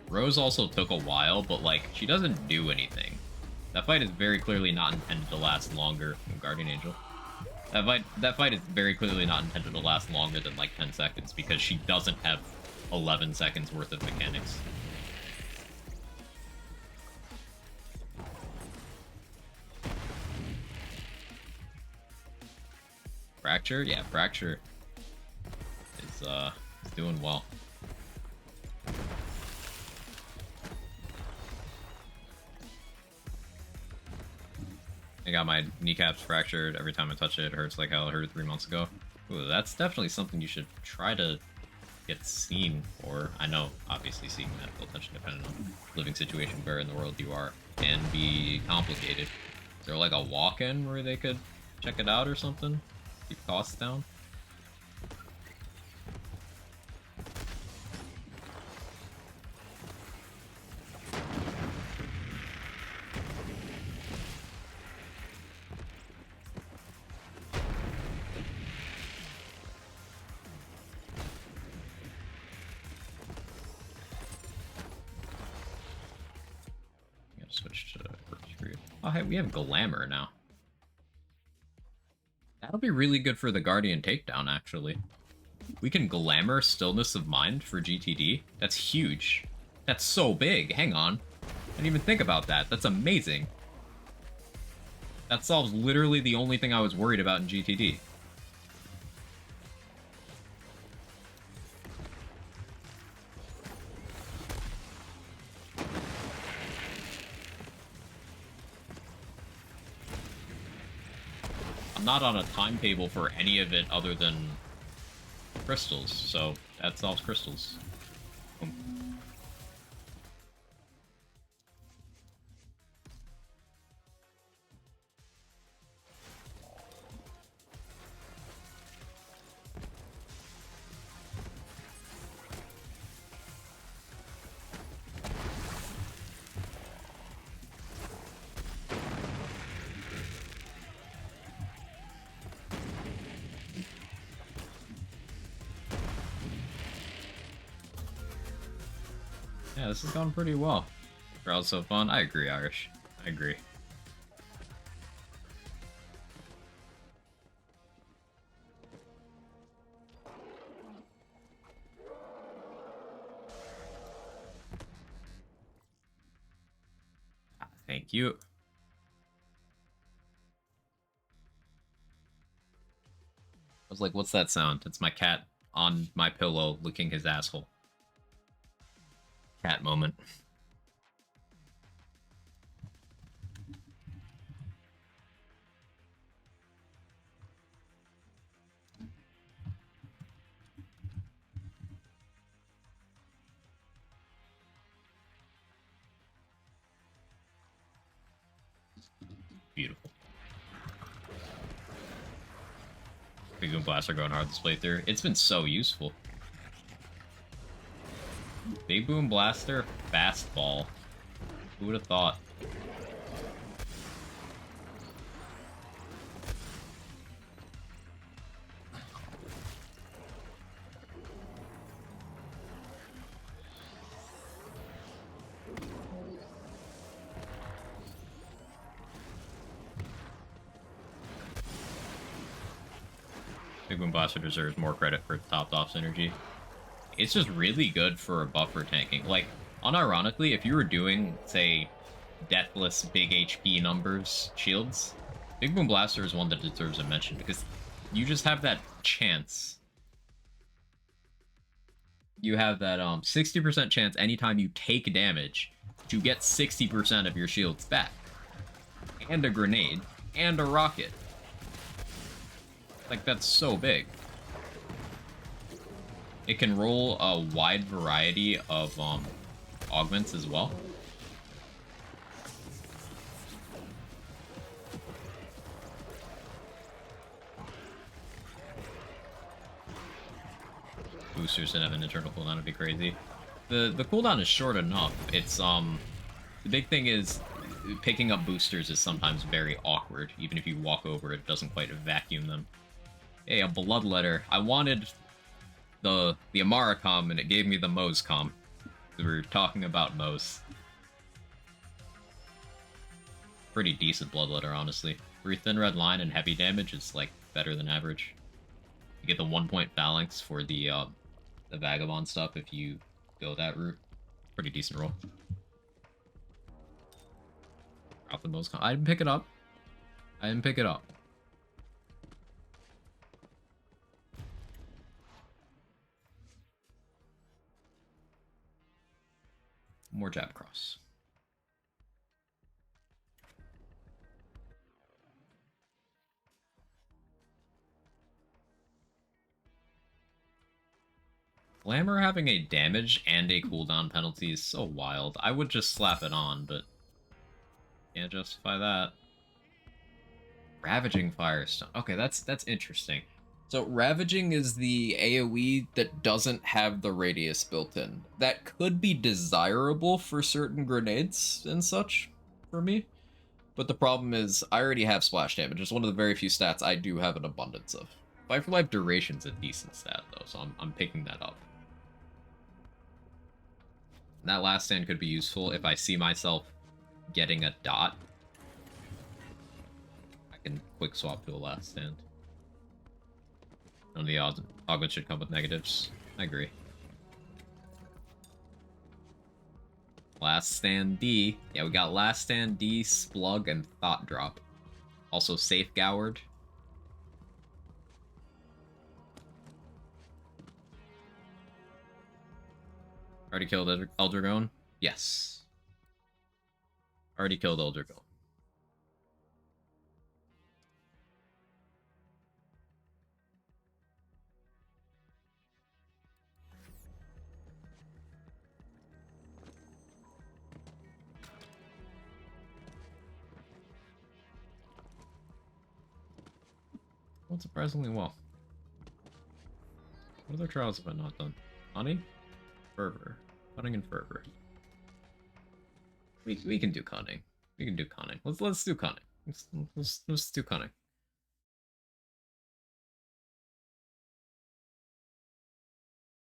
Rose also took a while, but like, she doesn't do anything. That fight is very clearly not intended to last longer than Guardian Angel. That fight is very clearly not intended to last longer than like 10 seconds because she doesn't have 11 seconds worth of mechanics. Fracture? Yeah, Fracture is doing well. I got my kneecaps fractured every time I touch it. It hurts like hell. It hurt 3 months ago. Ooh, that's definitely something you should try to get seen for. I know, obviously, seeking medical attention, depending on living situation where in the world you are, can be complicated. Is there like a walk-in where they could check it out or something? Keep costs down? Switch to Mercury. Oh, hey, we have Glamour now. That'll be really good for the Guardian takedown, actually. We can Glamour Stillness of Mind for GTD. That's huge. That's so big. Hang on. I didn't even think about that. That's amazing. That solves literally the only thing I was worried about in GTD. I'm not on a timetable for any of it other than crystals, so that solves crystals. Boom. Yeah, this has gone pretty well. Crowd's so fun. I agree, Irish. I agree. Thank you. I was like, what's that sound? It's my cat on my pillow licking his asshole. Cat moment. Beautiful. Big Boom Blaster going hard this playthrough. It's been so useful. Big Boom Blaster, fastball. Who would have thought? Big Boom Blaster deserves more credit for topped off synergy. It's just really good for a buffer tanking. Like, unironically, if you were doing, say, deathless big HP numbers shields, Big Boom Blaster is one that deserves a mention because you just have that chance. You have that 60% chance anytime you take damage to get 60% of your shields back. And a grenade. And a rocket. Like, that's so big. It can roll a wide variety of augments as well. Boosters that have an internal cooldown would be crazy. The cooldown is short enough. It's the big thing is picking up boosters is sometimes very awkward. Even if you walk over, it doesn't quite vacuum them. Hey, a bloodletter. I wanted the Amara comm, and it gave me the Moe's comm. We were talking about Moe's. Pretty decent bloodletter, honestly. 3 thin red line and heavy damage is like better than average. You get the 1-point phalanx for the vagabond stuff if you go that route. Pretty decent roll. Drop the most. I didn't pick it up. I didn't pick it up. More jab cross. Glamour having a damage and a cooldown penalty is so wild. I would just slap it on, but can't justify that. Ravaging Firestone. Okay, that's interesting. So Ravaging is the AoE that doesn't have the radius built in. That could be desirable for certain grenades and such for me. But the problem is I already have splash damage. It's one of the very few stats I do have an abundance of. Fight for Life Duration's a decent stat though, so I'm picking that up. That last stand could be useful if I see myself getting a dot. I can quick swap to a last stand. None of the augments should come with negatives. I agree. Last stand D. Yeah, we got last stand D, Splug, and Thought Drop. Also Safe Goward. Already killed Eldragon? Yes. Already killed Eldragon. Went surprisingly well. What other trials have I not done? Honey? Fervor. Cunning and Fervor. We can do Cunning. We can do Cunning. Let's do Cunning. Let's do Cunning.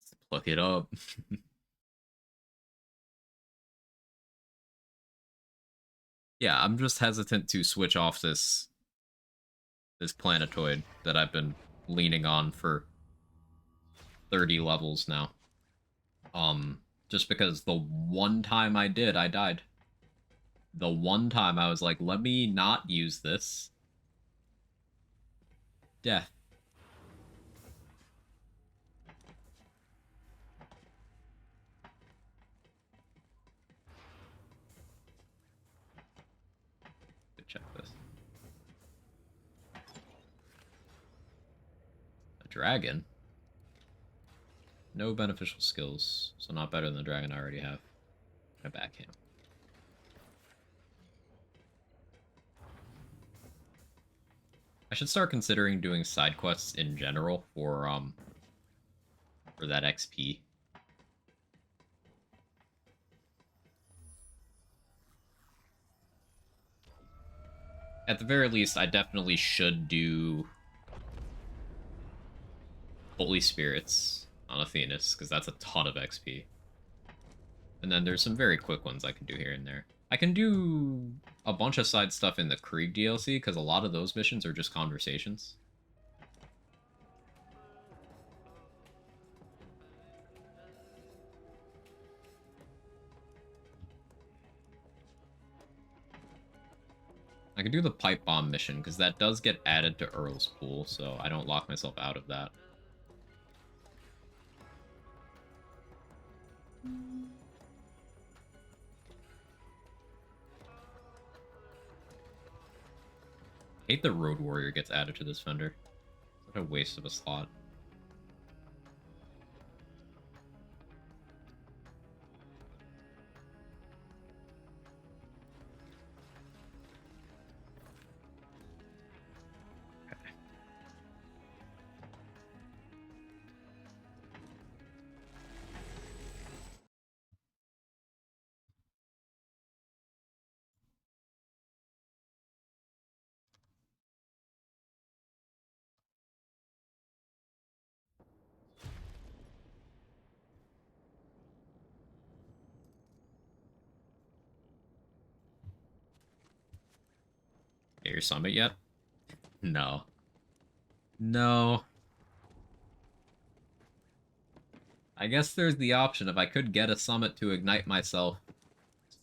Let's pluck it up. Yeah, I'm just hesitant to switch off this planetoid that I've been leaning on for 30 levels now. Just because the one time I did, I died. The one time I was like, let me not use this. Death. Check this. A dragon? No beneficial skills, so not better than the dragon I already have. I backhand. I should start considering doing side quests in general for that XP. At the very least, I definitely should do Holy Spirits on Athenas, because that's a ton of XP. And then there's some very quick ones I can do here and there. I can do a bunch of side stuff in the Krieg DLC, because a lot of those missions are just conversations. I can do the Pipe Bomb mission, because that does get added to Earl's Pool, so I don't lock myself out of that. I hate the Road Warrior gets added to this vendor. What a waste of a slot. Get your summit yet? No. No. I guess there's the option if I could get a summit to ignite myself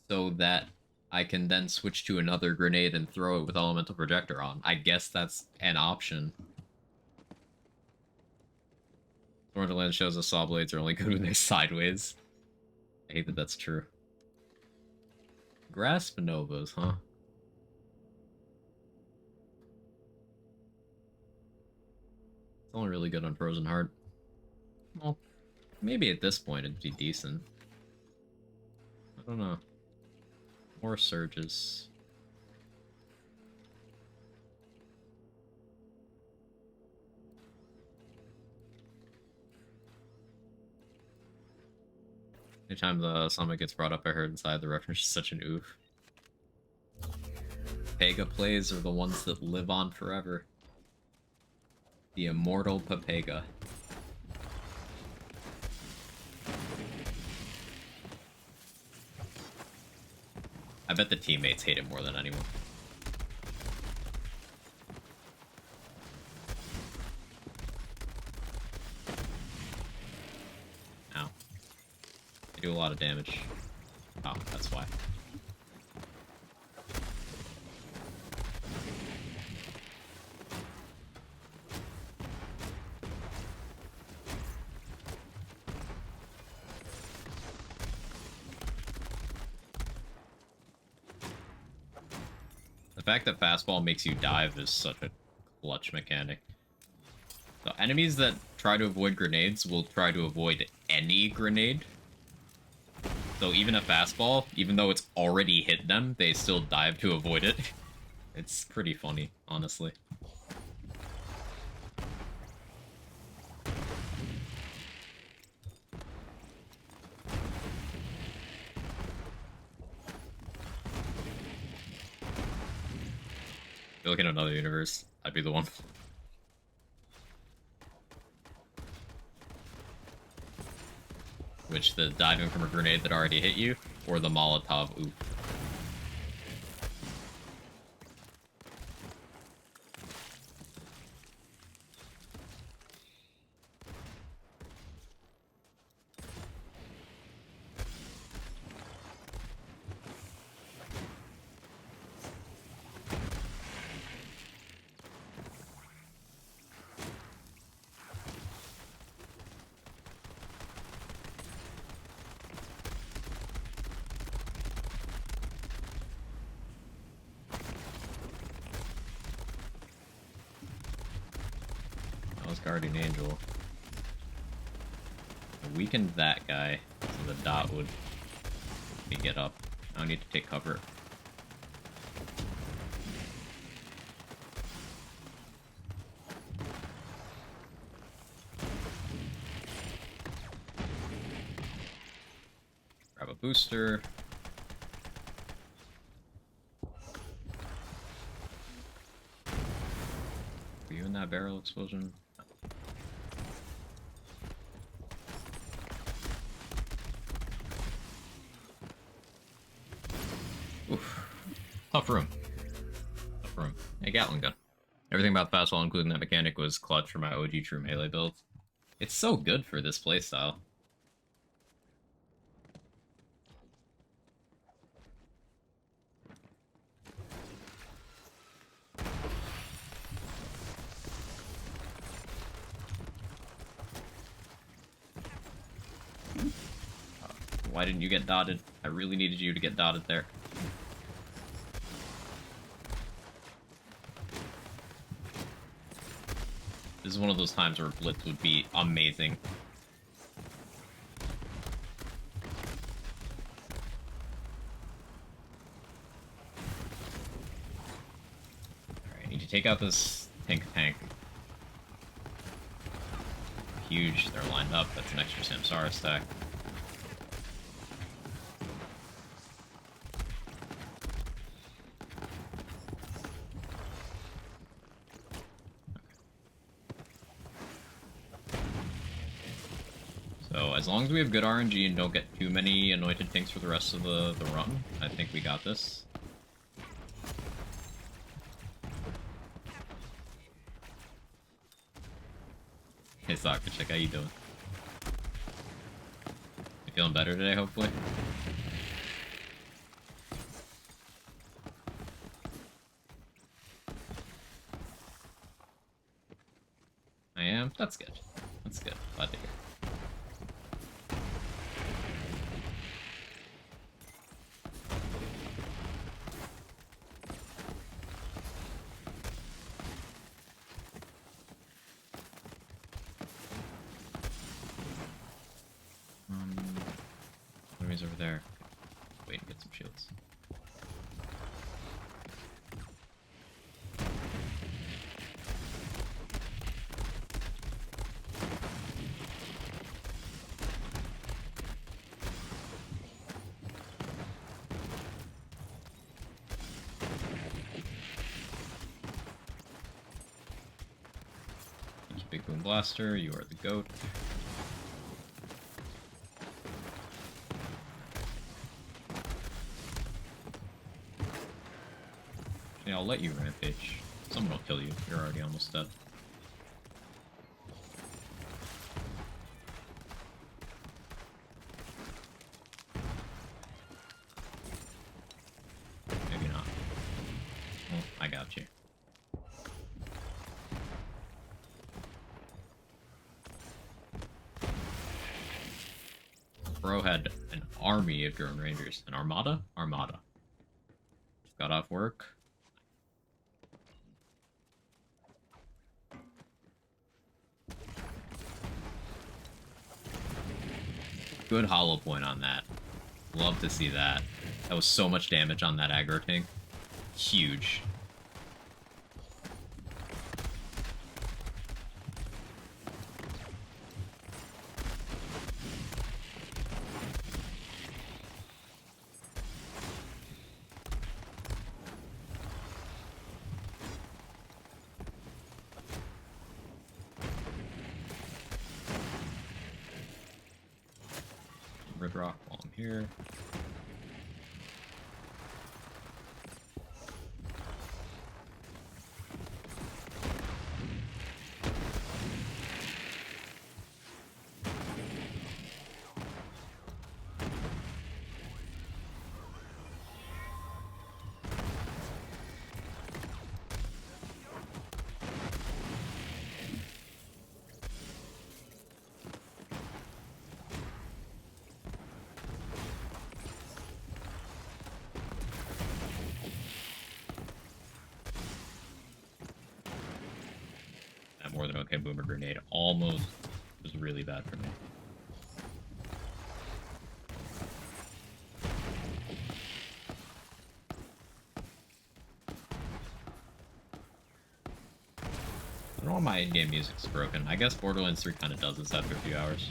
so that I can then switch to another grenade and throw it with elemental projector on. I guess that's an option. Borderlands shows us saw blades are only good when they're sideways. I hate that that's true. Grasp Novas, huh? It's only really good on Frozen Heart. Well, maybe at this point it'd be decent. I don't know. More surges. Anytime the summit gets brought up, I heard inside the reference is such an oof. Papega plays are the ones that live on forever. The immortal Papega. I bet the teammates hate it more than anyone. Ow. I do a lot of damage. Oh, that's why. The fact that fastball makes you dive is such a clutch mechanic. So enemies that try to avoid grenades will try to avoid any grenade. So even a fastball, even though it's already hit them, they still dive to avoid it. It's pretty funny, honestly. If you look in another universe, I'd be the one. Which, the diving from a grenade that already hit you, or the Molotov oop. Guardian Angel. I weakened that guy, so the dot would let me get up. I don't need to take cover. Grab a booster. Were you in that barrel explosion? Tough room. Tough room. Hey, Gatling gun. Everything about the fastball, including that mechanic, was clutch for my OG true melee build. It's so good for this playstyle. Why didn't you get dotted? I really needed you to get dotted there. This is one of those times where Blitz would be amazing. Alright, I need to take out this tank. Huge, they're lined up. That's an extra Samsara stack. So as long as we have good RNG and don't get too many anointed tanks for the rest of the run, I think we got this. Hey, Soccer Chick, how you doing? You feeling better today, hopefully? I am? That's good. That's good. Glad to hear. Enemies over there. Wait and get some shields. Thank you, Big Boom Blaster. You are the goat. Yeah, I'll let you rampage. Someone will kill you. You're already almost dead. Maybe not. Well, I got you. Bro had an army of drone rangers. An armada? Armada. Got off work. Good hollow point on that. Love to see that. That was so much damage on that aggro tank. Huge. Red rock while I'm here. More than okay. Boomer grenade almost was really bad for me. I don't know why my in-game music's broken. I guess Borderlands 3 kind of does this after a few hours.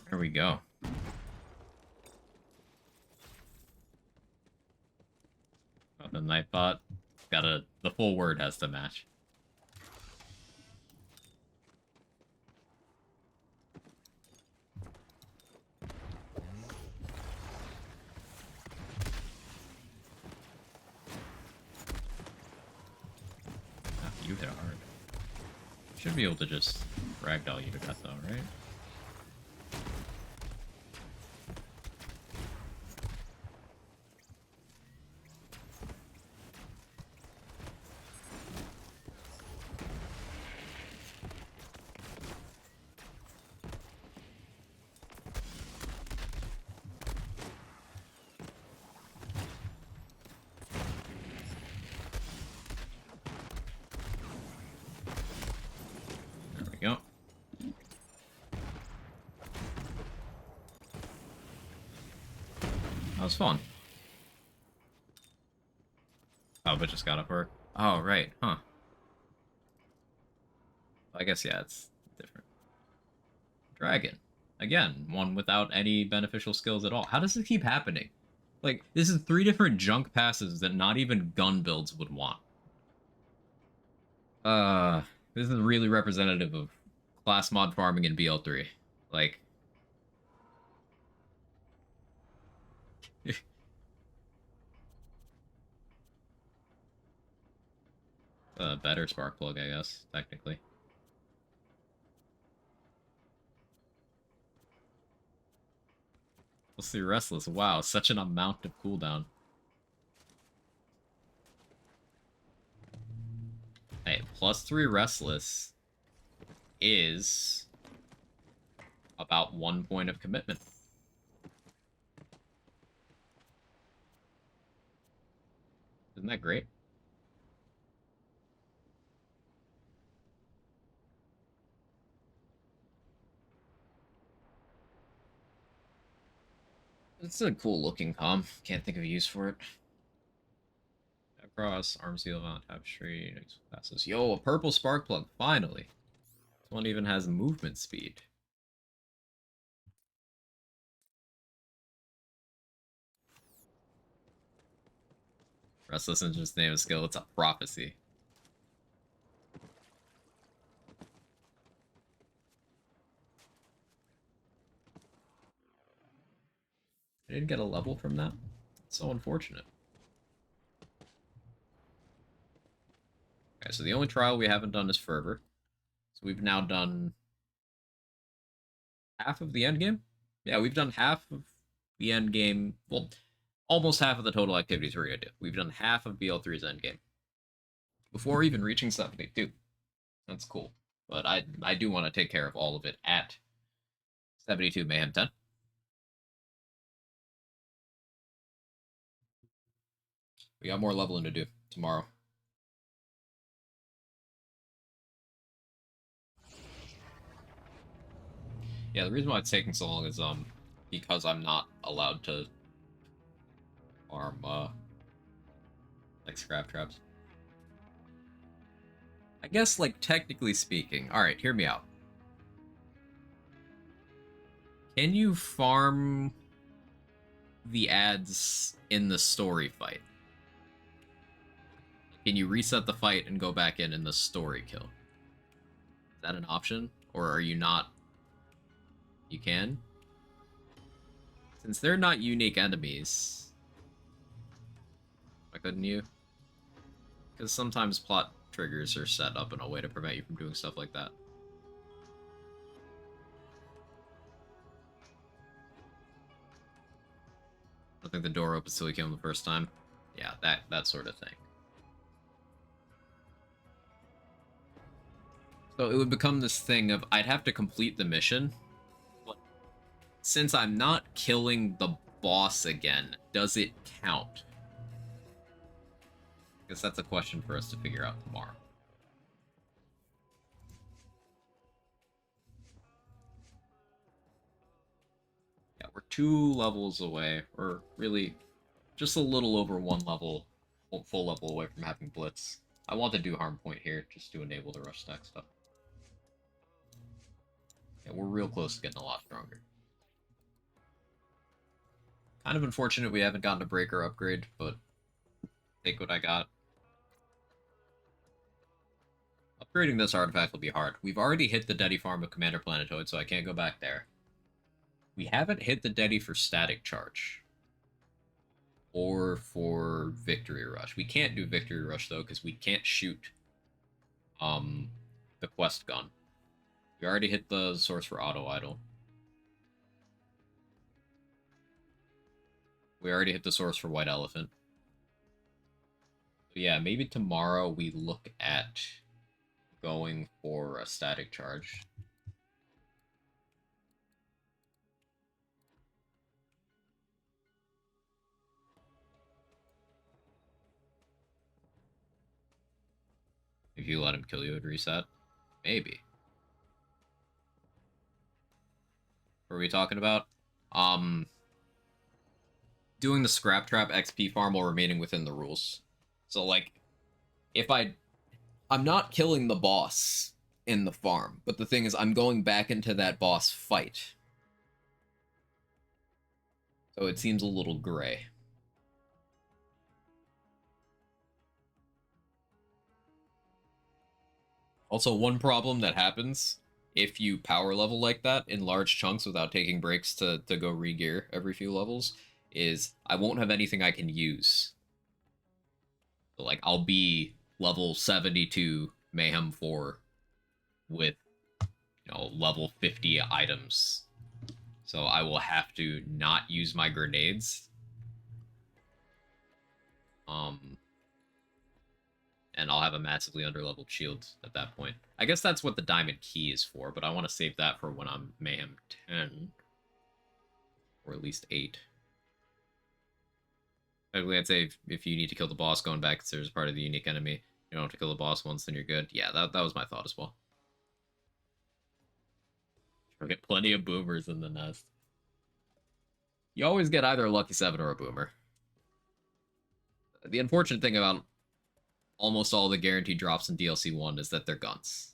There we go. Oh, the Nightbot. The full word has to match. Ah, you hit hard. Should be able to just ragdoll you to death though, right? There we go. That was fun. Oh, but just got up work. Oh, right, huh. I guess, yeah, it's different. Dragon. Again, one without any beneficial skills at all. How does this keep happening? Like, this is 3 different junk passes that not even gun builds would want. Uh, this is really representative of class mod farming in BL3. Like, a better spark plug, I guess, technically. Let's see, Restless. Wow, such an amount of cooldown. Hey, +3 Restless is about 1 point of commitment. Isn't that great? It's a cool looking com. Can't think of a use for it. Cross, arm seal, mount, tapestry, next passes. Yo, a purple spark plug, finally. This one even has movement speed. Restless isn't just the name of skill, it's a prophecy. I didn't get a level from that. It's so unfortunate. Okay, so the only trial we haven't done is Fervor. So we've now done half of the end game? Yeah, we've done half of the end game. Well, almost half of the total activities we're gonna do. We've done half of BL3's end game. Before even reaching 72. That's cool. But I do want to take care of all of it at 72 Mayhem 10. We got more leveling to do tomorrow. Yeah, the reason why it's taking so long is because I'm not allowed to farm like scrap traps. I guess, like, technically speaking. Alright, hear me out. Can you farm the ads in the story fight? Can you reset the fight and go back in the story kill? Is that an option? Or are you not? You can? Since they're not unique enemies, why couldn't you? Because sometimes plot triggers are set up in a way to prevent you from doing stuff like that. I think the door opens till you kill him the first time. Yeah, that sort of thing. So it would become this thing of I'd have to complete the mission, but since I'm not killing the boss again, does it count? I guess that's a question for us to figure out tomorrow. Yeah, we're 2 levels away, or really just a little over 1 level, full level away from having Blitz. I want to do Harm Point here, just to enable the rush stack stuff. Yeah, we're real close to getting a lot stronger. Kind of unfortunate we haven't gotten a Breaker upgrade, but take what I got. Upgrading this artifact will be hard. We've already hit the Dedi farm of Commander Planetoid, so I can't go back there. We haven't hit the Dedi for Static Charge. Or for Victory Rush. We can't do Victory Rush, though, because we can't shoot the Quest Gun. We already hit the source for Auto Idol. We already hit the source for White Elephant. So yeah, maybe tomorrow we look at going for a Static Charge. If you let him kill you, it'd reset. Maybe. What are we talking about? Doing the Scrap Trap XP farm while remaining within the rules. So, like, if I'm not killing the boss in the farm. But the thing is, I'm going back into that boss fight. So it seems a little gray. Also, one problem that happens if you power level like that in large chunks without taking breaks to go re-gear every few levels is I won't have anything I can use. So, like, I'll be level 72 Mayhem 4 with, level 50 items. So I will have to not use my grenades. And I'll have a massively underleveled shield at that point. I guess that's what the diamond key is for, but I want to save that for when I'm Mayhem 10. Or at least 8. I'd say if you need to kill the boss, going back considers part of the unique enemy. You don't have to kill the boss once, then you're good. Yeah, that was my thought as well. You'll get plenty of boomers in the nest. You always get either a Lucky 7 or a boomer. The unfortunate thing about almost all the guaranteed drops in DLC 1 is that they're guns.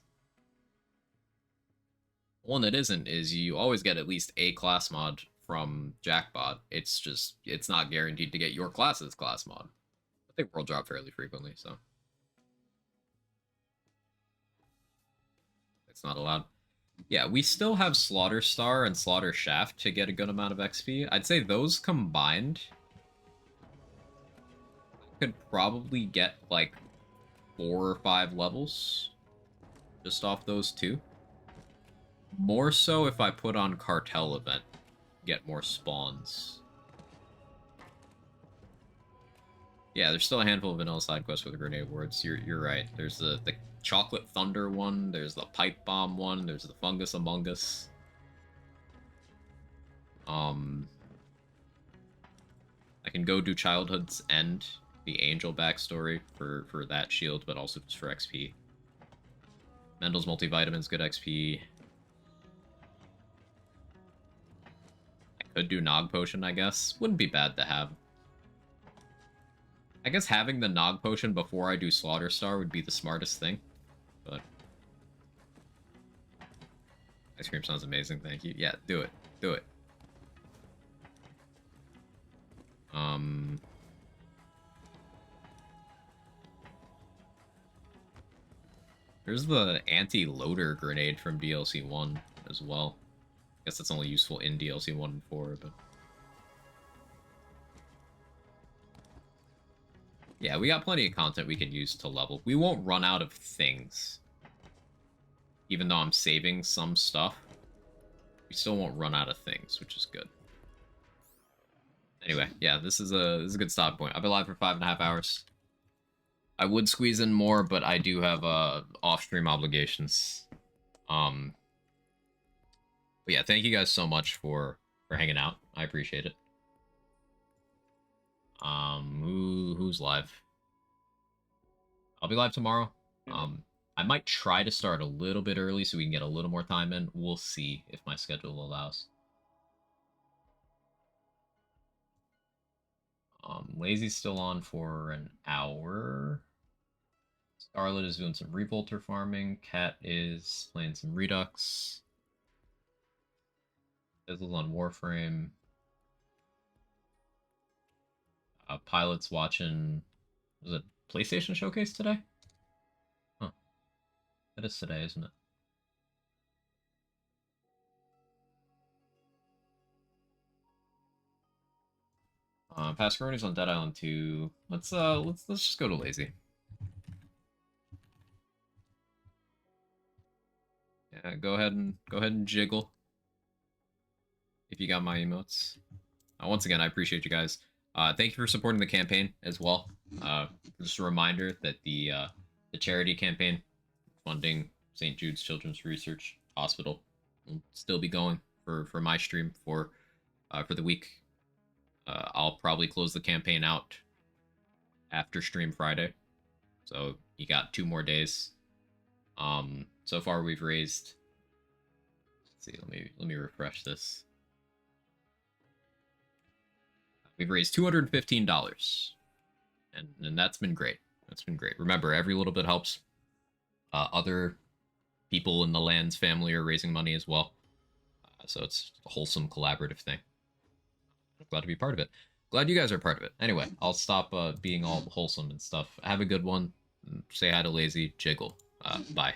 One that isn't is you always get at least a class mod from Jackbot. It's not guaranteed to get your class's class mod. I think world drop fairly frequently, so it's not allowed. Yeah, we still have Slaughter Star and Slaughter Shaft to get a good amount of XP. I'd say those combined could probably get like 4 or 5 levels just off those two. More so if I put on Cartel Event, get more spawns. Yeah, there's still a handful of vanilla side quests with the grenade wards. You're right. There's the Chocolate Thunder one, there's the Pipe Bomb one, there's the Fungus Among Us. I can go do Childhood's End, the Angel backstory for that shield, but also just for XP. Mendel's multivitamins, good XP. I could do Nog Potion, I guess. Wouldn't be bad to have. I guess having the Nog Potion before I do Slaughter Star would be the smartest thing. But ice cream sounds amazing, thank you. Yeah, do it. Do it. There's the anti-loader grenade from DLC 1 as well. I guess that's only useful in DLC 1 and 4, but yeah, we got plenty of content we can use to level. We won't run out of things. Even though I'm saving some stuff, we still won't run out of things, which is good. Anyway, yeah, this is a good stop point. I've been live for 5.5 hours. I would squeeze in more, but I do have off-stream obligations. But yeah, thank you guys so much for hanging out. I appreciate it. Who's live? I'll be live tomorrow. I might try to start a little bit early so we can get a little more time in. We'll see if my schedule allows. Lazy's still on for an hour. Scarlet is doing some Revolter farming. Cat is playing some Redux. Fizzle's on Warframe. Pilot's watching... Was it PlayStation Showcase today? Huh. That is today, isn't it? Pascaroni's on Dead Island 2. Let's just go to Lazy. Yeah, go ahead and jiggle. If you got my emotes. Once again, I appreciate you guys. Thank you for supporting the campaign as well. Just a reminder that the charity campaign funding St. Jude's Children's Research Hospital will still be going for my stream for the week. I'll probably close the campaign out after stream Friday, so you got 2 more days. So far we've raised. Let's see. Let me refresh this. We've raised $215, and that's been great. That's been great. Remember, every little bit helps. Other people in the Land's family are raising money as well. So it's a wholesome collaborative thing. I'm glad to be part of it. Glad you guys are part of it. Anyway, I'll stop being all wholesome and stuff. Have a good one. Say hi to Lazy Jiggle. Bye.